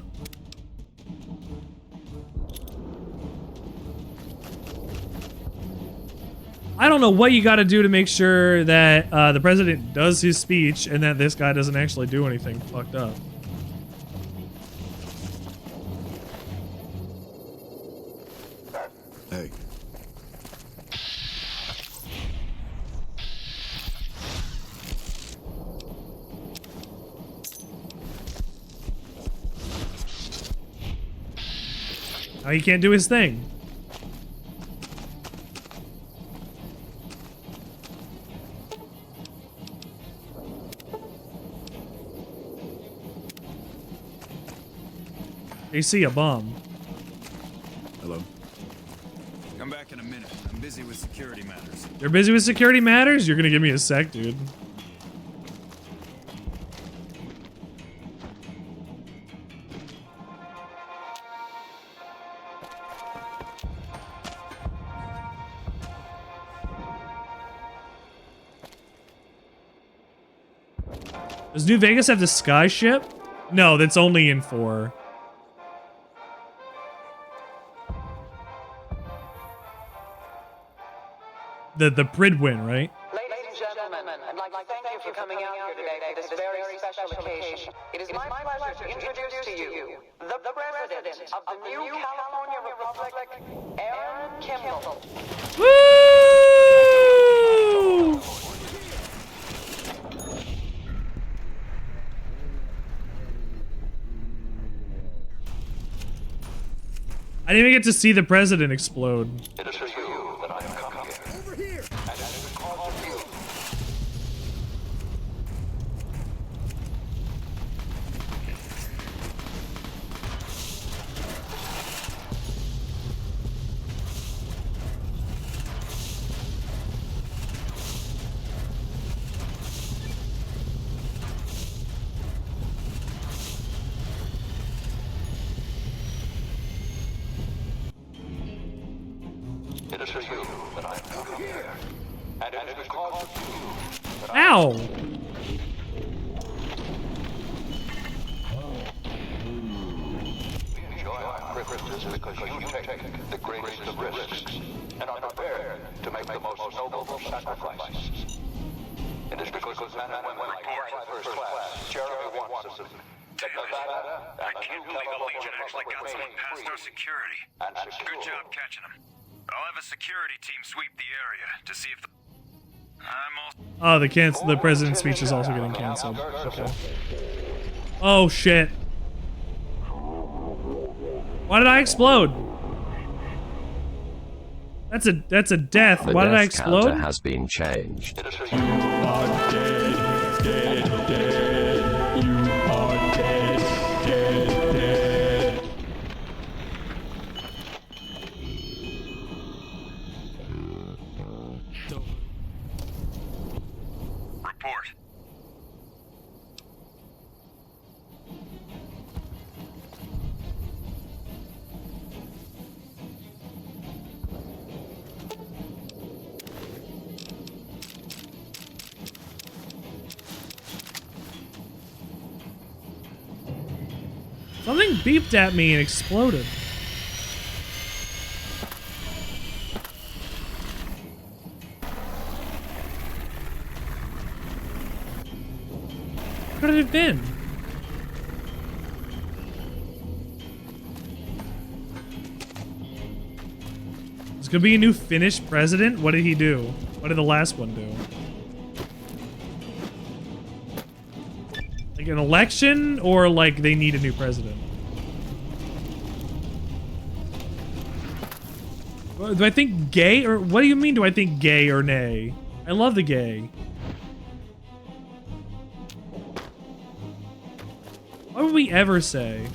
I don't know what you got to do to make sure that the president does his speech and that this guy doesn't actually do anything fucked up. Hey. Now he can't do his thing. They see a bomb. Hello? Come back in a minute. I'm busy with security matters. You're busy with security matters? You're gonna give me a sec, dude. Does New Vegas have the sky ship? No, that's only in 4. The Pridwin, right? Ladies and gentlemen, I'd like to thank you for coming out here today for this very special occasion. It is my pleasure to introduce to you the President of the new California Republic, Aaron Kimball. Woo! I didn't even get to see the president explode. It is for you that I have come here. Over here! And it is because of you. It is for you that I have come here. And it is because of you that I Ow! enjoy my privileges because you take the greatest of risks and are prepared to make the most noble sacrifices. It is because of men and women like first class, Jeremy Watson, Nevada, I can't believe the Legion actually got someone past our security. Good job catching them. I'll have a security team sweep the area to see if the... Oh, the president's speech is also getting canceled. Okay. Oh shit. Why did I explode? That's a death. Why did I explode? The death counter has been changed. You are dead, dead, dead. You are dead, dead, dead. Report. Something beeped at me and exploded. What could it have been? There's gonna be a new Finnish president? What did he do? What did the last one do? Like an election, or like they need a new president? Do I think gay, or what do you mean do I think gay or nay? I love the gay. What would we ever say?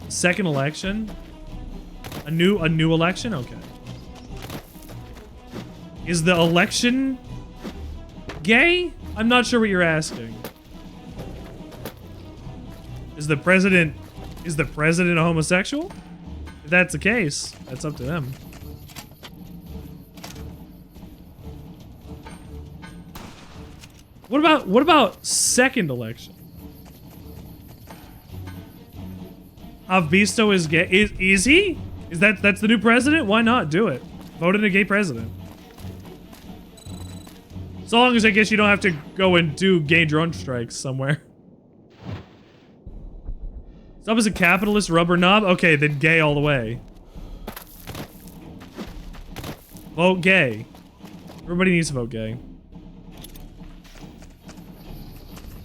Second election? A new election? Okay. Is the election gay? I'm not sure what you're asking. Is the president a homosexual? If that's the case, that's up to them. What about second election? Avvisto is gay. Is he? That's the new president? Why not do it? Vote in a gay president. So long as I guess you don't have to go and do gay drone strikes somewhere. Stop as a capitalist rubber knob? Okay, then gay all the way. Vote gay. Everybody needs to vote gay.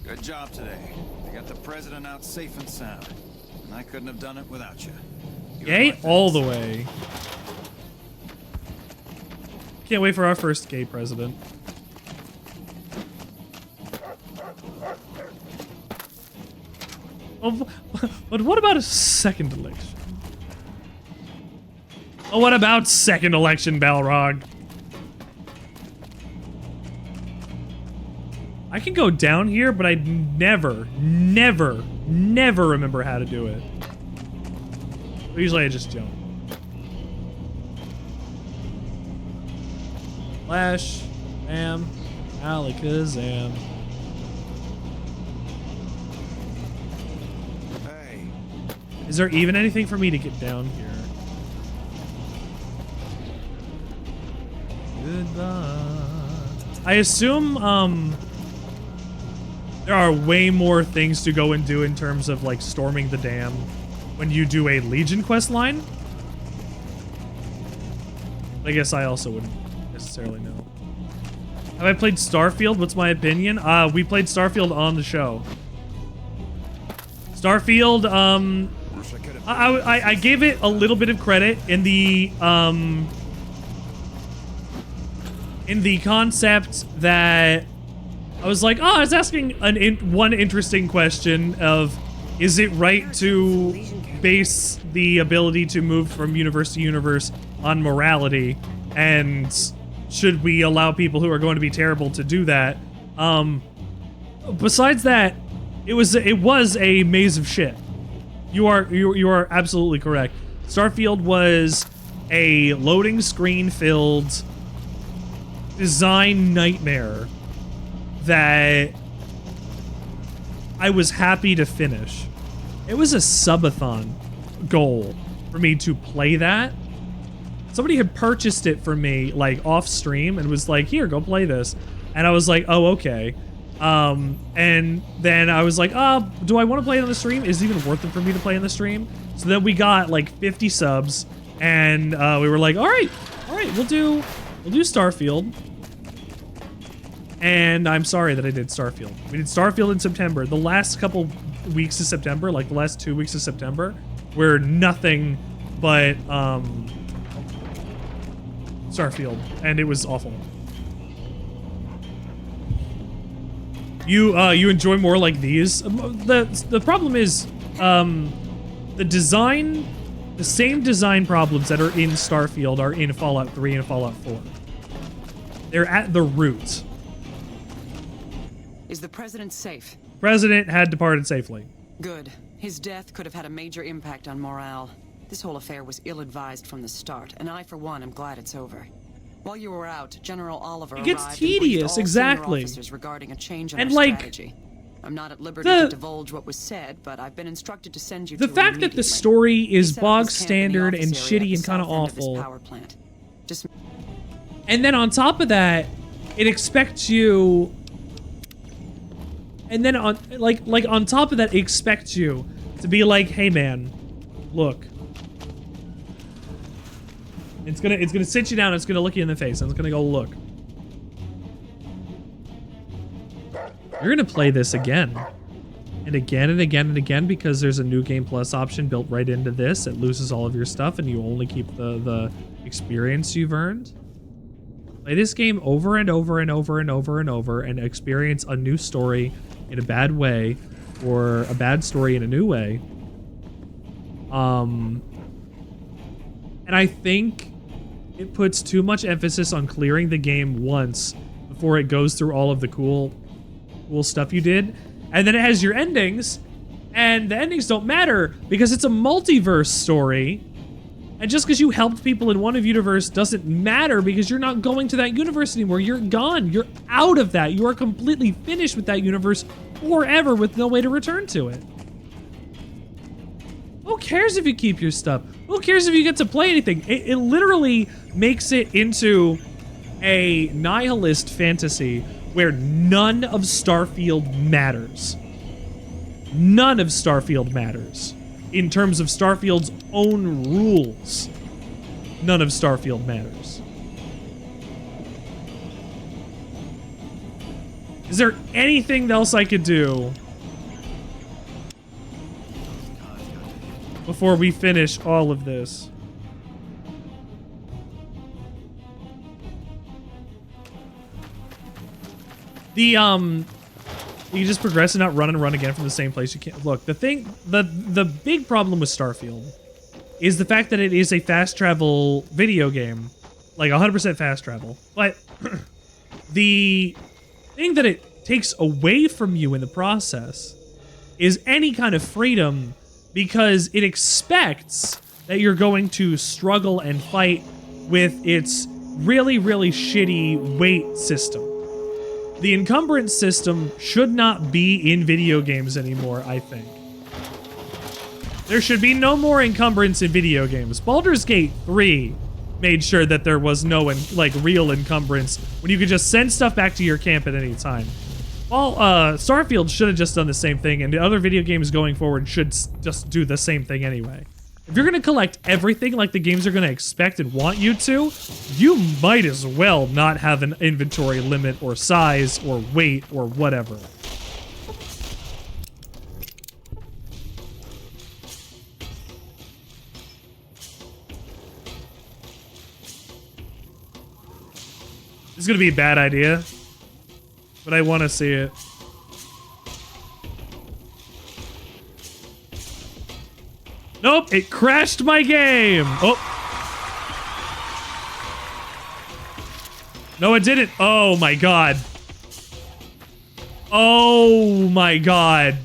Good job today. You got the president out safe and sound. And I couldn't have done it without you. Gay all the way. Can't wait for our first gay president. But what about a second election? Oh, what about second election, Balrog? I can go down here, but I never remember how to do it. Usually I just jump. Flash, bam, alakazam. Hey. Is there even anything for me to get down here? Goodbye. I assume, there are way more things to go and do in terms of, like, storming the dam when you do a Legion quest line. I guess I also wouldn't necessarily know. Have I played Starfield? What's my opinion? We played Starfield on the show. Starfield, I gave it a little bit of credit in the concept that I was like, oh, I was asking one interesting question of, is it right to base the ability to move from universe to universe on morality, and should we allow people who are going to be terrible to do that? Besides that, it was a maze of shit. You are absolutely correct. Starfield was a loading screen filled design nightmare that I was happy to finish. It was a subathon goal for me to play that. Somebody had purchased it for me, like, off stream and was like, here, go play this. And I was like, oh, okay. And then I was like, do I want to play it on the stream? Is it even worth it for me to play on the stream? So then we got like 50 subs, and we were like, all right, we'll do Starfield. And I'm sorry that I did Starfield. We did Starfield in September. The last couple weeks of September, like the last 2 weeks of September, were nothing but Starfield, and it was awful. You enjoy more like these. The problem is the same design problems that are in Starfield are in Fallout 3 and Fallout 4. They're at the root. Is the president safe? President had departed safely. Good. His death could have had a major impact on morale. This whole affair was ill-advised from the start, and I, for one, am glad it's over. While you were out, General Oliver it gets arrived tedious, and exactly. officers regarding a change in and our like, strategy. I'm not at liberty to divulge what was said, but I've been instructed to send you the to fact that the story is bog standard and shitty and kind of awful. And then on top of that, it expects you. And then on on top of that, it expects you to be like, hey man, look. It's gonna sit you down, it's gonna look you in the face, and it's gonna go, look. You're gonna play this again. And again and again and again, because there's a new Game Plus option built right into this. It loses all of your stuff and you only keep the experience you've earned. Play this game over and over and over and over and over and experience a new story in a bad way, or a bad story in a new way. And I think it puts too much emphasis on clearing the game once before it goes through all of the cool stuff you did. And then it has your endings, and the endings don't matter because it's a multiverse story. And just because you helped people in one universe doesn't matter because you're not going to that universe anymore. You're gone. You're out of that. You are completely finished with that universe forever with no way to return to it. Who cares if you keep your stuff? Who cares if you get to play anything? It literally makes it into a nihilist fantasy where none of Starfield matters. None of Starfield matters. In terms of Starfield's own rules, none of Starfield matters. Is there anything else I could do before we finish all of this? You just progress and not run and run again from the same place. You can't. Look, the big problem with Starfield is the fact that it is a fast travel video game. Like 100% fast travel. But the thing that it takes away from you in the process is any kind of freedom, because it expects that you're going to struggle and fight with its really, really shitty weight system. The encumbrance system should not be in video games anymore, I think. There should be no more encumbrance in video games. Baldur's Gate 3 made sure that there was no real encumbrance when you could just send stuff back to your camp at any time. Well, Starfield should have just done the same thing, and the other video games going forward should just do the same thing anyway. If you're going to collect everything like the games are going to expect and want you to, you might as well not have an inventory limit or size or weight or whatever. This is going to be a bad idea, but I want to see it. Nope, it crashed my game. Oh. No, it didn't. Oh my god. Oh my god.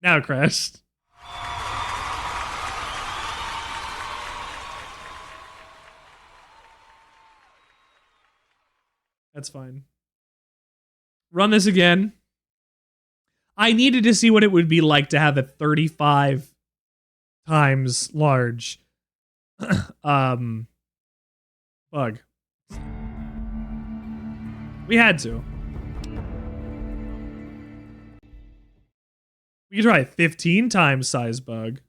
Now it crashed. That's fine. Run this again. I needed to see what it would be like to have it 35 times large. Bug. We had to. We could try 15 times size bug.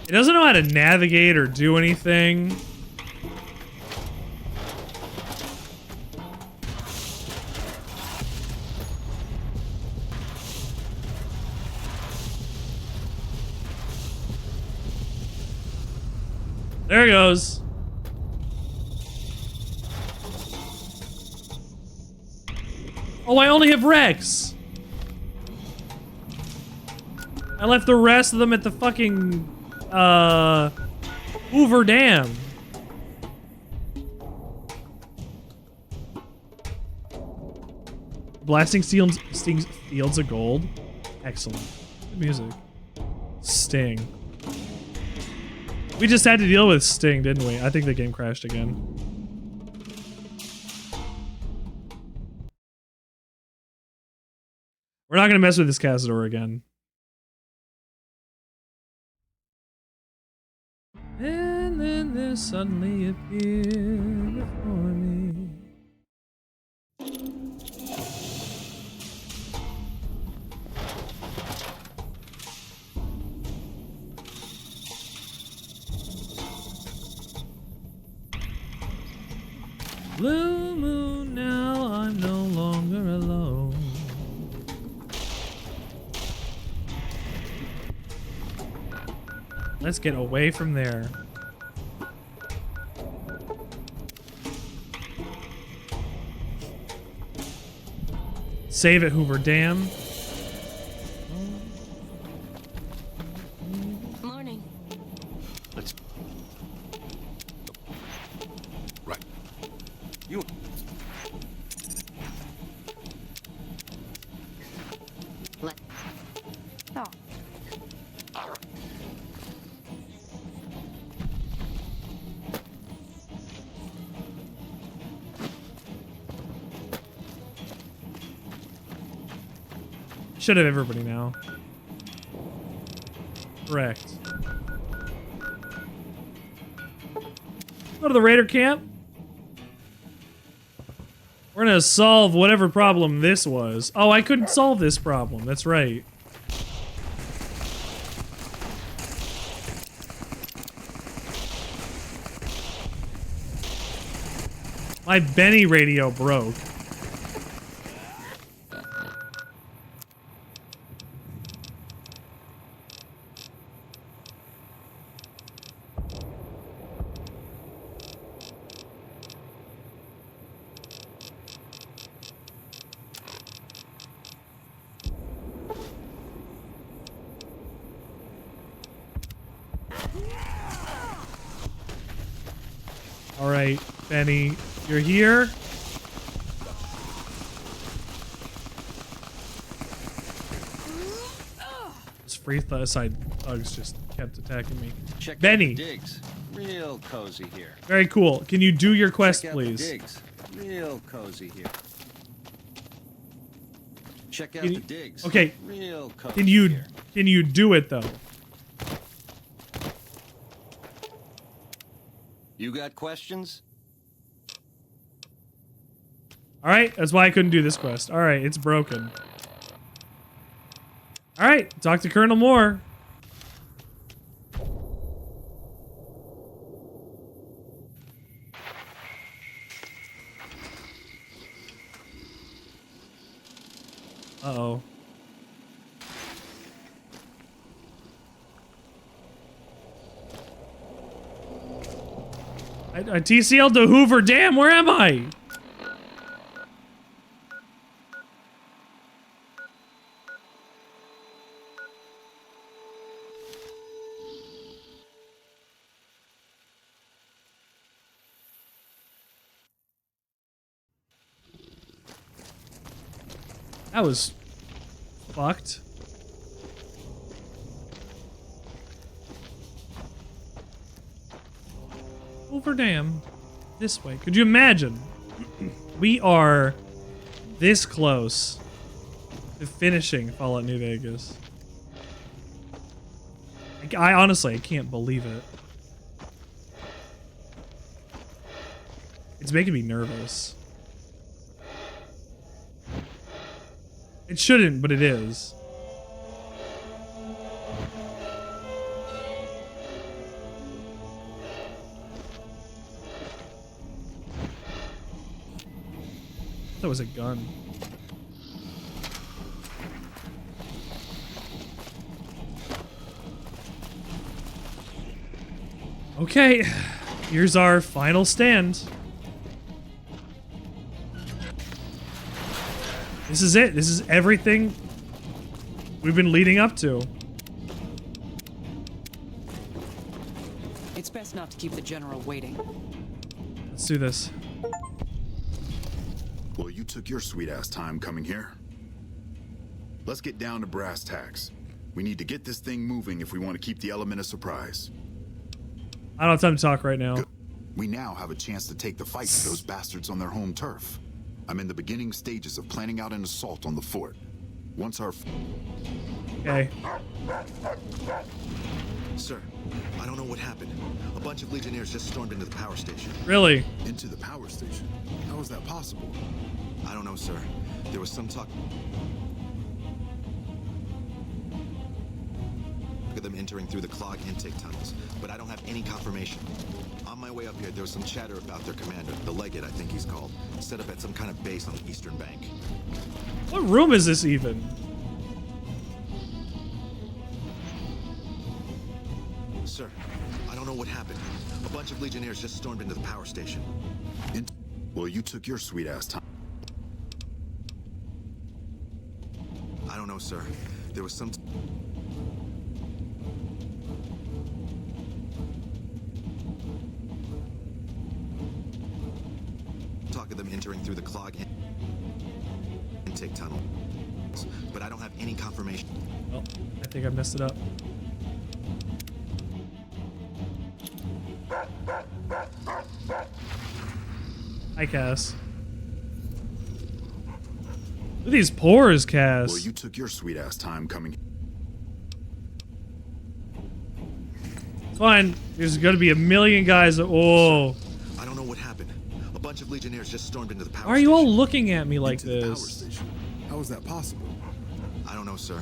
It doesn't know how to navigate or do anything. There it goes. Oh, I only have Rex. I left the rest of them at the fucking Hoover Dam. Blasting fields of gold. Excellent. Good music. Sting. We just had to deal with Sting, didn't we? I think the game crashed again. We're not gonna mess with this Cazador again. And then there suddenly appeared before me. Blue moon, now I'm no longer alone. Let's get away from there. Save at Hoover Dam. Morning. Let's... Right. You... Let... Oh. Should have everybody now. Correct. Go to the Raider camp. We're gonna solve whatever problem this was. Oh, I couldn't solve this problem. That's right. My Benny radio broke. All right, Benny, you're here. Those free side thugs just kept attacking me. Check Benny. out the digs. Real cozy here. Very cool. Can you do your quest, Check out please? The digs. Real cozy here. Check out Can the you- digs. Okay. Real cozy Can you here. do it though? You got questions? All right, that's why I couldn't do this quest. All right, it's broken. All right, talk to Colonel Moore. Uh-oh. I TCL'd to Hoover Dam. Where am I? That was fucked. Hoover Dam. This way. Could you imagine? We are this close to finishing Fallout New Vegas. I honestly, I can't believe it. It's making me nervous. It shouldn't, but it is. That was a gun. Okay, here's our final stand. This is it. This is everything we've been leading up to. It's best not to keep the general waiting. Let's do this. Well, you took your sweet-ass time coming here. Let's get down to brass tacks. We need to get this thing moving if we want to keep the element of surprise. I don't have time to talk right now. Good. We now have a chance to take the fight to those bastards on their home turf. I'm in the beginning stages of planning out an assault on the fort. Once our... Okay. Sir, I don't know what happened. A bunch of Legionnaires just stormed into the power station. Really? Into the power station? How is that possible? I don't know, sir. There was some talk of them entering through the clog intake tunnels, but I don't have any confirmation. On my way up here, there was some chatter about their commander, the Legate, I think he's called, set up at some kind of base on the eastern bank. What room is this even? Sir, I don't know what happened. A bunch of Legionnaires just stormed into the power station. Well, you took your sweet-ass time. I don't know, sir. There was some... talk of them entering through the clog intake tunnel, but I don't have any confirmation. Oh, I think I messed it up. Hi, Cass. Look at these pores, Cass. Well, you took your sweet-ass time coming. Fine. There's gonna be a million guys that... Oh. I don't know what happened. bunch of Legionnaires just stormed into the power Why are you all looking at me like this? How is that possible? I don't know, sir.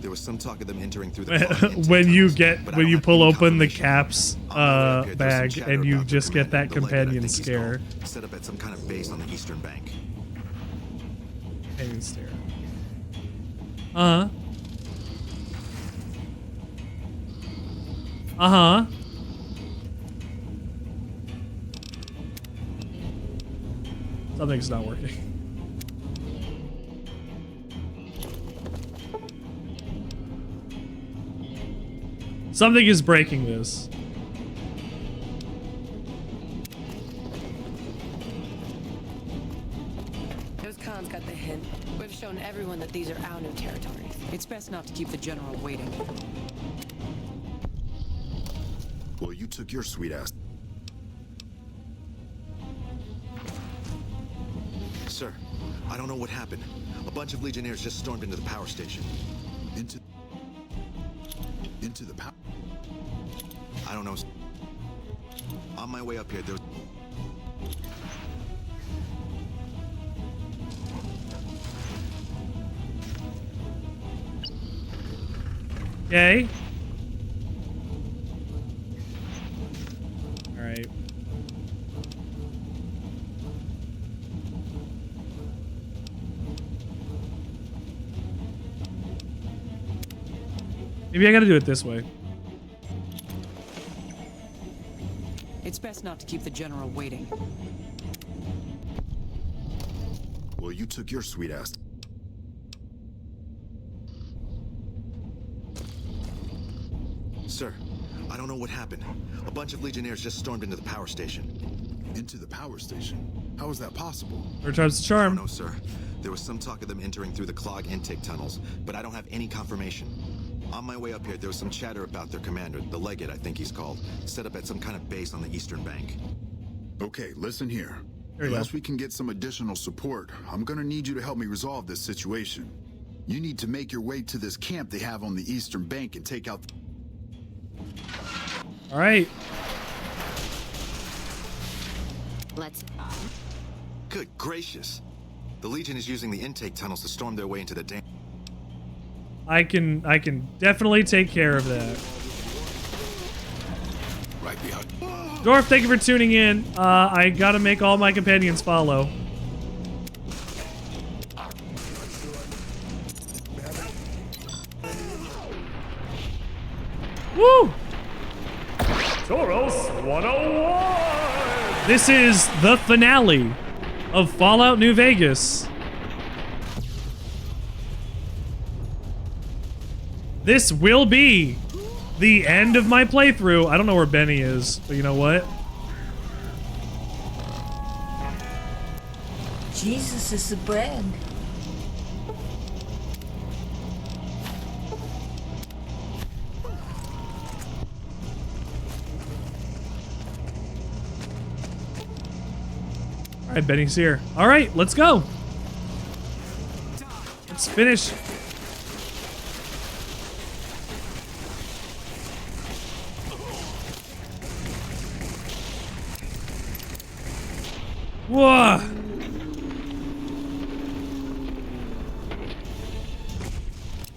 There was some talk of them entering through the when you pull open the caps bag and you just get that companion scare. Set up at some kind of base on the eastern bank. Companion stare. Something's not working. Something is breaking this. Those cons got the hint. We've shown everyone that these are our new territories. It's best not to keep the general waiting. Well, you took your sweet ass. Sir, I don't know what happened. A bunch of Legionnaires just stormed into the power station. Into the power... I don't know. On my way up here, there was... Okay. All right. Maybe I gotta do it this way. It's best not to keep the general waiting. Well, you took your sweet ass. Sir, I don't know what happened. A bunch of Legionnaires just stormed into the power station. Into the power station? How is that possible? Third time's the charm. No, sir. There was some talk of them entering through the clog intake tunnels, but I don't have any confirmation. On my way up here, there was some chatter about their commander, the Legate, I think he's called, set up at some kind of base on the eastern bank. Okay, listen here. Unless we can get some additional support, I'm gonna need you to help me resolve this situation. You need to make your way to this camp they have on the eastern bank and take out... All right. Let's... Good gracious. The Legion is using the intake tunnels to storm their way into the dam. I can definitely take care of that. Right behind. Dorf, thank you for tuning in. I gotta make all my companions follow. Woo! Toros 101! This is the finale of Fallout New Vegas. This will be the end of my playthrough. I don't know where Benny is, but you know what? Jesus is the bread. All right, Benny's here. All right, let's go. Let's finish. Whoa!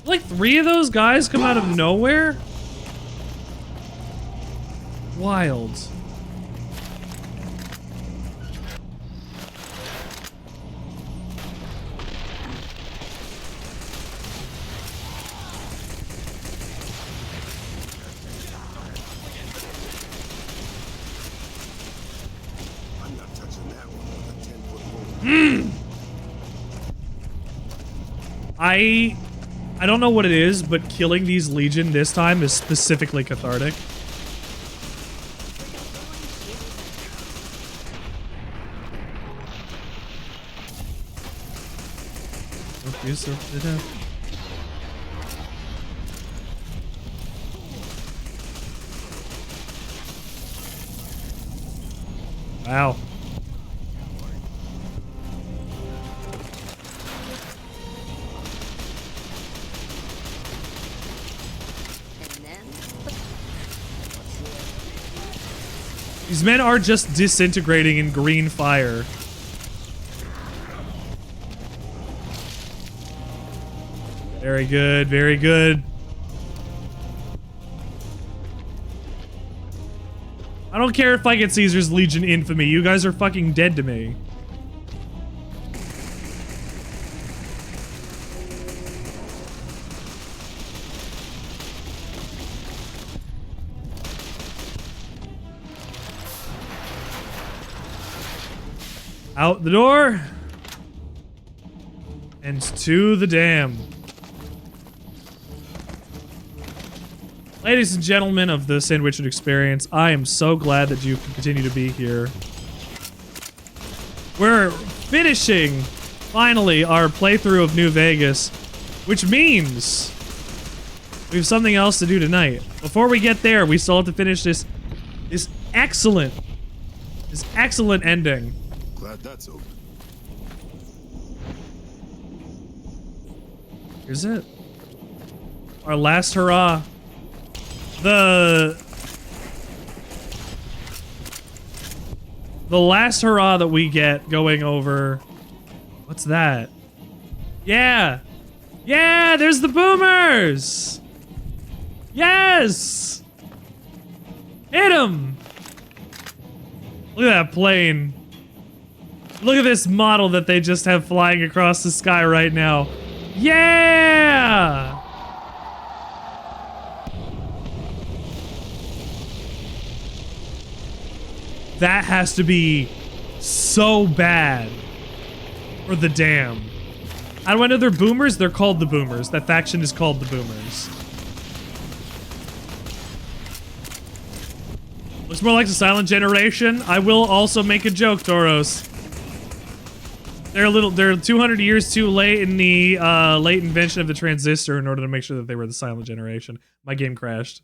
Like 3 of those guys come out of nowhere? Wild. I don't know what it is, but killing these Legion this time is specifically cathartic. Wow. These men are just disintegrating in green fire. Very good, very good. I don't care if I get Caesar's Legion infamy. You guys are fucking dead to me. Out the door. And to the dam. Ladies and gentlemen of the Sandwichard experience, I am so glad that you can continue to be here. We're finishing, finally, our playthrough of New Vegas, which means we have something else to do tonight. Before we get there, we still have to finish this excellent ending. Glad that's over. Here's it. Our last hurrah. The last hurrah that we get going over. What's that? Yeah! Yeah, there's the boomers! Yes! Hit him! Look at that plane. Look at this model that they just have flying across the sky right now. Yeah! That has to be so bad for the dam. How do I know they're boomers? They're called the boomers. That faction is called the boomers. Looks more like the silent generation. I will also make a joke, Toros. They're 200 years too late in the late invention of the transistor in order to make sure that they were the silent generation. My game crashed.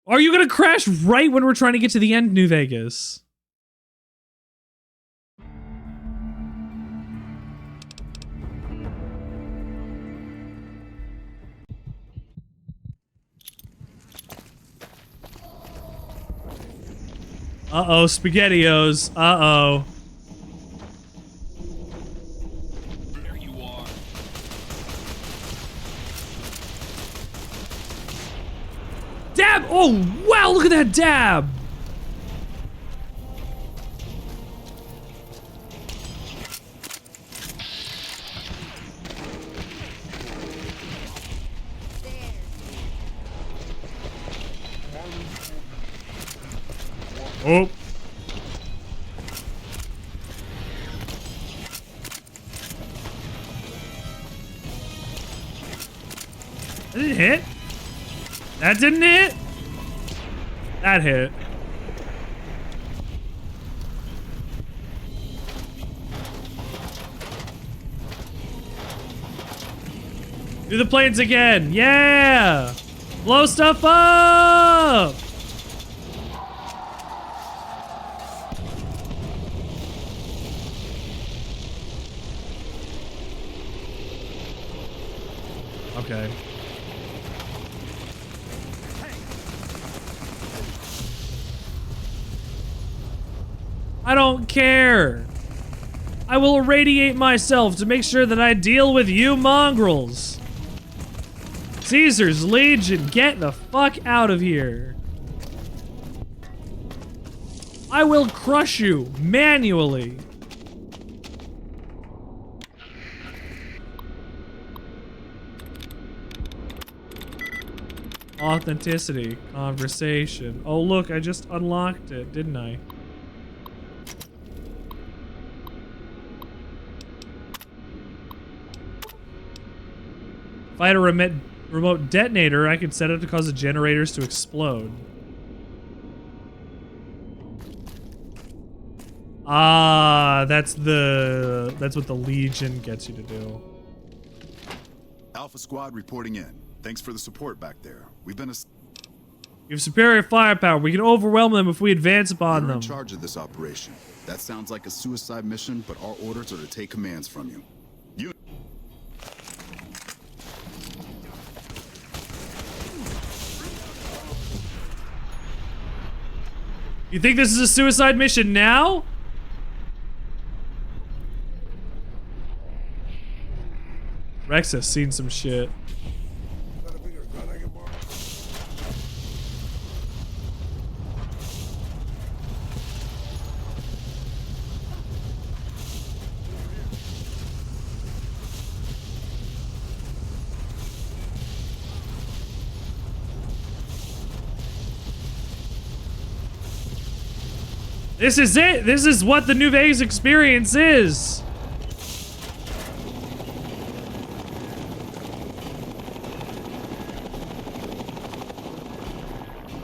Are you gonna crash right when we're trying to get to the end, New Vegas? Uh-oh, SpaghettiOs. Uh-oh. There you are. Dab! Oh, wow, look at that dab! Oh. That didn't hit. That didn't hit. That hit. Do the planes again. Yeah. Blow stuff up. Okay. I don't care. I will irradiate myself to make sure that I deal with you mongrels. Caesar's Legion, get the fuck out of here. I will crush you manually. Authenticity, conversation. Oh look, I just unlocked it, didn't I? If I had a remote detonator, I could set it to cause the generators to explode. Ah, that's what the Legion gets you to do. Alpha Squad reporting in. Thanks for the support back there. We've been You have superior firepower. We can overwhelm them if we advance upon You're them. in charge of this operation. That sounds like a suicide mission, but our orders are to take commands from you. You think this is a suicide mission now? Rex has seen some shit. This is it. This is what the New Vegas experience is.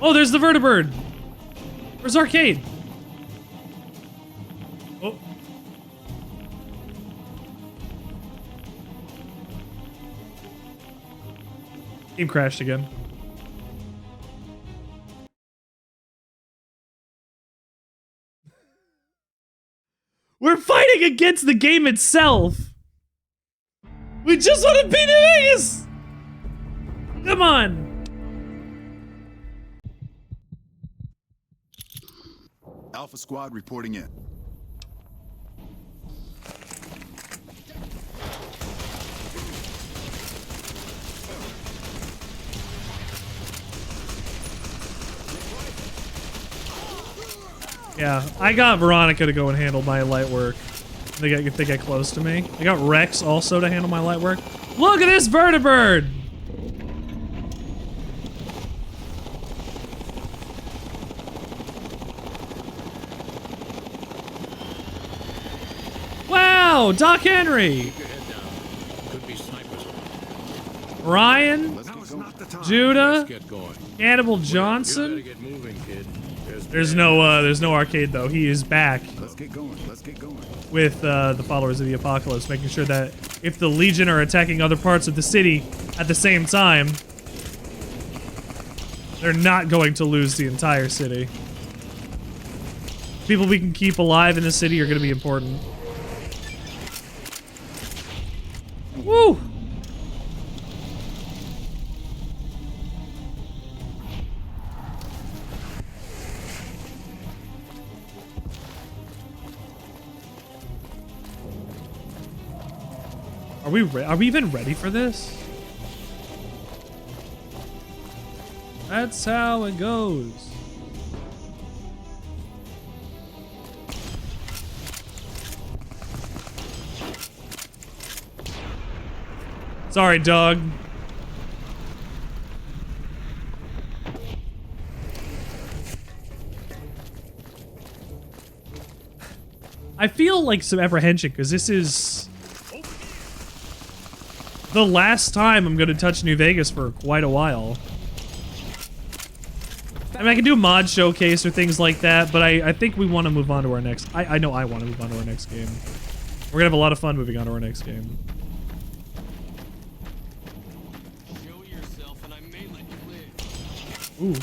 Oh, there's the vertibird. Where's Arcade? Oh. Game crashed again. We're fighting against the game itself. We just want to beat New Vegas. Come on. Alpha Squad reporting in. Yeah, I got Veronica to go and handle my light work. They get close to me. I got Rex also to handle my light work. Look at this vertibird! Wow, Doc Henry! Ryan, Judah, Cannibal Johnson. There's no Arcade though. He is back. Let's get going. Let's get going. With the followers of the apocalypse, making sure that if the Legion are attacking other parts of the city at the same time, they're not going to lose the entire city. People we can keep alive in the city are going to be important. Woo! Are we even ready for this? That's how it goes. Sorry, dog. I feel like some apprehension because this is the last time I'm going to touch New Vegas for quite a while. I mean, I can do a mod showcase or things like that, but I think we want to move on to our next... I know I want to move on to our next game. We're going to have a lot of fun moving on to our next game. Show yourself and I may let you live. Ooh.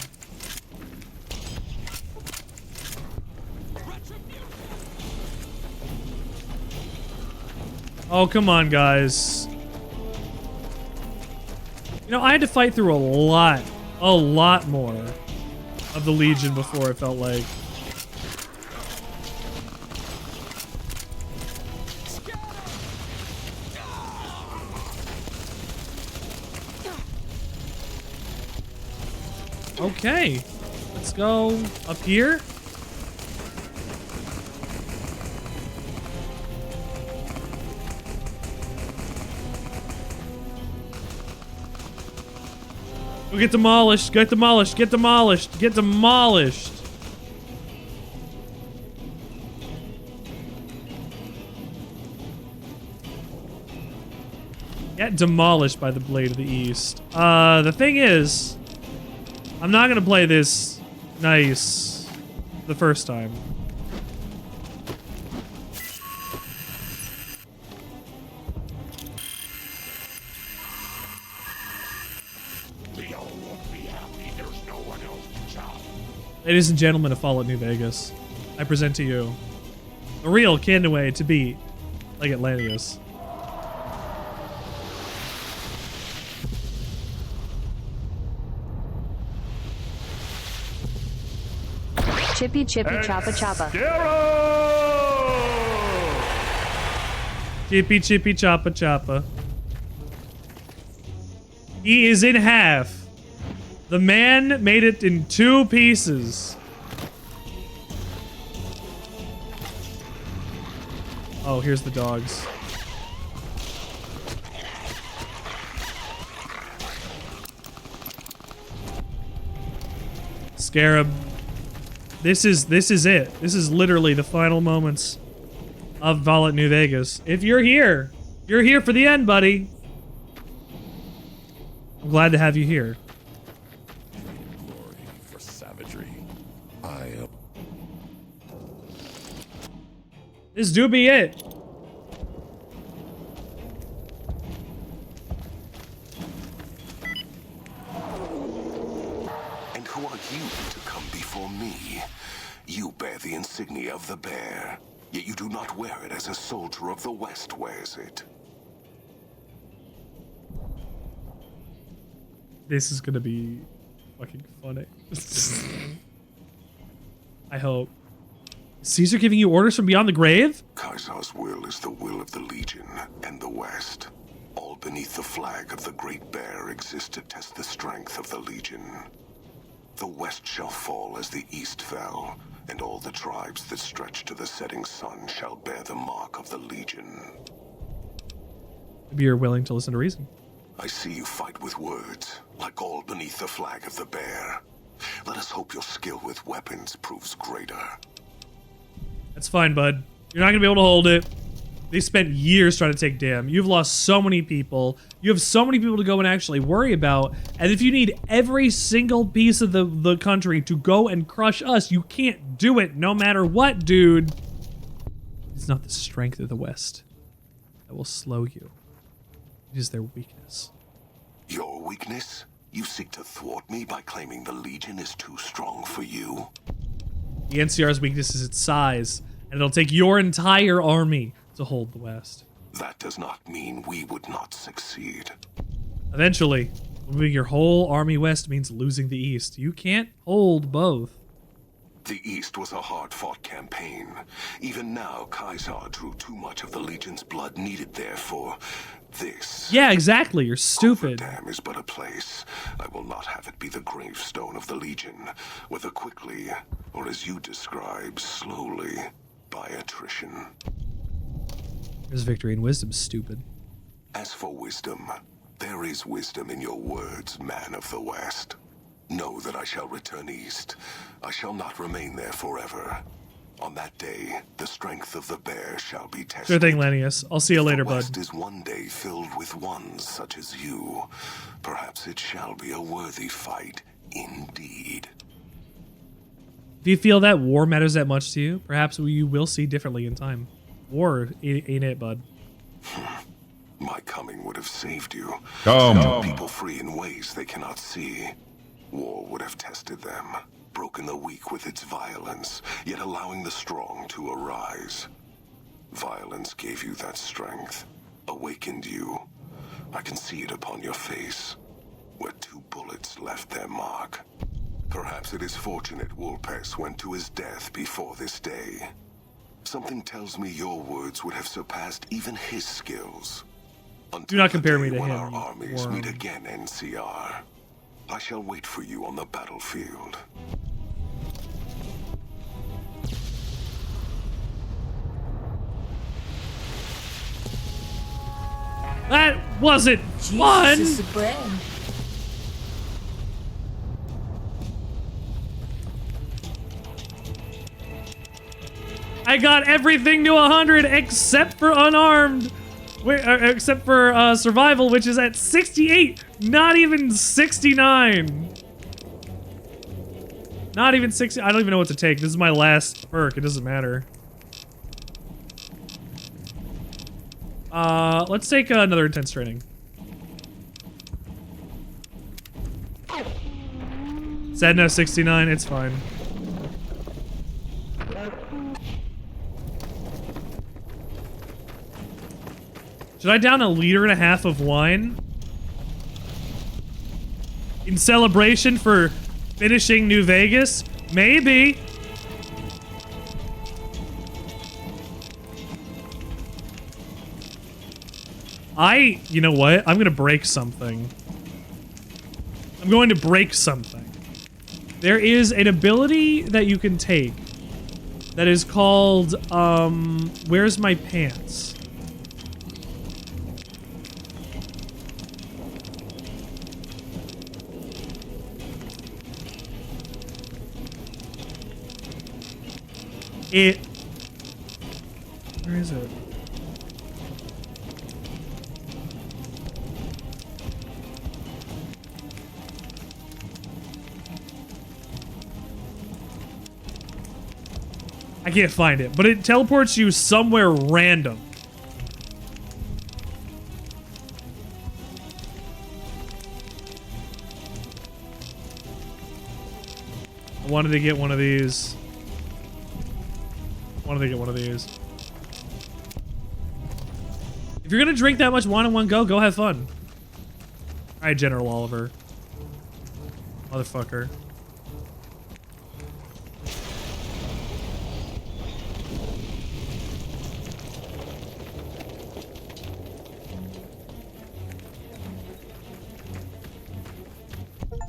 Oh, come on, guys. You know, I had to fight through a lot more of the Legion before, it felt like. Okay, let's go up here. Go get demolished, get demolished, get demolished, get demolished. Get demolished by the Blade of the East. The thing is, I'm not gonna play this nice the first time. Ladies and gentlemen of Fallout New Vegas, I present to you the real Candaway to beat like Atlanteus. Chippy chippy choppa choppa. Chippy chippy choppa choppa. He is in half. The man made it in 2 pieces. Oh, here's the dogs. Scarab. This is it. This is literally the final moments of Fallout New Vegas. If you're here for the end, buddy. I'm glad to have you here. Glory for savagery. This do be it. And who are you to come before me? You bear the insignia of the bear, yet you do not wear it as a soldier of the West wears it. This is gonna be fucking funny. I hope. Is Caesar giving you orders from beyond the grave? Caesar's will is the will of the Legion and the West. All beneath the flag of the Great Bear exist to test the strength of the Legion. The West shall fall as the East fell, and all the tribes that stretch to the setting sun shall bear the mark of the Legion. Maybe you're willing to listen to reason. I see you fight with words, like all beneath the flag of the bear. Let us hope your skill with weapons proves greater. That's fine, bud. You're not gonna be able to hold it. They spent years trying to take Dam. You've lost so many people. You have so many people to go and actually worry about. And if you need every single piece of the country to go and crush us, you can't do it no matter what, dude. It's not the strength of the West that will slow you. It is their weakness. Your weakness? You seek to thwart me by claiming the Legion is too strong for you? The NCR's weakness is its size, and it'll take your entire army to hold the West. That does not mean we would not succeed. Eventually, moving your whole army west means losing the East. You can't hold both. The East was a hard-fought campaign. Even now, Caesar drew too much of the Legion's blood needed there for this. Yeah, exactly. You're stupid. Dam is but a place. I will not have it be the gravestone of the Legion, whether quickly or, as you describe, slowly, by attrition. There's victory in wisdom, stupid. As for wisdom, there is wisdom in your words, man of the West. Know that I shall return east. I shall not remain there forever. On that day, the strength of the bear shall be tested. Sure thing, Lennius. I'll see you later, bud. The West is one day filled with ones such as you. Perhaps it shall be a worthy fight indeed. Do you feel that war matters that much to you? Perhaps you will see differently in time. War ain't it, bud. My coming would have saved you. Come. People free in ways they cannot see. War would have tested them, broken the weak with its violence, yet allowing the strong to arise. Violence gave you that strength, awakened you. I can see it upon your face, where 2 bullets left their mark. Perhaps it is fortunate Wolpes went to his death before this day. Something tells me your words would have surpassed even his skills. Do not compare me to when him. Our armies meet again, NCR. I shall wait for you on the battlefield. That wasn't fun! Jesus, Brad. I got everything to 100 except for unarmed. Except for survival, which is at 68. Not even 69. Not even 60. I don't even know what to take. This is my last perk. It doesn't matter. Let's take another intense training. Said no 69. It's fine. Should I down 1.5 liters of wine? In celebration for finishing New Vegas? Maybe. You know what? I'm gonna break something. I'm going to break something. There is an ability that you can take that is called, where's my pants? Where is it? I can't find it, but it teleports you somewhere random. I wanted to get one of these. If you're gonna drink that much wine in one go have fun. Alright, General Oliver. Motherfucker.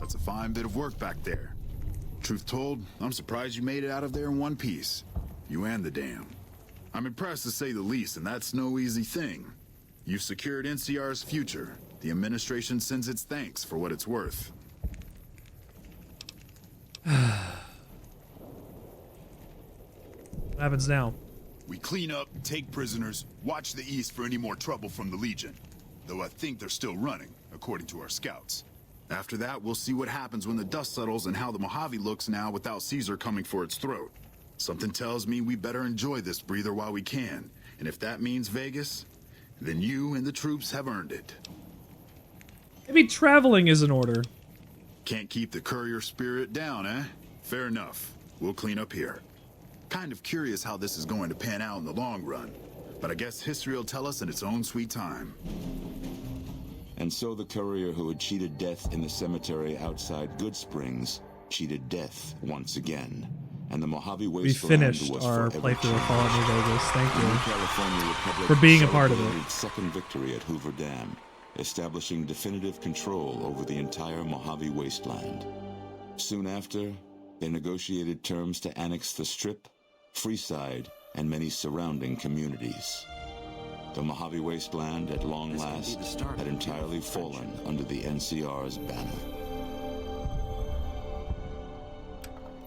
That's a fine bit of work back there. Truth told, I'm surprised you made it out of there in one piece. You and the dam. I'm impressed to say the least, and that's no easy thing. You've secured NCR's future. The administration sends its thanks for what it's worth. What happens now? We clean up, take prisoners, watch the east for any more trouble from the Legion. Though I think they're still running, according to our scouts. After that, we'll see what happens when the dust settles and how the Mojave looks now without Caesar coming for its throat. Something tells me we better enjoy this breather while we can. And if that means Vegas, then you and the troops have earned it. Maybe traveling is in order. Can't keep the courier spirit down, eh? Fair enough. We'll clean up here. Kind of curious how this is going to pan out in the long run. But I guess history will tell us in its own sweet time. And so the courier who had cheated death in the cemetery outside Good Springs cheated death once again. And the Mojave Wasteland we finished our playthrough of Fallout New Vegas. Thank you California Republic for being a part of it. Its second victory at Hoover Dam, establishing definitive control over the entire Mojave Wasteland. Soon after, they negotiated terms to annex the Strip, Freeside, and many surrounding communities. The Mojave Wasteland, at long last, had entirely fallen under the NCR's banner.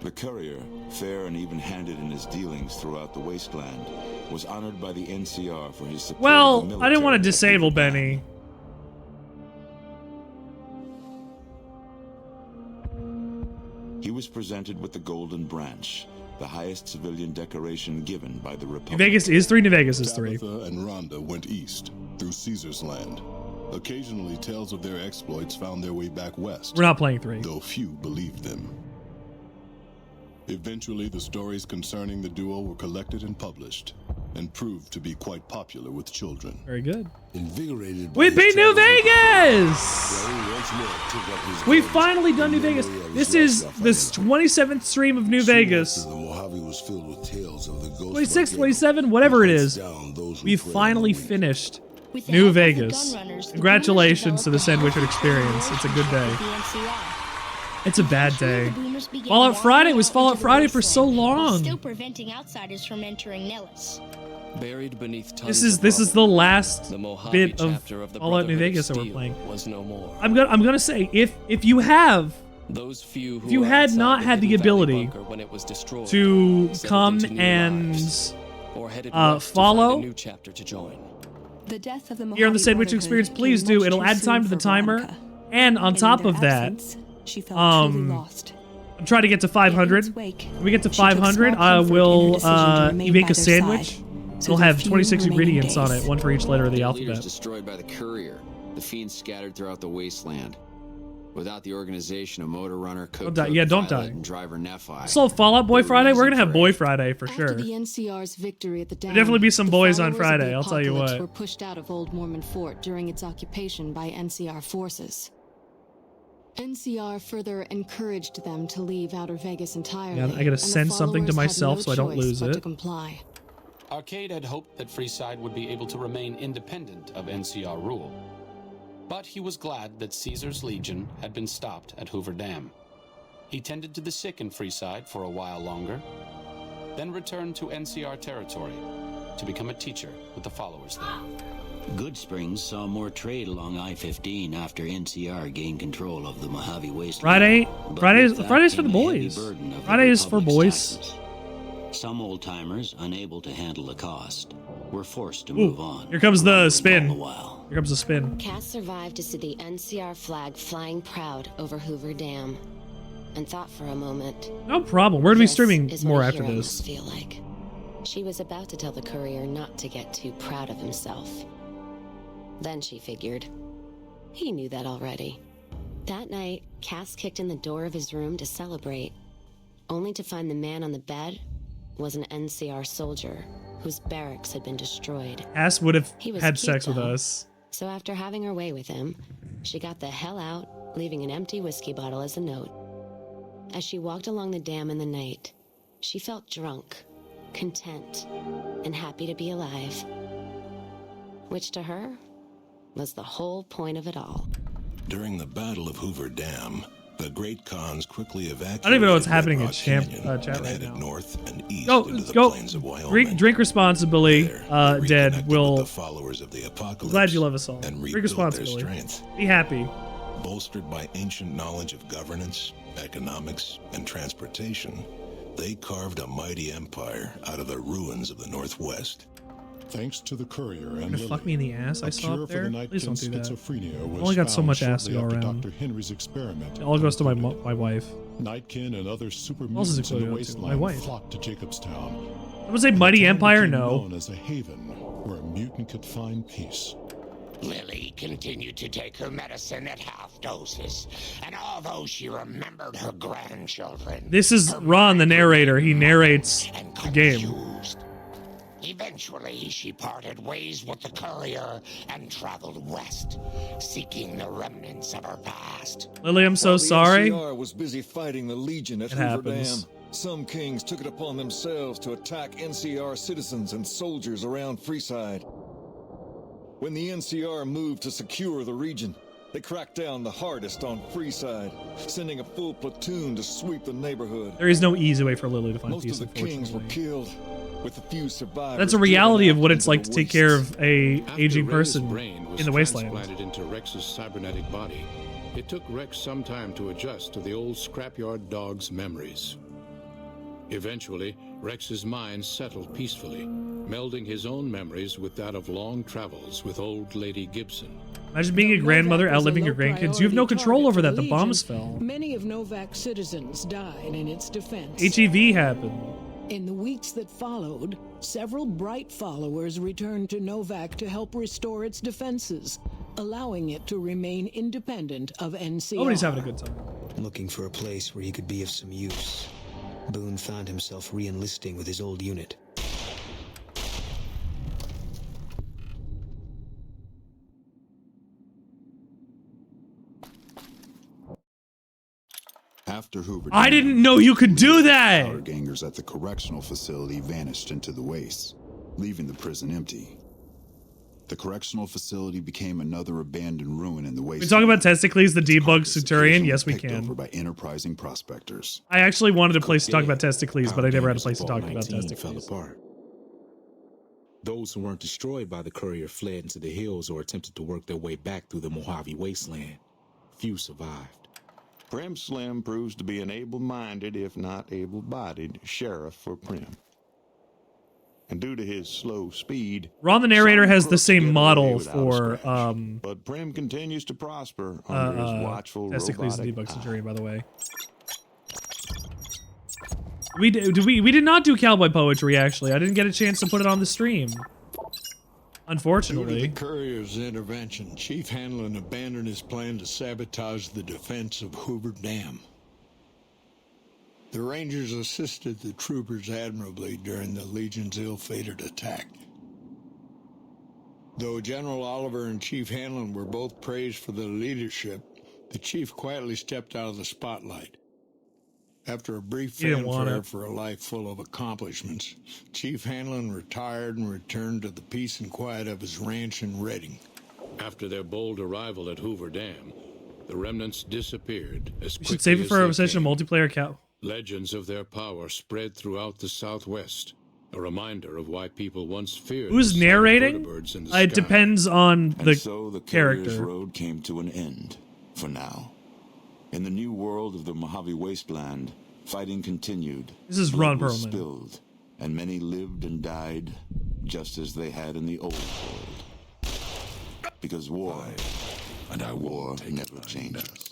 The courier, fair and even-handed in his dealings throughout the wasteland, was honored by the NCR for his support. Well, I didn't want to disable Benny. He was presented with the Golden Branch, the highest civilian decoration given by the Republic. New Vegas is 3, New Vegas is 3. Tabitha and Rhonda went east, through Caesar's land. Occasionally, tales of their exploits found their way back west. We're not playing 3. Though few believed them. Eventually, the stories concerning the duo were collected and published, and proved to be quite popular with children. Very good. Invigorated We beat New Vegas! We finally done New Vegas. This is the 27th stream of New Vegas. The Mojave was filled with tales of the ghost 26, 27, whatever it is. We finally finished New Vegas. Congratulations to the Sandwichard experience. It's a good day. It's a bad day. Fallout Friday was Fallout Friday for so long. Still preventing outsiders from entering Nellis. Buried beneath This is the last bit of Fallout New Vegas that we're playing. Was no more. I'm gonna say if you had not had the ability to come and follow The death of the here on the Sandwich Experience, please do. It'll add time to the timer, and on top of that, she felt truly lost. I'm trying to get to 500. When we get to 500, I will make a sandwich. It'll have 26 ingredients on it, one for each letter of the alphabet. Destroyed by the courier. The fiends scattered throughout the wasteland. Without the organization of Motor Runner, Cook, don't die. and Driver Nephi. So Fallout Boy Friday, we're gonna have Boy Friday for sure. After the NCR's victory at the dam, There'll definitely be some boys on the Friday. I'll tell you apocalypse what. Were pushed out of Old Mormon Fort during its occupation by NCR forces. NCR further encouraged them to leave Outer Vegas entirely. Yeah, I gotta send something to myself so I don't lose it. To comply. Arcade had hoped that Freeside would be able to remain independent of NCR rule. But he was glad that Caesar's Legion had been stopped at Hoover Dam. He tended to the sick in Freeside for a while longer, then returned to NCR territory to become a teacher with the followers there. Goodsprings saw more trade along I-15 after NCR gained control of the Mojave Wasteland. Fridays for the boys. Fridays for boys. Taxes. Some old-timers, unable to handle the cost, were forced to move on. Here comes the spin. Here comes the spin. Cass survived to see the NCR flag flying proud over Hoover Dam, and thought for a moment. No problem. We're gonna be streaming This is more what a after hero this. must feel like. She was about to tell the courier not to get too proud of himself. Then she figured. He knew that already. That night, Cass kicked in the door of his room to celebrate, only to find the man on the bed was an NCR soldier whose barracks had been destroyed. Cass would have He was had cute, sex with though. us. So after having her way with him, she got the hell out, leaving an empty whiskey bottle as a note. As she walked along the dam in the night, she felt drunk, content, and happy to be alive. Which to her was the whole point of it all. During the Battle of Hoover Dam, the Great Khans quickly evacuated. I don't even know what's happening in Red Rock chat Canyon right and headed now. north and east Go, into the go. plains of Wyoming. Drink responsibly, Dead. Will. The followers of the apocalypse. Glad you love us all. And Drink rebuilt their responsibly. strength. Be happy. Bolstered by ancient knowledge of governance, economics, and transportation, they carved a mighty empire out of the ruins of the Northwest. Thanks to the courier You're and gonna Lily, fuck me in the ass. I a saw cure up for there. the night Please don't do that. schizophrenia was I only got so found much ass to shortly go after around. Dr. Henry's experiment. It all goes to my wife. Nightkin and other super Who else is mutants in it the going to? wasteland My wife. flocked to Jacobstown. I would say Mighty The town Empire. became No. known as a haven where a mutant could find peace. Lily continued to take her medicine at half doses, and although she remembered her grandchildren, This is Ron, the narrator. He narrates the game. eventually she parted ways with the courier and traveled west, seeking the remnants of her past. Lily, I'm so While sorry. The NCR was busy fighting the Legion at It Hoover happens. Dam. Some kings took it upon themselves to attack NCR citizens and soldiers around Freeside. When the NCR moved to secure the region, they cracked down the hardest on Freeside, sending a full platoon to sweep the neighborhood. There is no easy way for Lily to find Most peace, of the kings were unfortunately. killed, with a few survivors. That's a reality of driven what out it's like into to the take care wastes. of a After aging Ray's person brain was in the wasteland. transplanted into Rex's cybernetic body, it took Rex some time to adjust to the old scrapyard dog's memories. Eventually, Rex's mind settled peacefully, melding his own memories with that of long travels with old Lady Gibson. Imagine being a grandmother outliving your grandkids. You have no control over that. The bombs fell. Many of Novak's citizens died in its defense. HEV happened. In the weeks that followed, several bright followers returned to Novak to help restore its defenses, allowing it to remain independent of NCR. Nobody's having a good time. Looking for a place where he could be of some use, Boone found himself re-enlisting with his old unit. After Hoover I didn't know you could do that! Our gangers at the correctional facility vanished into the wastes, leaving the prison empty. The correctional facility became another abandoned ruin in the wasteland. We talk about Testicles, the debug Centurion? Yes, we Picked over can. by enterprising prospectors. I actually wanted a place to talk about Testicles, but I never had a place to talk about 19 Testicles. fell apart. Those who weren't destroyed by the courier fled into the hills or attempted to work their way back through the Mojave wasteland. Few survived. Prim Slim proves to be an able-minded, if not able-bodied, sheriff for Prim. And due to his slow speed, Ron, the narrator, some has the crooks same get away model without a for scratch. But Prim continues to prosper under his watchful Testicles, the robotic debug eye. Centurion, by the way. We did not do cowboy poetry, actually. I didn't get a chance to put it on the stream. Due Unfortunately. to the courier's intervention, Chief Hanlon abandoned his plan to sabotage the defense of Hoover Dam. The Rangers assisted the troopers admirably during the Legion's ill-fated attack. Though General Oliver and Chief Hanlon were both praised for their leadership, the chief quietly stepped out of the spotlight. After a brief You didn't want fanfare it. for a life full of accomplishments, Chief Hanlon retired and returned to the peace and quiet of his ranch in Redding. After their bold arrival at Hoover Dam, the remnants disappeared as We quickly should save it as for they a session came. multiplayer account. Legends of their power spread throughout the Southwest, a reminder of why people once feared Who's the sight of narrating? vertibirds in the It sky. depends on the And so the Courier's character. road came to an end, for now. In the new world of the Mojave Wasteland, fighting continued. This is blood Ron was Perlman. spilled, and many lived and died, just as they had in the old world. Because war, and I war never changes.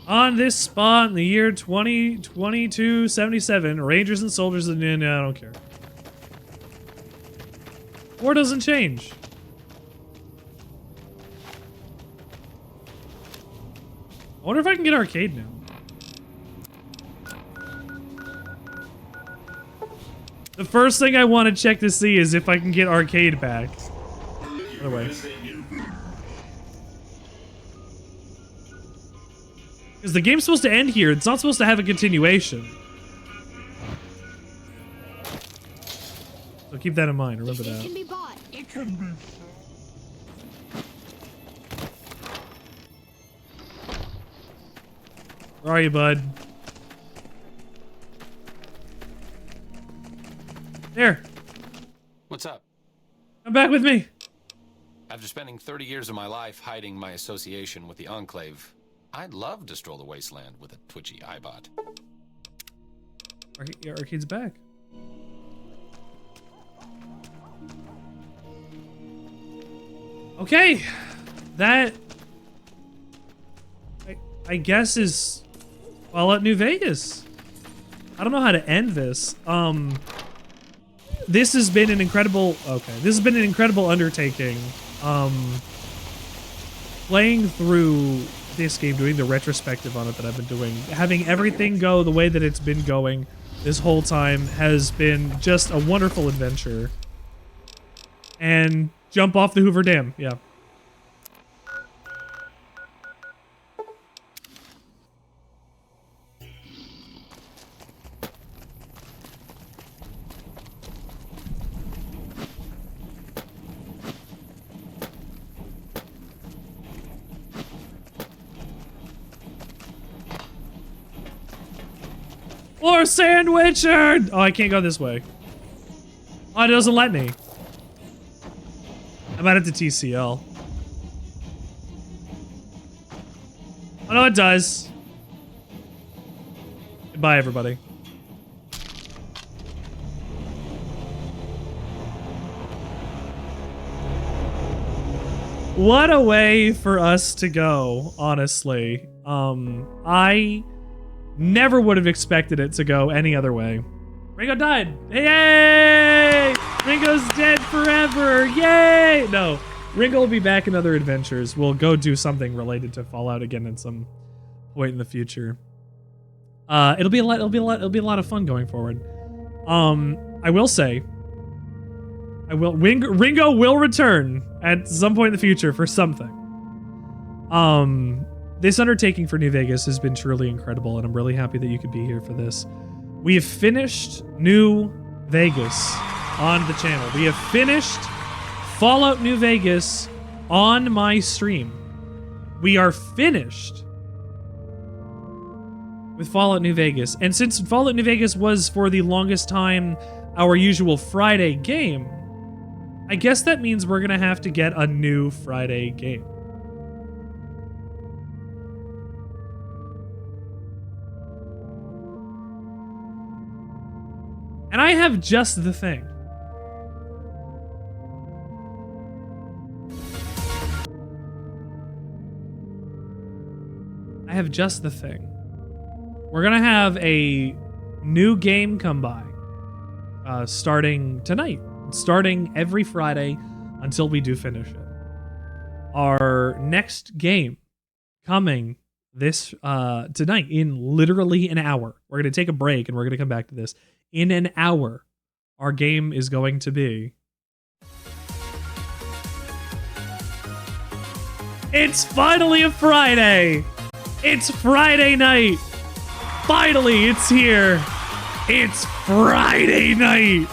On this spot in the year 2277, Rangers and soldiers of the... No, I don't care. War doesn't change. I wonder if I can get arcade now. The first thing I want to check to see is if I can get arcade back. Other way. Because the game's supposed to end here. It's not supposed to have a continuation. So keep that in mind. Remember that. It can be bought. It can be. Where are you, bud? There. What's up? Come back with me. After spending 30 years of my life hiding my association with the Enclave, I'd love to stroll the wasteland with a twitchy iBot. Arcade's back. Okay. That... I guess is... Fallout New Vegas. I don't know how to end this. This has been an incredible... Okay. This has been an incredible undertaking. Playing through this game, doing the retrospective on it that I've been doing, having everything go the way that it's been going this whole time has been just a wonderful adventure. And jump off the Hoover Dam, yeah. Or Sandwichard! Oh, I can't go this way. Oh, it doesn't let me. I'm at the TCL. Oh, no, it does. Goodbye, everybody. What a way for us to go, honestly. I never would have expected it to go any other way. Ringo died. Yay! Ringo's dead forever. Yay! No, Ringo will be back in other adventures. We'll go do something related to Fallout again at some point in the future. It'll be a lot of fun going forward. I will say, Ringo will return at some point in the future for something. This undertaking for New Vegas has been truly incredible, and I'm really happy that you could be here for this. We have finished New Vegas on the channel. We have finished Fallout New Vegas on my stream. We are finished with Fallout New Vegas. And since Fallout New Vegas was for the longest time our usual Friday game, I guess that means we're going to have to get a new Friday game. And I have just the thing. I have just the thing. We're gonna have a new game come by. Starting tonight. Starting every Friday until we do finish it. Our next game coming this tonight in literally an hour. We're going to take a break and we're going to come back to this. In an hour, our game is going to be... It's finally a Friday! It's Friday night! Finally, it's here! It's Friday night!